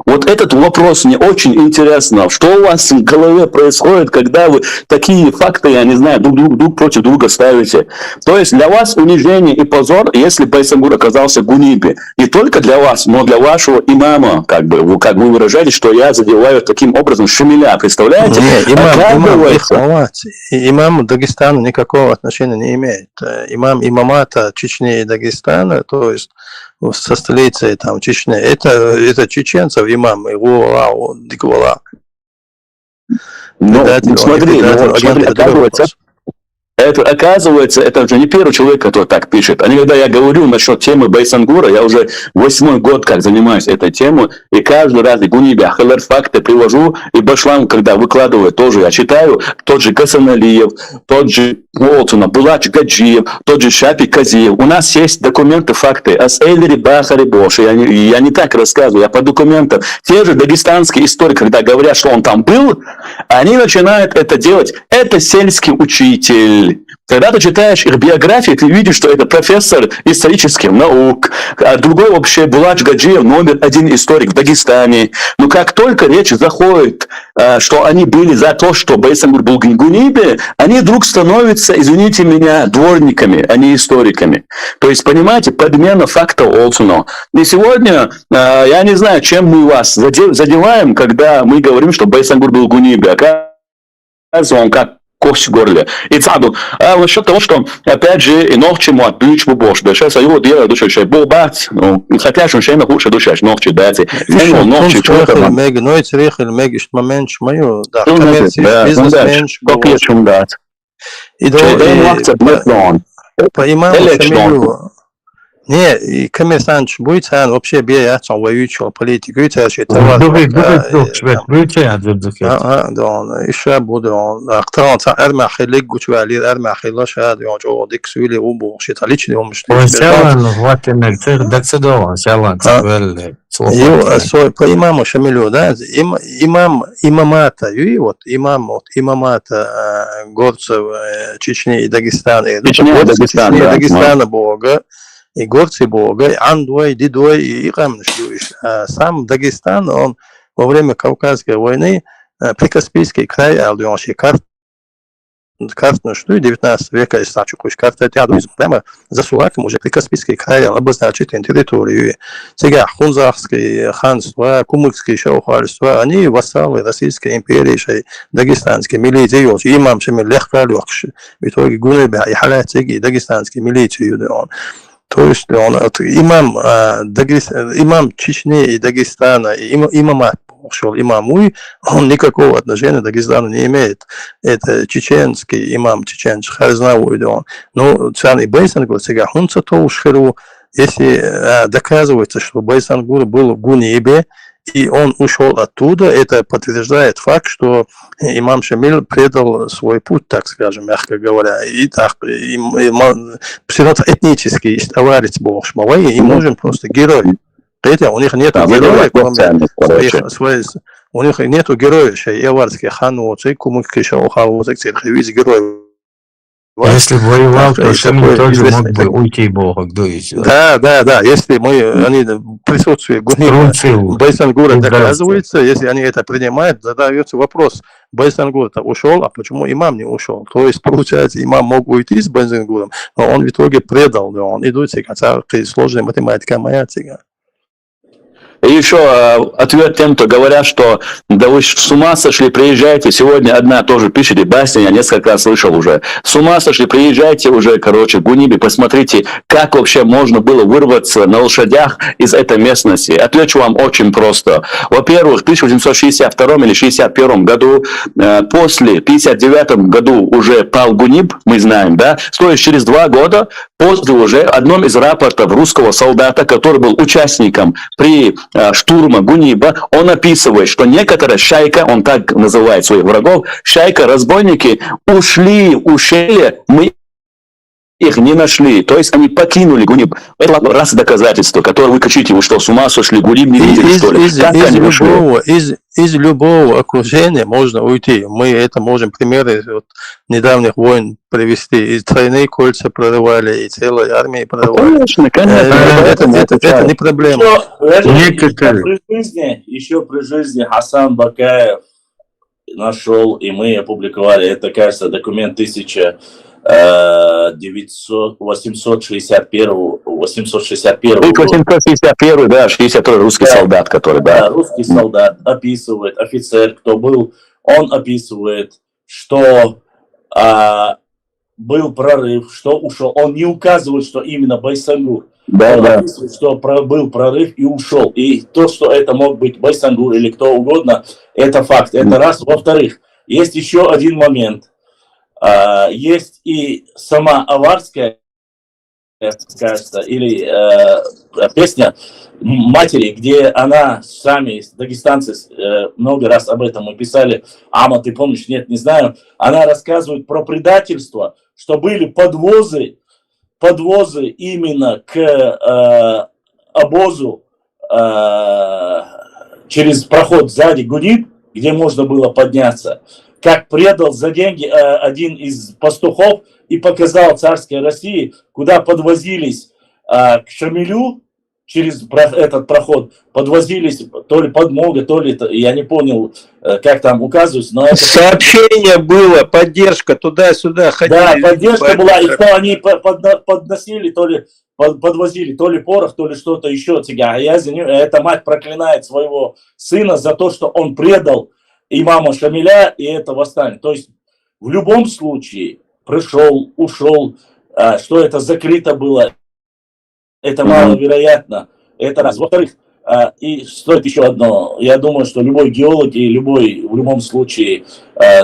Вот этот вопрос мне очень интересно. Что у вас в голове происходит, когда вы такие факты, я не знаю, друг против друга ставите? То есть для вас унижение и позор, если Байсангур оказался гунибе. Не только для вас, но для вашего имама, как вы выражаете, что я задеваю таким образом Шамиля. Представляете? Имам Дагестана никакого отношения не имеет. Имамата Чечни и Дагестана, то есть со столицей там Чечни, это чеченцев имам, его Диквала. Ну, смотри, оказывается, это уже не первый человек, который так пишет. А когда я говорю насчет темы Байсангура, я уже 8-й год как занимаюсь этой темой, и каждый раз и Гунибе, Халер факты привожу, и Башлам, когда выкладываю, тоже я читаю, тот же Гасаналиев, тот же Волцуна, Булач Гаджиев, тот же Шапи Казиев. У нас есть документы, факты о Эйлере Бахаре Боше. Я не так рассказываю, я по документам. Те же дагестанские истории, когда говорят, что он там был, они начинают это делать. Это сельский учитель. Когда ты читаешь их биографии, ты видишь, что это профессор исторических наук, а другой вообще Булач Гаджиев, номер 1 историк в Дагестане. Но как только речь заходит, что они были за то, что Байсангур был гунибе, они вдруг становятся, извините меня, дворниками, а не историками. То есть, понимаете, подмена факта Олсуно. И сегодня, я не знаю, чем мы вас задеваем, когда мы говорим, что Байсангур был гунибе. Оказывается, он как кость в горле. И цаду. А насчет того, что, опять же, и ногче му отбьючь бубош. Да сейчас его делают, душа, что был бать, хотя что еще нахуше душа, ногче дати. Ногче, что-то. Ну, и царих, или мегиш, момент, мою, да, коммерция, бизнес-менш. Как я чем дать. И по имаму Шамилю. Не, и коммерсант будет, вообще бьет воюющего политику, и это да, еще буду, кто армия лиг гучвали, армия хилаша, он диксуили убо, что личный он что. Он сялан, вот именно, доксидован, сялан, по имаму Шамилю, да, имамата, и вот имамата горцев Чечни и Дагестана, Дагестана Бога. И горцы Бога, Андой, Дидой и Рамнышлюиш. Сам Дагестан, он во время Кавказской войны Прикаспийский край, картную 19 века, если карта прямо за Сураком уже Прикаспийский край обозначит территорию. Сега Хунзахское ханство, Кумыкские шаухальства, они вассалы Российской империи, дагестанские милиции, имам Шамиль Лехпралёхш, в итоге Гунебя и Халятиги, дагестанские милиции, то есть он имам Чечни и Дагестана, имамат шел имамуй, он никакого отношения к Дагестану не имеет. Это чеченский имам, чеченский Харзнавуй, но царный Байсангур сега хунца то ушхеру, если доказывается, что Байсангур был в Гунибе, и он ушел оттуда, это подтверждает факт, что имам Шамиль предал свой путь, так скажем, мягко говоря. И так, все равно этнический товарищ Бог Шмавай, и можем просто герой. Хотя у них нет героев, кроме у них нету героев, еварских ханвоцей, кумыкиша ухавоцей, церковиц героев. Если бы воевал, то Шамиль тоже мог бы уйти Бога, кто еще. Да, если они присутствие Байсангура доказывается, если они это принимают, задается вопрос, Байсангур-то ушел, а почему имам не ушел? То есть, получается, имам мог уйти с Байсангуром, но он в итоге предал, да, он идет сега, сложная математика моя сега. И еще ответ тем, кто говорят, что да вы с ума сошли, приезжайте. Сегодня одна тоже пишет, и басня, я несколько раз слышал уже. С ума сошли, приезжайте уже, Гуниби, посмотрите, как вообще можно было вырваться на лошадях из этой местности. Отвечу вам очень просто. Во-первых, в 1862 или 1861 году, после 1959 году уже пал Гуниб, мы знаем, да, то есть через 2 года, после уже одном из рапортов русского солдата, который был участником при штурма Гуниба, он описывает, что некоторая шайка, он так называет своих врагов, шайка, разбойники, ушли в ущелье, мы их не нашли, то есть они покинули Гуниб. Это раз доказательство, которое вы кричите, вы что, с ума сошли, Гуниб не видели, что ли? Из любого окружения можно уйти. Мы это можем примеры недавних войн привести. И тройные кольца прорывали, и целые армии прорывали. Конечно. Это не проблема. Еще при жизни Хасан Бакаев нашел, и мы опубликовали, это, кажется, документ 861 861, да, 62 русский солдат, который, да. Русский солдат описывает, офицер, кто был, он описывает, что был прорыв, что ушел. Он не указывает, что именно Байсангур. Он описывает, что был прорыв и ушел. И то, что это мог быть Байсангур или кто угодно, это факт. Это раз. Во-вторых, есть еще один момент. Есть и сама аварская, кажется, или песня матери, где она, сами дагестанцы много раз об этом мы писали. Ама, ты помнишь? Нет, не знаю. Она рассказывает про предательство, что были подвозы именно к обозу через проход сзади Гуниб, где можно было подняться. Как предал за деньги один из пастухов и показал царской России, куда подвозились к Шамилю через этот проход, подвозились то ли подмога, то ли, я не понял, как там указывается. Но это... Сообщение было, поддержка туда-сюда ходили. Да, поддержка была, и что они подносили, то ли подвозили, то ли порох, то ли что-то еще. Эта мать проклинает своего сына за то, что он предал имама Шамиля, и это восстание. То есть в любом случае пришел, ушел, что это закрыто было, это маловероятно. Это раз. Во-вторых, и стоит еще одно. Я думаю, что любой геолог и любой, в любом случае,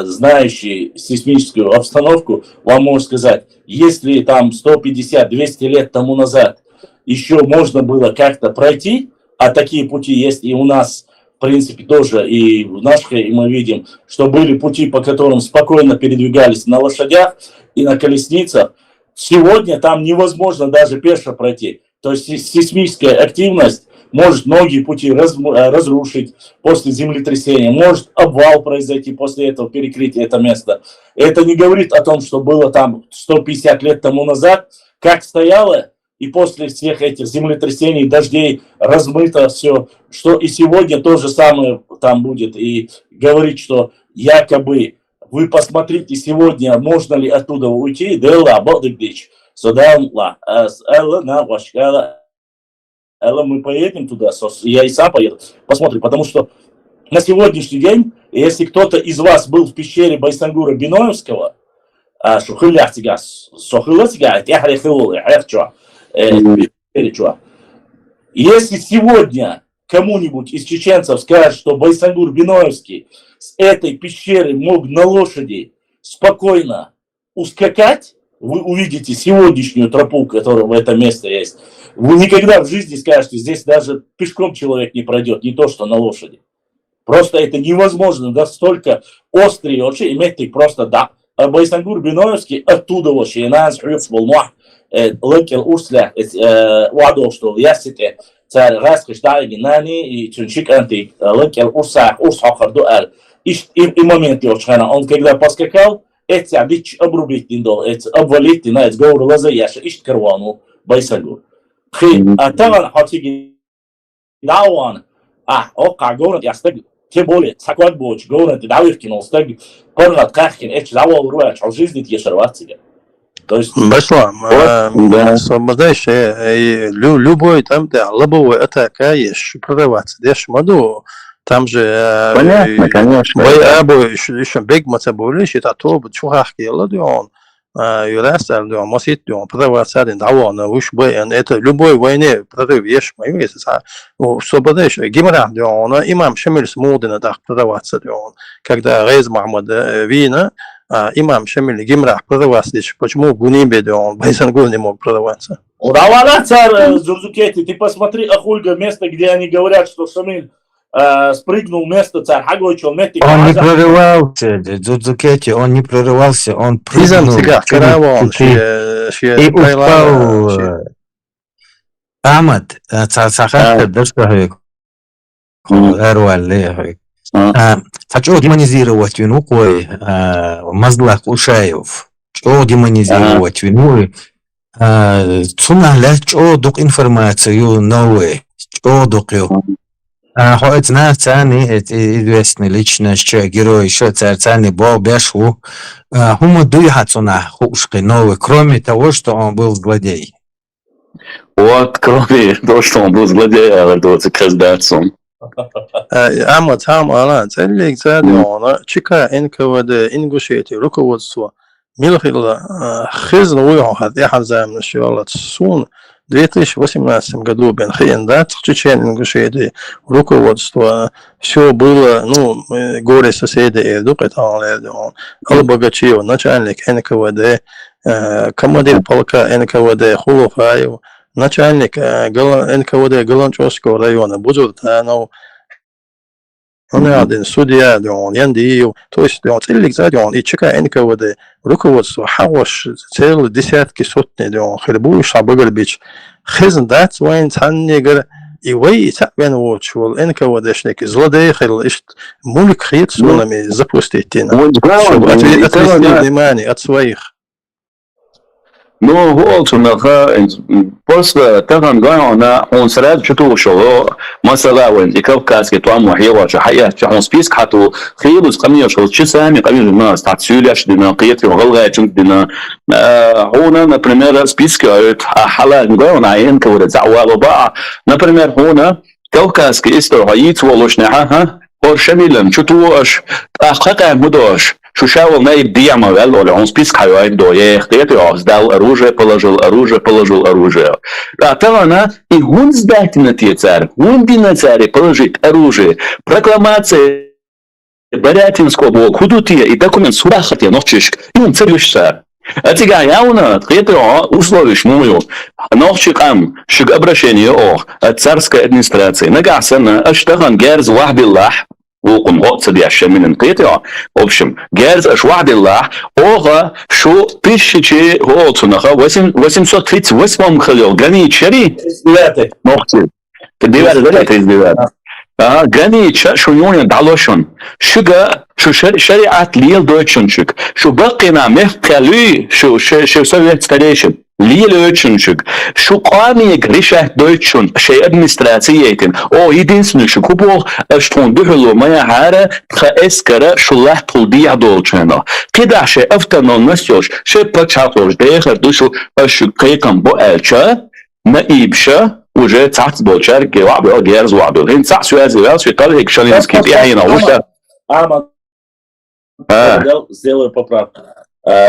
знающий сейсмическую обстановку, вам может сказать, если там 150-200 лет тому назад еще можно было как-то пройти, а такие пути есть и у нас, в принципе, тоже, и в нашей, и мы видим, что были пути, по которым спокойно передвигались на лошадях и на колесницах. Сегодня там невозможно даже пешо пройти. То есть сейсмическая активность может многие пути разрушить после землетрясения, может обвал произойти после этого, перекрытия это место. Это не говорит о том, что было там 150 лет тому назад, как стояло, и после всех этих землетрясений, дождей размыто все, что и сегодня то же самое там будет. И говорить, что якобы вы посмотрите сегодня, можно ли оттуда уйти, мы поедем туда, я и сам поеду, посмотрим, потому что на сегодняшний день, если кто-то из вас был в пещере Байсангура Биноевского, если сегодня кому-нибудь из чеченцев скажет, что Байсангур Биноевский с этой пещеры мог на лошади спокойно ускакать, вы увидите сегодняшнюю тропу, которая в этом месте есть. Вы никогда в жизни скажете, здесь даже пешком человек не пройдет, не то что на лошади. Просто это невозможно, настолько острые вообще, иметь просто да. Байсангур Биноевский оттуда вообще, нас хрюц волнуа, лекер урсля, вадов, что ясите, цар раскаш дайги нани и чунчик анти лекер урсах урсахарду ар и момент ёчхана он когда поскакал эти обич обрубить диндол эти обвалить на эти говору лаза яша ишт карвану байсагу хи атаган хатиги дауан ока говорит ястаг тем более сакват боч говорит давиркин остаг поргат кахкин эти завал руач ал жизни тешарватига. Башлам, освобождаешь любой там, да, лобовой атака есть, продаваться, дешь моду, там же... Понятно, конечно. Еще бег мацабулиш, это то, чухахки, ладон, юрастар, мосит, продаваться, давон, уж бы, это любой войне прорыв, ешь, мою, если освобождаешь, гимра, имам Шамиль Смудина, так, продаваться, когда Рейз Махмад Вина, имам Шамиль Гимрах продавался, почему в Гунибе он Байсангул не мог продаваться? Удавала царь Джурзукети, ты посмотри, Ахульга, место, где они говорят, что Шамиль спрыгнул место царь Хагойчо, он не прорывался, Джурзукети, он не прорывался, он прыгнул и упал. Амад, царь Дашкахек, Эрваль, хочу демонизировать вину, кой Мазлах Ушаев, что демонизировать вину, цунахля, что дук информацию новую, что дук ее. Хоть знаю, цаны, это известный личность, что герой, что царь Бог бешу, хуму дуйха цуна хушки новый, кроме того, что он был злодей. Вот, кроме того, что он был злодеем, это вот каздацом. Ама там она целик задиона чика НКВД Ингушетии руководство Милхила Хизн уехал я хазаем начала сун в 2018 году бен хиендат в Чечне Ингушетии руководство все было горе соседи Эрдук это он Албагачев начальник НКВД командир полка НКВД Хулуфаев начальник НКВД Галанчевского района Бузуртанов, он один судья, он Яндиев, то есть он целик сзади, он и ЧК НКВД, руководство, хаваш, целые десятки, сотни, он Хербуй, Шабагарбич, Хиздат, Вайн, Цаннигер, и вы, Цапен Вочвол, НКВДшники, злодей, мулик хит с нами запустить, чтобы отвести внимание от своих. Ну, вот, после того, он сразу читал, что масала, и кавказский, там, махила, шахаят, он список хату, хилус, камни, что часами, камни, на стацюляш, дина, киетри, галгачун, дина, هنا, например, спискают, حالا نقول عين كورة زعوال وباع, например, هنا كوكاسكي استرهيت ولشنها ورشميلم شتوش تحقق مدوش شو شاول نايب ديما ولا он список хавает до я хотел сдал оружие положил оружие а то она и он сдать на те царь он на царе положить оружие прокламация Борятинского блок худутия и документ сурахатия ночишк и он царюшься а тебя явно хотел условишь мою ночикам шиг обращение о царской администрации нагасана аштаган герз вахбиллах وقم قصد يعشى من انقطاع общем جالس اشواح الله اوغا شو تشيشي هو تنخا 838 خليو غني تشري نقطة كديوار ولا تزديوار غني شو يوني دالوشون شجا شو شريعة ليل دوتشنشك شو بقينا مخلي شو سويت ستاريشن ليل دوتشنشك شو قاني غريشة دوتشن شيء ادمنستراتيتين او يدينسن شو كوبو اشتون بهلو ما يحارة كاسكرة شو لاح تلبيع دولشنا كده شيء افتنون نسيوش شيء بتشاطوش داخل دوشو اشو قيقم بو الشا ما يبشا уже цац болчар гева бо герз вабил ин цац связывал что то их шалинский пианино уста сделаю поправку.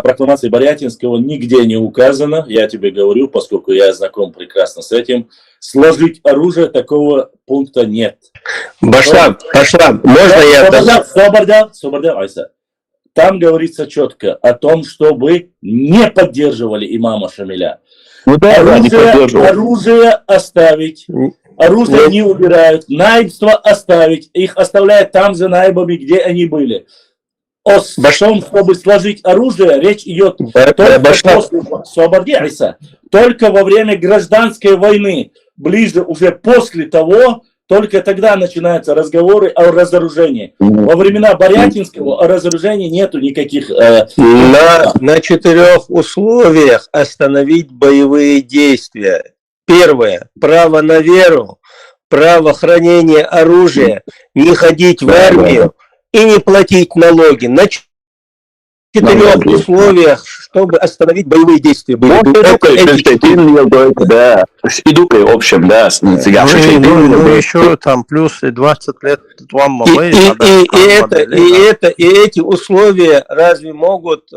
Прокламации Борятинского нигде не указано, я тебе говорю, поскольку я знаком прекрасно с этим, сложить оружие такого пункта нет. Башлам, можно я... Собордял, Айса. Там говорится четко о том, чтобы не поддерживали имама Шамиля. Оружие оставить, оружие не убирают, наибство оставить, их оставляют там за наибами, где они были. О том, чтобы сложить оружие, речь идет только после Собордиса, только во время гражданской войны. ближе уже после того, только тогда начинаются разговоры о разоружении. Во времена Борятинского о разоружении нету никаких... На 4 условиях остановить боевые действия. Первое. Право на веру, право хранения оружия, не ходить в армию и не платить налоги. На 4 условиях, чтобы остановить боевые действия. Ну, еще там плюс 20 лет вам и эти условия разве могут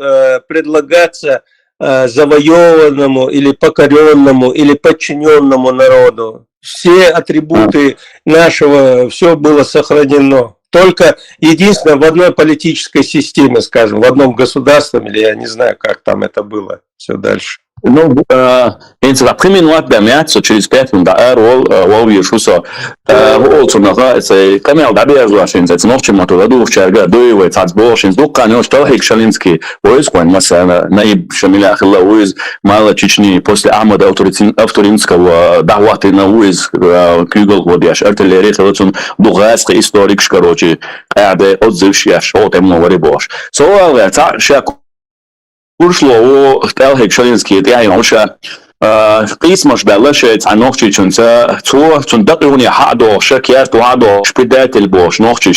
предлагаться завоеванному или покоренному или подчиненному народу? Все атрибуты нашего, все было сохранено. Только единственное в одной политической системе, скажем, в одном государстве, или я не знаю, как там это было все дальше. Ну, la prima noapte de amiază, ce rispetto un dar o ieșuso, o țunăga, se camel da bia zua și înțeți noche motorul șerga doi we țați bo și duc canio știu hexalinski, o is quan masana naib șamila khla uiz mala Чечни после Ахмада Авторинского даваты на уиз Кюгл водяш артиллерия хлцун дугайский историк короче, когда отзывший что там говори бош. Соале ца шак Ушло у Хекшалинский, я ему ша письма ждала, что это ночью чунца, чун датуни хадо, шакер ту хадо, шпидатель бош, ночью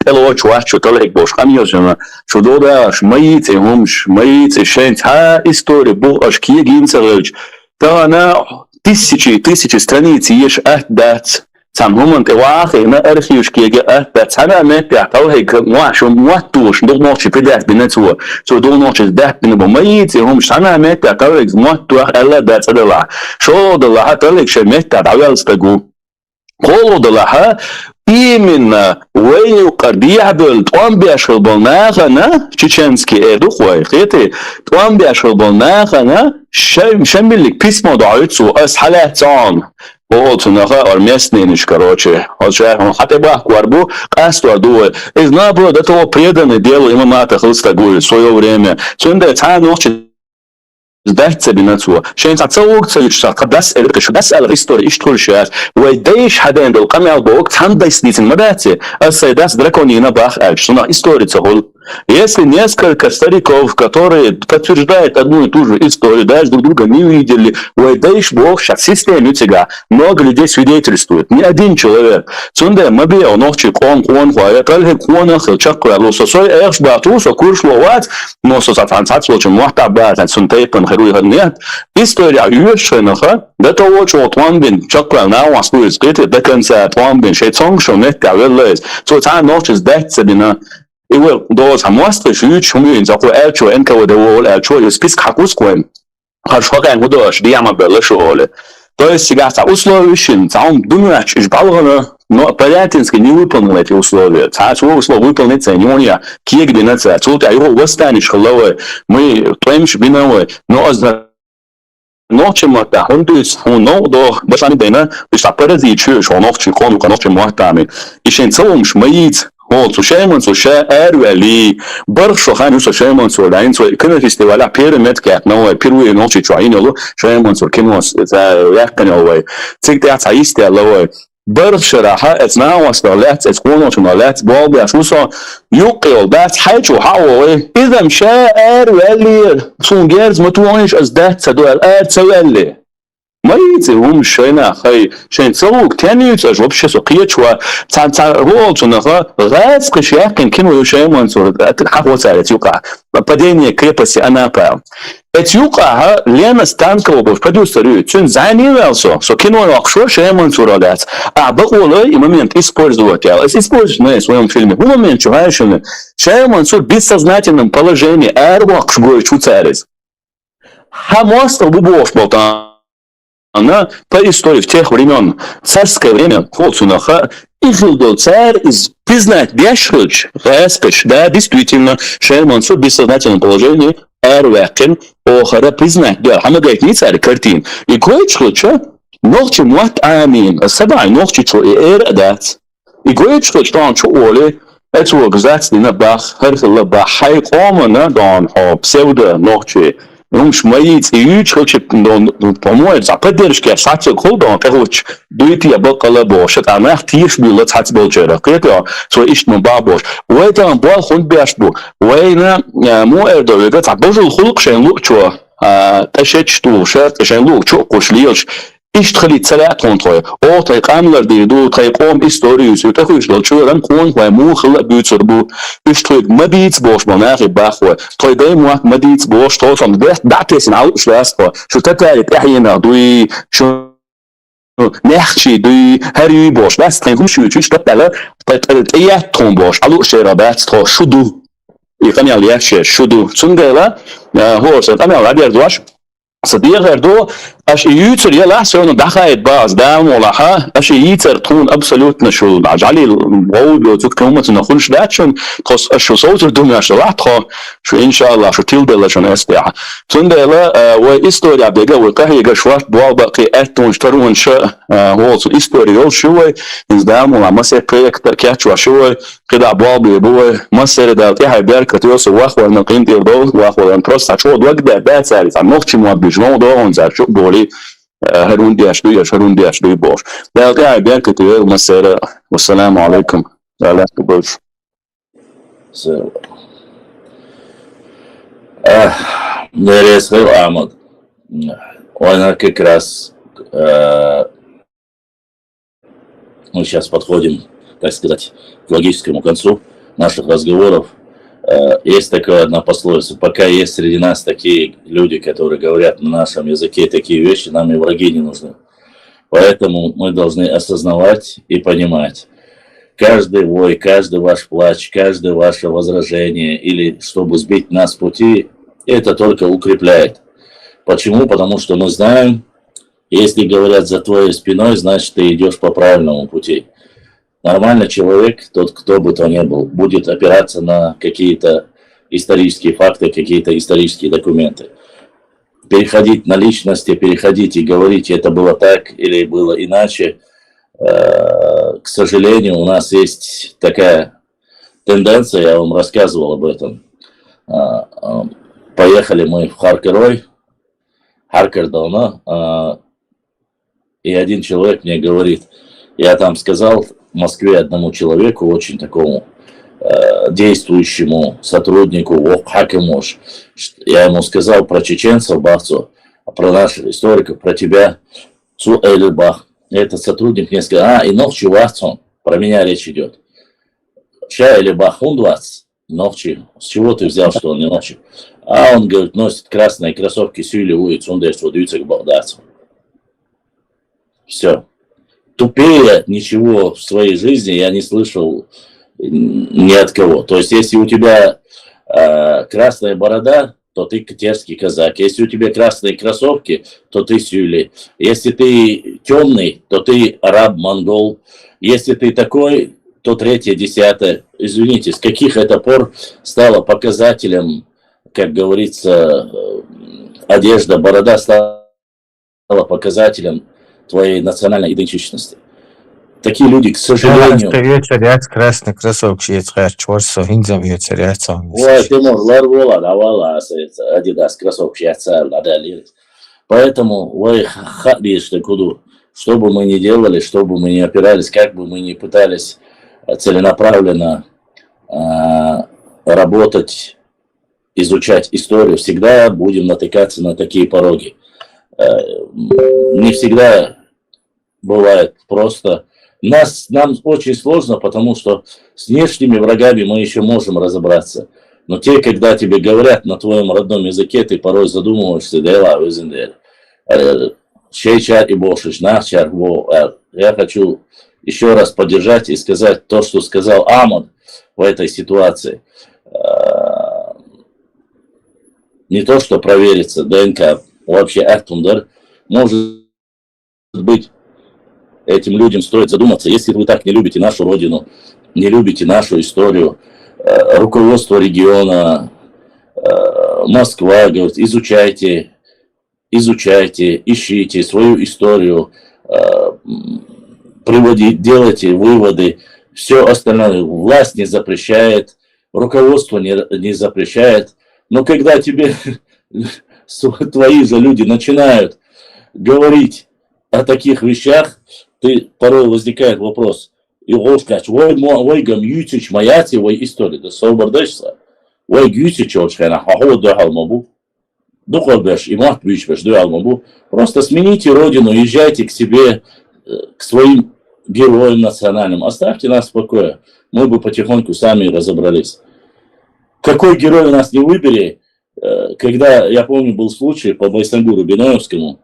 тело чуаш, что толек бош, камьёжна, что додаш, маицы, умш, маицы, шент, история, бу аж киегинцевич, то она тысячи страниц ешь отдать. Сам момент واقعي ما أرخيوش كي جاء بتسمع متى توهيك واش وموتوش دو نوتش بدأت بنتوه سو دو نوتش بدأت بنبوميت هم سمع متى توهيك موتوه ألا بدأت الله شو الله توهيك شو متى تعال استجو قولوا الله именно وين قريبل توام بيشل بالناخنا чеченский эдухой خيتي توام بيشل بالناخنا شملك письмо даются с халатон вот наха армейский короче вот же хотя бы кварбу касту дуе из набро до того преданный делу ему мата хлыстагует в свое время сунда цаа ночи сдать себе на то. Шейн цацаук цаючса, кадас элька, дас эл история иштуршас, вейдейш хаден дол камел бог, там дайснитин мадати, асайдас драконина бах эльш, на история цахол. Если несколько стариков, которые подтверждают одну и ту же историю, даже друг друга не видели, вейдейш бог, сейчас системе тяга, много людей свидетельствует, не один человек. Цунде мабия, ночи кон, хвая, тальhe кона, хилчак, лососой, эрш батусо, куршловат, но сосатансат, случай, муахта бат, цунтейпен, нет, история юршенаха, до того, что Твамбин чакрал на вас будет скрыты до конца Твамбин, шейцонг, что нет кавеллез, то та ночь сдать себе на и вы до самоства жить, что мы за элчо энково довол элчо и список хакускуем, хорошо как мы дошь, диама было шоуле. То есть сега за условия, там думаешь, из балгана, но Борятинский не выполнил эти условия. Свои условия выполнить не он я, киек бинаться, тут его восстанешь головой, мы твоим шбиновой, но ночью мы он дает, он до башани дена, бишь аппарати чуешь, он ночью кону, ночью мы там, и шен целом шмаит. Вот, сушаемон, эрвели, баршохан, сушаемон, сурдаин, кино фестиваля, перемет, как новое, первые ночи, чуаинолу, шаемон, кино, это яконовое, цикте цаисте ловое. برشراحة اتناو استغلات اتكونوا تنالات بوابي اشوصا يقيل بات حيثو حاوي اذا مشاعر والي صنجيرز متوانيش ازدات سدوال سوالي ما يتهم شينا خي شين تسوق تاني تجرب شي سوقية شوا تان رول تنخا غاز قشياقين كنو يشاي منصور الحق وسالت يوقع بديني كريبسي انا باو اتيوقع لين ستانكو برودوسر تون زاني велсо со кино акшор шей منصورات ابقولي момент использовать использовать на своем фильме в момент чуаешен шей منصور в бессознательном положении эрвак шгой чуцарис хамос бубош болтан она по истории в тех времен, царское время, Холцунаха, изжил царь из признать Бяшрыч, Гаспич, да, действительно, Шейх Мансур в бессознательном положении, Эрвекин, Охара признать, да, Хамагайт не царь, картин. И кое-что, ночи муат амин, сабай, ночи что и эрадат. И кое-что, что он чуоли, это угзать на бах, хархила бахай комана, да он псевдо ночи. шмаиц и юч, по-моему, за поддержки сати колдон, короче, дуйти бокала бош, это она тиш было цать болчера, это свой ишну бабош. У этого был хон бяшбу, у эйна муэрдо, это забожил хулк шен лучо, ташет шту, шерт шен лучо, кушлиош. Иштхали царя контроль. О, тайкамлар диду, тайком историю, сюда хуйшло, чуран кон, хуй мухла бюцербу. Иштхуик мадиц бош, монахи бахуй. Той дай муак мадиц бош, то сам датесин аутшласпо. Что такая пяхина, дуи, что нехчи, дуи, харюй бош. Бас тайкум шуючу, что тала, тайят тон бош. Алу шерабат, то шуду. И камял яше, шуду. Цунгайла, хорс, камял абер дуаш. صديق دو اش يوتر يلا سونو دخايت باز دام ولا ها اش يتر تون ابسولوت نشو عجالي الغول لو تكومت نخونش داتشون تخص اش صوتر دوماش راحتخو شو ان شاء الله شو تيلدل شون استيع تندلا و استوريا بيغا وقهي شوات بوا باقي اتون شترون شا هو استوريو شو از دام ولا مسه بروجكت كاتشوا شو كده بابي بو مسه دا تي بيركت يوس واخو نقين دير دو واخو ان بروست شو وقت بعد سالي نوختي مو بجمو دو اون زار شو بولي هرون دياش دوي بوش لا قاعد بيركت يوس مسه والسلام عليكم لا تبوش Нарезал Амад. Он как раз мы сейчас подходим, так сказать, к логическому концу наших разговоров. Есть такая одна пословица: пока есть среди нас такие люди, которые говорят на нашем языке такие вещи, нам и враги не нужны. Поэтому мы должны осознавать и понимать: каждый вой, каждый ваш плач, каждое ваше возражение или чтобы сбить нас с пути, это только укрепляет. Почему? Потому что мы знаем, если говорят за твоей спиной, значит ты идешь по правильному пути. Нормальный человек, тот, кто бы то ни был, будет опираться на какие-то исторические факты, какие-то исторические документы. Переходить на личности, переходить и говорить, это было так или было иначе, к сожалению, у нас есть такая тенденция, я вам рассказывал об этом. Поехали мы в Харкерой, Харкердауна, и один человек мне говорит, я там сказал в Москве одному человеку, очень такому действующему сотруднику, Хакимош, я ему сказал про чеченцев, Бахцу, про наших историков, про тебя, Цу Эльбах. Этот сотрудник мне сказал, и ночи Вахцон, про меня речь идет. Ща Эльбах, он 20, ночи, с чего ты взял, что он не ночи? А он, говорит, носит красные кроссовки, сюли улицу, он дает, что даются к багдадцу. Все. Тупее ничего в своей жизни я не слышал ни от кого. То есть, если у тебя красная борода, то ты катерский казак. Если у тебя красные кроссовки, то ты сюли. Если ты темный, то ты араб-монгол. Если ты такой, то третье, десятое. Извините, с каких это пор стало показателем, как говорится, одежда, борода стала показателем твоей национальной идентичности. Такие люди, к сожалению... красный кроссовок, Ой, ты можешь, ларвола, давала, Адидас, кроссовок, поэтому, ой, что бы мы ни делали, что бы мы ни опирались, как бы мы ни пытались целенаправленно работать, изучать историю, всегда будем натыкаться на такие пороги. Не всегда бывает просто. Нам очень сложно, потому что с внешними врагами мы еще можем разобраться. Но те, когда тебе говорят на твоем родном языке, ты порой задумываешься, Шейчар и Бошич, Нахчар, я хочу еще раз поддержать и сказать то, что сказал Амад в этой ситуации. Не то, что проверится ДНК, вообще Ахтундар, может быть, этим людям стоит задуматься, если вы так не любите нашу родину, не любите нашу историю, руководство региона, Москва, говорит, изучайте, ищите свою историю, делайте выводы, все остальное власть не запрещает, руководство не запрещает, но когда тебе твои же люди начинают говорить о таких вещах, ты порой возникает вопрос. И он скажет, ой, гам ютич маяти, ой, история, да собордешься. Ой, ютич, очхена, хахо, да халмабу. Духал беш, и мат бич беш, да халмабу. Просто смените родину, езжайте к себе, к своим героям национальным. Оставьте нас в покое. Мы бы потихоньку сами разобрались. Какой герой у нас не выбери, когда, я помню, был случай по Байсангуру Биноевскому,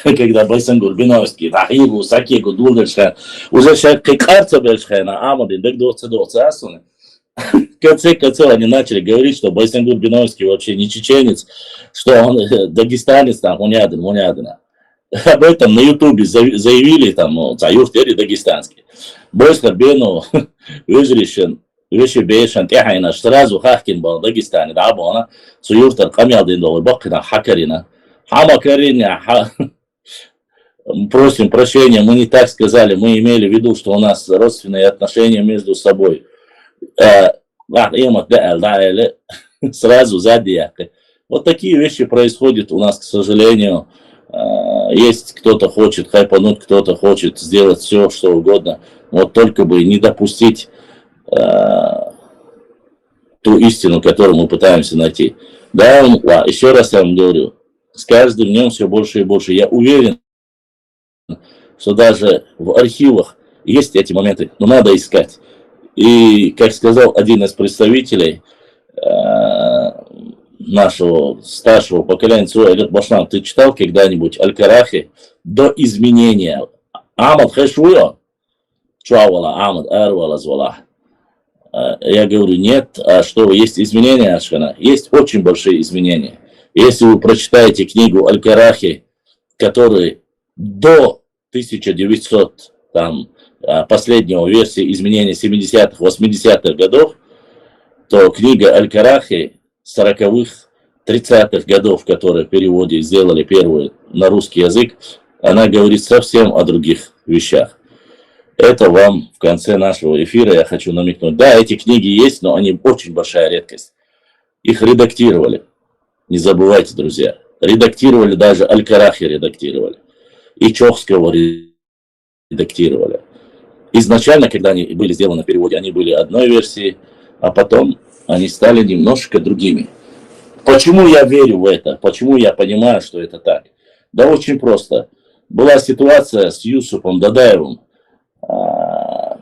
когда Байсангур Биноевский, Тахигу, Сакигу, Дулдершхан, уже сейчас как Арцабельшхана, Амадин, Дегдоца, Асуны. В конце концов они начали говорить, что Байсангур Биноевский вообще не чеченец, что он дагестанец, там, Мунядина. Об этом на Ютубе заявили, там, Цаюр Тери дагестанский. Бойскар Бену, Выжрищен, Вещи Бейшан, Техайна, сразу Хахкин был Дагестане, да, Бона, Цаюртар, Камялдин, Бакина, Хакарина, Хамакариня, просим прощения, мы не так сказали, мы имели в виду, что у нас родственные отношения между собой. Сразу сзади. Вот такие вещи происходят у нас, к сожалению. Есть кто-то хочет хайпануть, кто-то хочет сделать все, что угодно. Вот только бы не допустить ту истину, которую мы пытаемся найти. Да, еще раз я вам говорю, с каждым днем все больше и больше. Я уверен, что даже в архивах есть эти моменты, но надо искать. И, как сказал один из представителей нашего старшего поколения, Цуэлет Башлам, ты читал когда-нибудь Аль-Карахи до изменения? Амад Хэшуя, Чуавала, Амад Арвала Звала. Я говорю, нет, а что, есть изменения, Ашхана? Есть очень большие изменения. Если вы прочитаете книгу Аль-Карахи, который до 1900, там, последнего версии изменения 70-х, 80-х годов, то книга Аль-Карахи 40-х, 30-х годов, которые в переводе сделали первую на русский язык, она говорит совсем о других вещах. Это вам в конце нашего эфира я хочу намекнуть. Да, эти книги есть, но они очень большая редкость. Их редактировали. Не забывайте, друзья. Редактировали даже Аль-Карахи редактировали. И Чохского редактировали. Изначально, когда они были сделаны в переводе, они были одной версии, а потом они стали немножко другими. Почему я верю в это? Почему я понимаю, что это так? Да очень просто. Была ситуация с Юсупом Дадаевым,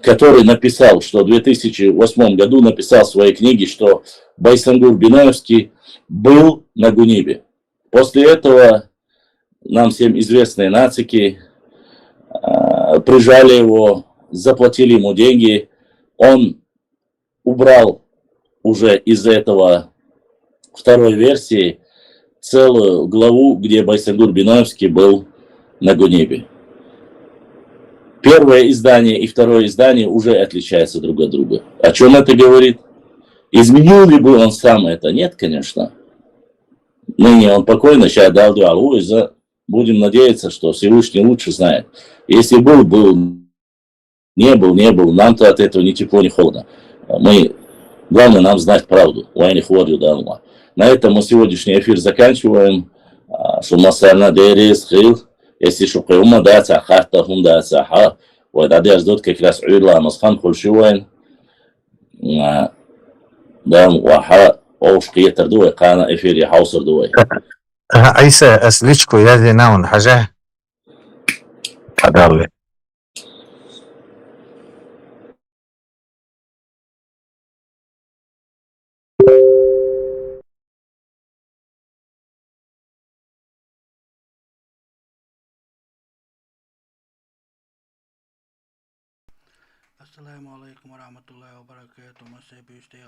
который написал, что в 2008 году написал в своей книге, что Байсангур Биноевский был на Гунибе. После этого нам всем известные нацики прижали его, заплатили ему деньги, он убрал уже из этого второй версии целую главу, где Байсангур Биноевский был на Гунибе. Первое издание и второе издание уже отличаются друг от друга. О чем это говорит? Изменил ли бы он сам это? Нет, конечно. Ныне он покойно, сейчас дал дуалу, будем надеяться, что Всевышний лучше знает. Если был, не был, нам-то от этого ни тепло, ни холодно. Главное нам знать правду. На этом мы сегодняшний эфир заканчиваем. Шумасальна дерес хил. Если шукаюма даться хатта хум даться ха. Вайдади аздот как раз уйла масхан хульшивайн. Дам ваха оушки тардуй кана эфире хаусар дуй. عيسى أسلجكو يا ذي ناون حاجة قدر Assalamu alaikum warahmatullahi wabarakatuh. Masih bisa